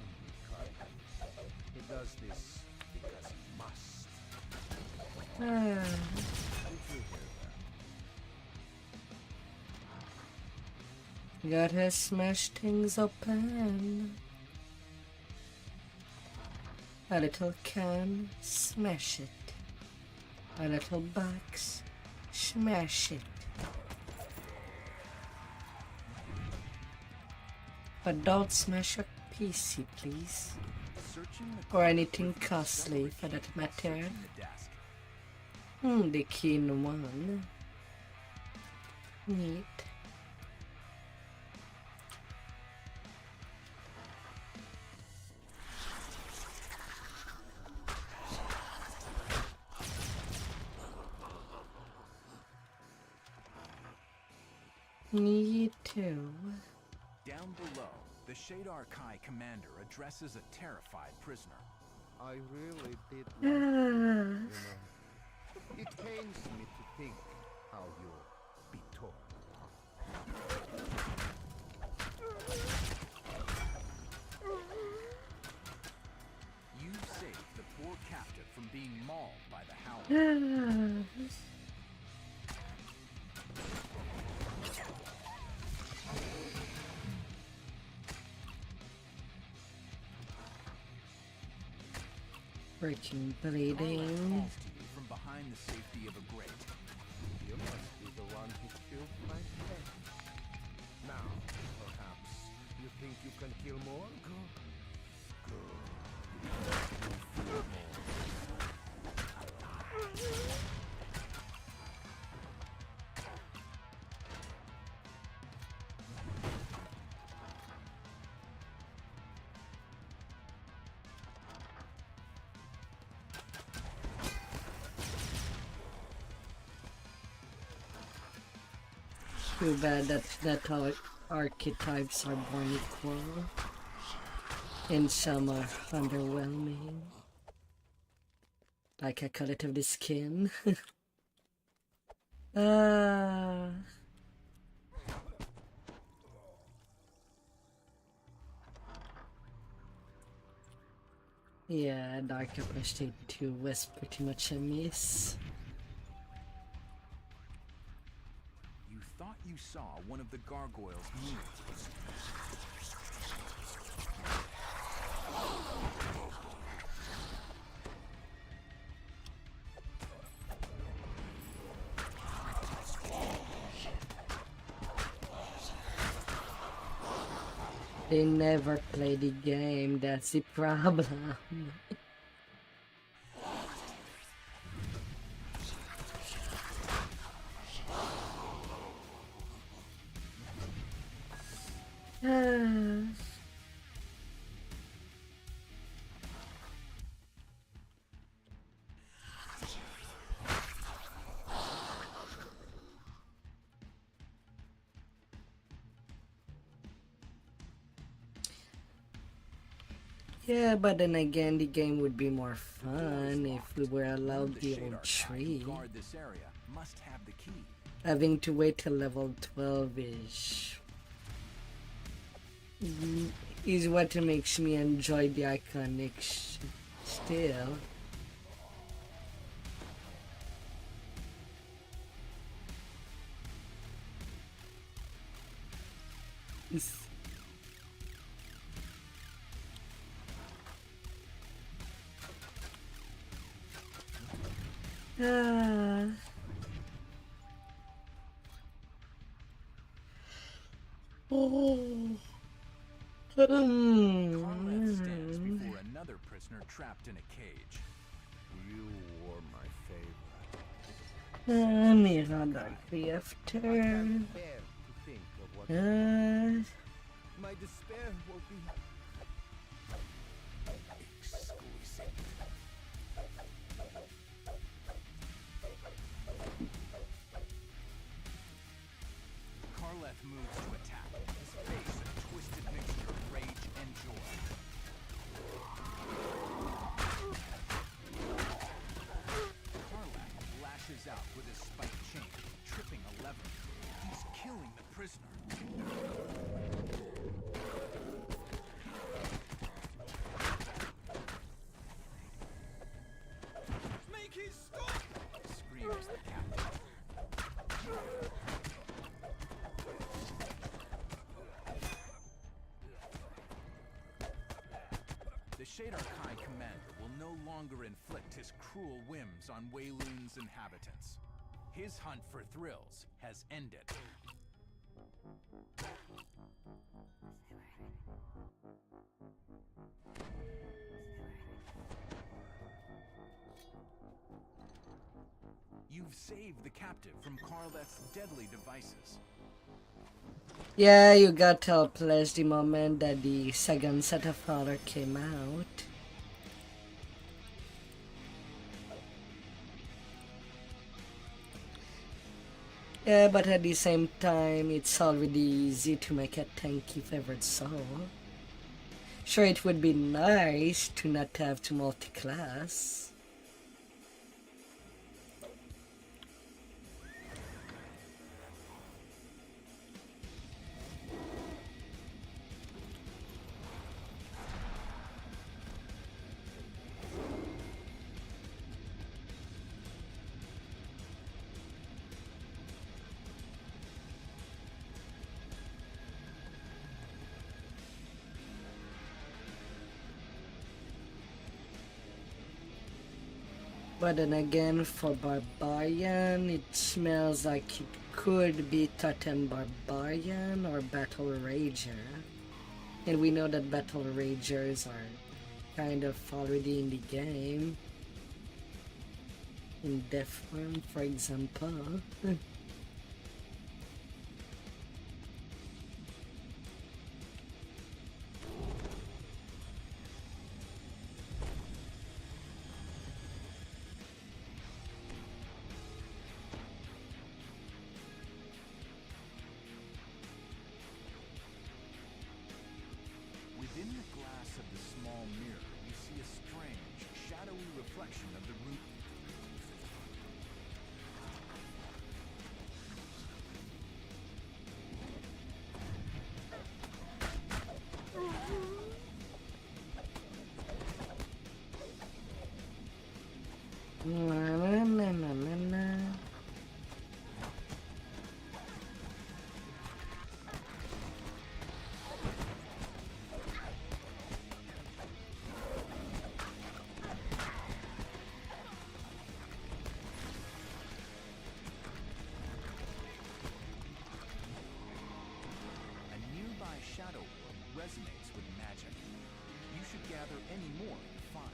Kai. He does this because he must. Did you hear that? Gotta smash things open. A little can, smash it. A little box, smash it. But don't smash your PC, please. Or anything costly for that matter. The keen one. Neat. Me too. Down below, the Shadar Kai commander addresses a terrified prisoner. I really did like you, you know. It pains me to think how you'll be torn. You saved the poor captive from being mauled by the Howler. Freaking bleeding. From behind the safety of a grate. You must be the one who killed my pet. Now, perhaps, you think you can kill more? Good. Good. Too bad that all archetypes are born equal. And some are underwhelming. Like a color of the skin. Yeah, Dark Emperor State 2 was pretty much a miss. You thought you saw one of the gargoyles move. They never play the game, that's the problem. Yeah, but then again, the game would be more fun if we were allowed the old tree. This area must have the key. Having to wait till level 12 is what makes me enjoy the iconic still. Carleth stands before another prisoner trapped in a cage. You were my favorite. Miranda Crafter. Bear to think of what my despair will be exquisite. Karleth moves to attack, his face a twisted mixture of rage and joy. Karleth lashes out with his spiked chain, tripping a lever. He's killing the prisoner. Make his stop! Screams the captain. The Shadar-Kai commander will no longer inflict his cruel whims on Weilun's inhabitants. His hunt for thrills has ended. You've saved the captive from Karleth's deadly devices. Yeah, you got to place the moment that the second set of powder came out. Yeah, but at the same time, it's already easy to make a tanky favorite soul. Sure, it would be nice to not have to multi-class. But then again, for Barbarian, it smells like it could be Totem Barbarian or Battle Rager. And we know that Battle Ragers are kind of already in the game. In Death Form, for example. Within the glass of the small mirror, you see a strange, shadowy reflection of the root. A nearby shadow orb resonates with magic. You should gather any more you find.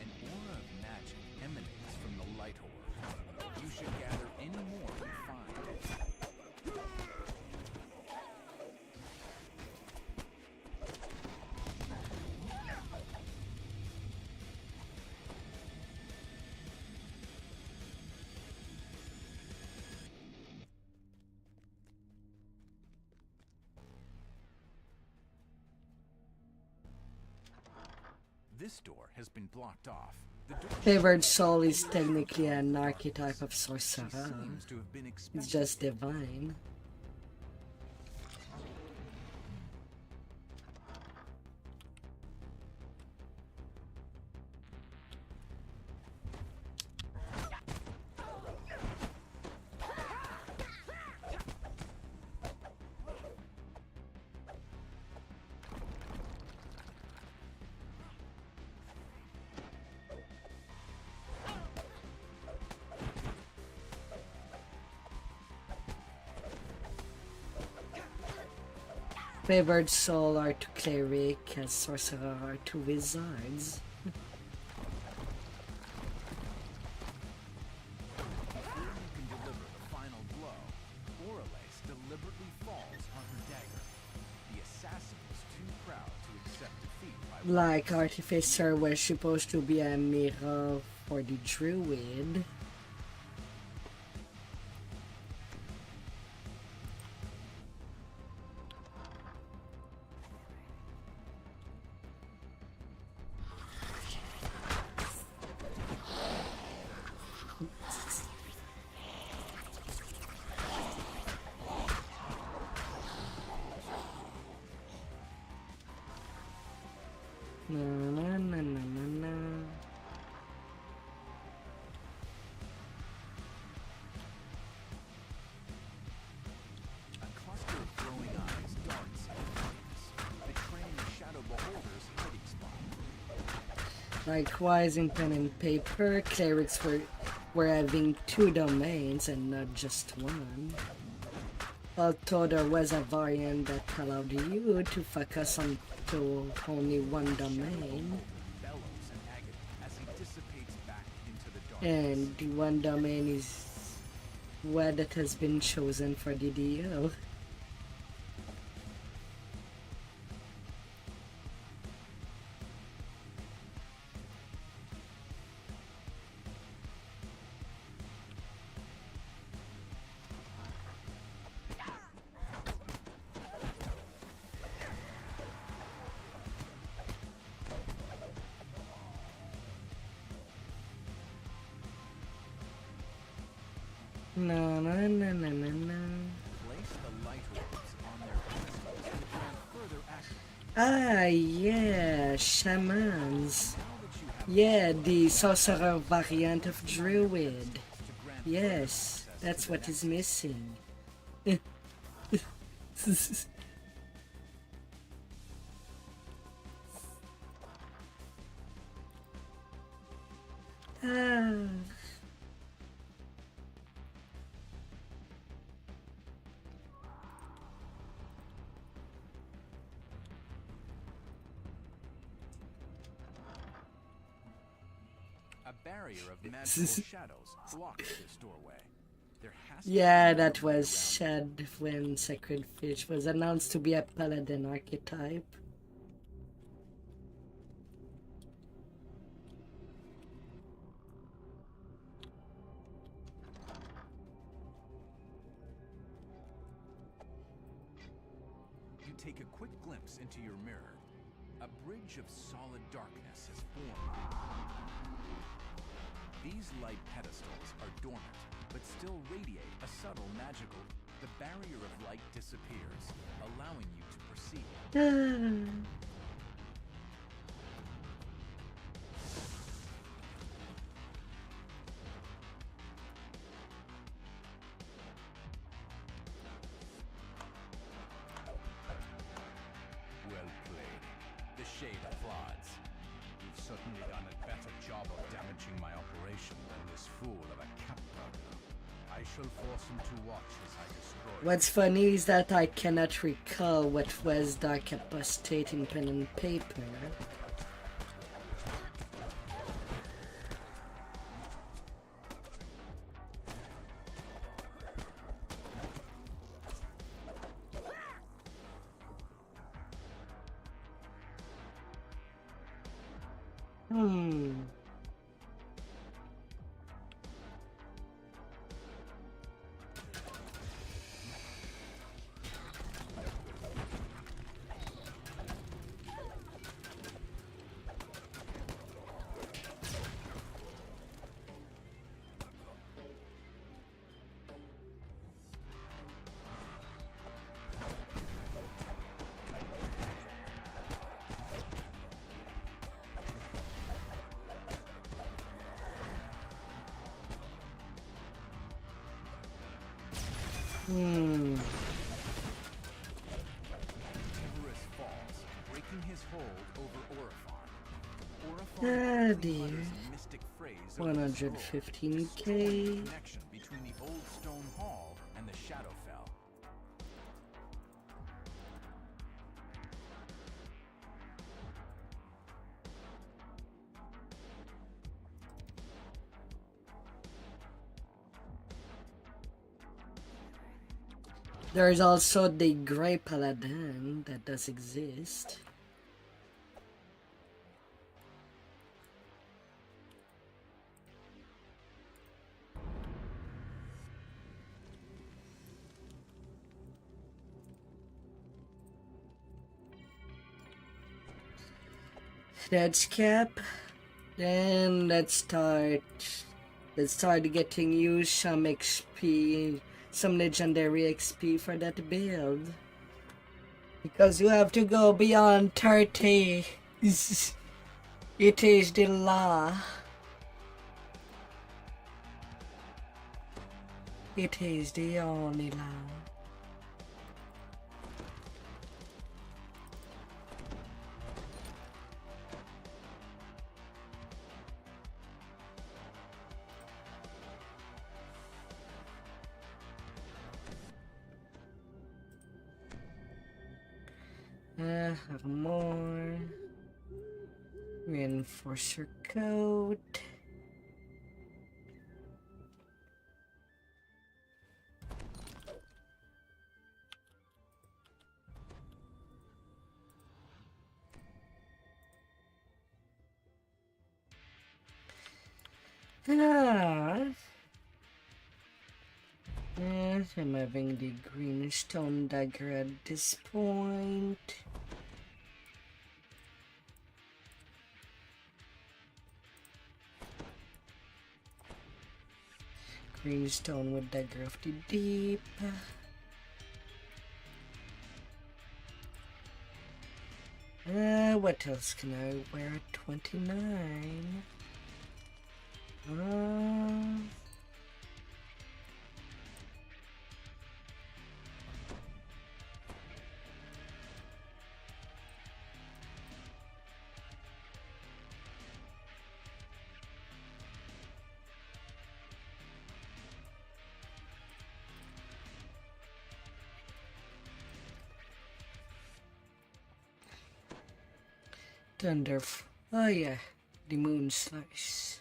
An aura of magic emanates from the light orb. You should gather any more you find. This door has been blocked off. The door Favored Soul is technically an archetype of sorcerer. seems to have been It's expected. just divine. Favored Soul are to Cleric, and Sorcerer are to Wizards. Before you can deliver the final blow, Oralace deliberately falls on her dagger. The assassin is Like Artificer was supposed to be a mirror for the druid. Na na na na na na. A cluster of glowing eyes darts at the flames, betraying the shadow beholder's hiding spot. Likewise, in pen and paper, clerics were having 2 domains and not just one. Although there was a variant that allowed you to focus on to only one domain. Bellows in agony as he dissipates back into the dark. And the one domain is what that has been chosen for DDO. Na na na na na na. Place the light orbs on their crystals to grant further access. Ah, yeah, shamans. Yeah, the sorcerer variant of druid. Yes, that's what is missing. Ah. A barrier of magical shadows blocks this doorway. There has to Yeah, be that a way was around shed when Sacred Fish was announced to be a paladin archetype. You take a quick glimpse into your mirror. A bridge of solid darkness has formed. These light pedestals are dormant, but still radiate a subtle magical. The barrier of light disappears, allowing you to proceed. Well played. The shade applauds. You've certainly done a better job of damaging my operation than this fool of a cat burglar. I shall force him to watch as I destroy What's funny is that I cannot recall what was Dark Apostate in pen and paper. Everest falls, breaking his hold over Orifon. Ah, dear. Mutters a mystic phrase over the scroll, 115k. destroying the connection between the old stone hall and the Shadowfell. There is also the Grey Paladin that does exist. That's cap. Then let's start getting you some XP, some legendary XP for that build. Because you have to go beyond 30. It is the law. It is the only law. Have more. Reinforcer coat. Yes, I'm having the green stone dagger at this point. Green stone with dagger of the deep. What else can I wear at 29? Thunder. Oh yeah, the moon slice.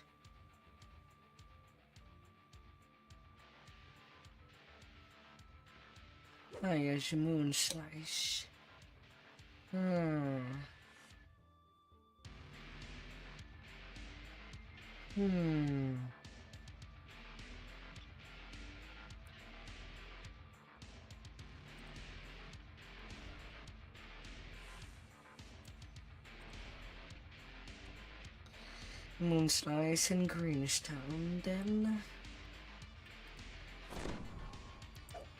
Ah yes, the moon slice. Moon slice and greenstone, then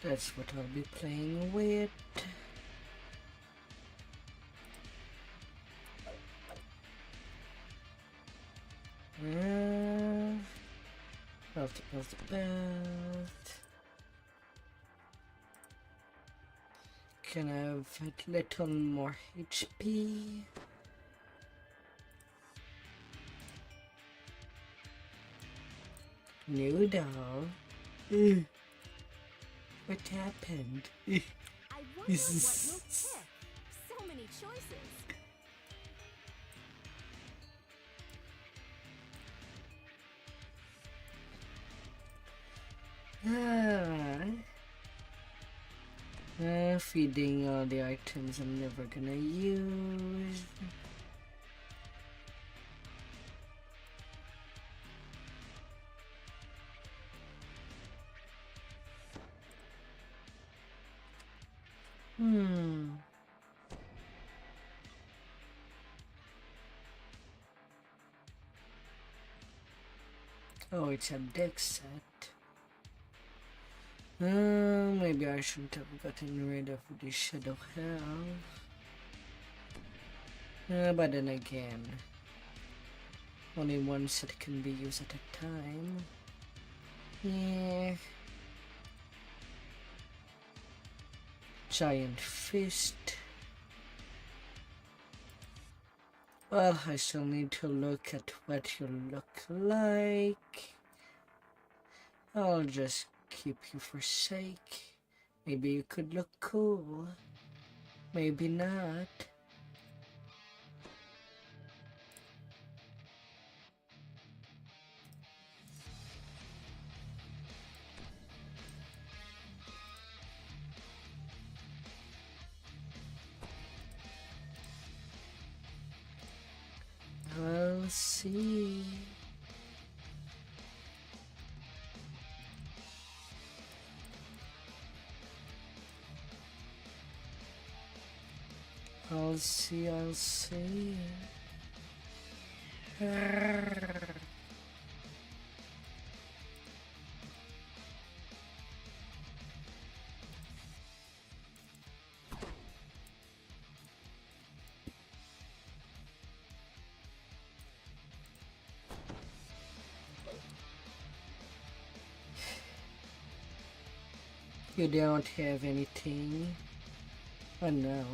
that's what I'll be playing with. Belt. Can I have a little more HP? New doll. What happened? I wonder what you'll pick. So many choices. Feeding all the items I'm never gonna use. Oh, it's a deck set. Maybe I shouldn't have gotten rid of the Shadow Health. But then again, only one set can be used at a time. Yeah. Giant Fist. Well, I still need to look at what you look like. I'll just keep you for sake. Maybe you could look cool. Maybe not. I'll see. I'll see. You don't have anything? Oh no.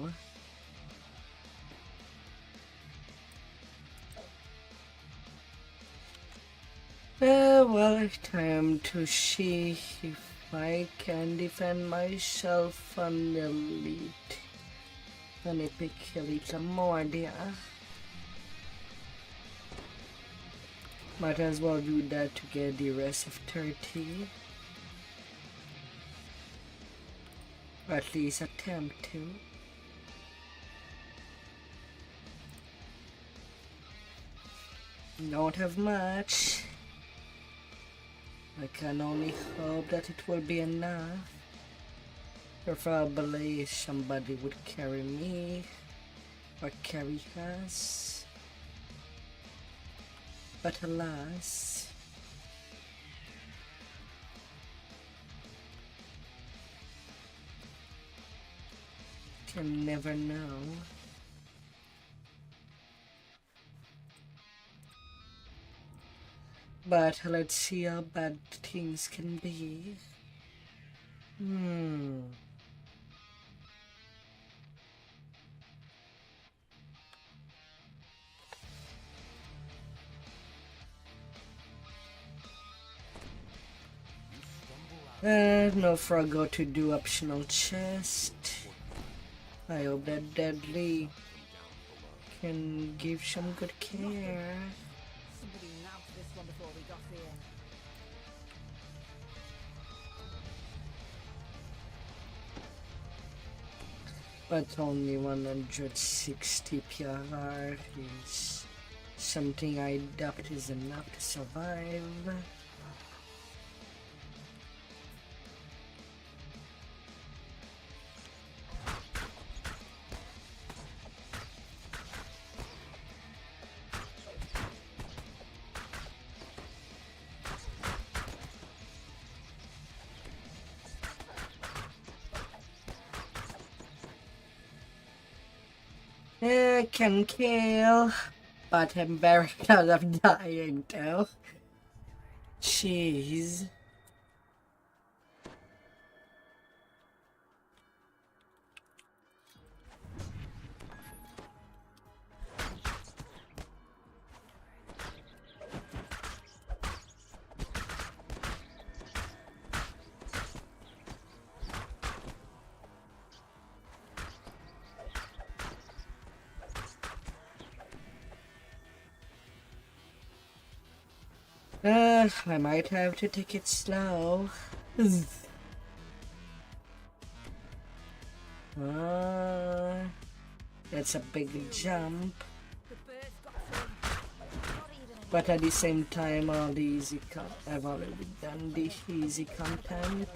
Well, time to see if I can defend myself from the lead. Let me pick a little more there. Might as well do that to get the rest of 30. Or at least attempt to. Don't have much. I can only hope that it will be enough. Preferably somebody would carry me or carry us. But alas, can never know. But let's see how bad things can be. No Froggo to do optional chest. I hope that Deadly can give some good care. Somebody nabbed this one before we got here. But only 160 PRR is something I doubt is enough to survive. Can kill, but I'm very proud of dying though. Jeez. I might have to take it slow. That's a big jump. But at the same time, all the easy I've already done the easy content.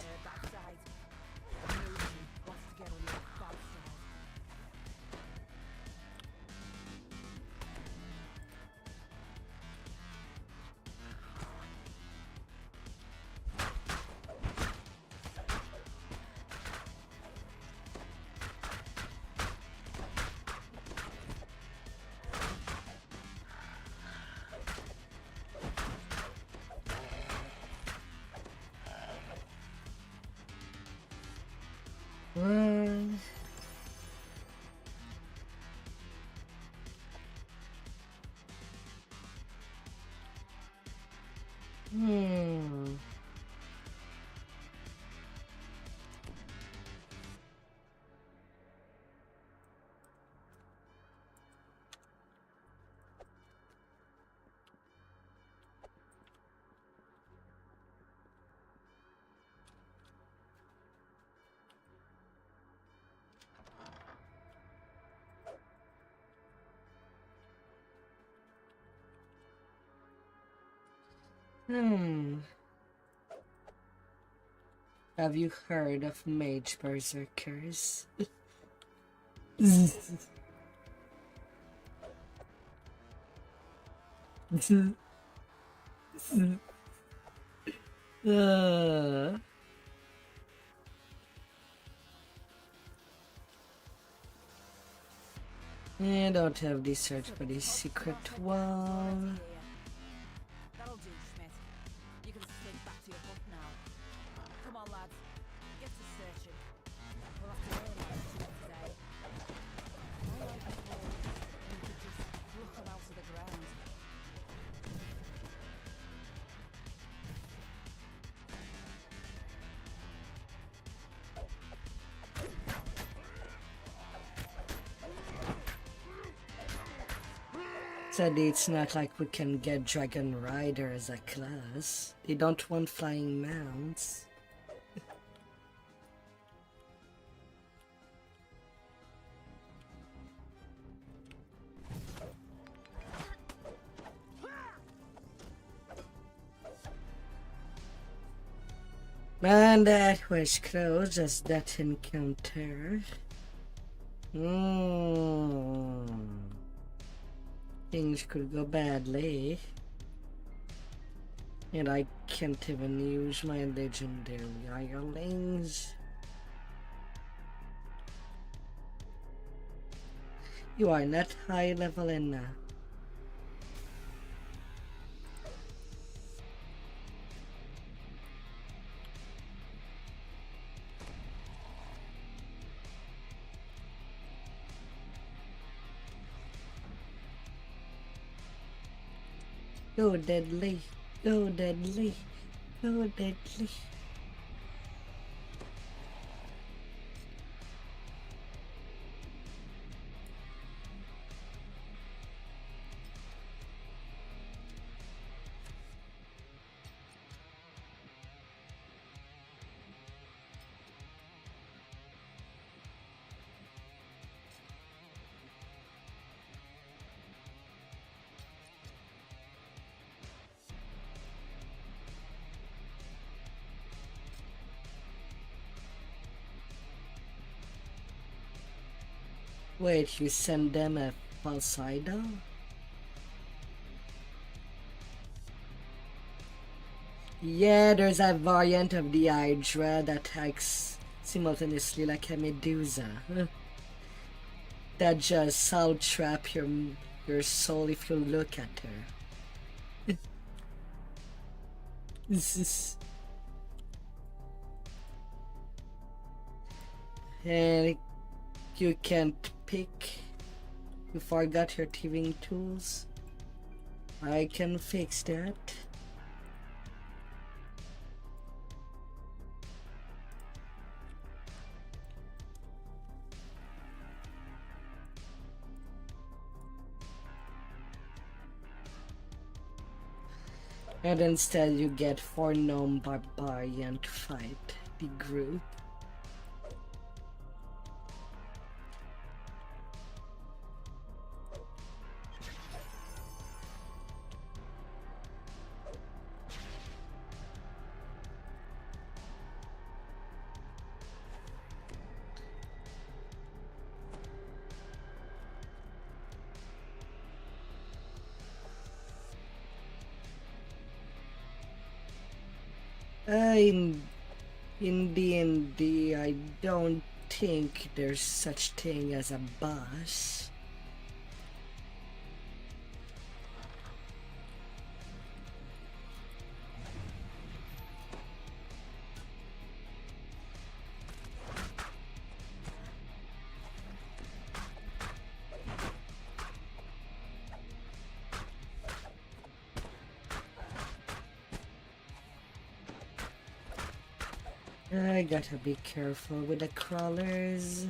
Have you heard of mage berserkers? uh, I don't have the search for the secret wall. That'll do, Schmidt. You can slink back to your bunk now. Come on, lads. Get to searching. We'll have to learn how to do it today. I like the ball. You could just pluck them out of the ground. Sadly, it's not like we can get Dragon Rider as a class. They don't want flying mounts. Man, that was close as that encounter. Things could go badly. And I can't even use my legendary hirelings. You are not high level enough. Go deadly, go deadly, go deadly. Wait, you send them a false idol? Yeah, there's a variant of the Hydra that acts simultaneously like a Medusa. That just soul trap your soul if you look at her. This is... And you can't pick. You forgot your thieving tools. I can fix that. And instead you get 4 gnome barbarian to fight the group. In D&D, I don't think there's such thing as a boss. I gotta be careful with the crawlers.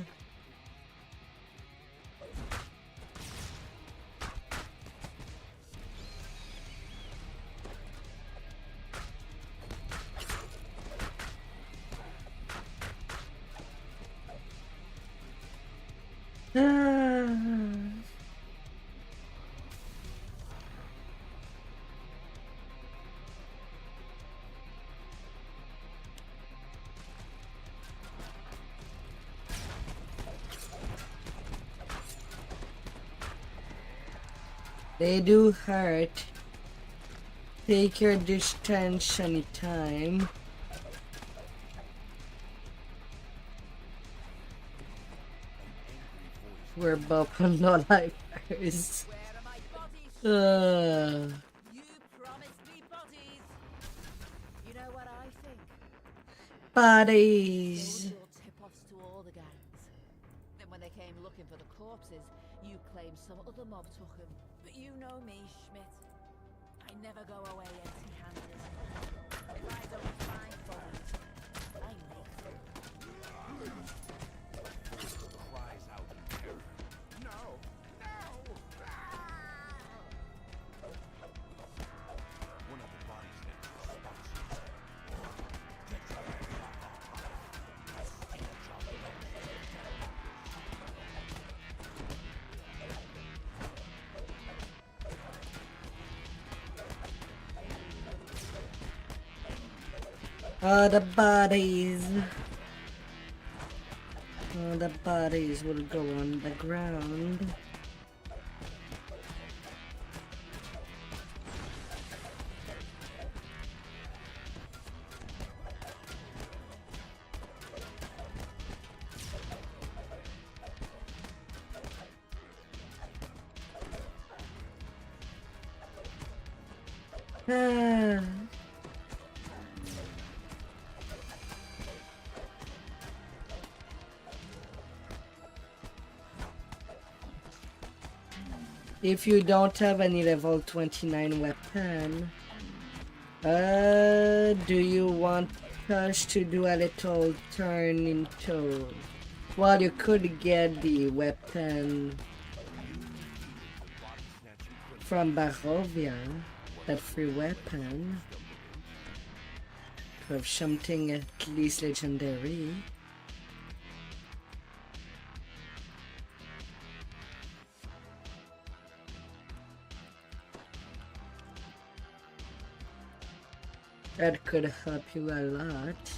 They do hurt. Take your distance anytime. We're both on no lifers. You promised me bodies. You know what I think? Bodies. Those were your tip-offs to all the gangs. Then when they came looking for the corpses, you claimed some other mob took them. But you know me, Schmidt. I never go away empty-handed. If I don't find bodies, I make them. Cries out in terror. No! No! One of the body snatchers spots you. Get your hands back on top. Steal your The bodies. The bodies will go on the ground. If you don't have any level 29 weapon, do you want us to do a little turn into... Well, you could get the weapon from Barovia, that free weapon, to have something at least legendary. That could help you a lot.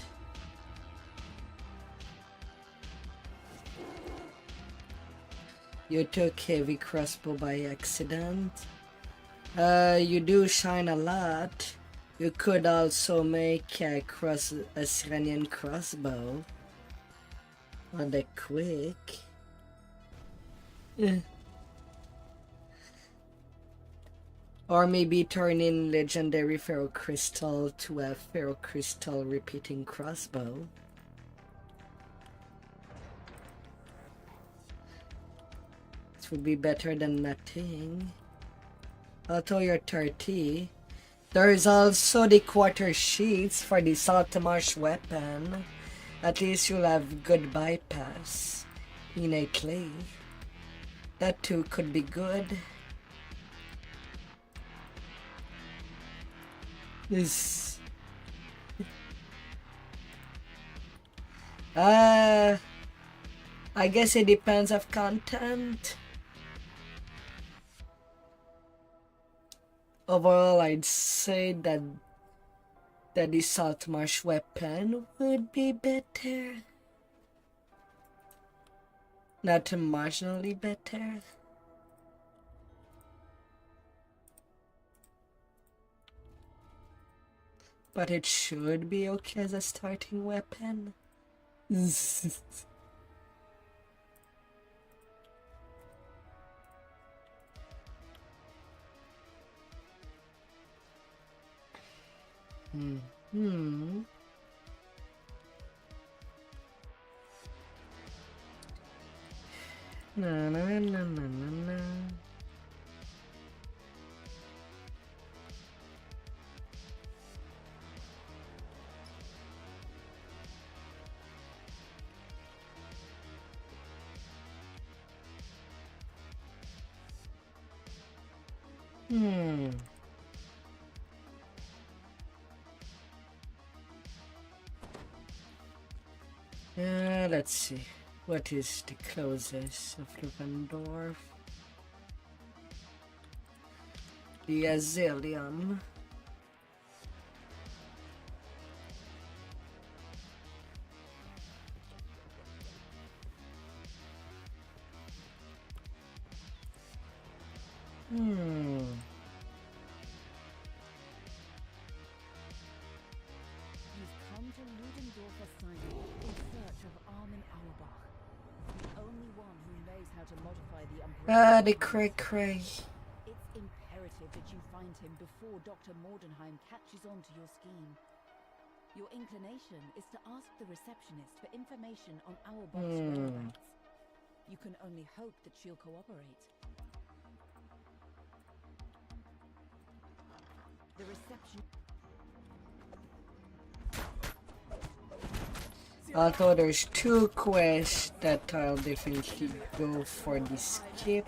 You took heavy crossbow by accident. You do shine a lot. You could also make a Syrian crossbow on the quick. Or maybe turn in legendary ferrocrystal to a ferrocrystal repeating crossbow. This would be better than nothing. Although you're 30. There is also the quarter sheets for the Saltmarsh weapon. At least you'll have good bypass innately. That too could be good. This I guess it depends of content. Overall, I'd say that the Saltmarsh weapon would be better. Not marginally better. But it should be okay as a starting weapon. Na na na na na na. Let's see. What is the closest of Rivendorf? The Azilium. Ah, the cray. It's imperative that you find him before Dr. Mordenheim catches on to your scheme. Your inclination is to ask the receptionist for information on our boss whereabouts. You can only hope that she'll cooperate. The reception... Although there's 2 quests that I'll definitely go for the skip.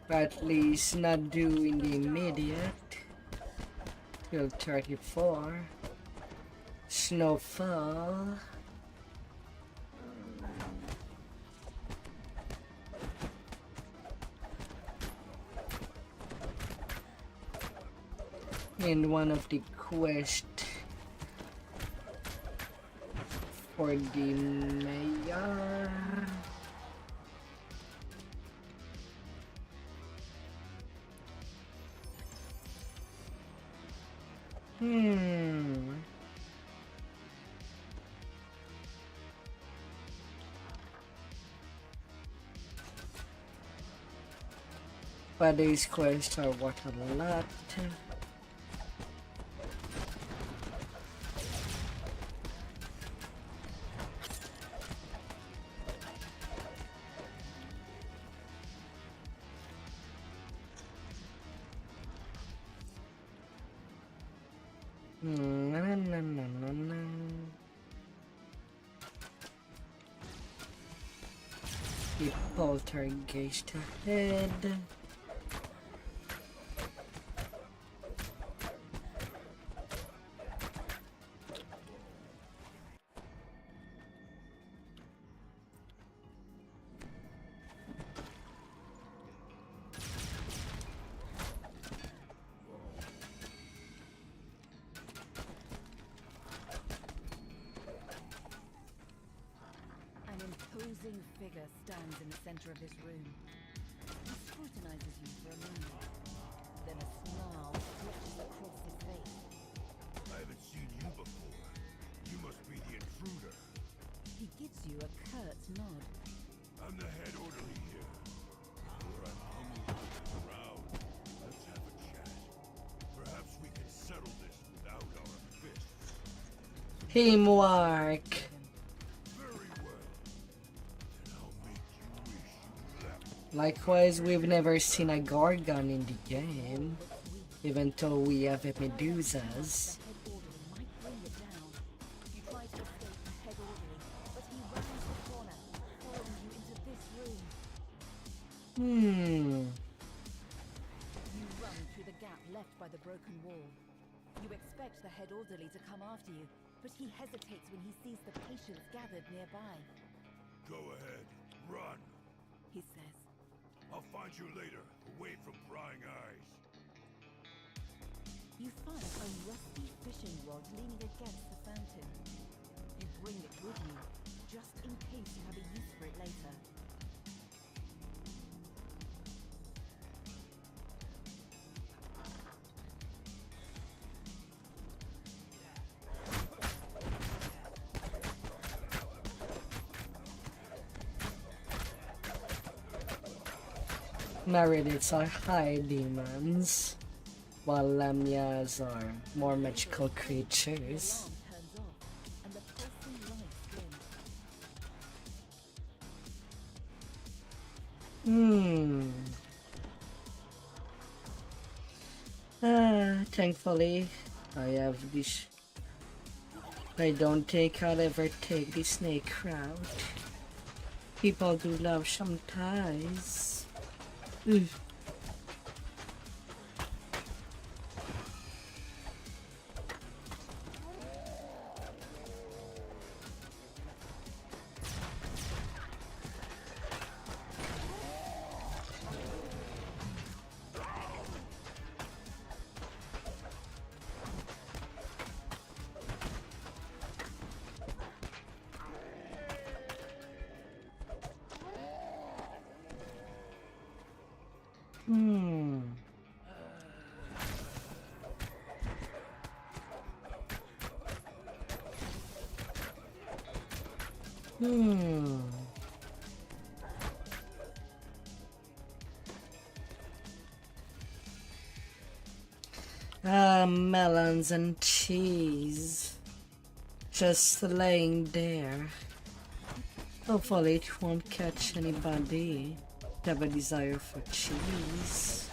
But at least not do in the immediate. Till 34. Snowfall. And one of the quests for the mayor. But these quests are worth a lot. The poltergeist ahead. Figure stands in the center of this room. He scrutinizes you for a moment. Then a snarl stretches across his face. I haven't seen you before. You must be the intruder. He gives you a curt nod. I'm the head orderly here. Before I'm humbled around, let's have a chat. Perhaps we can settle this without our fists. Teamwork. Likewise, we've never seen a Gorgon in the game, even though we have Medusas. You run through the gap left by the broken wall. You expect the head orderly to come after you, but he hesitates when he sees the patients gathered nearby. Go ahead, run. He says. I'll find you later, away from prying eyes. You find a rusty fishing rod leaning against the fountain. You bring it with you, just in case you have a use for it later. Maridids are high demons, while Lamnias are more magical creatures. Thankfully, I have this. I don't think I'll ever take the snake route. People do love some ties. Melons and cheese. Just laying there. Hopefully it won't catch anybody who have a desire for cheese.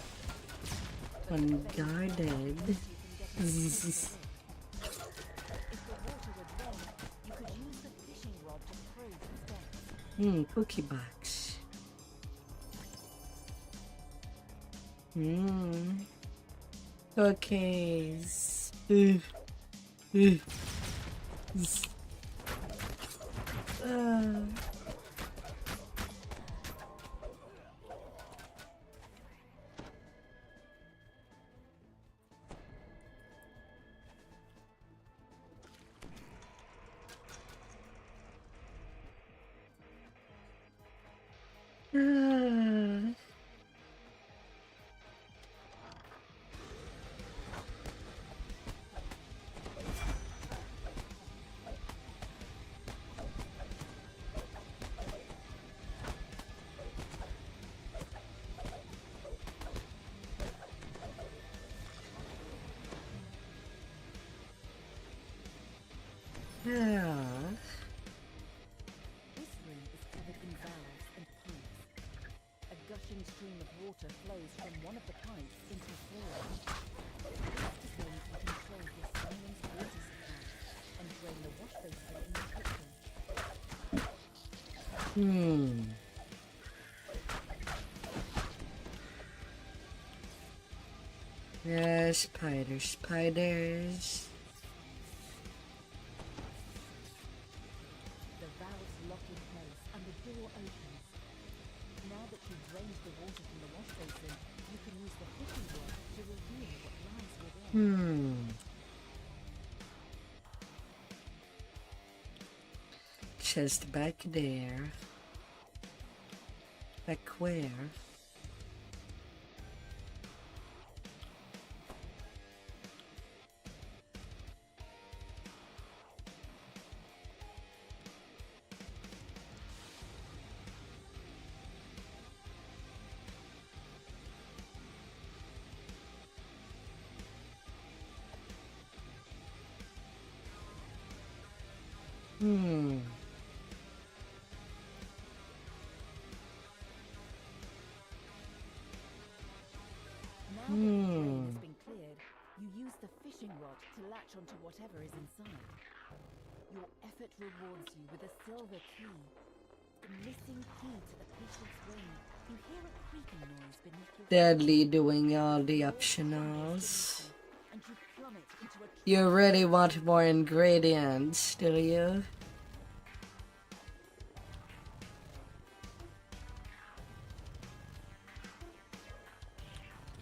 Unguarded. Cookie box. Cookies. Yeah. This room is covered in valves and pipes. A gushing stream of water flows from one of the pipes into the floor. This system can control your someone's water supply and drain the wash basin in the kitchen. Yeah, spiders. The valves lock in place and the door opens. Now that you've drained the water from the wash basin, you can use the fishing rod to reveal what lies within. Just back there. Back where? Now that the drain has been cleared, you use the fishing rod to latch onto whatever is inside. Your effort rewards you with a silver key. The missing key to the patient's wing. You hear a creaking noise beneath your Deadly doing all the optionals. and you plummet into a You really want more ingredients, do you?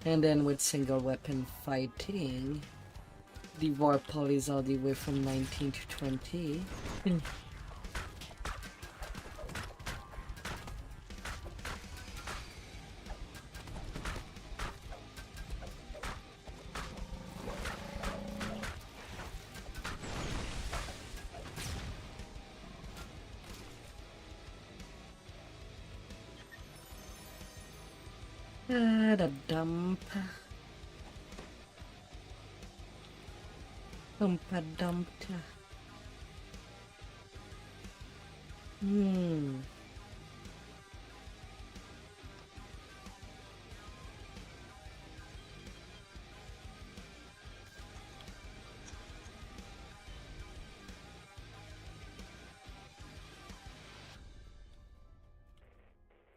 And then with single weapon fighting, the war pool is all the way from 19 to 20. The dump. Dumped.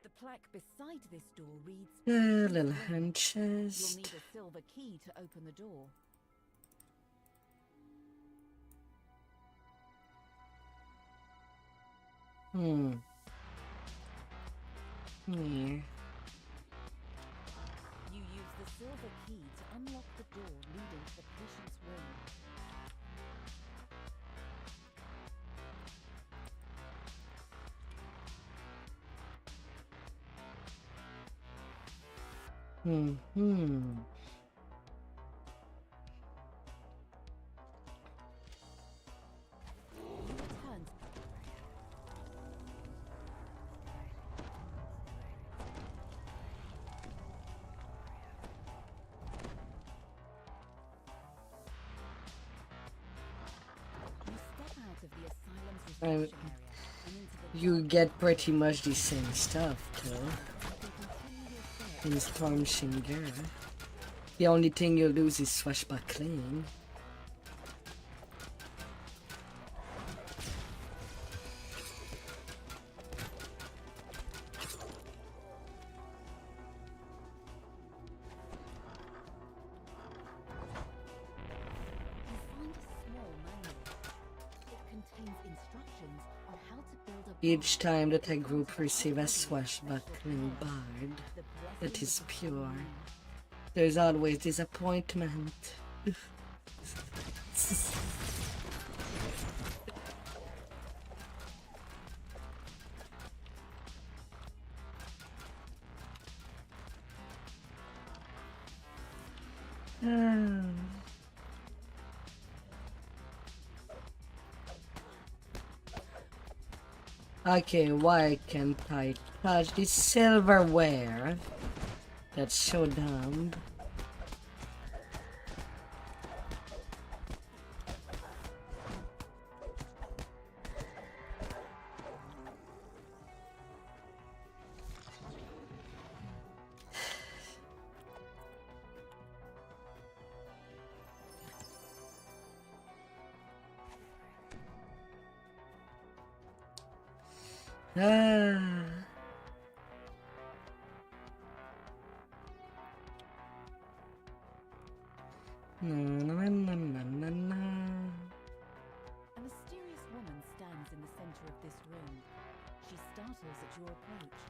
The plaque beside this door reads A little hand You'll chest. need a silver key to open the door. Yeah. You use the silver key to unlock the door leading to the patient's wing. You return. area and into the You get pretty much the same stuff too. you can continue your search. In Storm Shinger. The only thing you'll lose is swashbuckling. You find a small manual. It contains instructions on how to build a Each time that a group receives a swashbuckling bard the that blessings is of pure, there's always disappointment. Okay, why can't I touch this silverware? That's so dumb. Ah. Na, na, na, na, na, na. A mysterious woman stands in the center of this room. She startles at your approach.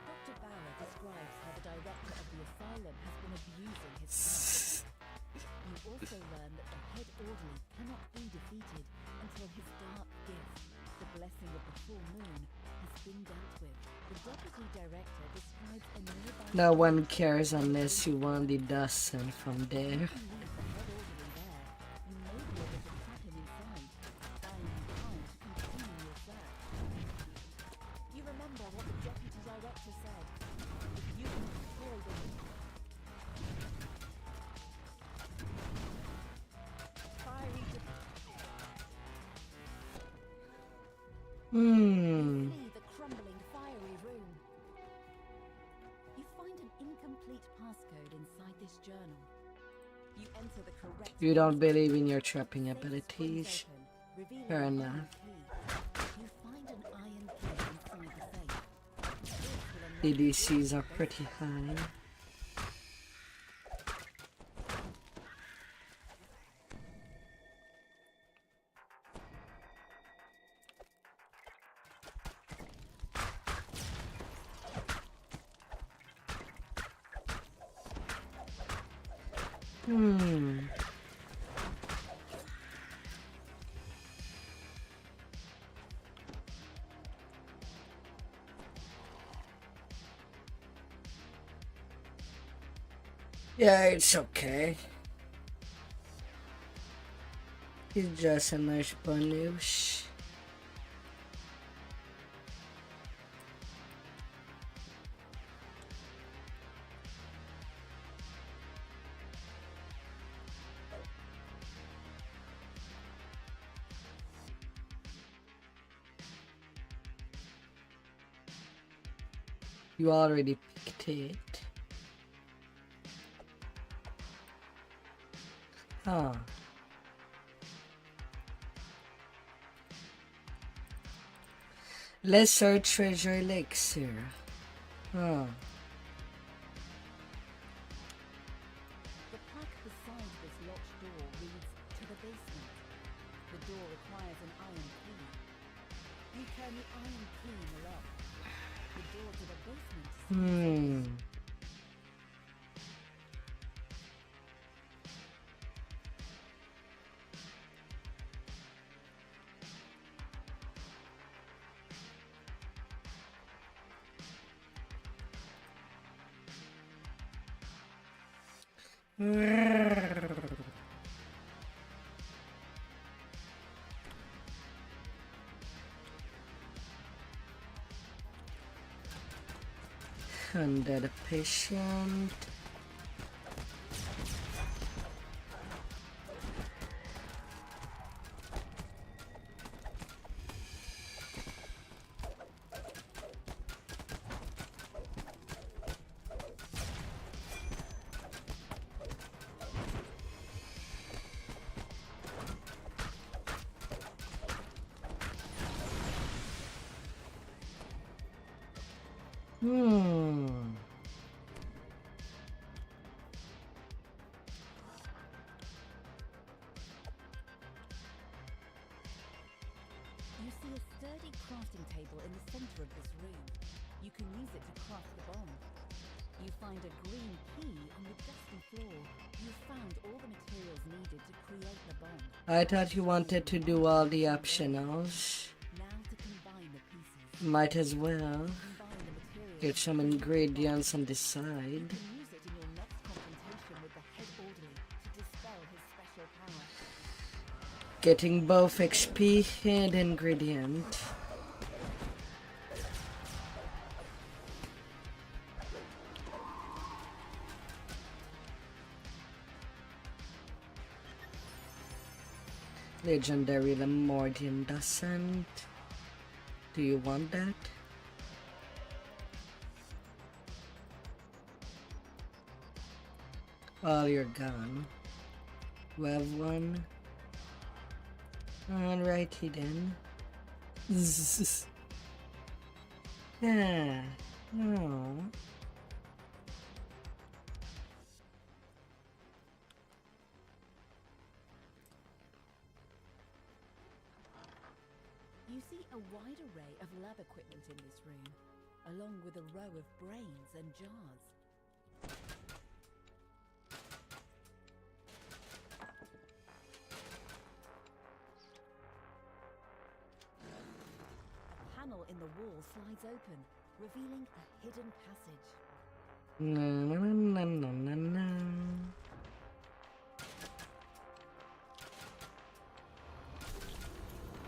Dr. Bauer describes how the director of the asylum has been abusing his power. You also learn that the head orderly cannot be defeated until his dark gift, the blessing of the full moon, has been dealt with. The deputy director describes a nearby... No one cares unless you want the Dustin from there. You can leave the head orderly there. You may be able to trap him inside, buying you time to continue your search. You remember what the deputy director said. If you can destroy the... Fiery... Flee the crumbling fiery room. You find an incomplete passcode inside this journal. You enter the correct... You don't believe in your trapping Safe springs abilities. open, revealing Fair an enough. iron key. You find an iron key inside the safe. This will unlock The the DCs are doors. pretty high. Yeah, it's okay. He's just a nice bonus. You already picked it. Huh. Lesser treasure elixir. Huh. The plaque beside this locked door reads, "To the basement." The door requires an iron key. You turn the iron key in the lock. The door to the basement is Undead patient. Hmm. You see a sturdy crafting table in the center of this room. You can use it to craft the bomb. You find a green key on the dusty floor. You've found all the materials needed to create the bomb. I thought you wanted to do all the optionals. Now to combine the pieces. Might as well. Combine the materials. Get some ingredients on the side. You can use it in your next confrontation with the head orderly to dispel his special power. Getting both XP and ingredient. Legendary Lemordian doesn't. Do you want that? Well, you're gone. We have one. Alrighty then. Yeah. Oh. You see a wide array of lab equipment in this room, along with a row of brains and jars. A panel in the wall slides open, revealing a hidden passage. Na na na na na na.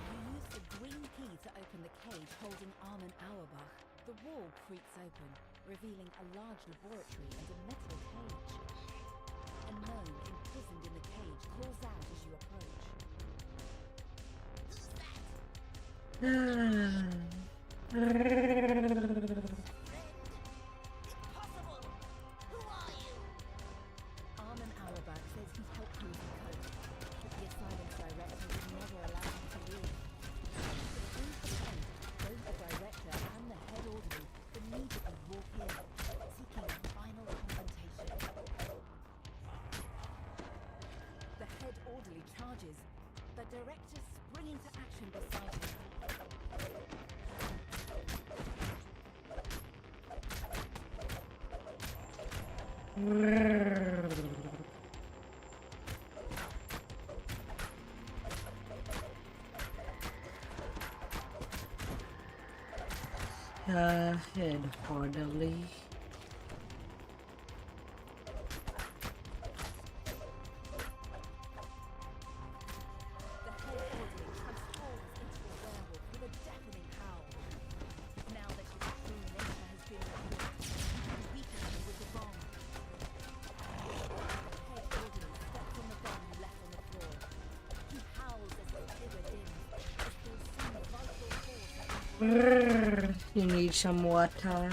You use the green key to open the cage holding Armin Auerbach. The wall creaks open, revealing a large laboratory and a metal cage. A gnome imprisoned in the cage calls out as you approach. Armin Auerbach says he's helped you with the code, but the asylum's director would never allow him to leave. The three pretend, both the director and the head orderly, immediately walk in, seeking a final confrontation. The head orderly charges, the director springing to action beside him. Head orderly. The head orderly transforms into a werewolf with a deafening howl. Now that his true nature has been revealed, you weaken him with the bomb. The head orderly steps on the bomb you left on the floor. He howls as his figure dims, as though some vital force You need some water?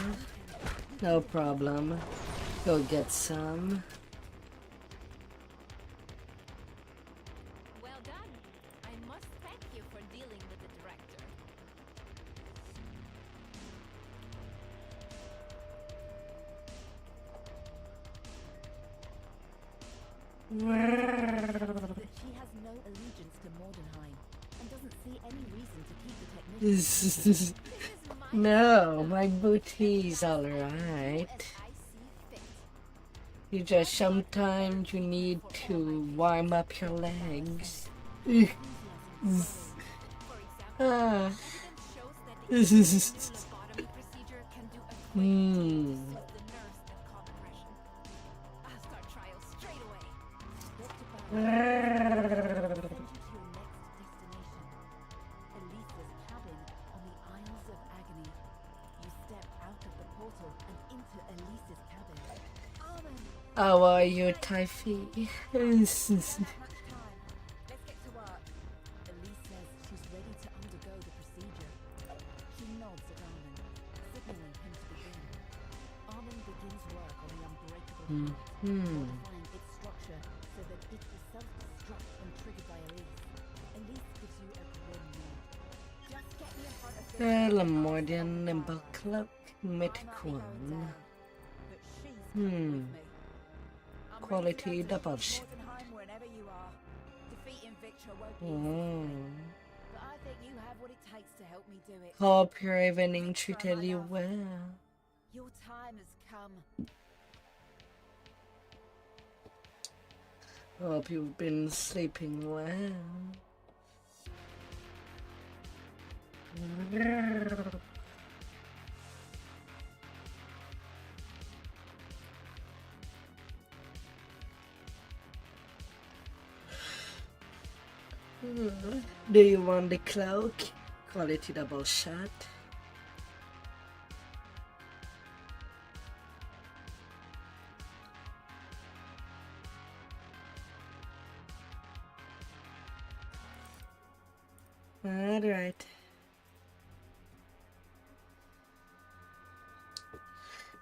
No problem. Go get some. Well done. I must thank you for dealing with the director. that she has no allegiance to Mordenheim and doesn't see any reason to keep the technician. No, my booty's alright. As I see fit. You just sometimes you need to warm up your legs. Ah. Evidence shows that the phlebotomy procedure can do a quick detox of the nerves that cause aggression. I'll start trials straight away. Dr. Bauer sends you to your next destination, Elisa's cabin on the Isles of Agony. You step out of the portal and into Elisa's cabin. Armin! How are you, Typhy? Much time. Let's get to work. Elise says she's ready to undergo the procedure. She nods at Armin, signaling him to begin. Armin begins work on the unbreakable heart, modifying its structure so that it will self-destruct when triggered by Elise. Elise gives you a grim nod. Just get me in front of this. Lemordian nimble cloak. Mythic one. Quality double shot. Whenever you are. Defeating Victor won't be Oh. but I think you have what it takes to help me do it. Hope your evening treated you well. Your time has come. Hope you've been sleeping well. Do you want the cloak? Quality double shot. Alright.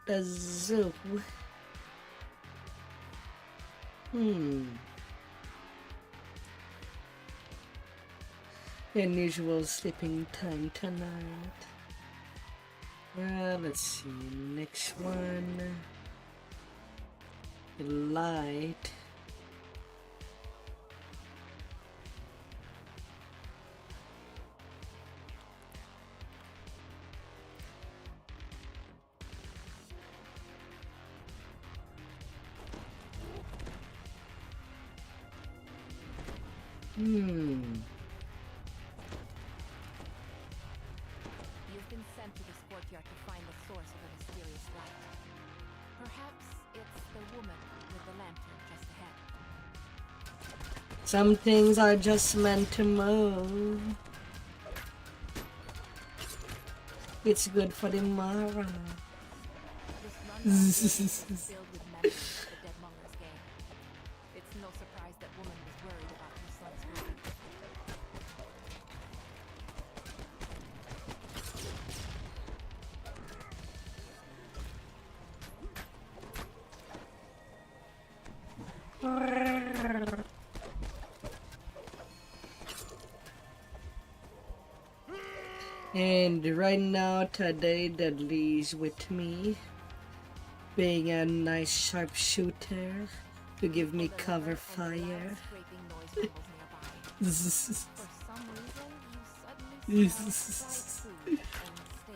The zoo. Unusual sleeping time tonight. Let's see. Next one. The light. You've been sent to this courtyard to find the source of the mysterious light. Perhaps it's the woman with the lantern just ahead. Some things are just meant to move. It's good for the Mara. This rundown is filled with memories of the Deadmonger's game. It's no surprise that woman was worried about her son's ruin. And right now, today, Dudley's with me, being a nice sharpshooter to give me cover fire. Scraping noise rumbles nearby. For some reason, you suddenly smell food and stale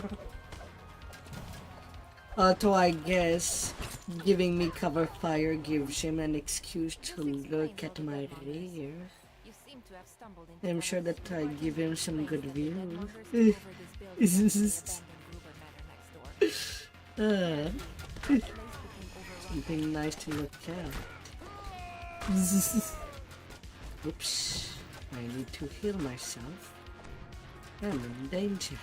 beer. Although I guess giving me cover fire gives him an excuse to look at my rear. You seem to have stumbled into I'm one sure of that the I give him some good places that view. the Deadmongers took over this building after the abandoned Gruber Manor next door. The place became overrun Something nice to look at. Oops, I need to heal myself. I'm in danger.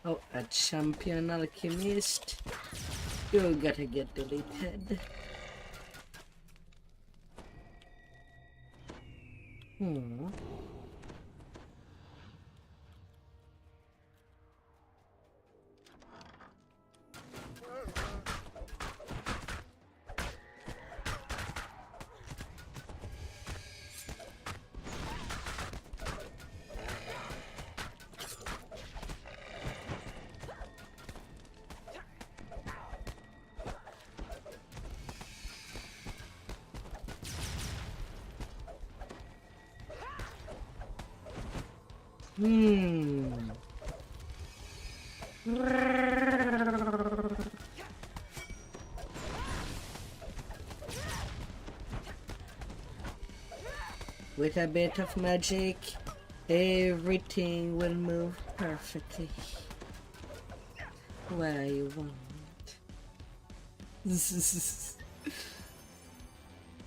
Oh, a champion alchemist. You gotta get deleted. With a bit of magic, everything will move perfectly where you want.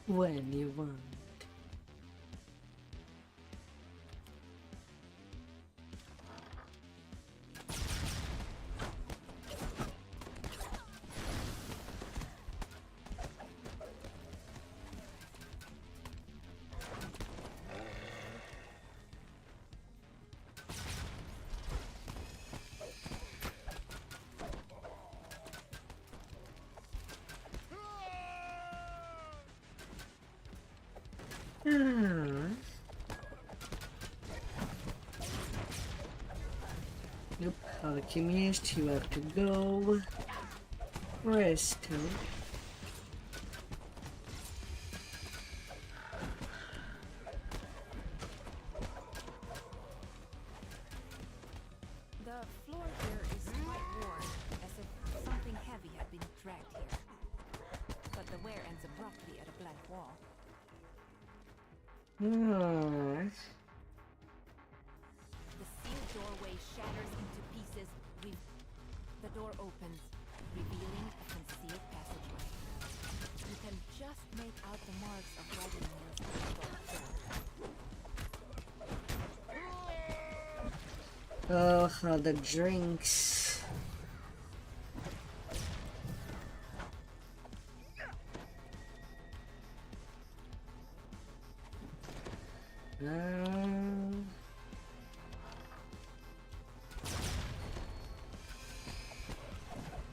When you want. Ah. Nope, alchemist, you have to go. Resto. The floor here is quite worn, as if something heavy had been dragged here. But the wear ends abruptly at a blank wall. Ah. The sealed doorway shatters into pieces. The door opens, revealing a concealed passageway. You can just make out the marks of wagon wheels on the stone floor. Oh, how the drinks.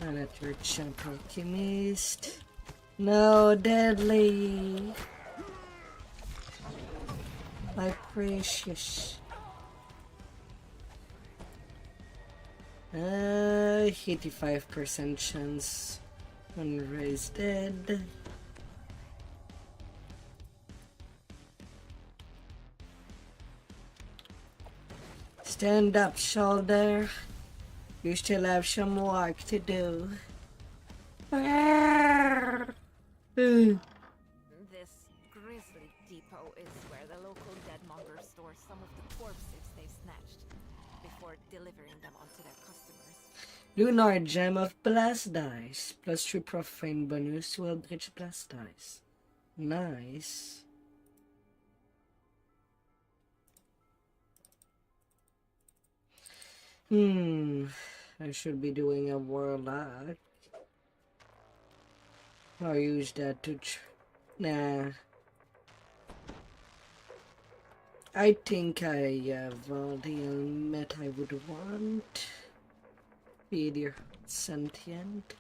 Another champ alchemist. No, deadly. My precious. 85% chance on Ray's dead. Stand up, shoulder. You still have some work to do. This grisly depot is where the local deadmonger stores some of the corpses they've snatched before delivering them onto their customers. Lunar Gem of Blast Dice. +3 profane bonus to Eldritch Blast Dice. Nice. I should be doing a warlock. I'll use that to nah. I think I have all the element I would want. Be your sentient.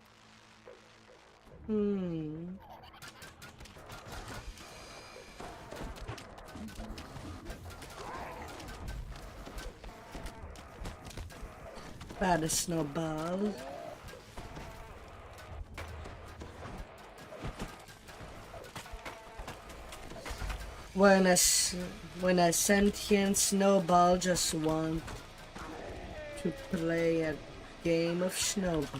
Bad snowball. When a sentient snowball just want to play a game of snowball.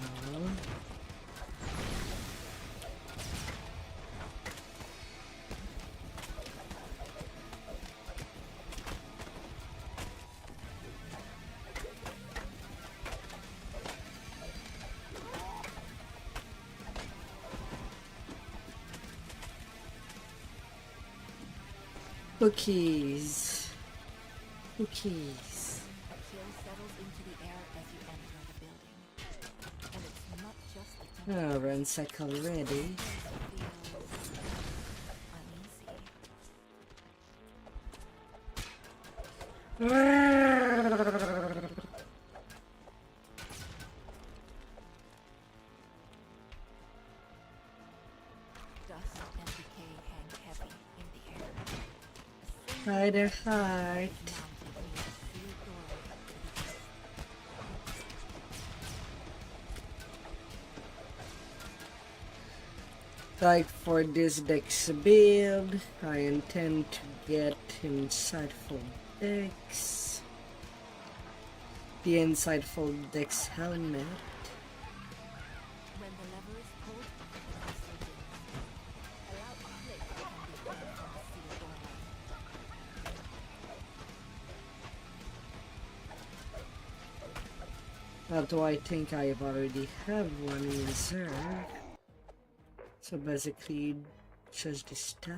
Cookies. Cookies. A chill settles into the air as you enter the building. And it's not just the Oh, ransack already. Dust and decay hang heavy in the air. Spider heart. Like for this deck's build, I intend to get insightful decks. The insightful deck's helmet. When the lever is pulled, the crystal dims. A loud click can be heard from the sealed doorway. Although I think I already have one in reserve. So basically, just the stuff.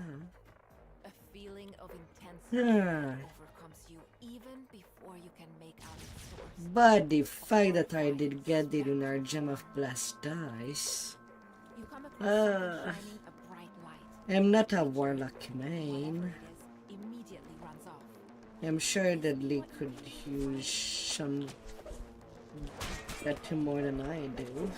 A feeling of intense Yeah. overcomes you even before you can make out its source. But the fact that I did get the Lunar Gem of Blast Dice. You come across something shining a bright light. I'm not a warlock main. Immediately runs off. I'm sure that Lee could use some that more than I do.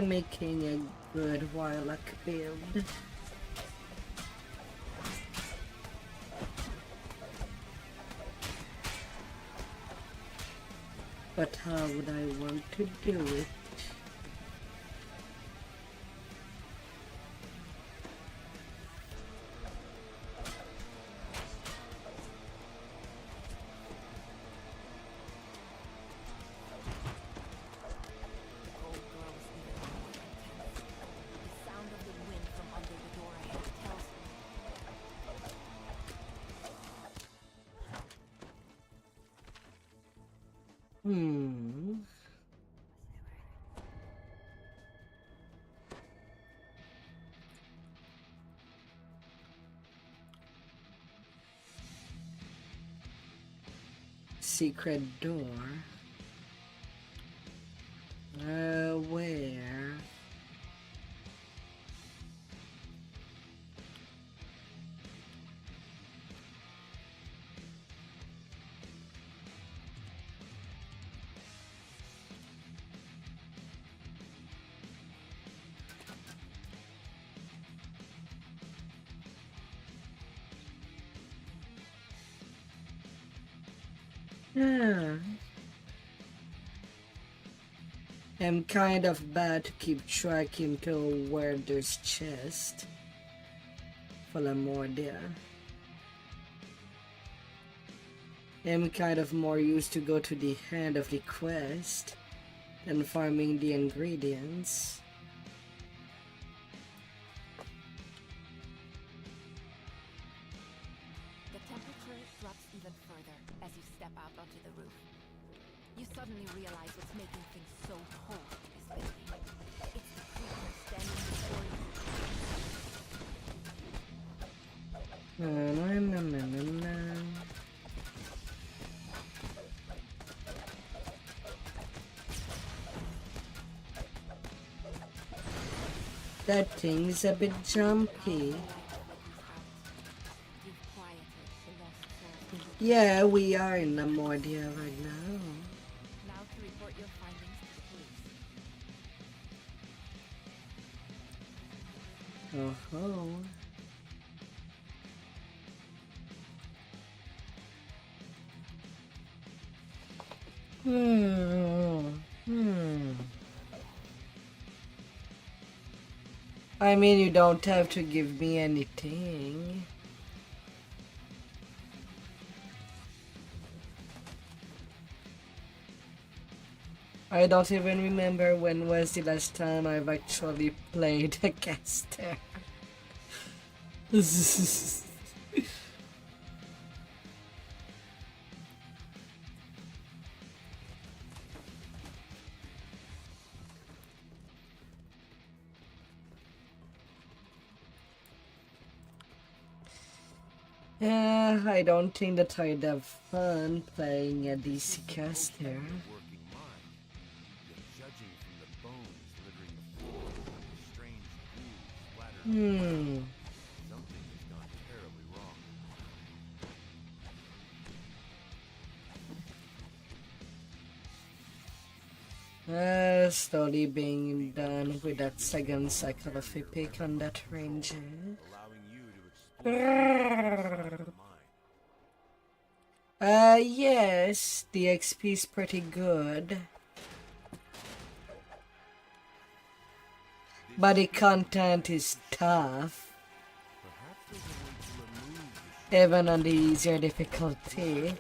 Making a good warlock build. But how would I want to do it? Cold glows even more intense. The sound of the wind from under the door ahead tells me. Secret door. Where? I'm kind of bad to keep track into where there's chest. Falamordia. I'm kind of more used to go to the end of the quest than farming the ingredients. The temperature drops even further as you step out onto the roof. You suddenly realize what's making things so cold in this building. It's the creature standing before you. That thing's a bit jumpy. You've quieted the lost soul. Yeah, we are in Lamordia right now. Now to report your findings to the police. Oh. I mean, you don't have to give me anything. I don't even remember when was the last time I've actually played a caster. Yeah, I don't think that I'd have fun playing a DC caster. Working mind. Yet judging from the bones littering the floor and the strange ooze splattered something has gone terribly wrong. Slowly being done with that second cycle of epic on that ranger. Allowing you to explore the mind. Yes, the XP's pretty good. But the content is tough. Even on the easier difficulty.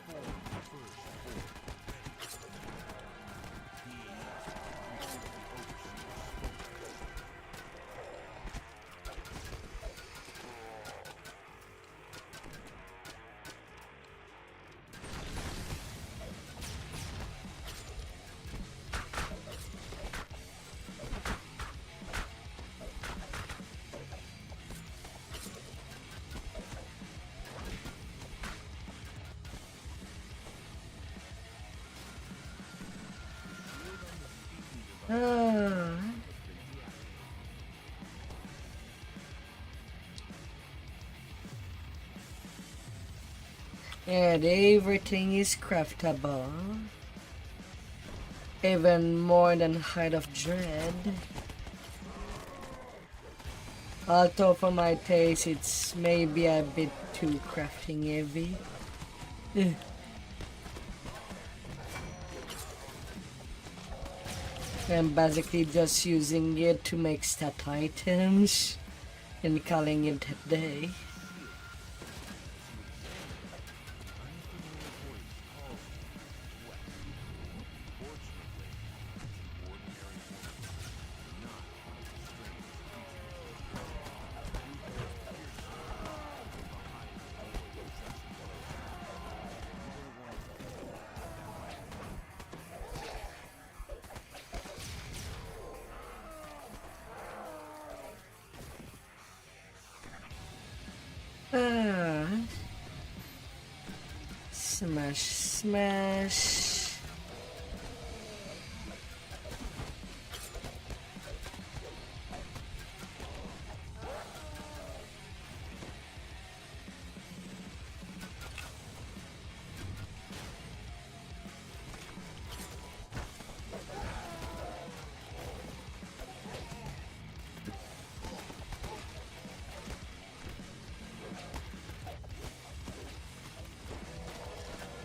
And everything is craftable. Even more than Height of Dread. Although for my taste it's maybe a bit too crafting heavy. I'm basically just using it to make stat items and calling it a day. Smash, smash.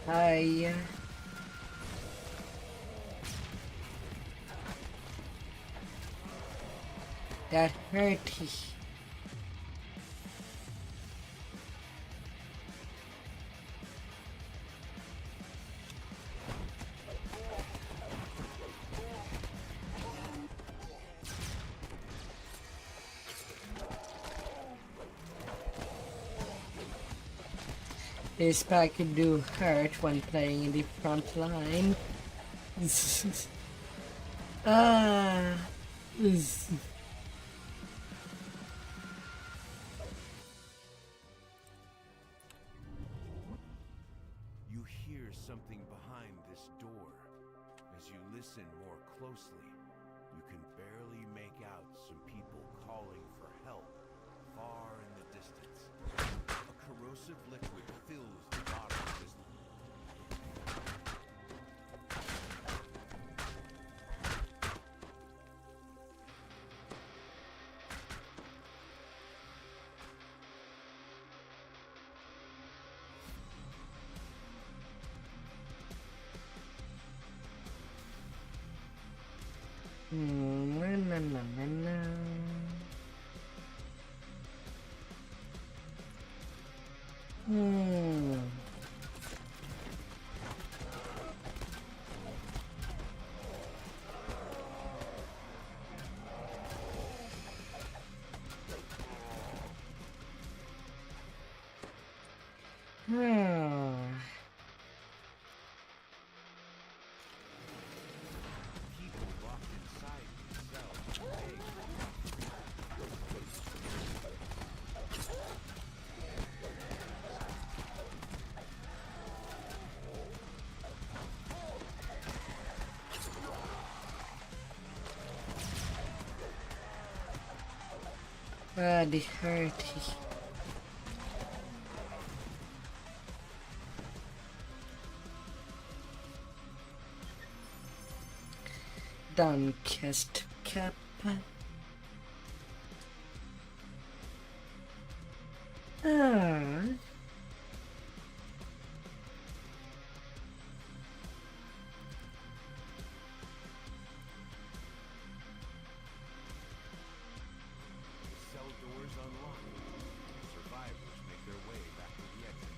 Hi. That hurty. This pack do hurt when playing in the front line. Ah. You hear something behind this door. As you listen more closely, you can barely make out some people calling for help far in the distance. A corrosive liquid fills the bottom system. Na, na, na, na. People locked inside these cells beg. Ah, the hurty. Downcast cap. Ah. Cell doors unlocked. Survivors make their way back to the exit.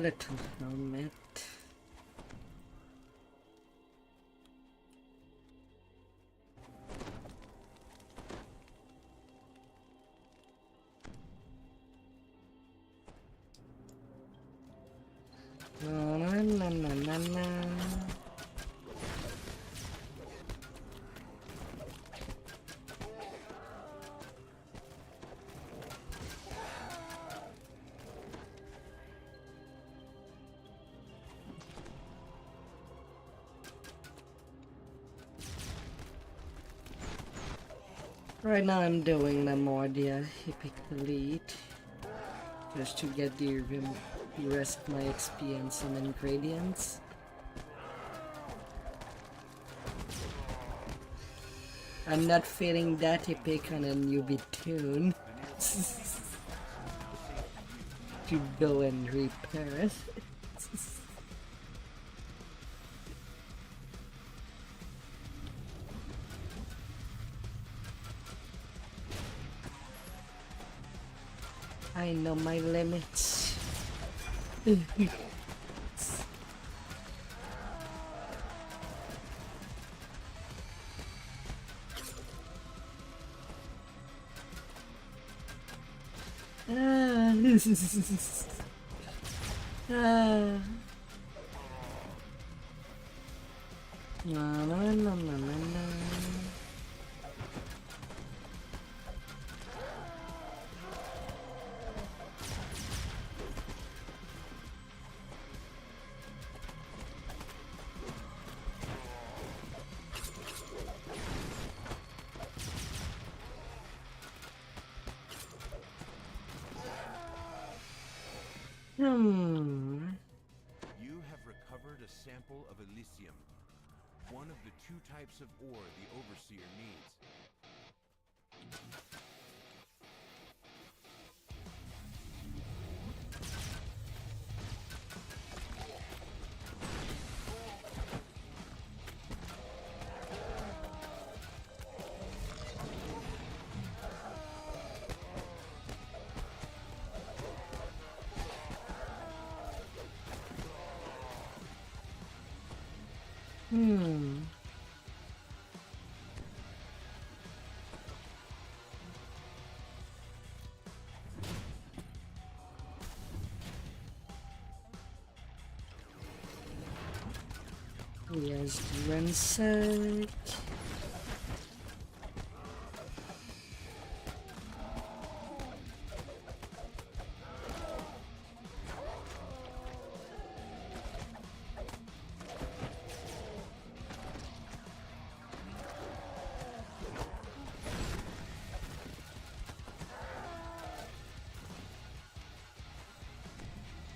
Little helmet. Na na na na na. Right now I'm doing the more the epic elite. just to get the rest of my XP and some ingredients. I'm not feeling that epic on a newbie tune to go and repair it. I know my limits. Na, na, na, na, na, na. You have recovered a sample of Elysium, one of the two types of ore the Overseer needs. Yes, ransack.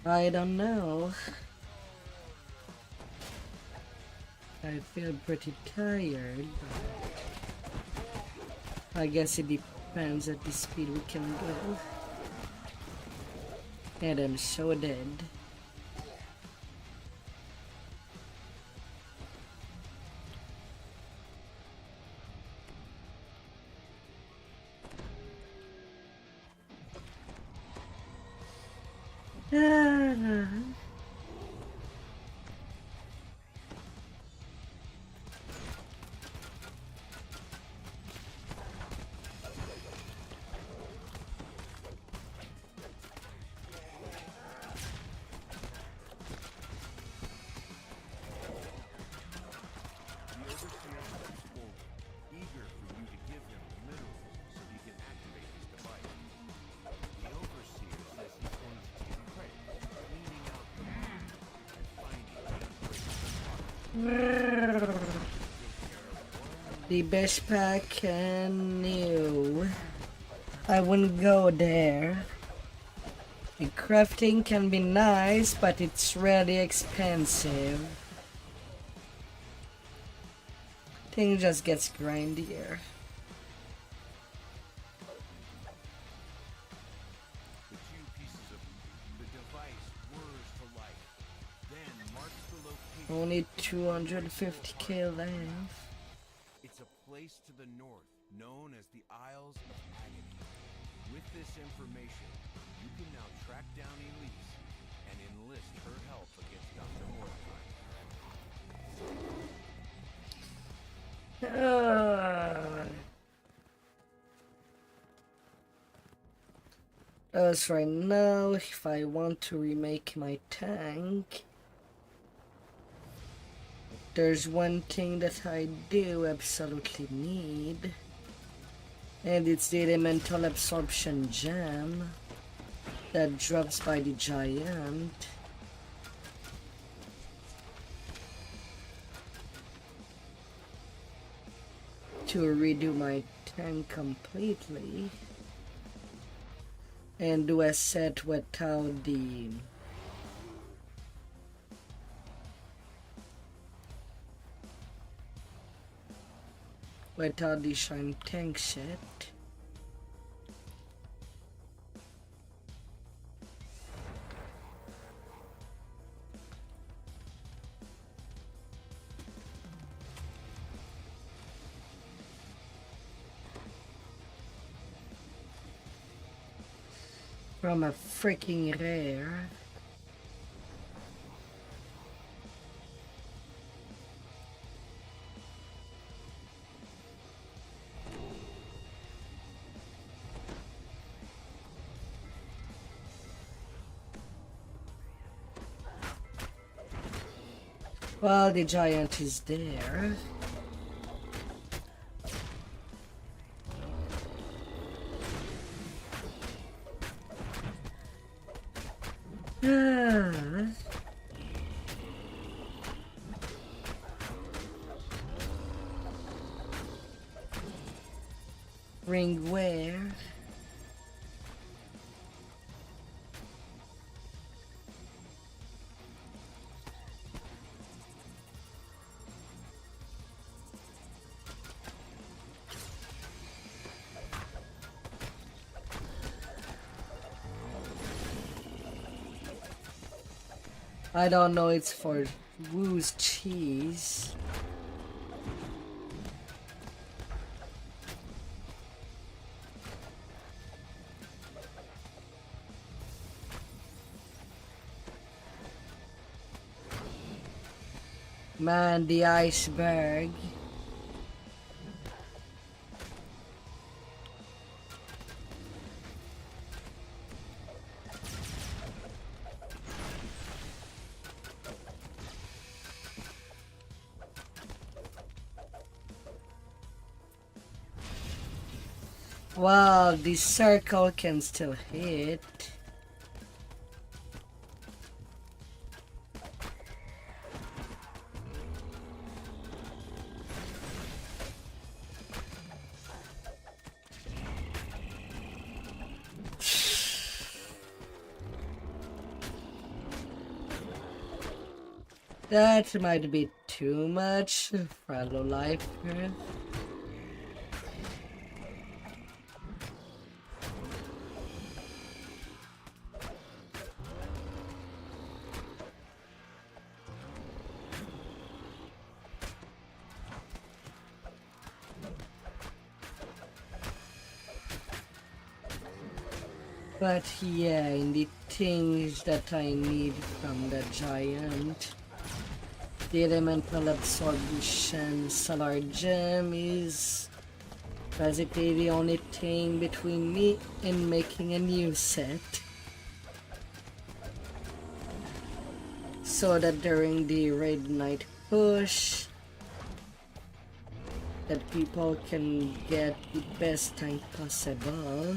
I don't know. I feel pretty tired. I guess it depends at the speed we can go. And I'm so dead. The best pack and new. I wouldn't go there. The crafting can be nice, but it's really expensive. Thing just gets grindier. The two pieces of the device whirs to life, then marks the location. Only 250k left. It's a place to the north known as the Isles of Agony. With this information, you can now track down Elise and enlist her help against Dr. Mordecai. As right now, if I want to remake my tank, there's one thing that I do absolutely need, and it's the elemental absorption gem that drops by the giant. To redo my tank completely. and do a set without the shine tank set. From a freaking rare. Well, the giant is there. Ring where? I don't know, it's for Woo's cheese. Man, the iceberg. Wow, the circle can still hit. That might be too much for a low life. But yeah, in the things that I need from the giant, the elemental absorption solar gem is basically the only thing between me and making a new set. So that during the raid night push, that people can get the best tank possible.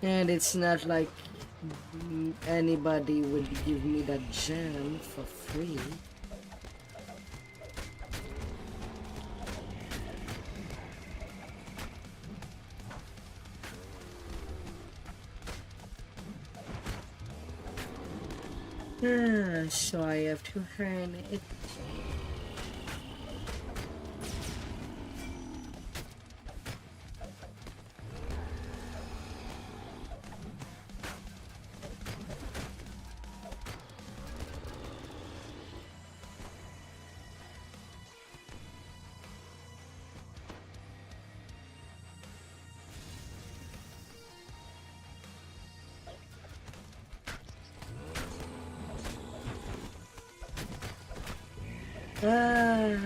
And it's not like anybody would give me that gem for free. So I have to earn it. Ah.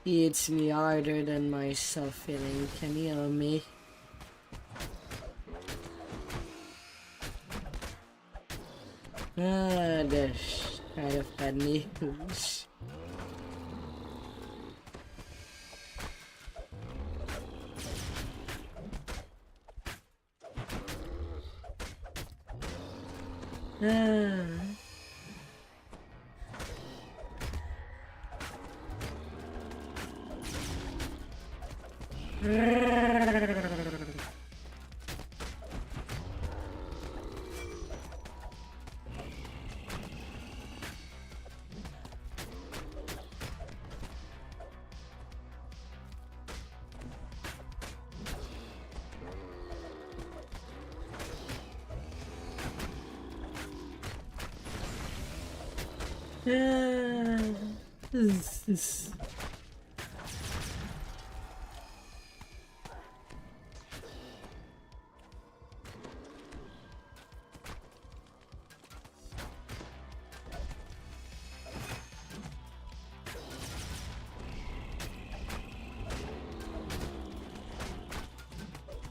He hits me harder than my self-feeling can heal me. Ah, that's kind of bad news. Ah. This.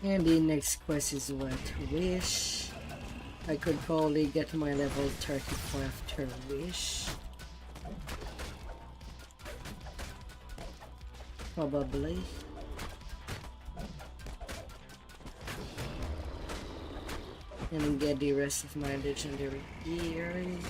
And the next quest is what? Wish. I could probably get my level 34 after Wish. Probably. And then get the rest of my legendary gears.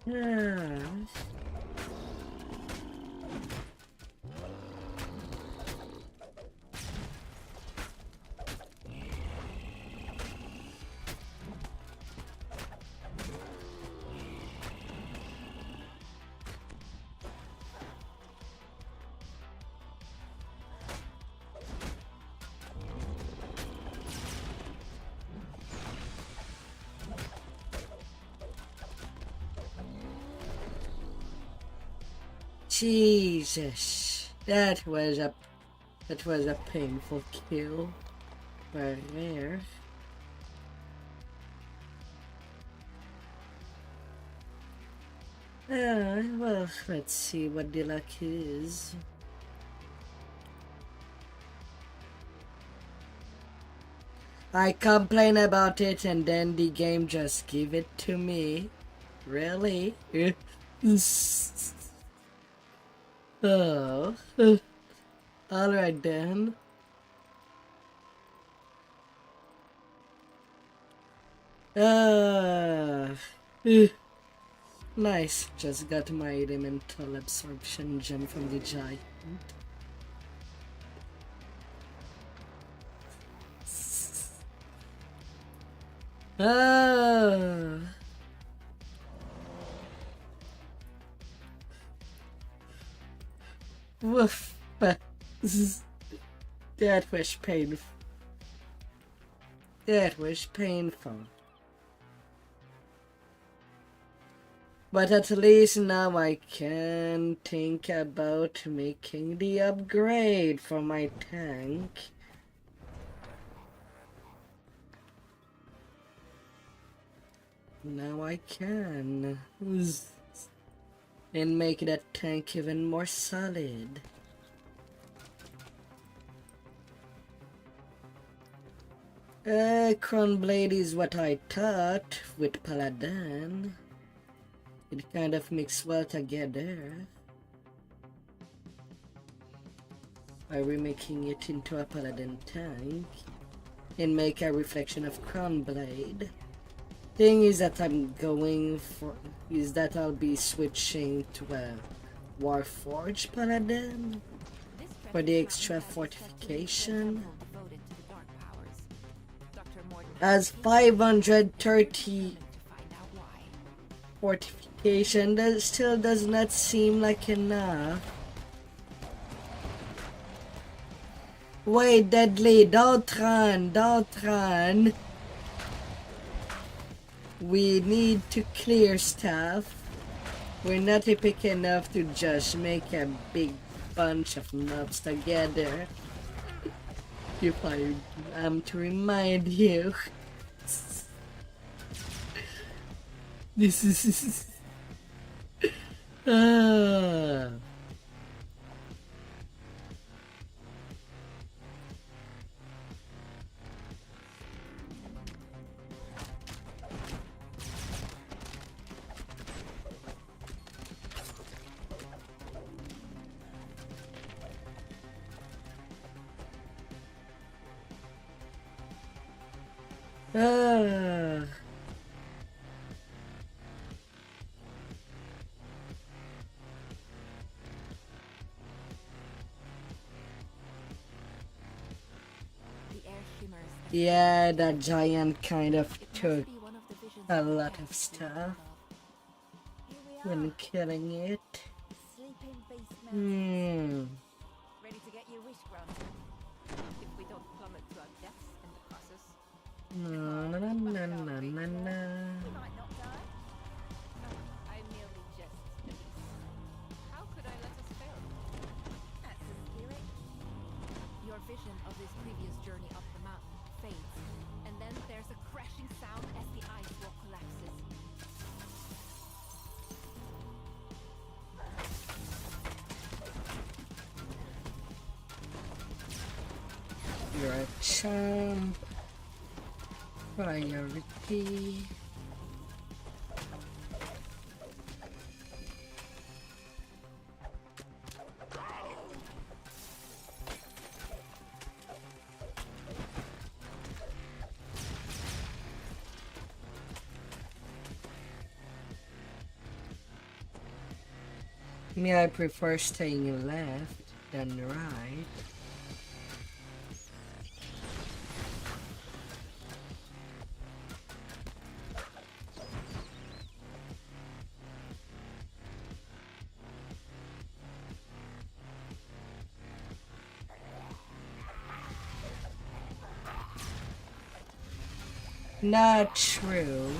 Yeah. Jesus, that was a painful kill right there. Well, let's see what the luck is. I complain about it and then the game just give it to me. Really? Oh. Alright then. Nice. Just got my elemental absorption gem from the giant. Woof. That was painful. That was painful. But at least now I can think about making the upgrade for my tank. Now I can. And make that tank even more solid. Crown Blade is what I thought with Paladin. It kind of mixed well together. By remaking it into a Paladin tank and make a reflection of Crown Blade. Thing is that I'll be switching to a Warforged Paladin for the extra fortification. As 530 fortification. Patient, that still does not seem like enough. Wait, Deadly, don't run, don't run. We need to clear stuff. We're not epic enough to just make a big bunch of nubs together. If I am to remind you. This is... Yeah, that giant kind of took a lot of stuff when killing it. Ready to get your wish granted? If we don't plummet to our deaths in the process. No, no, no, no, no, no, no. We might not die. No, I merely jest, Elise. How could I let us fail? That's the spirit. Your vision of this previous journey up the mountain fades, and then there's a crashing sound as the ice wall collapses. You're a champ. Priority. Me, I prefer staying left than right. Not true.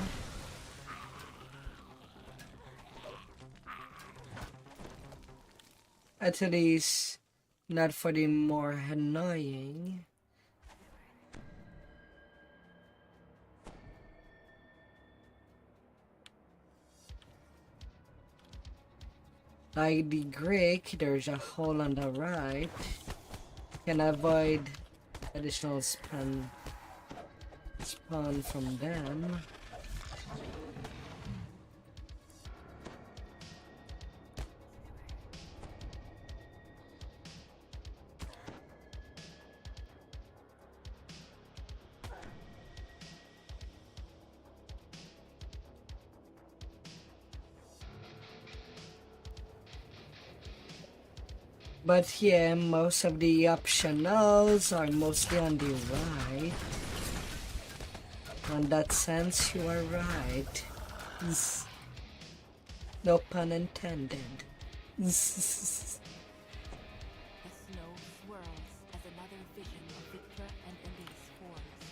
At least, not for the more annoying. Like the Greek, there's a hole on the right. Can avoid additional spawn from them. But yeah, most of the optionals are mostly on the right. In that sense, you are right. No pun intended. The snow swirls as another vision of Victor and Elise forms.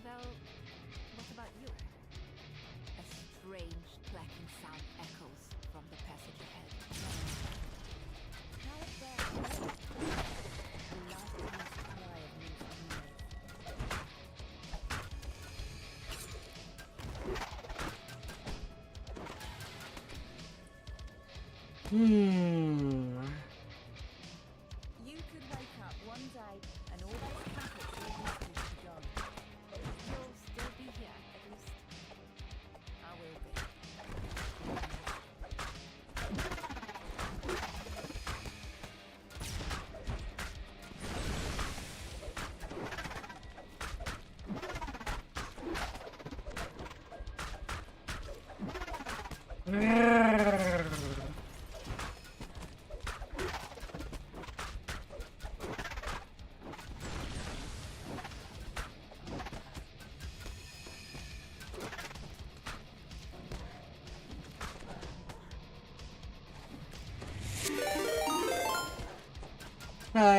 Well, what about you? A strange clacking sound echoes from the passage ahead. Now there, the last loose cry of You could wake up one day and all those packets will be gone. You'll still be here, at least. I will be. Hi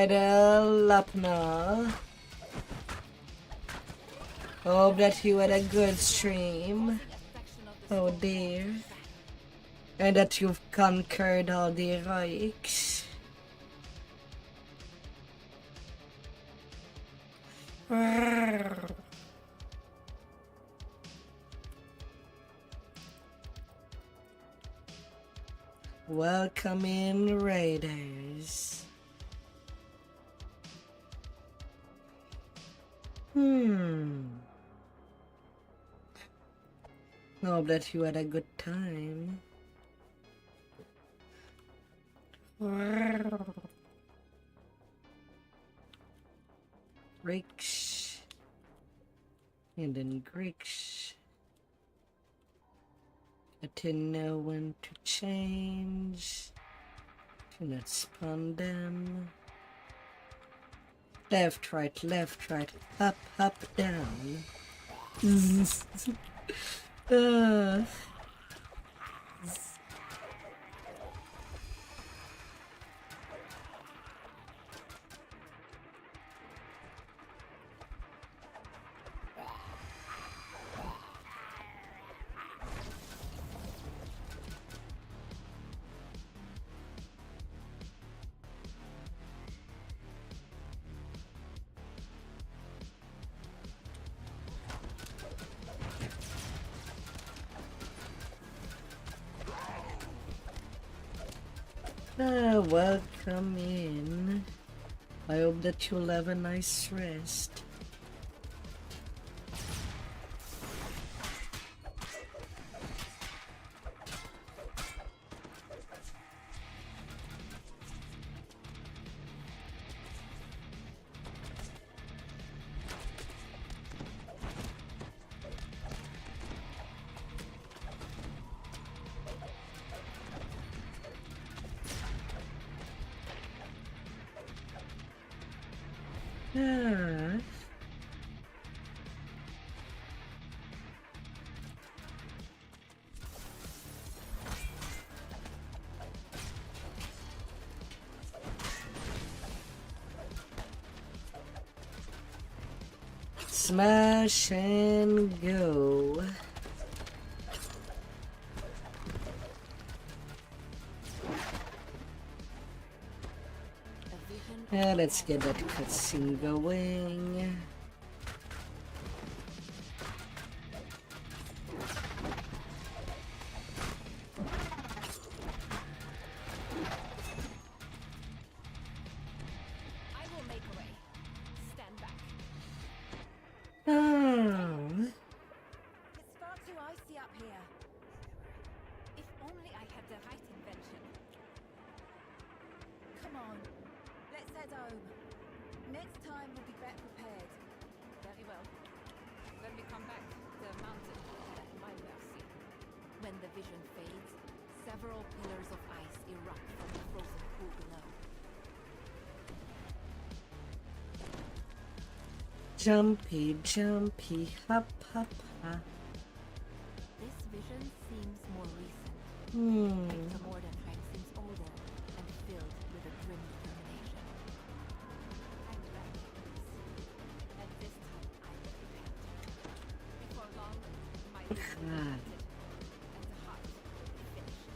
there, Lapna. Hope that you had a good stream. Oh dear. And that you've conquered all the heroics. Welcome in, Raiders. Hope that you had a good time. Greeks. And then Greeks. Got to know when to change. Do not spawn them. Left, right, up, down. Welcome in. I hope that you'll have a nice rest. Smash and go. Let's get that cutscene going. I will make a way. Stand back. It's far too icy up here. If only I had the right invention. Come on, let's head home. Next time we'll be better prepared. Very well. When we come back, the mountain will be at my mercy. When the vision fades, several pillars of ice erupt from the frozen pool below. Jumpy, jumpy, hop, hop, hop. This vision seems more recent. Hmm. Mordenheim seems older and filled with a grim determination. I'm back, and this time I'm prepared. Before long, my vision will be completed, and the heart will be finished.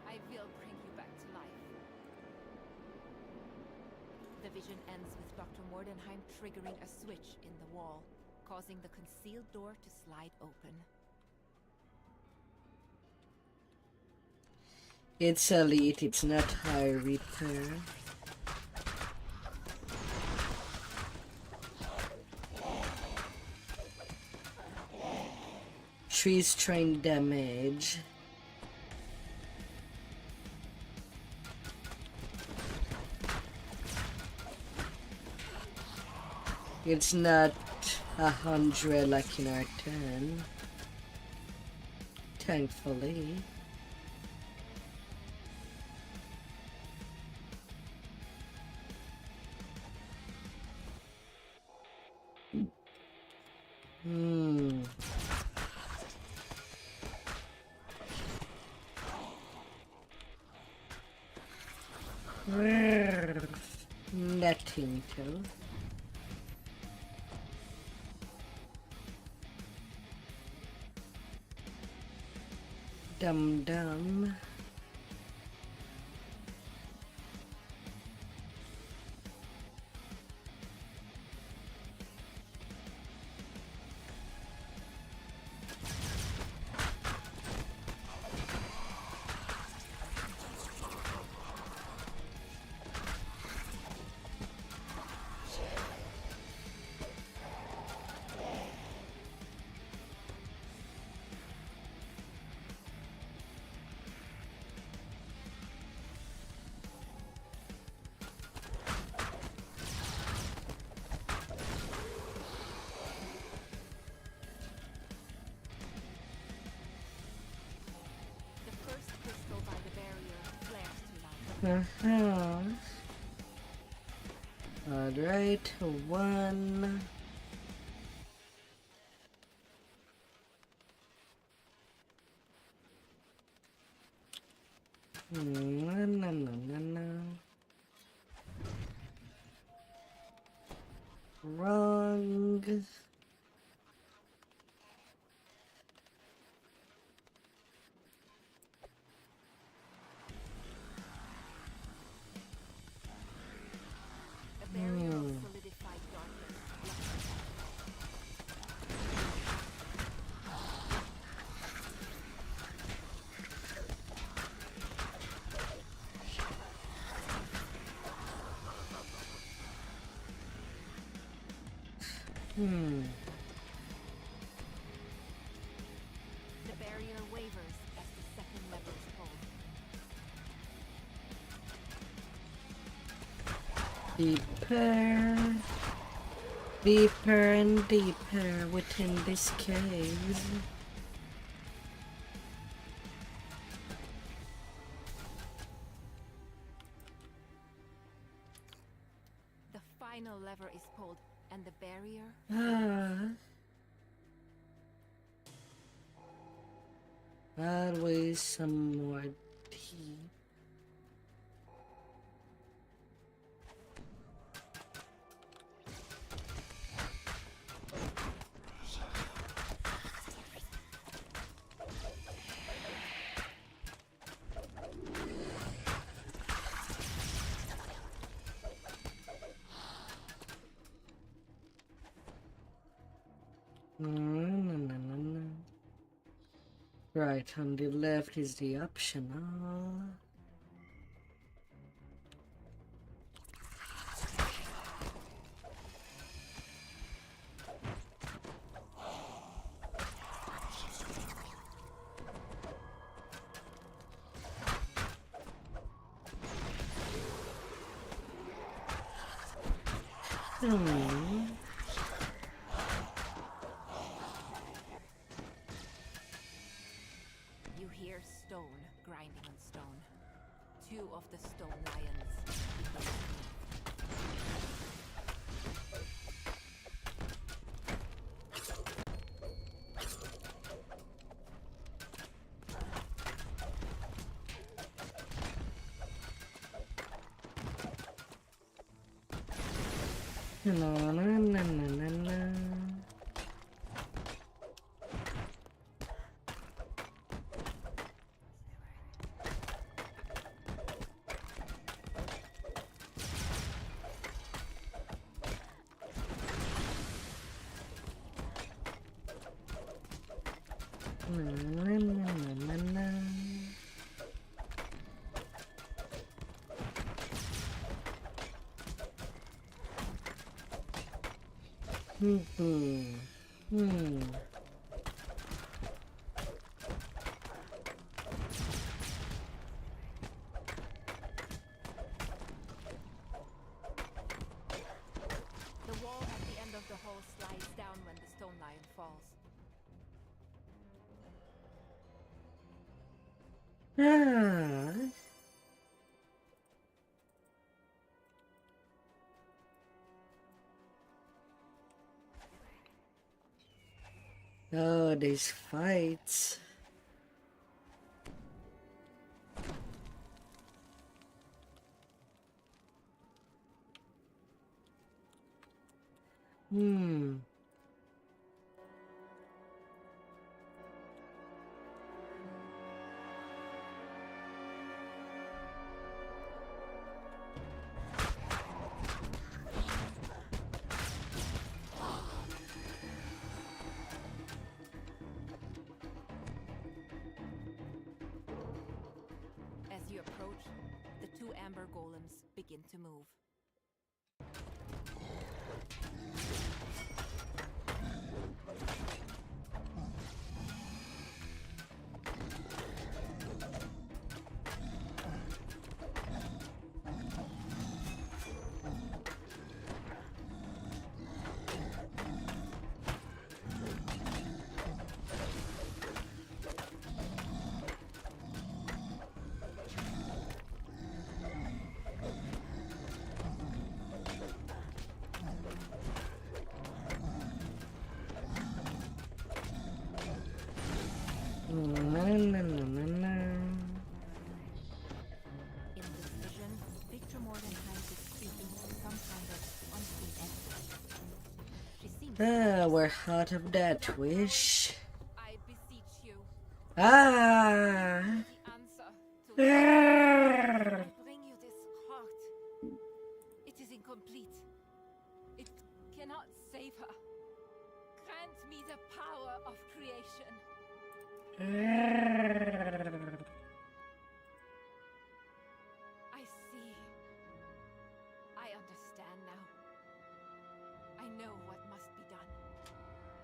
I will bring you back to life. The vision ends with Dr. Mordenheim triggering a switch in the wall, causing the concealed door to slide open. It's elite, it's not high repair. Tree strain damage. It's not 100 like in R10. Thankfully. Hmm. Nothing to. Dum dum. The first crystal by the barrier flares to life. Alright, one. No. Wrong. A barrier of solidified darkness. The barrier wavers as the second lever is pulled. Deeper and deeper within this cave. The final lever is pulled, and the barrier. Always some more tea. Right, on the left is the optional. You hear stone grinding on stone. Two of the stone lions. Na. The wall at the end of the hall slides down when the stone lion falls. Ah. Oh, these fights. Hmm. As you approach, the two amber golems begin to move. In this vision, Victor Mordenheim is speaking to some kind of unseen entity. She seems We're out of that wish. I beseech you. Ah. The answer to I bring you this heart. It is incomplete. It cannot save her. Grant me the power of creation. I see. I understand now. I know what must be done.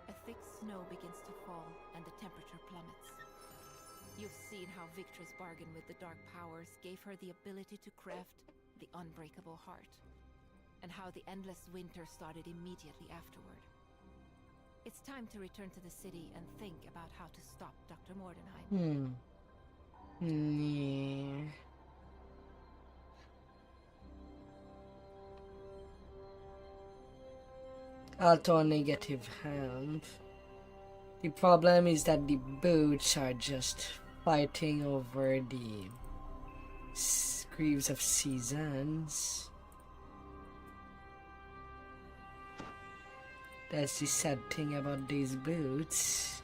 A thick snow begins to fall and the temperature plummets. You've seen how Victor's bargain with the dark powers gave her the ability to craft the unbreakable heart, and how the endless winter started immediately afterward. It's time to return to the city and think about how to stop Dr. Mordenheim. Yeah. Alto negative hand. The problem is that the boots are just fighting over the Greaves of Seasons. That's the sad thing about these boots.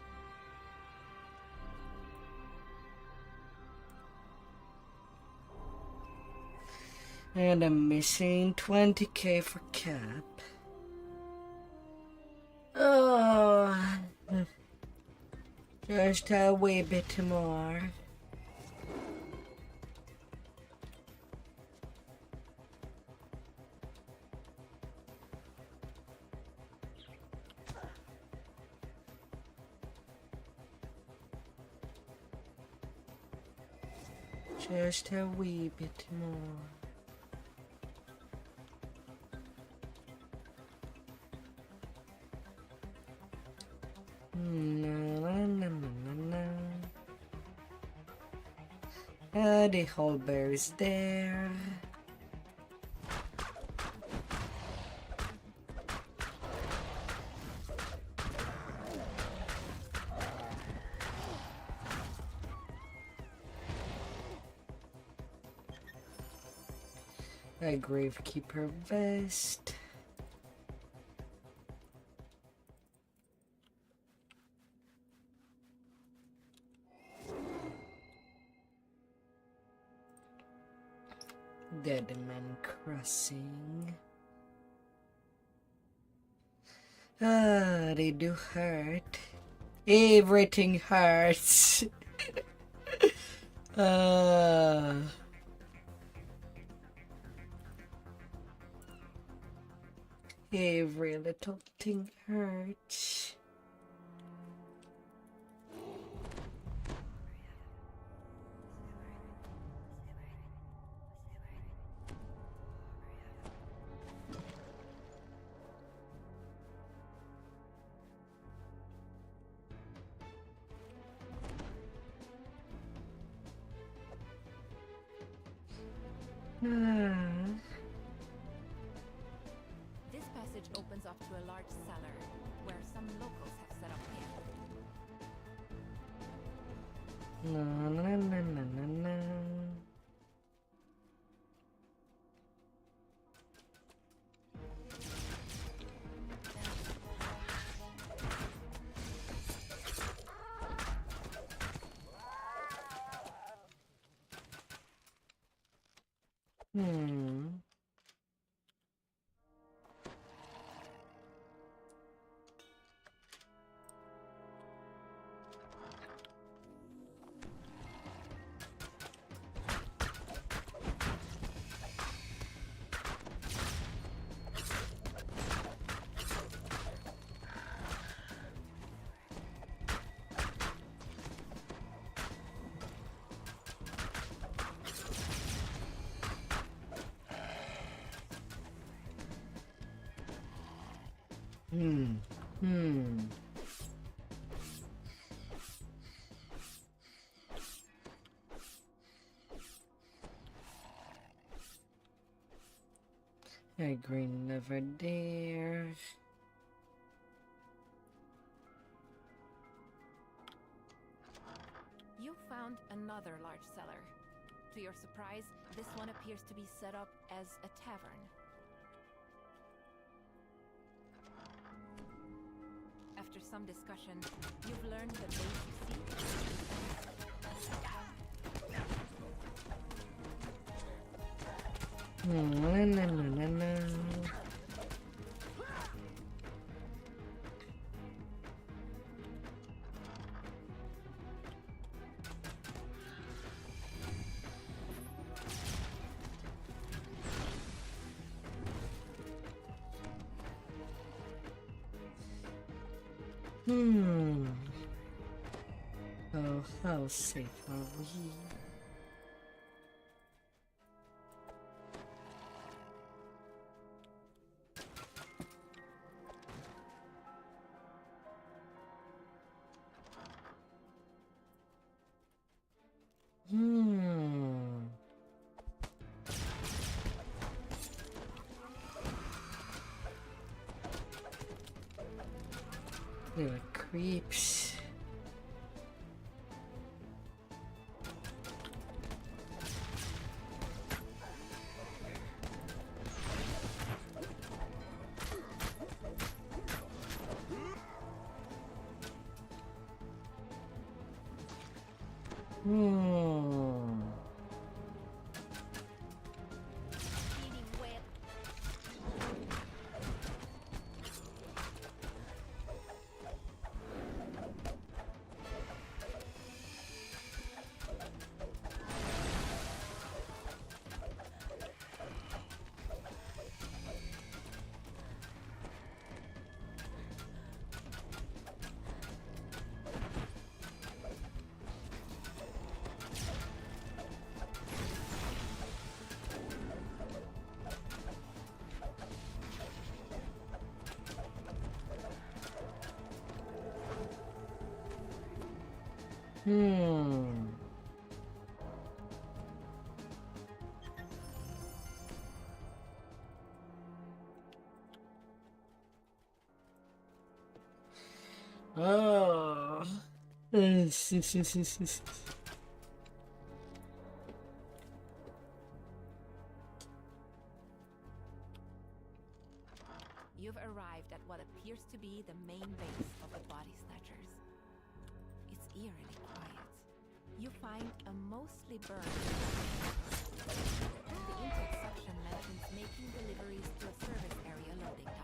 And I'm missing 20k for Cap. Oh, just a wee bit more. Just a wee bit more. The whole bear is there. A Gravekeeper vest. Deadman Crossing. Ah, they do hurt. Everything hurts. Every little thing hurts. This passage opens up to a large cellar where some locals have set up camp. Na na na na na na. A green never there. You found another large cellar. To your surprise, this one appears to be set up as a tavern. After some discussion, you've learned that those you Na na na na na. Oh, how safe are we? Little creeps. Oh. You've arrived at what appears to be the main base of the Body Snatchers. It's eerily quiet. You find a mostly burned the intake section mentions making deliveries to a service area loading dock.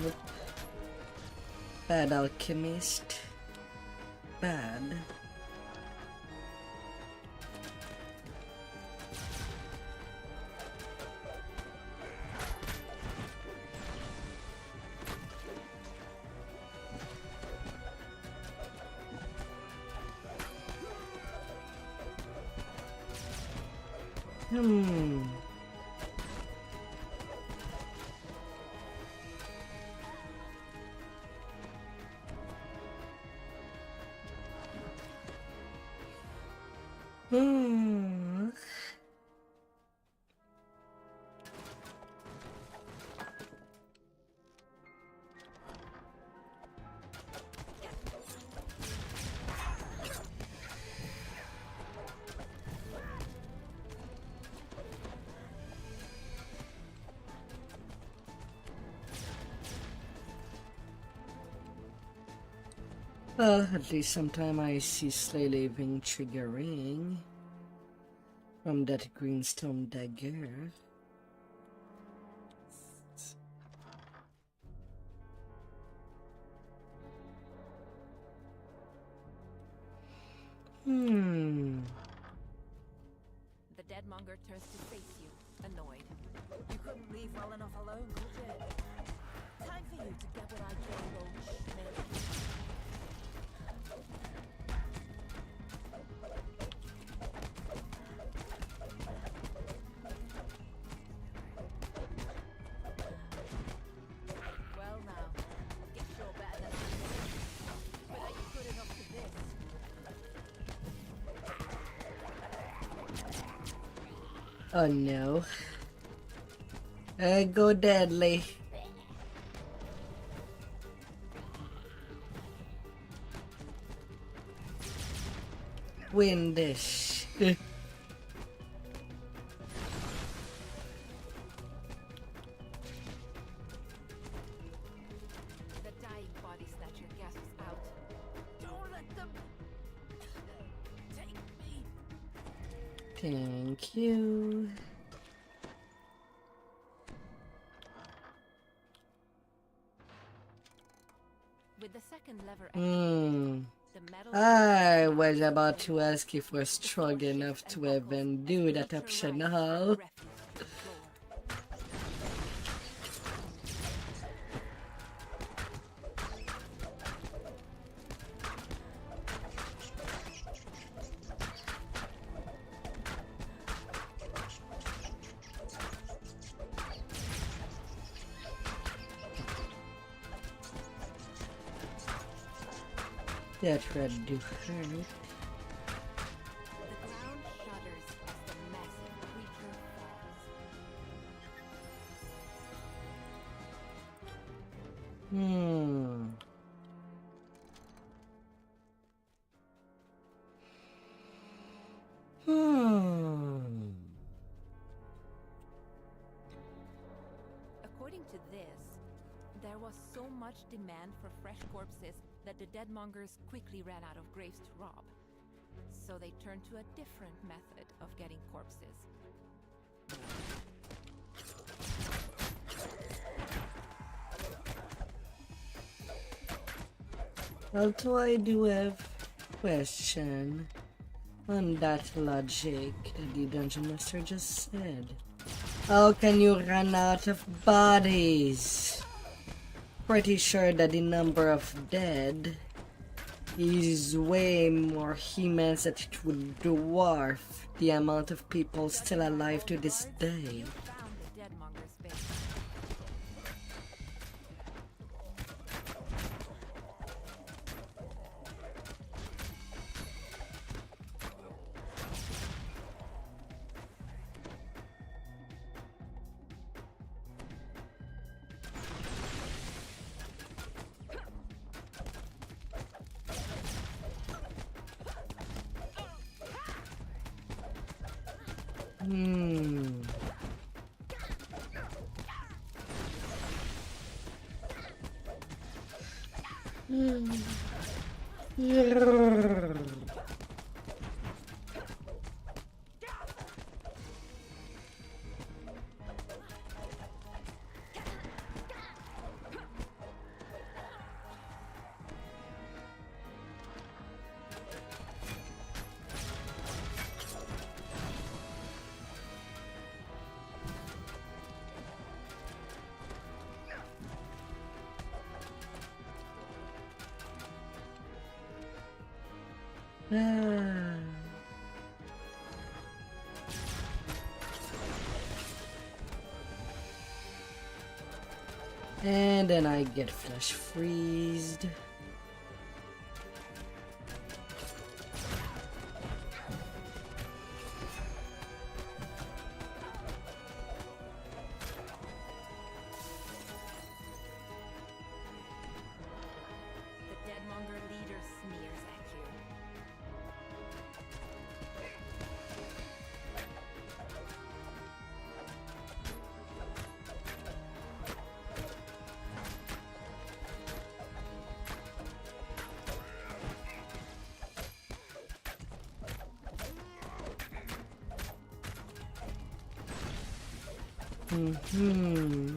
Nope. Bad alchemist. Bad. Hmm. Hmm. Well, at least sometime I see Slay Living triggering from that greenstone dagger. Hmm. The Deadmonger turns to face you, annoyed. You couldn't leave well enough alone, could you? Time for you to get what I call old Schmidt. Well now, get sure better than this. But are you good enough for this? Oh no. Go deadly. Win this. The dying body snatcher gasps out. Don't let them take me. Thank you. With the second lever Hmm. the metal I was about to ask if we're strong enough to even do that optional. That red do hurt. The ground shudders as the massive creature falls. Hmm. According to this, there was so much demand for fresh corpses that the Deadmongers quickly ran out of graves to rob. So they turned to a different method of getting corpses. Although I do have question on that logic that the Dungeon Master just said. How can you run out of bodies? Pretty sure that the number of dead is way more immense that it would dwarf the amount of people still alive to this day. Found the Deadmonger's base. Hmm. And then I get flash freezed. The Deadmonger leader sneers at you. Mm-hmm.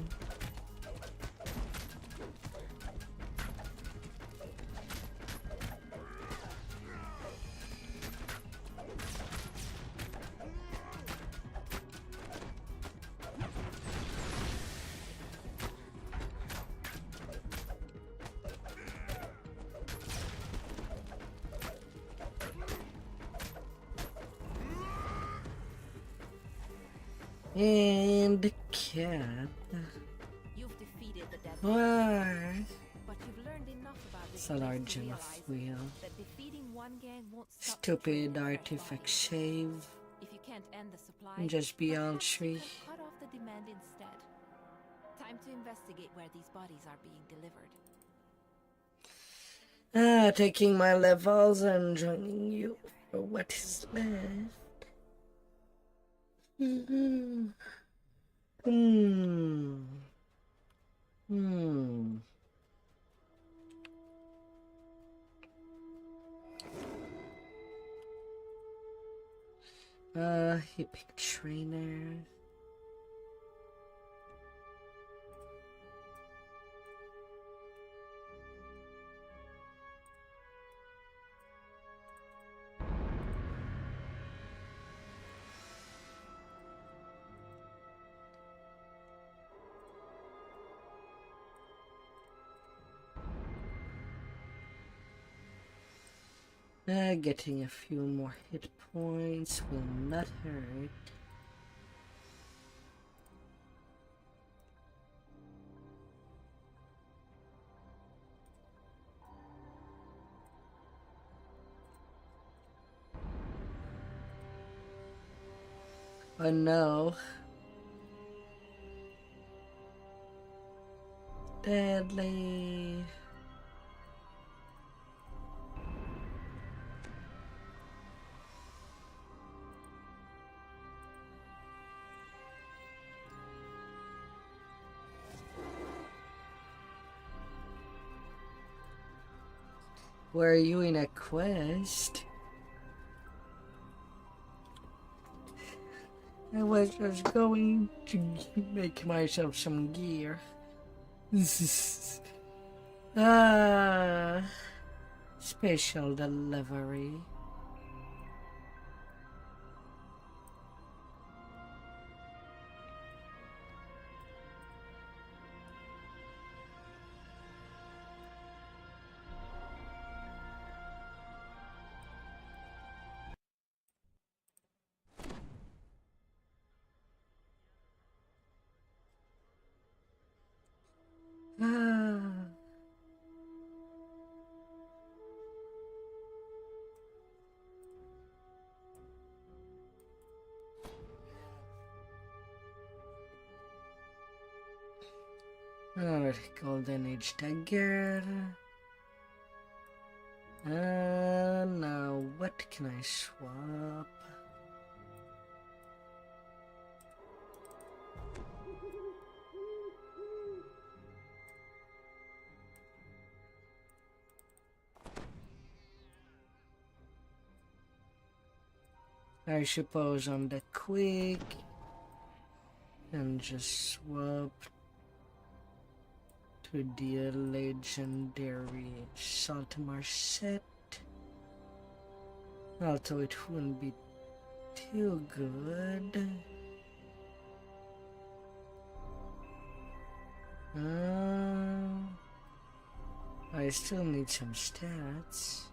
And the cat. You've defeated the Deadmonger, What? but you've learned enough about this It's a place to large realize wheel. that defeating one gang won't stop Stupid the artifact shave. If you can't end the supply, And just beyond perhaps you tree. could cut off the demand instead. Time to investigate where these bodies are being delivered. Taking my levels and joining you for what is left. Hmm. Epic trainer. Getting a few more hit points will not hurt. Oh no. Deadly. Were you in a quest? I was just going to make myself some gear. Special delivery. Another golden age dagger. Now what can I swap? I suppose on the quick and just swap to the legendary Saltmar set. Although it wouldn't be too good. I still need some stats.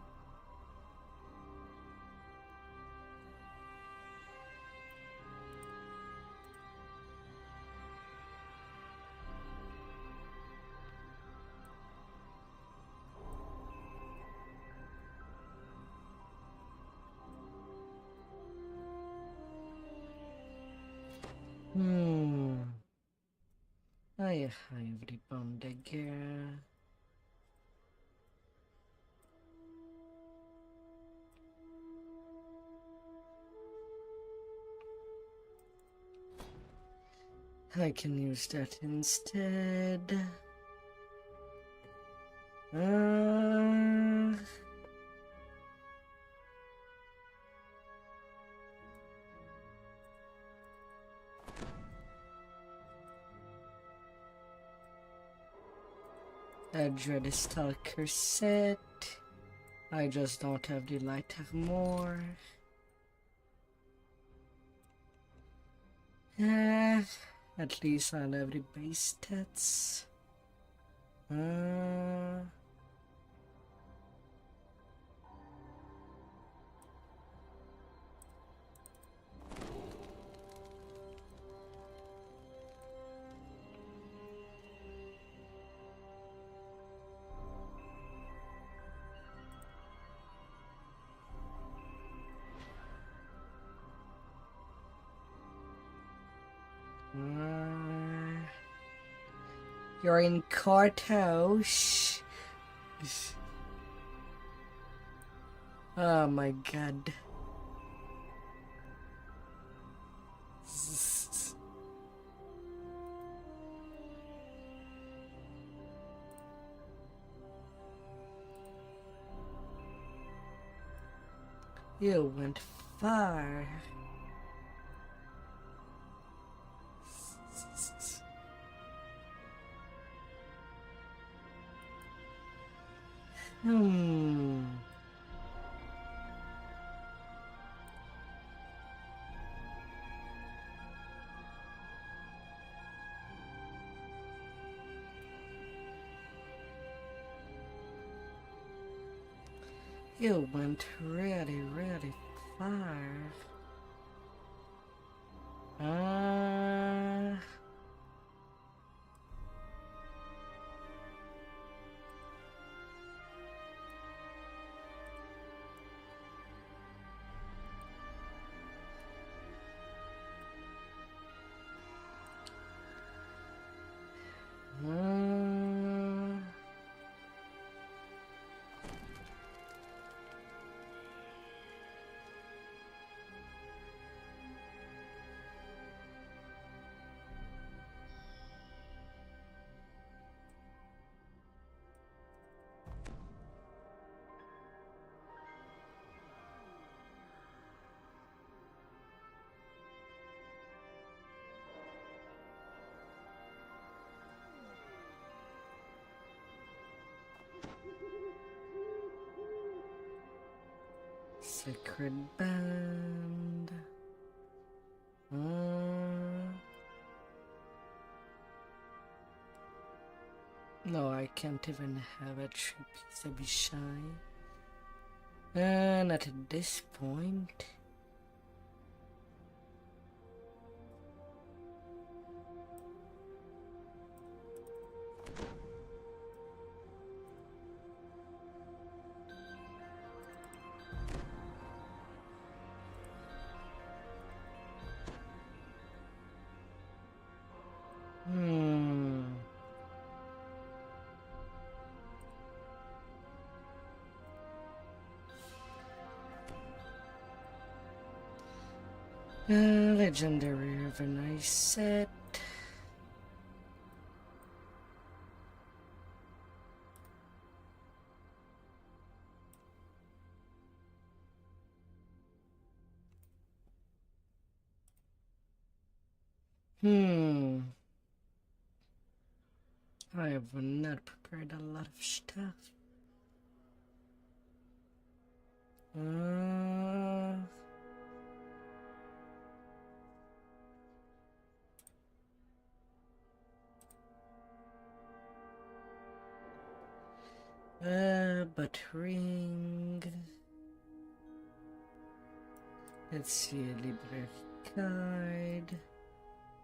I have the bomb dagger. I can use that instead. I dread the Stalker set. I just don't have the light armor. At least I'll have the base stats. You're in courthouse. Oh my god. You went far. You went really, really far. Sacred band. No, I can't even have a 3-piece to be shy. Not at this point. Legendary of a nice set. I have not prepared a lot of stuff. But ring. Let's see a Libre card.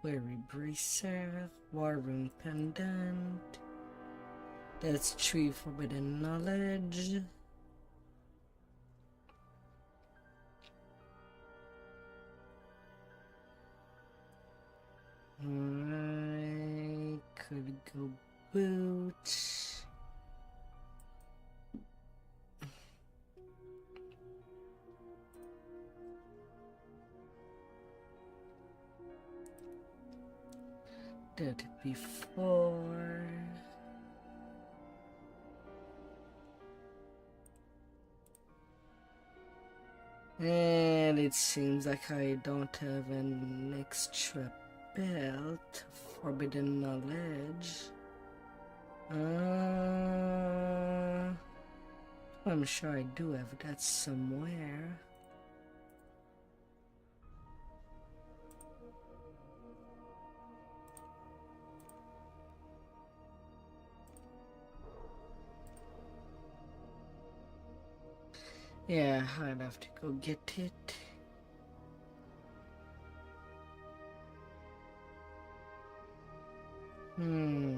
Weary Bracer. War Room Pendant. That's 3 Forbidden Knowledge. really go boots. Did it before. And it seems like I don't have an extra belt. Forbidden knowledge. I'm sure I do have that somewhere. Yeah, I'd have to go get it. Hmm.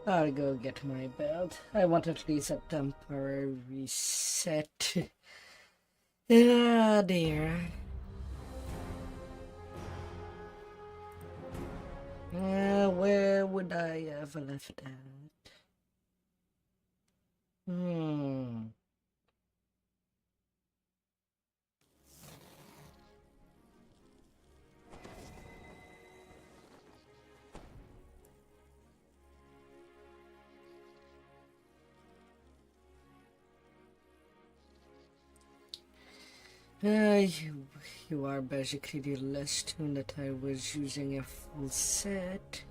I'll go get my belt. I want at least a temporary set. Ah, dear. Where would I have left that? You are basically the last tune that I was using a full set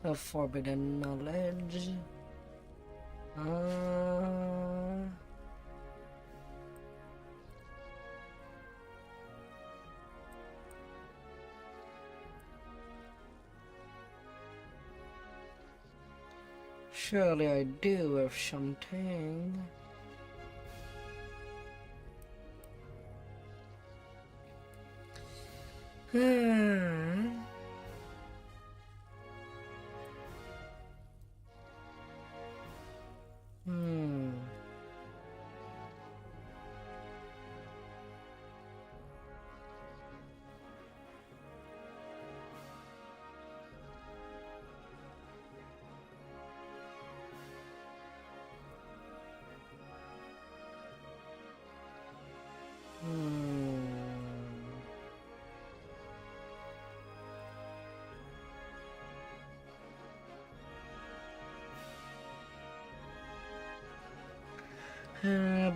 of forbidden knowledge. Surely I do have something.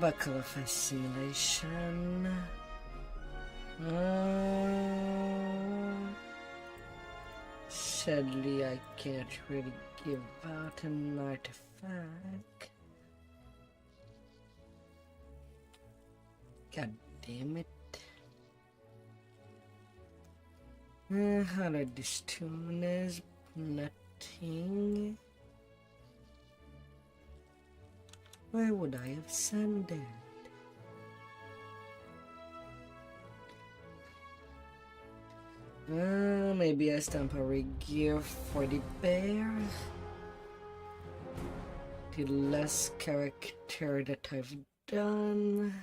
Buckle of assimilation. Sadly, I can't really give out an artifact. God damn it. How did this tune is nothing. Where would I have sent that? Maybe a temporary gear for the bear. The last character that I've done.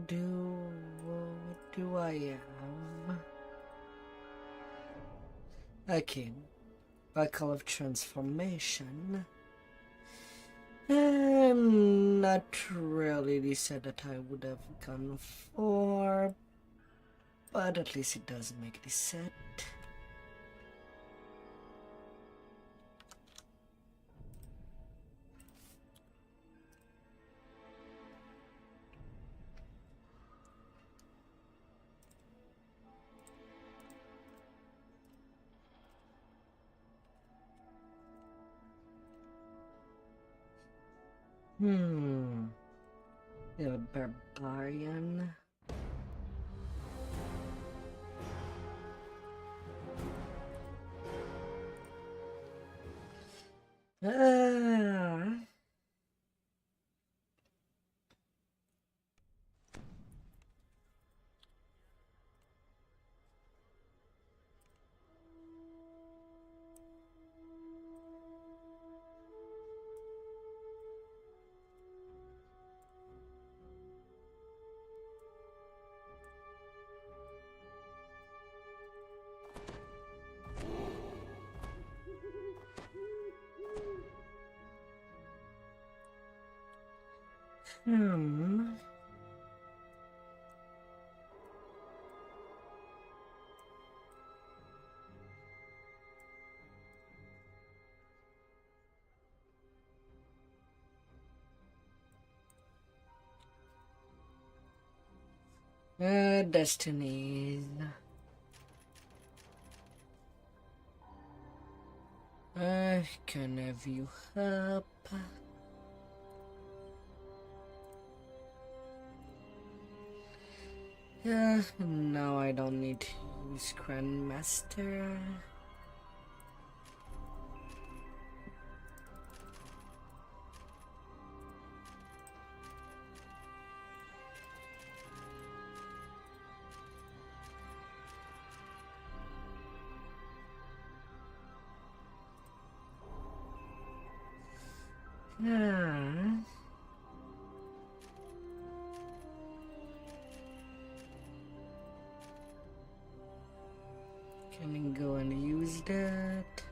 What do I have? Okay, Buckle of Transformation. Not really the set that I would have gone for, but at least it does make the set. Hmm. The barbarian. Ah. Hmm. Destinies. Can have you up? Yeah, now I don't need to use Grandmaster. Yeah. Can I go and use that?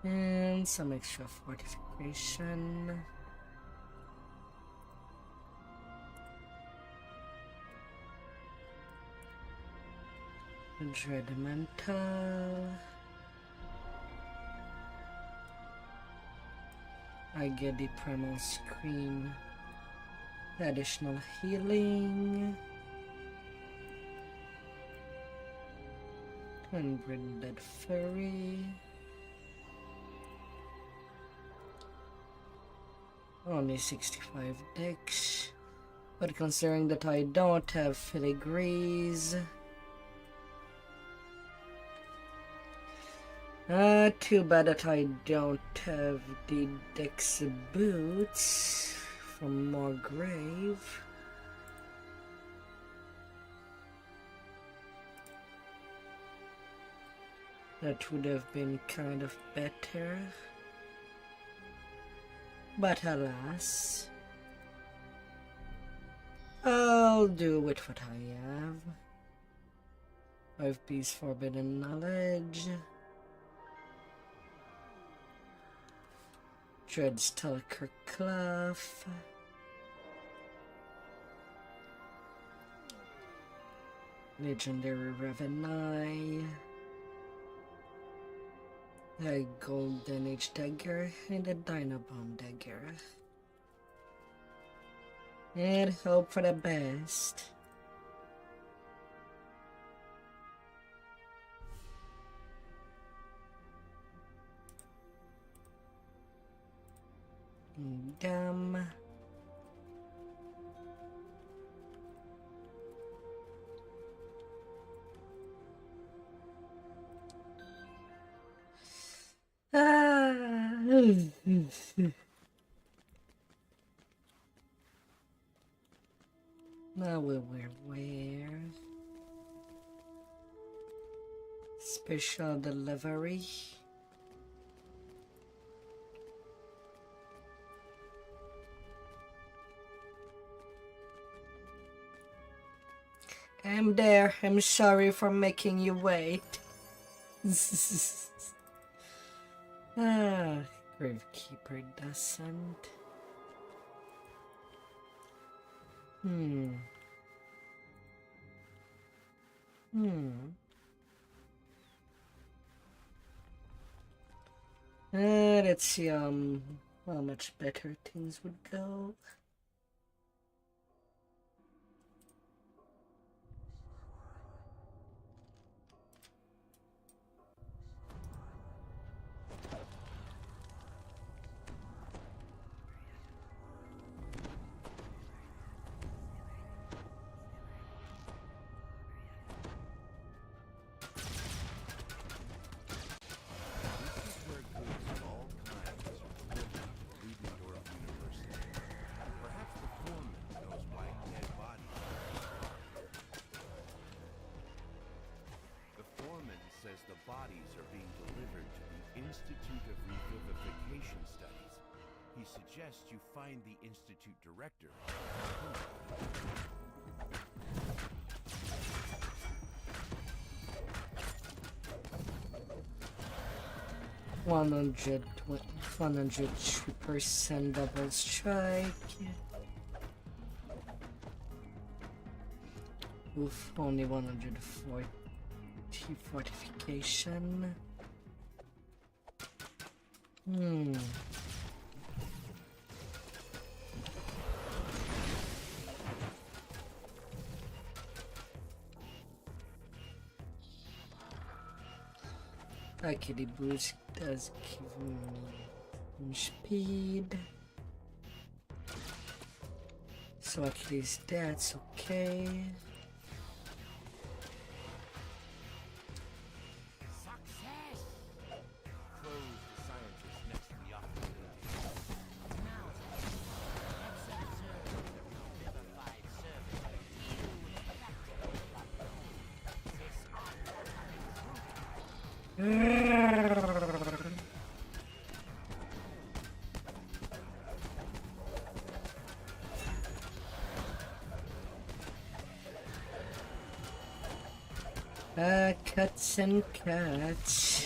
And some extra fortification. Dreadmental. I get the primal scream. Additional healing. 100 dead furry. Only 65 dex. But considering that I don't have filigrees, too bad that I don't have the dex boots from Morgrave. That would have been kind of better. But alas, I'll do with what I have. 5 piece forbidden knowledge. Dreadstalker Cloth. Legendary Revenai. A Golden Age Dagger and a Dynabomb Dagger. And hope for the best. Gum. Now we will wear special delivery. I'm there. I'm sorry for making you wait. Gravekeeper doesn't. Let's see how much better things would go. the bodies are being delivered to the Institute of Revivification Studies. He suggests you find the Institute director. 102% double strike. Oof, only 140 fortification. Okay, the boost does give me speed, so at least that's okay. Success! Close the scientist next to the opportunity. Now, let's observe the revivified servant deal with the practical problem. This Cuts and cuts.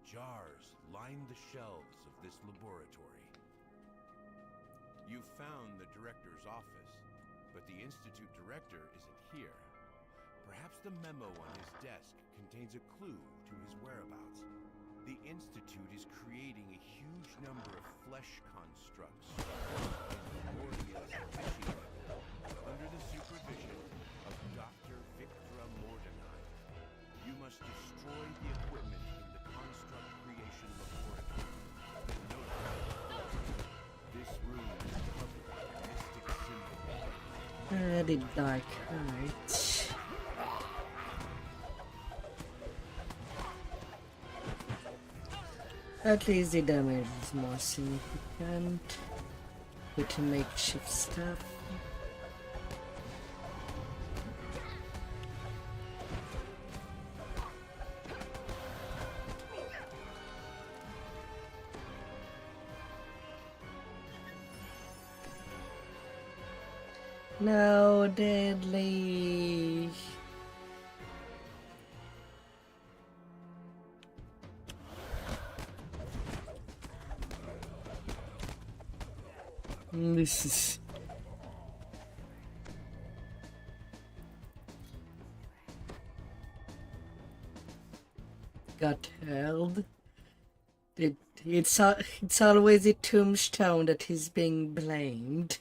Jars line the shelves of this laboratory. You found the director's office, but the Institute director isn't here. Perhaps the memo on his desk contains a clue to his whereabouts. The Institute is creating a huge number of flesh constructs in Mordia's machine under the supervision of Dr. Victra Mordenheim. You must destroy the equipment in the construct creation laboratory. And note, this room is covered with mystic symbols. The dark heart. At least the damage is more significant with makeshift stuff. No, deadly. This is got held. It's always a tombstone that is being blamed.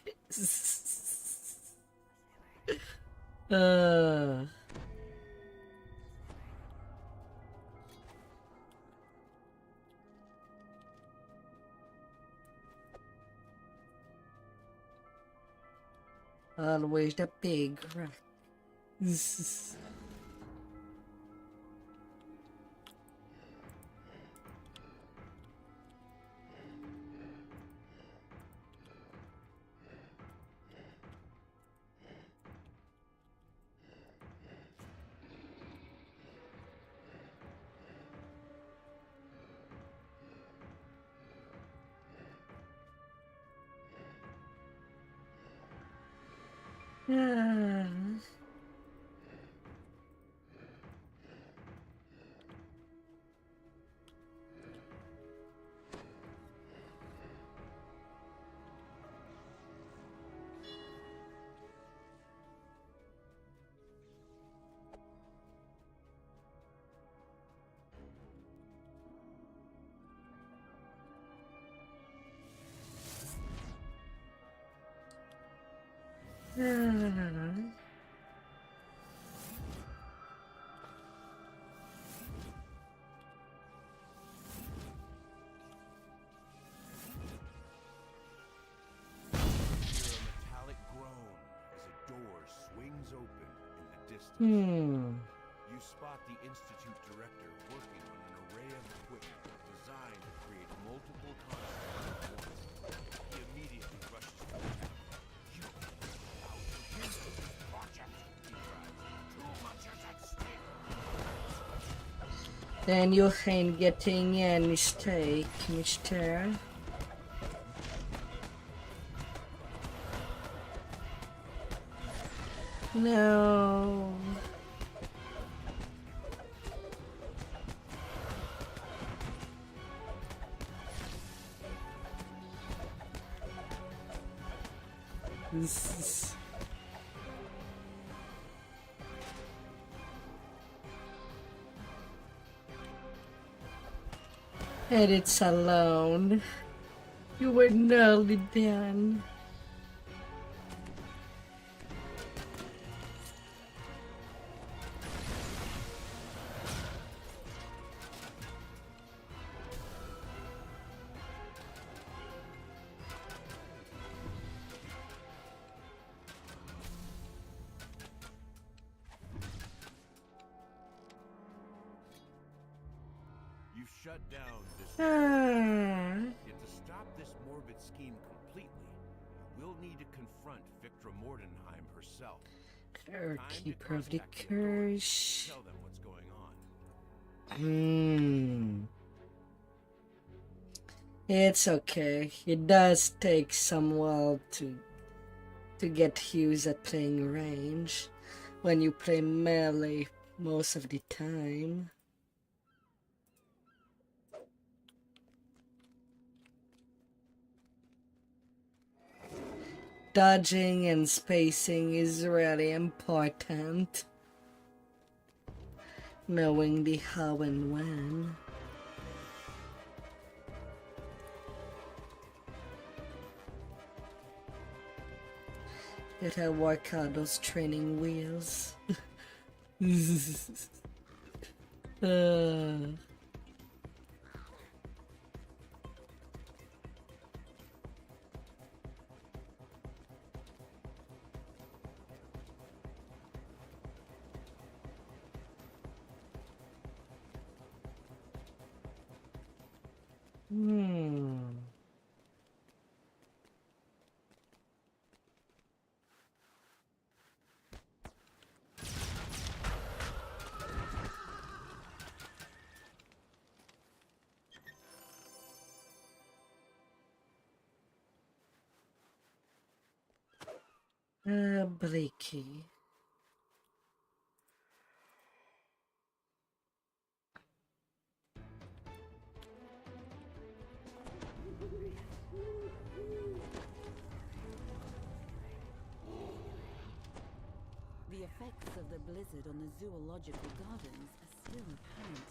Always the big rock. Ah. Ah. Hear a metallic groan as a door swings open in the distance. You spot the Institute director working on an array of equipment designed to create multiple constructs at once. He immediately rushes to the back. You out to hinder this project, he cries. Too much is at stake. And you ain't getting any steak, mister. No. This is... And it's alone. You were nearly done. You've shut down this. Ah. Yet to stop this morbid scheme completely, you will need to confront Victra Mordenheim herself. Keeper of the curse. Tell them what's going on. It's okay. It does take some while to get used at playing range when you play melee most of the time. Dodging and spacing is really important. Knowing the how and when. Gotta work out those training wheels. Breaky. The effects of the blizzard on the zoological gardens are still apparent.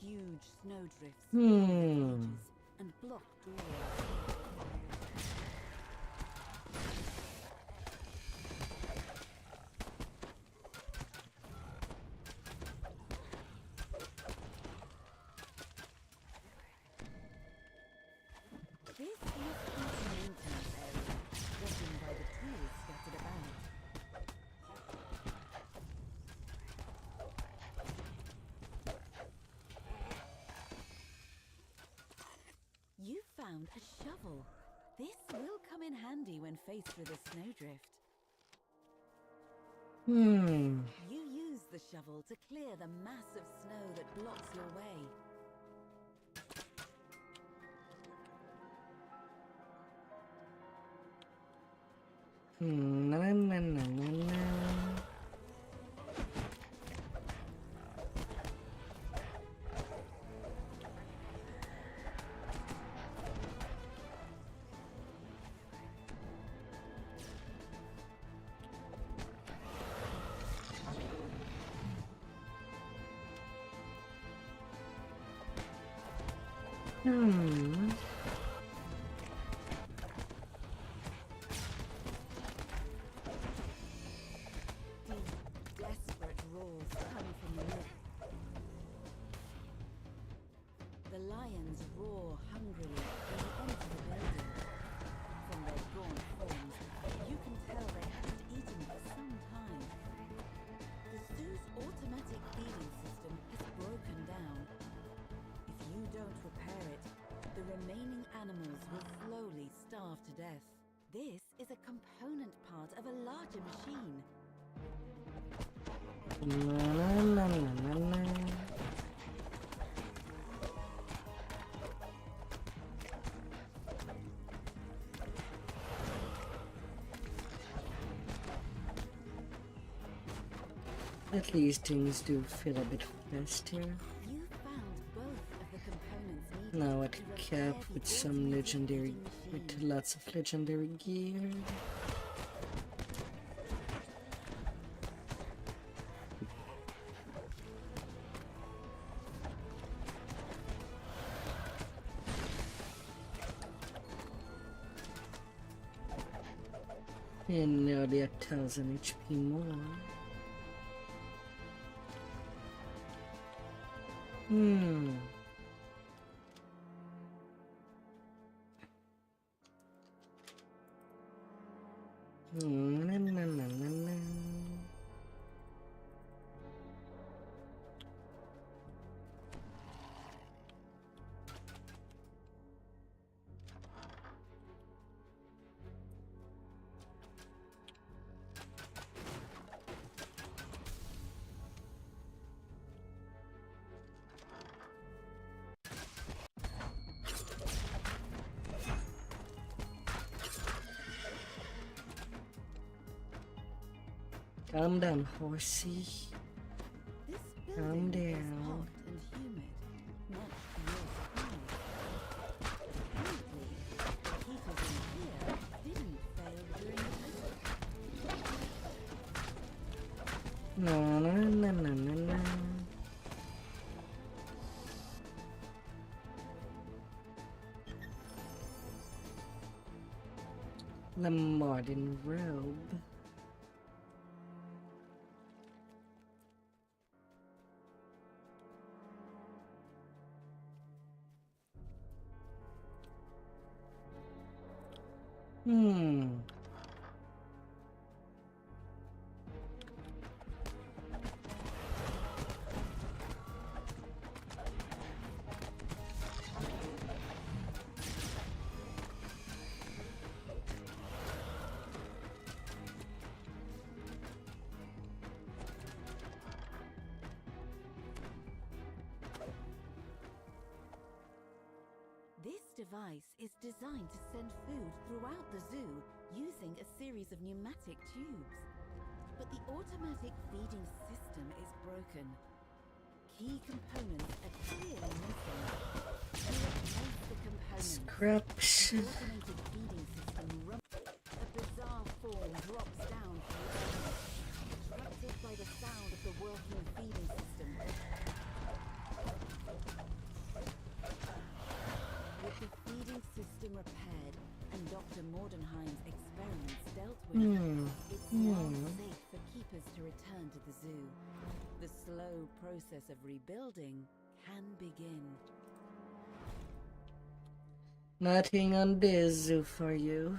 Huge snowdrifts fill the cages and block doorways. This must be the maintenance area, judging by the tools scattered about. You found a shovel. This will come in handy when faced with a snowdrift. You use the shovel to clear the mass of snow that blocks your way. Na, na, na, na, na. Desperate roars come from the north. The lions roar hungrily when they enter the building. From their gaunt forms, you can tell they haven't eaten for some time. The zoo's automatic feeding system has broken down. If you don't repair it, the remaining animals will slowly starve to death. This is a component part of a larger machine. Na, na, na, na, na. At least things do feel a bit faster. You found both of the components needed Now at to cap repair the with some automated legendary, feeding with machine. lots of legendary gear. And nearly 1,000 HP more. Hmm. Na, na, na, na, na. Calm down, horsey. This Calm building is down. hot and humid, much to your surprise. Apparently, the heaters in here didn't fail during the visit. Na, na, na, na, na, na. The modern robe. Hmm. This device is designed to send food throughout the zoo using a series of pneumatic tubes. But the automatic feeding system is broken. Key components are clearly missing. To replace the components, Scraps. the automated feeding system a bizarre form drops down from the air, disrupted by the sound of the working feeding system. With the feeding system repaired and Dr. Mordenheim's experiments dealt with, it's now safe for keepers to return to the zoo. The slow process of rebuilding can begin. Nothing on this zoo for you.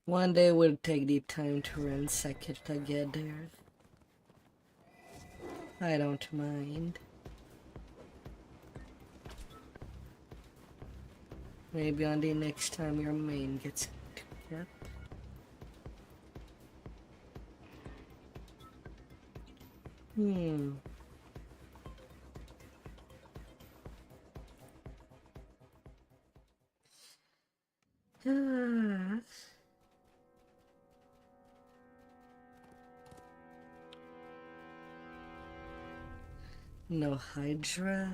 One day we'll take the time to ransack it together. I don't mind. Maybe on the next time your main gets kept. Hmm. Ah. No Hydra.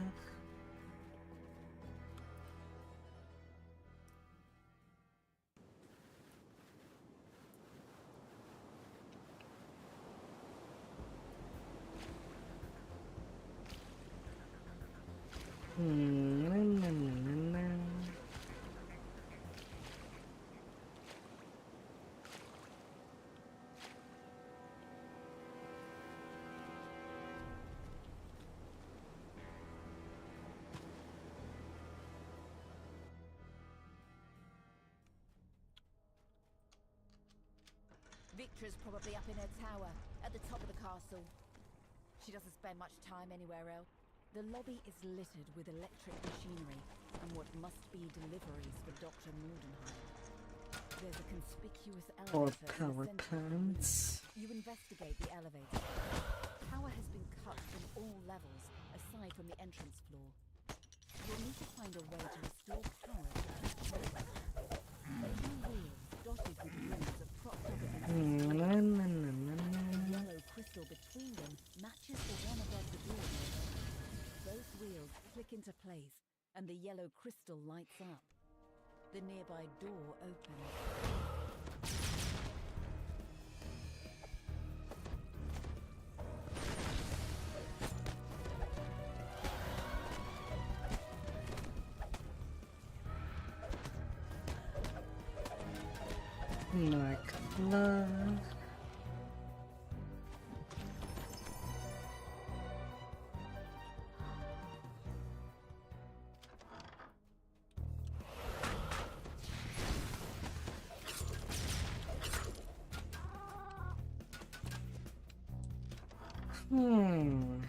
Na, na, na, na. Victra's probably up in her tower, at the top of the castle. She doesn't spend much time anywhere else. The lobby is littered with electric machinery and what must be deliveries for Dr. Mordenheim. There's a conspicuous Or elevator in the power center of the room. plants. You investigate the elevator. Power has been cut from all levels, aside from the entrance floor. You'll need to find a way to restore power to the floor. Two wheels dotted with rings are propped up against the floor. Na, na, na, na, The na. yellow crystal between them matches the one above the door. Both wheels click into place, and the yellow crystal lights up. The nearby door opens. Like love. Hmm.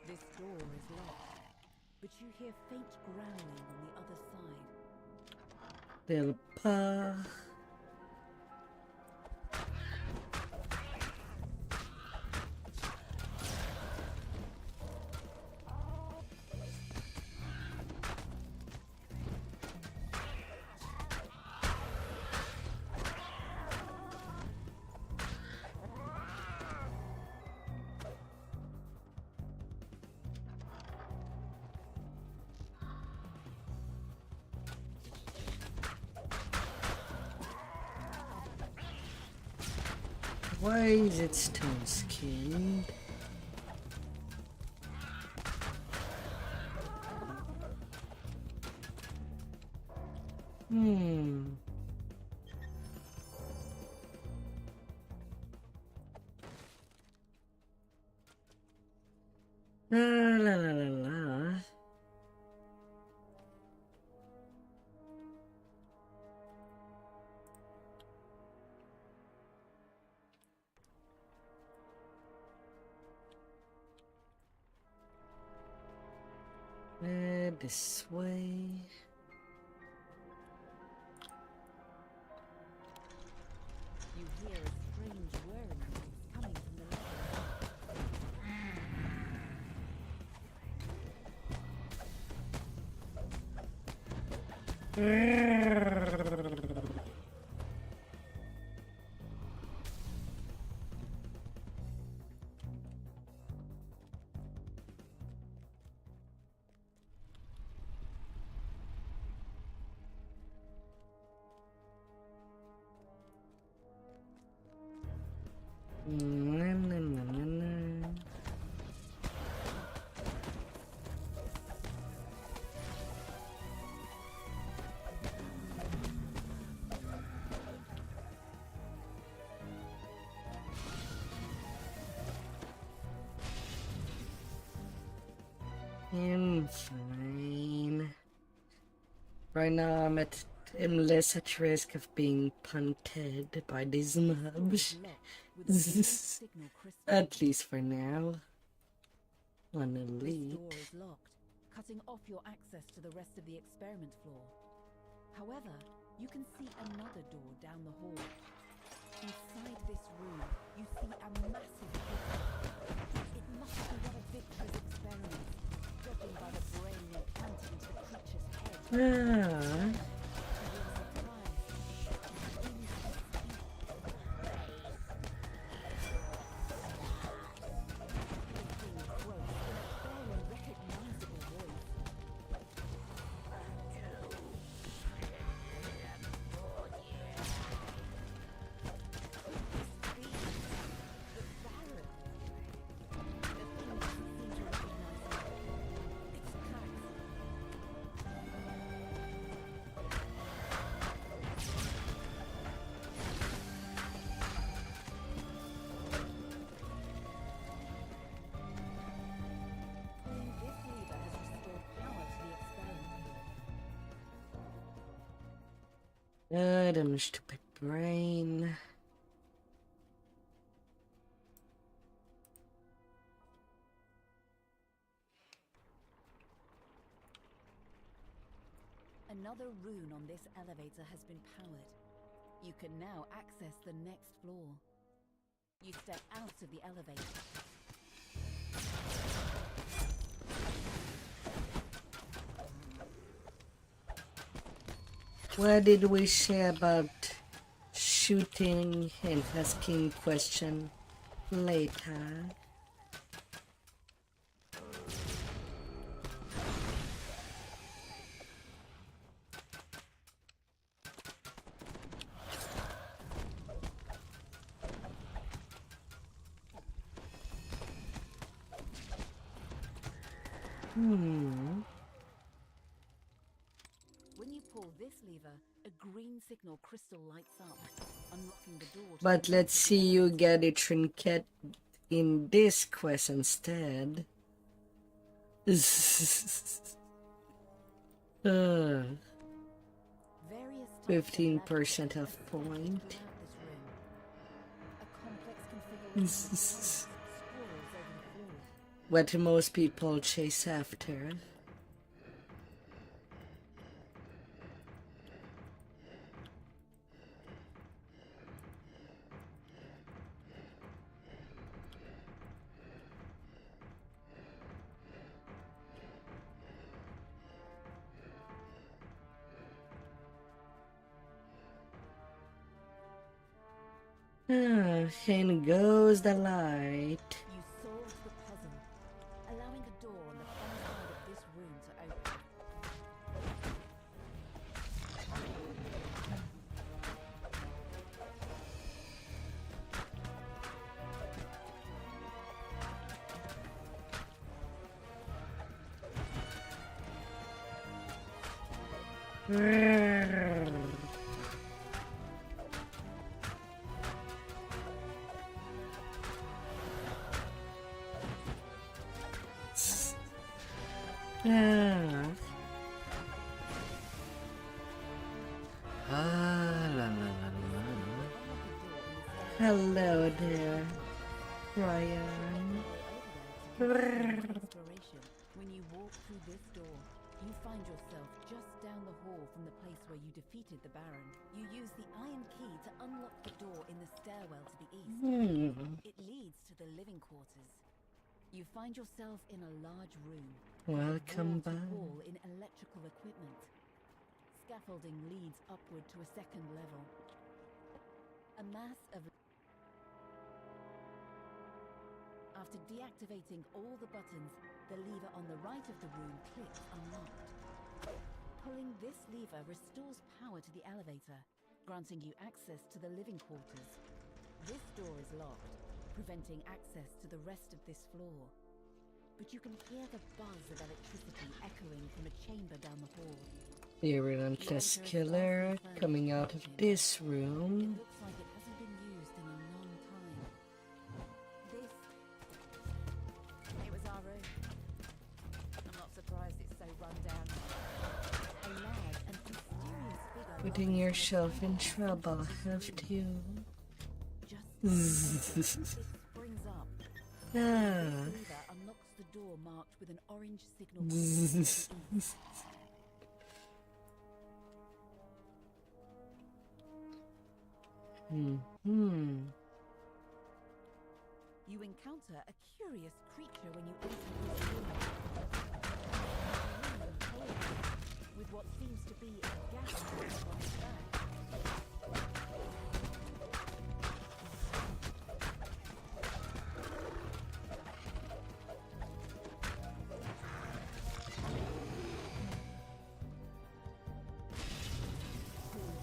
This door is locked, but you hear faint growling on the other side. Del pa. Why is it stone skinned? Hmm. La la la la la. This way. You hear a strange whirring noise coming from the level. Na, na, na, na, na. I'm fine. Right now I'm less at risk of being punted by these mobs. With a blue signal crystal. At least for now. On This elite. door is locked, cutting off your access to the rest of the experiment floor. However, You can see another door down the hall. Inside this room, you see a massive pit. It must be one of Victor's experiments, judging by the brain implanted into the creature's head. Ah. To your surprise, Damn stupid brain. another rune on this elevator has been powered. You can now access the next floor. You step out of the elevator. What did we say about shooting and asking question later? When you pull this lever, a green signal crystal lights up, unlocking the door to But the let's see you get a trinket in this quest instead. 15% of point. What most people chase after. And goes the light. You solved the puzzle, allowing a door on the far side of this room to open. Hello there, Ryan. Exploration. When you walk through this door, you find yourself just down the hall from the place where you defeated the Baron. You use the iron key to unlock the door in the stairwell to the east. It leads to the living quarters. You find yourself in a large room. Welcome back. Wall in electrical equipment. Scaffolding leads upward to a second level. A mass of... After deactivating all the buttons, the lever on the right of the room clicks unlocked. Pulling this lever restores power to the elevator, granting you access to the living quarters. This door is locked, preventing access to the rest of this floor. But you can hear the buzz of electricity echoing from a chamber down the hall. The relentless killer coming out of this room. Looks like it hasn't been used in a long time. It was our room. I'm not surprised it's so run down. A large and mysterious figure. Putting yourself in trouble, have you? It springs up. This lever unlocks the door marked with an orange signal. Hmm. You encounter a curious creature when you enter this room. A human cold with what seems to be a gas mask on its back.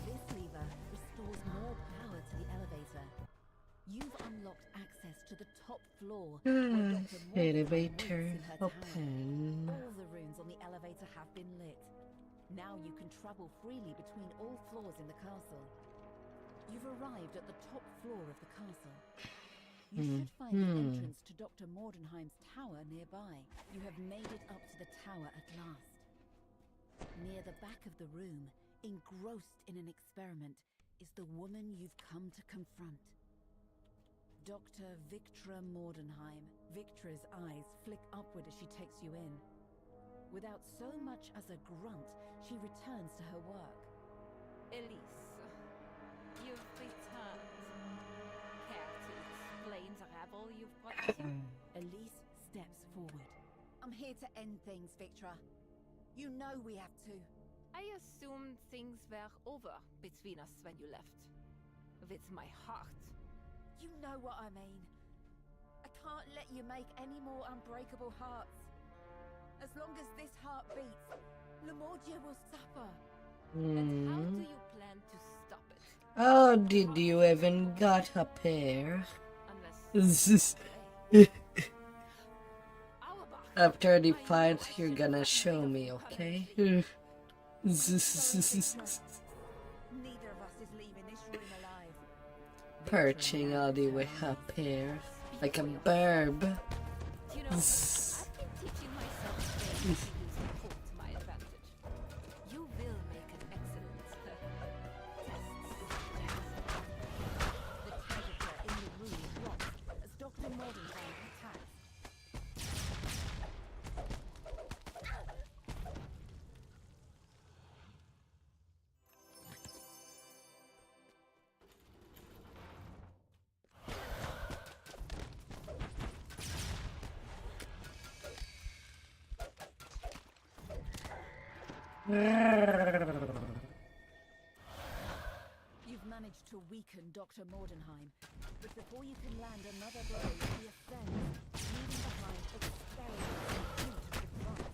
This lever restores more power to the elevator. You've unlocked access to the top floor where Dr. Morgan Elevator waits in her tower. open. All the rooms on the elevator have been lit. Now you can travel freely between all floors in the castle. You've arrived at the top floor of the castle. You should find the entrance to Dr. Mordenheim's tower nearby. You have made it up to the tower at last. Near the back of the room, engrossed in an experiment, is the woman you've come to confront. Dr. Victra Mordenheim. Victra's eyes flick upward as she takes you in. Without so much as a grunt, she returns to her work. Elise, you've returned. Care to explain the rabble you've brought with you? Elise steps forward. I'm here to end things, Victra. You know we have to. I assumed things were over between us when you left. With my heart. You know what I mean. I can't let you make any more unbreakable hearts. As long as this heart beats, Lemorgia will suffer. And how do you plan to stop it? Oh, did you even got a pair? Unless After the fight, you're gonna show me, okay? Neither of us is leaving this room alive. Perching all the way up here, like a burb. You know, I've been teaching myself ways to use the court to my advantage. You will make an excellent test. The temperature in the room drops as Dr. Mordenheim attacks. You've managed to weaken Dr. Mordenheim, but before you can land another blow, he ascends, leaving behind experiments due to confront.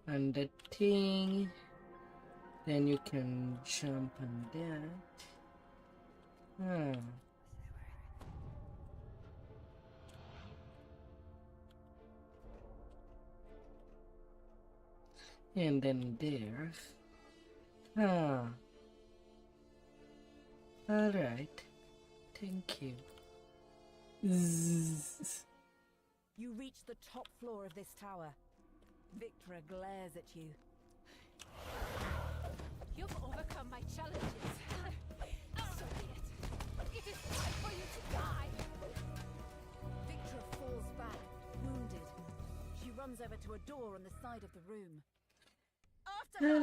And the thing, then you can jump on that. And then there. Alright. Thank you. You reach the top floor of this tower. Victra glares at you. You've overcome my challenges. So be it. It is time for you to die. Victra falls back, wounded. She runs over to a door on the side of the room. After her!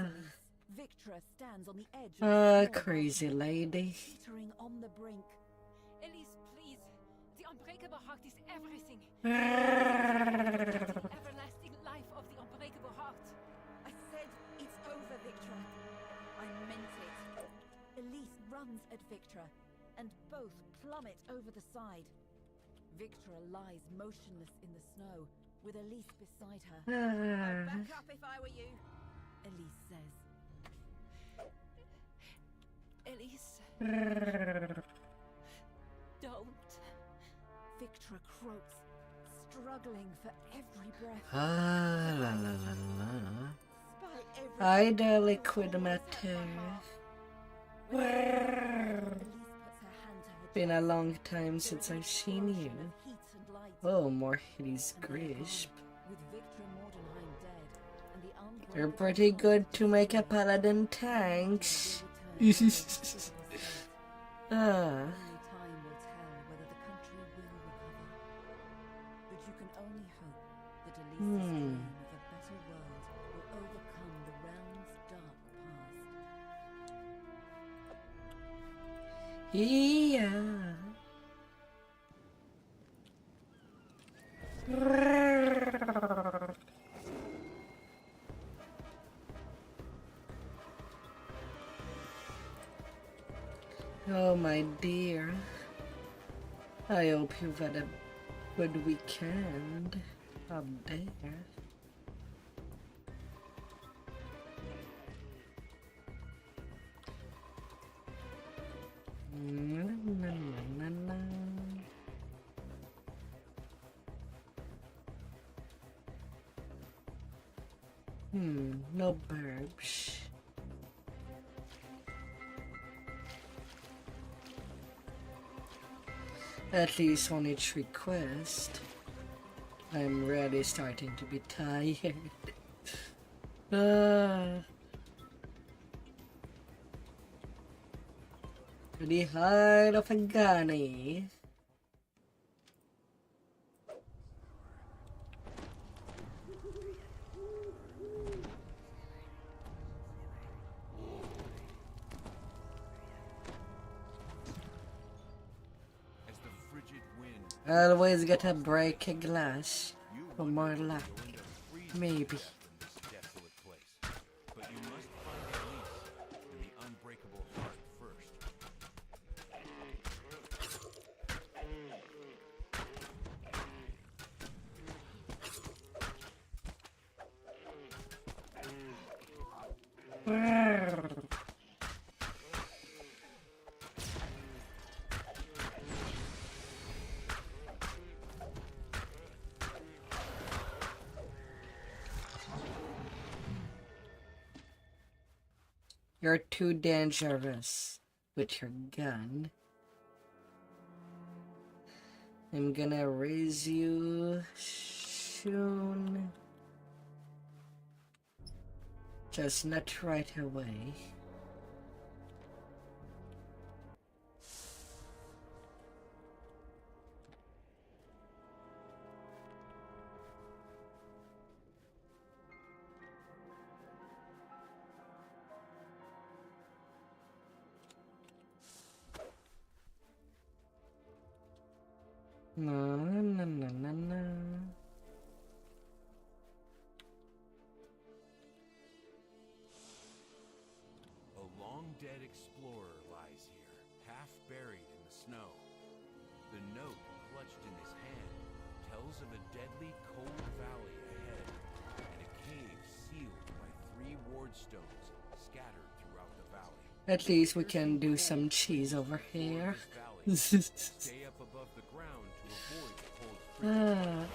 shouts Elise. Victra stands on the edge of the floor, Crazy lady. teetering on the brink. Elise, please. The unbreakable heart is everything. The everlasting life of the unbreakable heart. I said it's over, Victra. I meant it. Elise runs at Victra, and both plummet over the side. Victra lies motionless in the snow, with Elise beside her. I'd back up if I were you, Elise says. Elise. Don't. Victra croaks, struggling for every breath. La la la la. Despite every I the liquid matter. Elise puts her hand to her Been a long time since I've seen you. Heat and light. Oh, more Hades Grisp. With Victor Mordenheim dead and the unbroken You're pretty good to make a paladin tanks. Ah. Only time will tell whether the country will recover. But you can only hope that Elise's dream of a better world will overcome the realm's dark past. Yeah. Oh my dear. I hope you've had a good weekend up there. Na, na, na, na. No burbs. At least on each request. I'm really starting to be tired. To the heart of a gunny. As the frigid wind Always gotta break a glass for more luck. Maybe. in this desolate place. But you must find Elise in the unbreakable heart first. You're too dangerous with your gun. I'm gonna raise you soon. Just not right away. No, no, no, no, no. A long-dead explorer lies here, half buried in the snow. The note clutched in his hand tells of a deadly cold valley ahead and a cave sealed by 3 ward stones scattered throughout the valley. At least we can do some cheese over here. Stay up above the ground to avoid the cold frigid.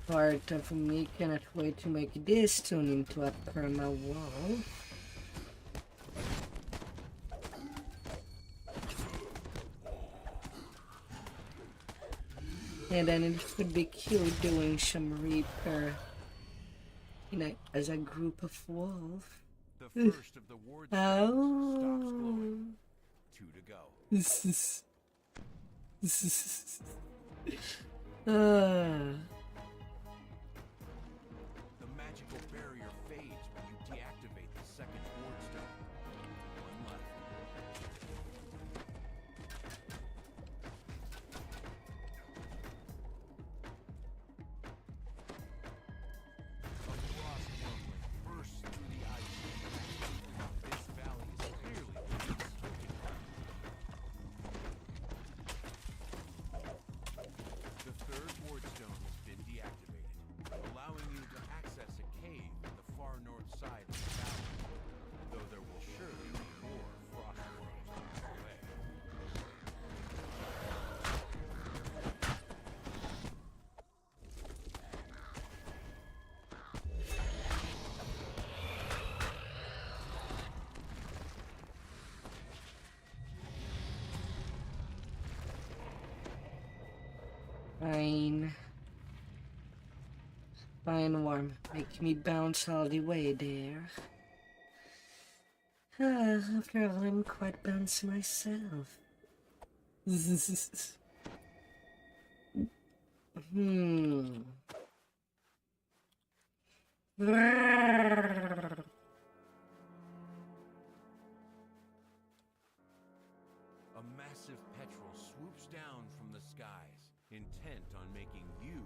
Part of me cannot wait to make this tune into a perma wall. And then it would be cute doing some Reaper, you know, as a group of wolves. The first of the ward stones stops glowing. 2 to go. The magical barrier fades when you deactivate the second ward stone. 1 left. A frost rumbling bursts through the ice. This valley is clearly beneath smoking hot. The third ward stone has been Fine. Fine, warm. Make me bounce all the way there. After all, I'm quite bouncy myself. A massive petrel swoops down from the skies, intent on making you.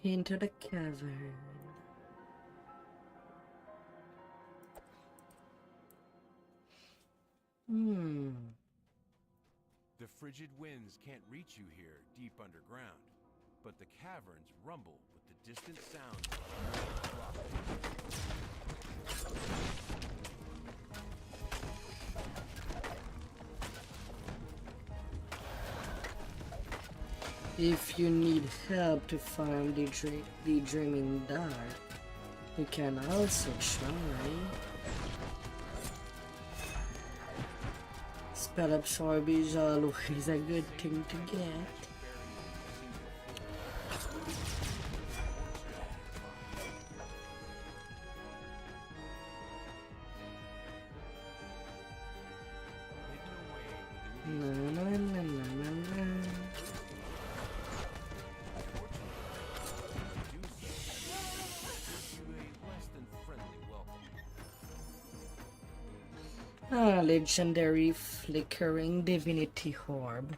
Into the cavern. The frigid winds can't reach you here, deep underground, but the caverns rumble with the distant sounds of rock. If you need help to find the dreaming dark, you can also try. Spell absorb is always a good thing to get. Legendary Flickering Divinity Orb.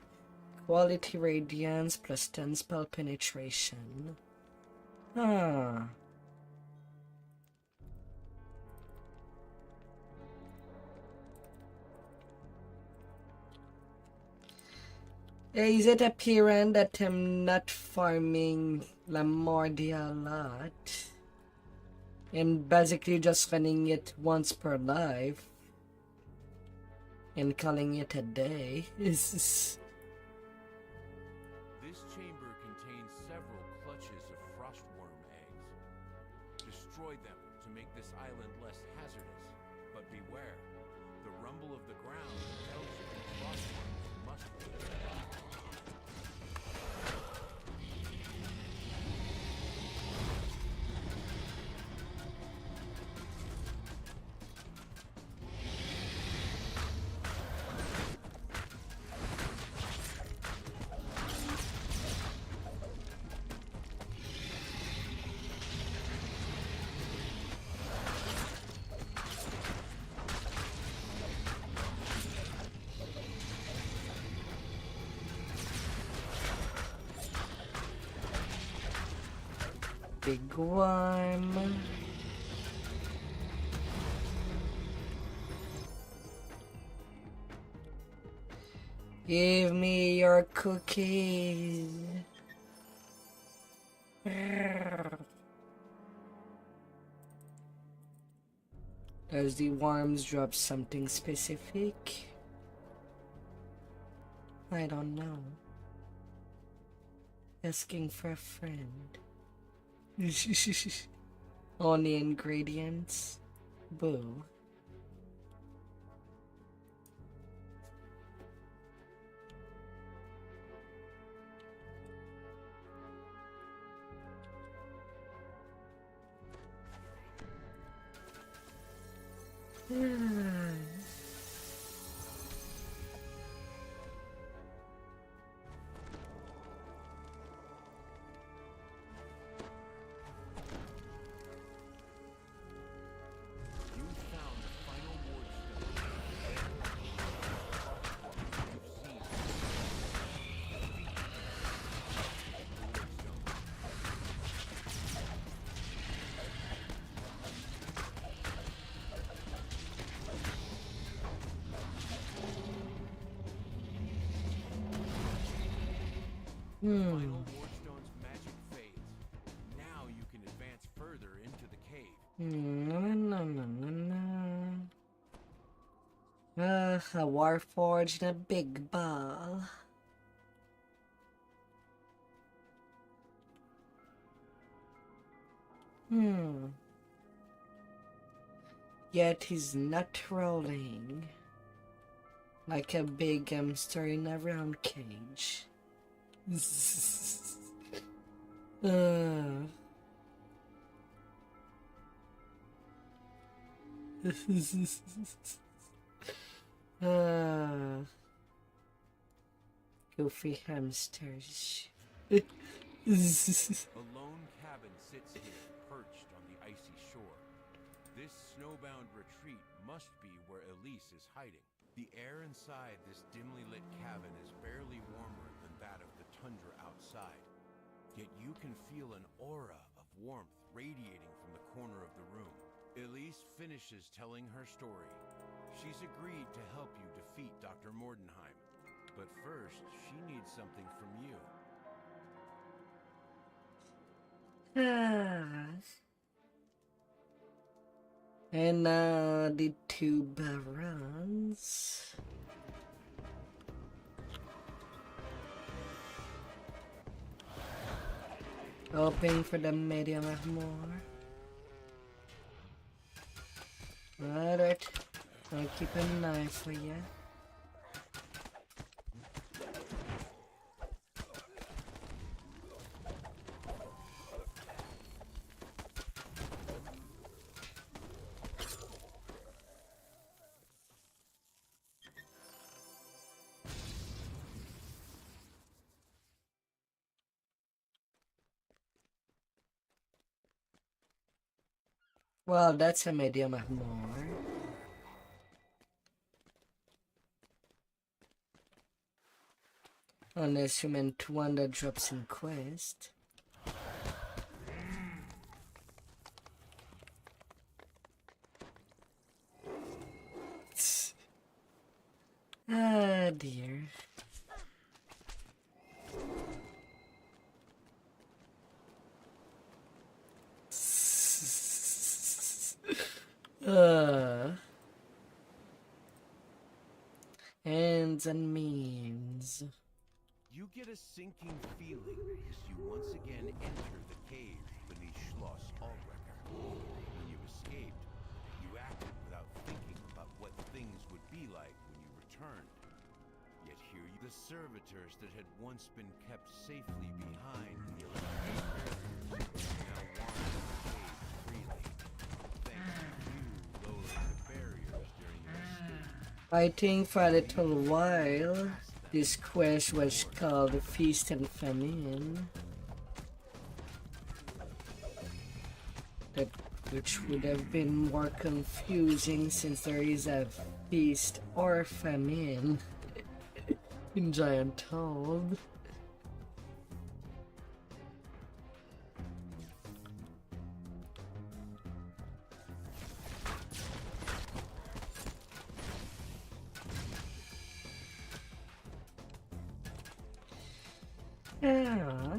Quality Radiance plus 10 spell penetration. Is it apparent that I'm not farming Lamordia a lot? And basically just running it once per life and calling it a day? This chamber contains several clutches of frostworm eggs. Destroy them to make this island less hazardous, but beware. The rumble of the ground tells you that frostworms must be. Big one. Give me your cookies. Does the worms drop something specific? I don't know. Asking for a friend. Only ingredients? Boo. Final Wardstone's magic fades. Now you can advance further into the cave. A Warforged in a big ball. Yet he's not rolling like a big hamster in a round cage. Goofy hamsters. A lone cabin sits here, perched on the icy shore. This snowbound retreat must be where Elise is hiding. The air inside this dimly lit cabin is barely warmer than that of the tundra outside. Yet you can feel an aura of warmth radiating from the corner of the room. Elise finishes telling her story. She's agreed to help you defeat Dr. Mordenheim. But first, she needs something from you. And now the two barons. Hoping for the medium armor. Alright, I'll keep an eye for you. Well, that's a medium armor. Unless you meant one that drops in quest. Ah, dear. Ends and means. You get a sinking feeling as you once again enter the cave beneath Schloss Allbrecher. When you escaped, you acted without thinking about what things would be like when you returned. Yet here the servitors that had once been kept safely behind the electric barriers now wander the cave freely. Thanks to you lowering the barriers during your escape. I think for a little while, this quest was called Feast and Famine. Which would have been more confusing since there is a feast or famine in Giant Toad. Yeah.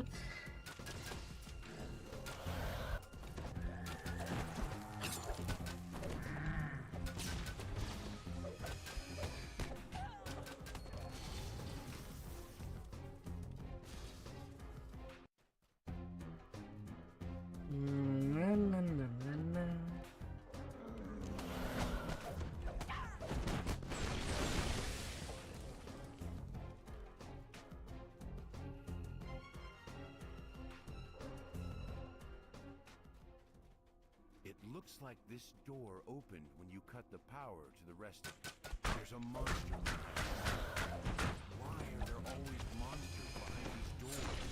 It looks like this door opened when you cut the power to the rest of it. There's a monster behind this. Why are there always monsters behind these doors?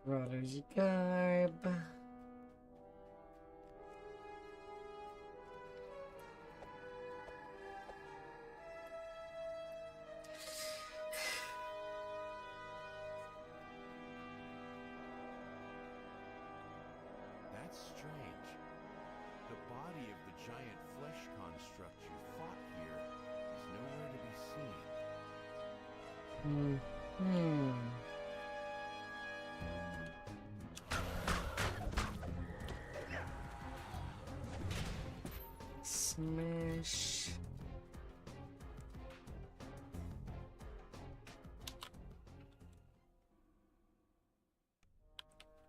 Roller's garb. giant flesh construct you fought here is nowhere to be seen. Smash.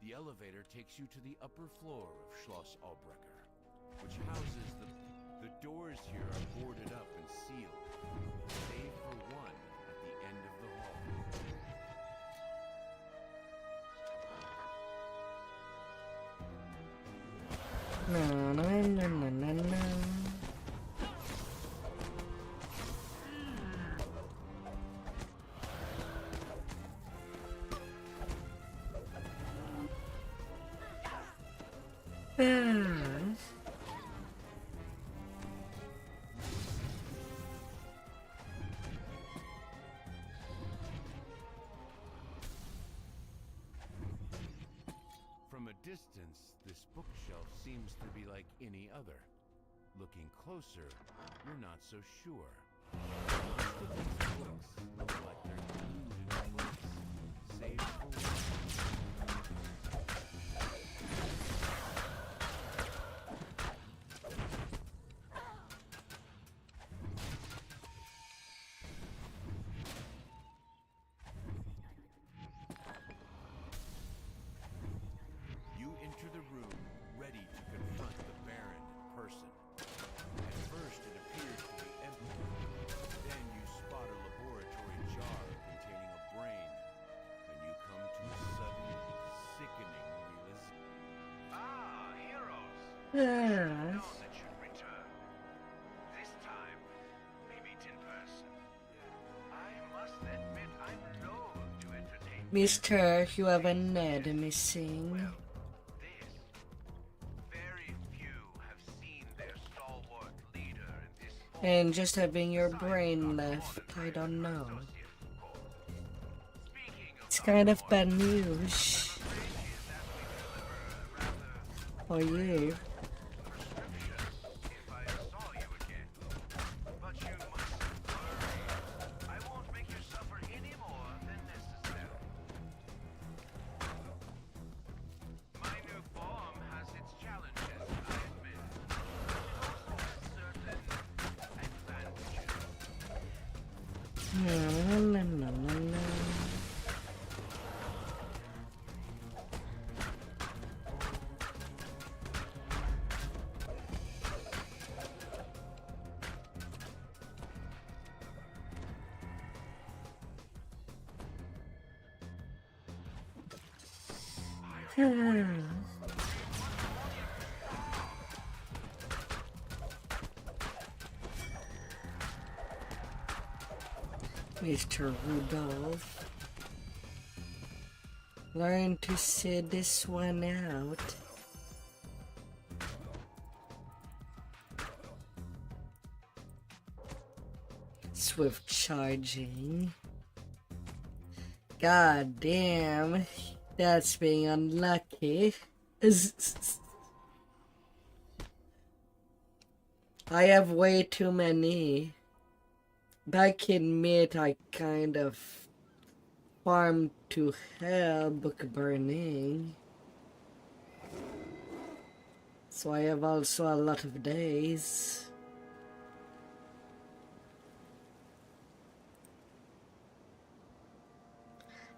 The elevator takes you to the upper floor of Schloss Albrecher, which houses the doors here are boarded up and sealed, save for one at the end of the hall. Na na na na na na. From a distance, this bookshelf seems to be like any other. Looking closer, you're not so sure. Most of these books look like they're glued in place, save for one. You enter the room, ready to confront the Baron in person. At first, it appears to be empty. Then you spot a laboratory jar containing a brain, and you come to a sudden, sickening realization. Ah, heroes! Yes. That should return. This time, we meet in person. I must admit I'm loath to entertain. Mister, you have a Ned missing. This. Very few have seen their stalwart leader in this And just having your brain left, I don't know. It's kind of bad news for you. if I saw you again. But you mustn't worry. I won't make you suffer any more than necessary. My new form has its challenges, I admit. It also has certain advantages. Na, na, na, na, na. Mr. Rudolph, learn to sit this one out. Swift charging. God damn, that's being unlucky. I have way too many. Back in mid, I kind of farmed to hell book burning. So I have also a lot of days.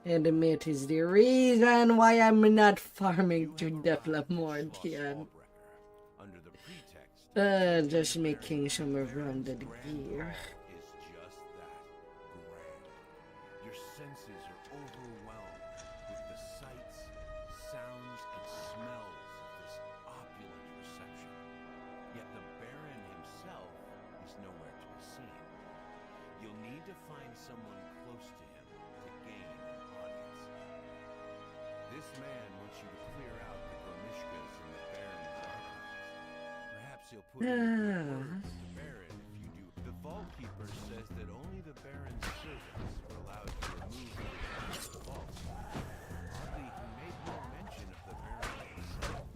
And the mid is the reason why I'm not farming to develop more DN. Under the pretext Just making some rounded gear. is just that, grand. Your senses are overwhelmed with the sights, sounds, and smells of this opulent reception. Yet the Baron himself is nowhere to be seen. You'll need to find someone close to him to gain an audience. This man wants you to clear out the Gromishkas in the Baron's archives. Perhaps he'll put in a good word with the Baron if you do. The Vault-Keeper says that only the Baron's servants are allowed to remove the vault. Oddly, he made no mention of the Baron himself.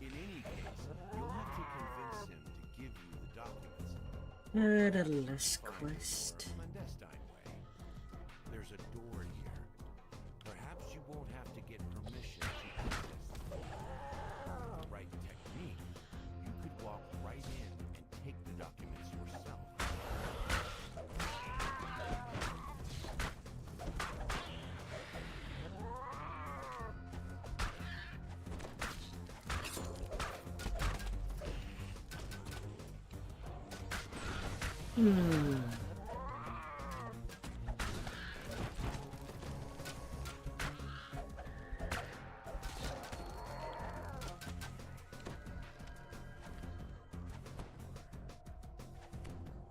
In any case, you'll have to convince him The last quest. Clandestine way. There's a door here. Perhaps you won't have to get permission to access the door. With the right technique, you could walk right in and take the documents yourself.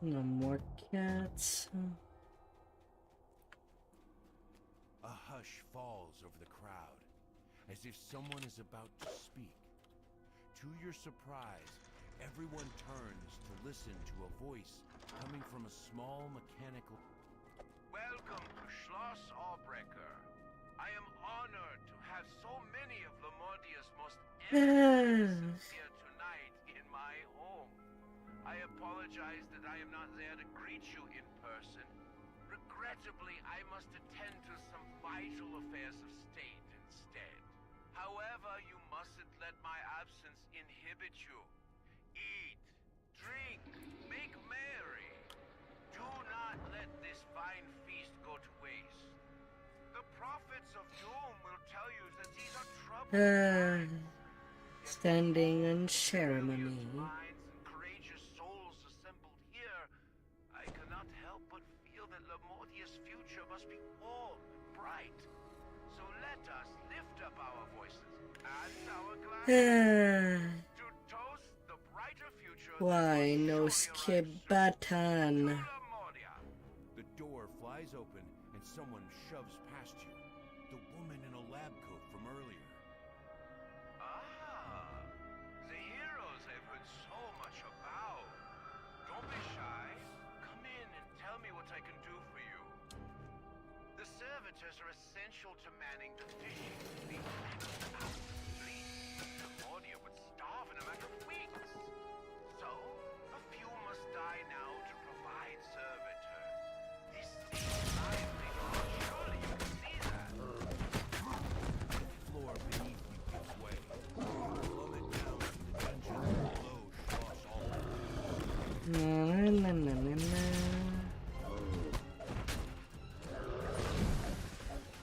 No more cats. A hush falls over the crowd, as if someone is about to speak. To your surprise, everyone turns to listen to a voice coming from a small mechanical... Welcome to Schloss Allbreaker. I am honored to have so many of Lamordia's most eminent here tonight in my home. I apologize that I am not there to greet you in person. Regrettably, I must attend to some vital affairs of state instead. However, you mustn't let my absence inhibit you. Eat, drink, make merry. Do not let this fine feast go to waste. The prophets of doom will tell you that these are troubled times. Standing on ceremony. Minds and courageous souls assembled here, I cannot help but feel that Lamordia's future must be warm and bright. So let us lift up our voices and our glasses to toast the brighter future. Why no skip button? The door flies open and someone shoves past you. The woman in a lab coat from earlier. Ah, the heroes I've heard so much about. Don't be shy. Come in and tell me what I can do for you. The servitors are essential to manning the fishing fleet. Lamordia would starve in a matter of weeks. So, a few must die now to provide servitors. This seems lively. Surely you can see that. The floor beneath you gives way. You plummet down to the dungeon below Schloss Allbreaker.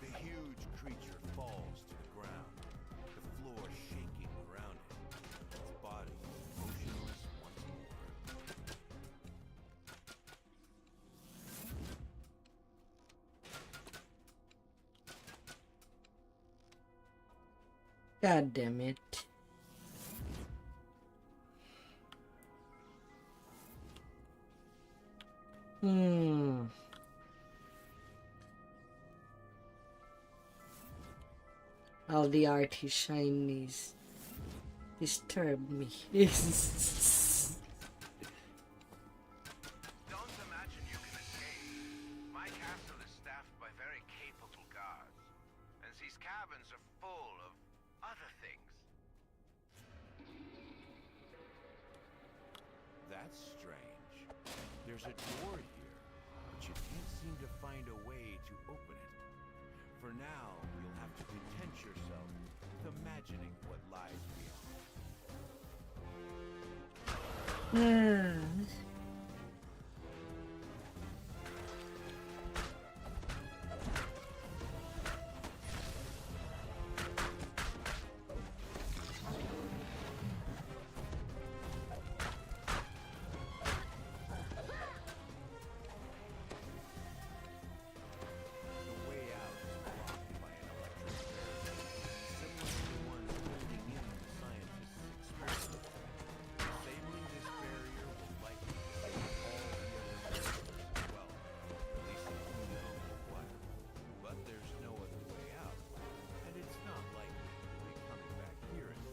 The huge creature falls to the ground, the floor shaking around it, its body motionless once more. God damn it. All the arty shinies disturb me. Don't imagine you can escape. My castle is staffed by very capable guards, and these cabins are full of other things. That's strange. There's a door here, but you can't seem to find a way to open it. For now, you'll have to content yourself with imagining what lies beyond. The way out is blocked by an electric barrier, similar to the one holding in the scientist's experiment. Disabling this barrier will likely save all the other barriers as well, releasing who knows what. But there's no other way out, and it's not likely we'll be coming back here in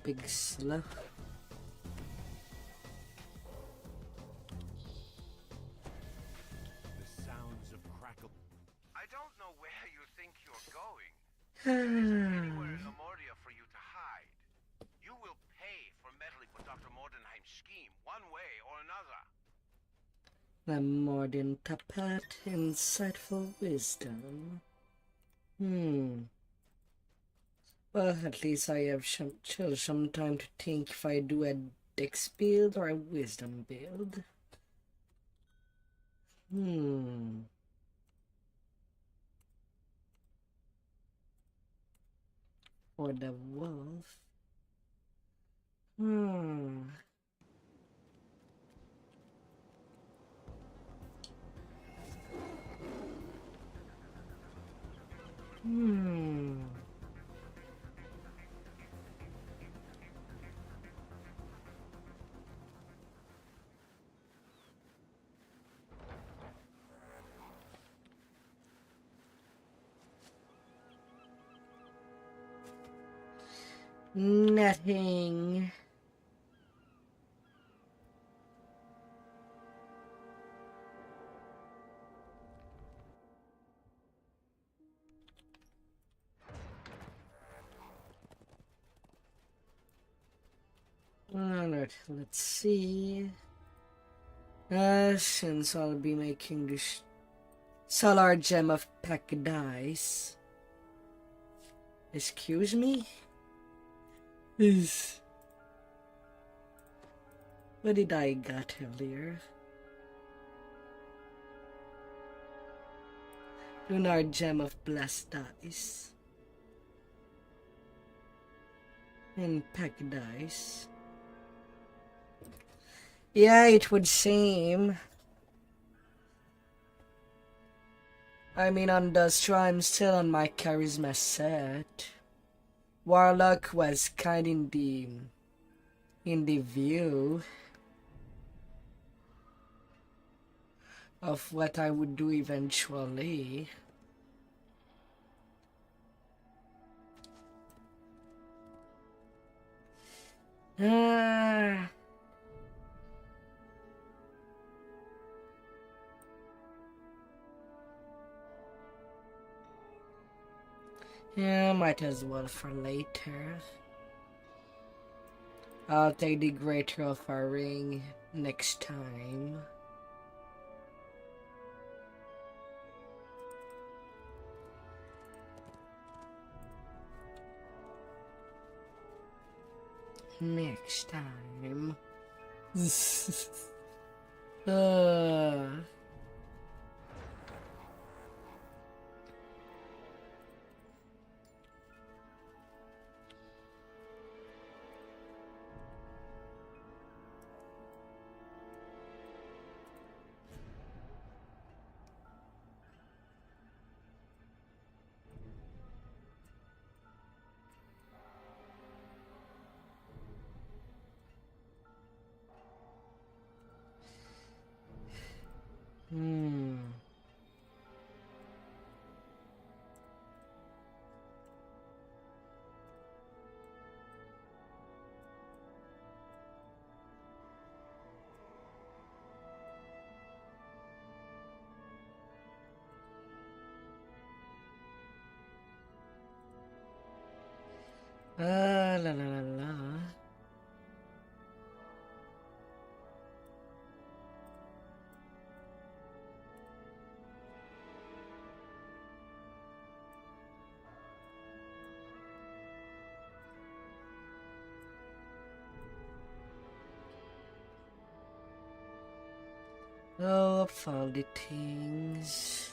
Big slow. The sounds of crackle. I don't know where you think you're going. There isn't anywhere in Lamordia for you to hide. You will pay for meddling with Dr. Mordenheim's scheme, one way or another. The modern tapat, insightful wisdom. Well, at least I have some time to think if I do a dex build or a wisdom build. For the wolf. Nothing. Alright, let's see. Since I'll be making this solar gem of pack dice. Excuse me? What did I got earlier? Lunar gem of blast dice. And pack dice. Yeah, it would seem. I mean, on Dustro, I'm still on my charisma set. Warlock was kind in the view of what I would do eventually. Yeah, might as well for later. I'll take the Greater of our Ring next time. Next time. La la la la. Oh, of all the things.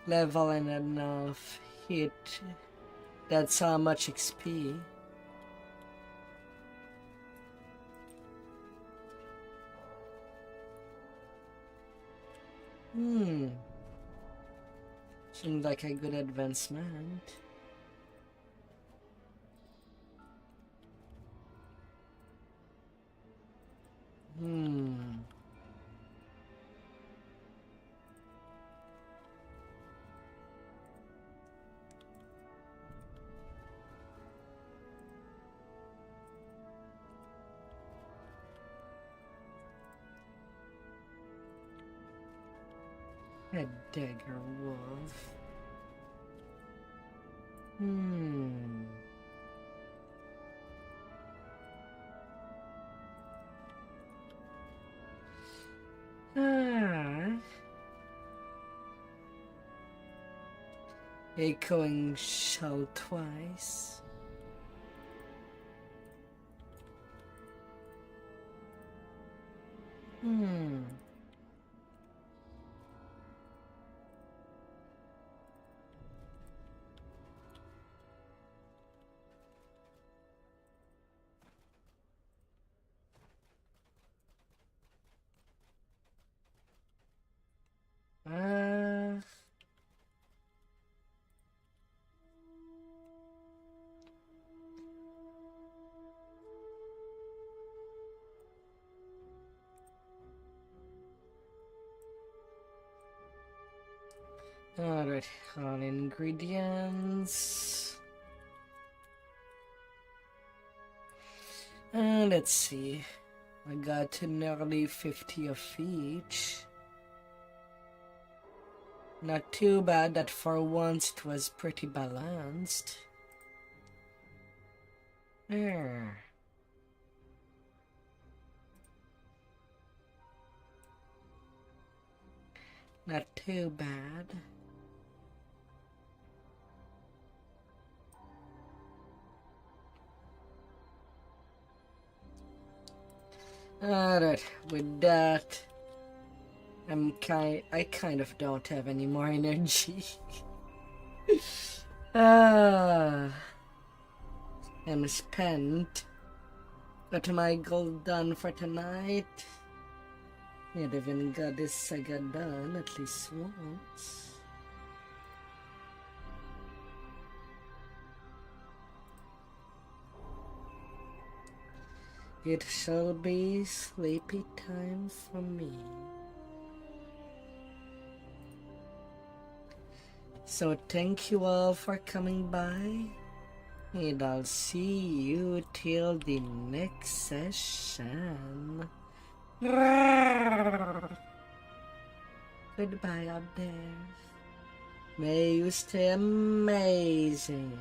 Level and enough hit. That's how much XP. Seems like a good advancement. A dagger wolf. Echoing shell twice. Alright, on ingredients. Let's see. I got nearly 50 of each. Not too bad, that for once it was pretty balanced. There. Not too bad. Alright, with that, I kind of don't have any more energy. I'm spent. Got my goal done for tonight. Not even got this saga done at least once. It shall be sleepy time for me. So thank you all for coming by, and I'll see you till the next session. Goodbye out there. May you stay amazing.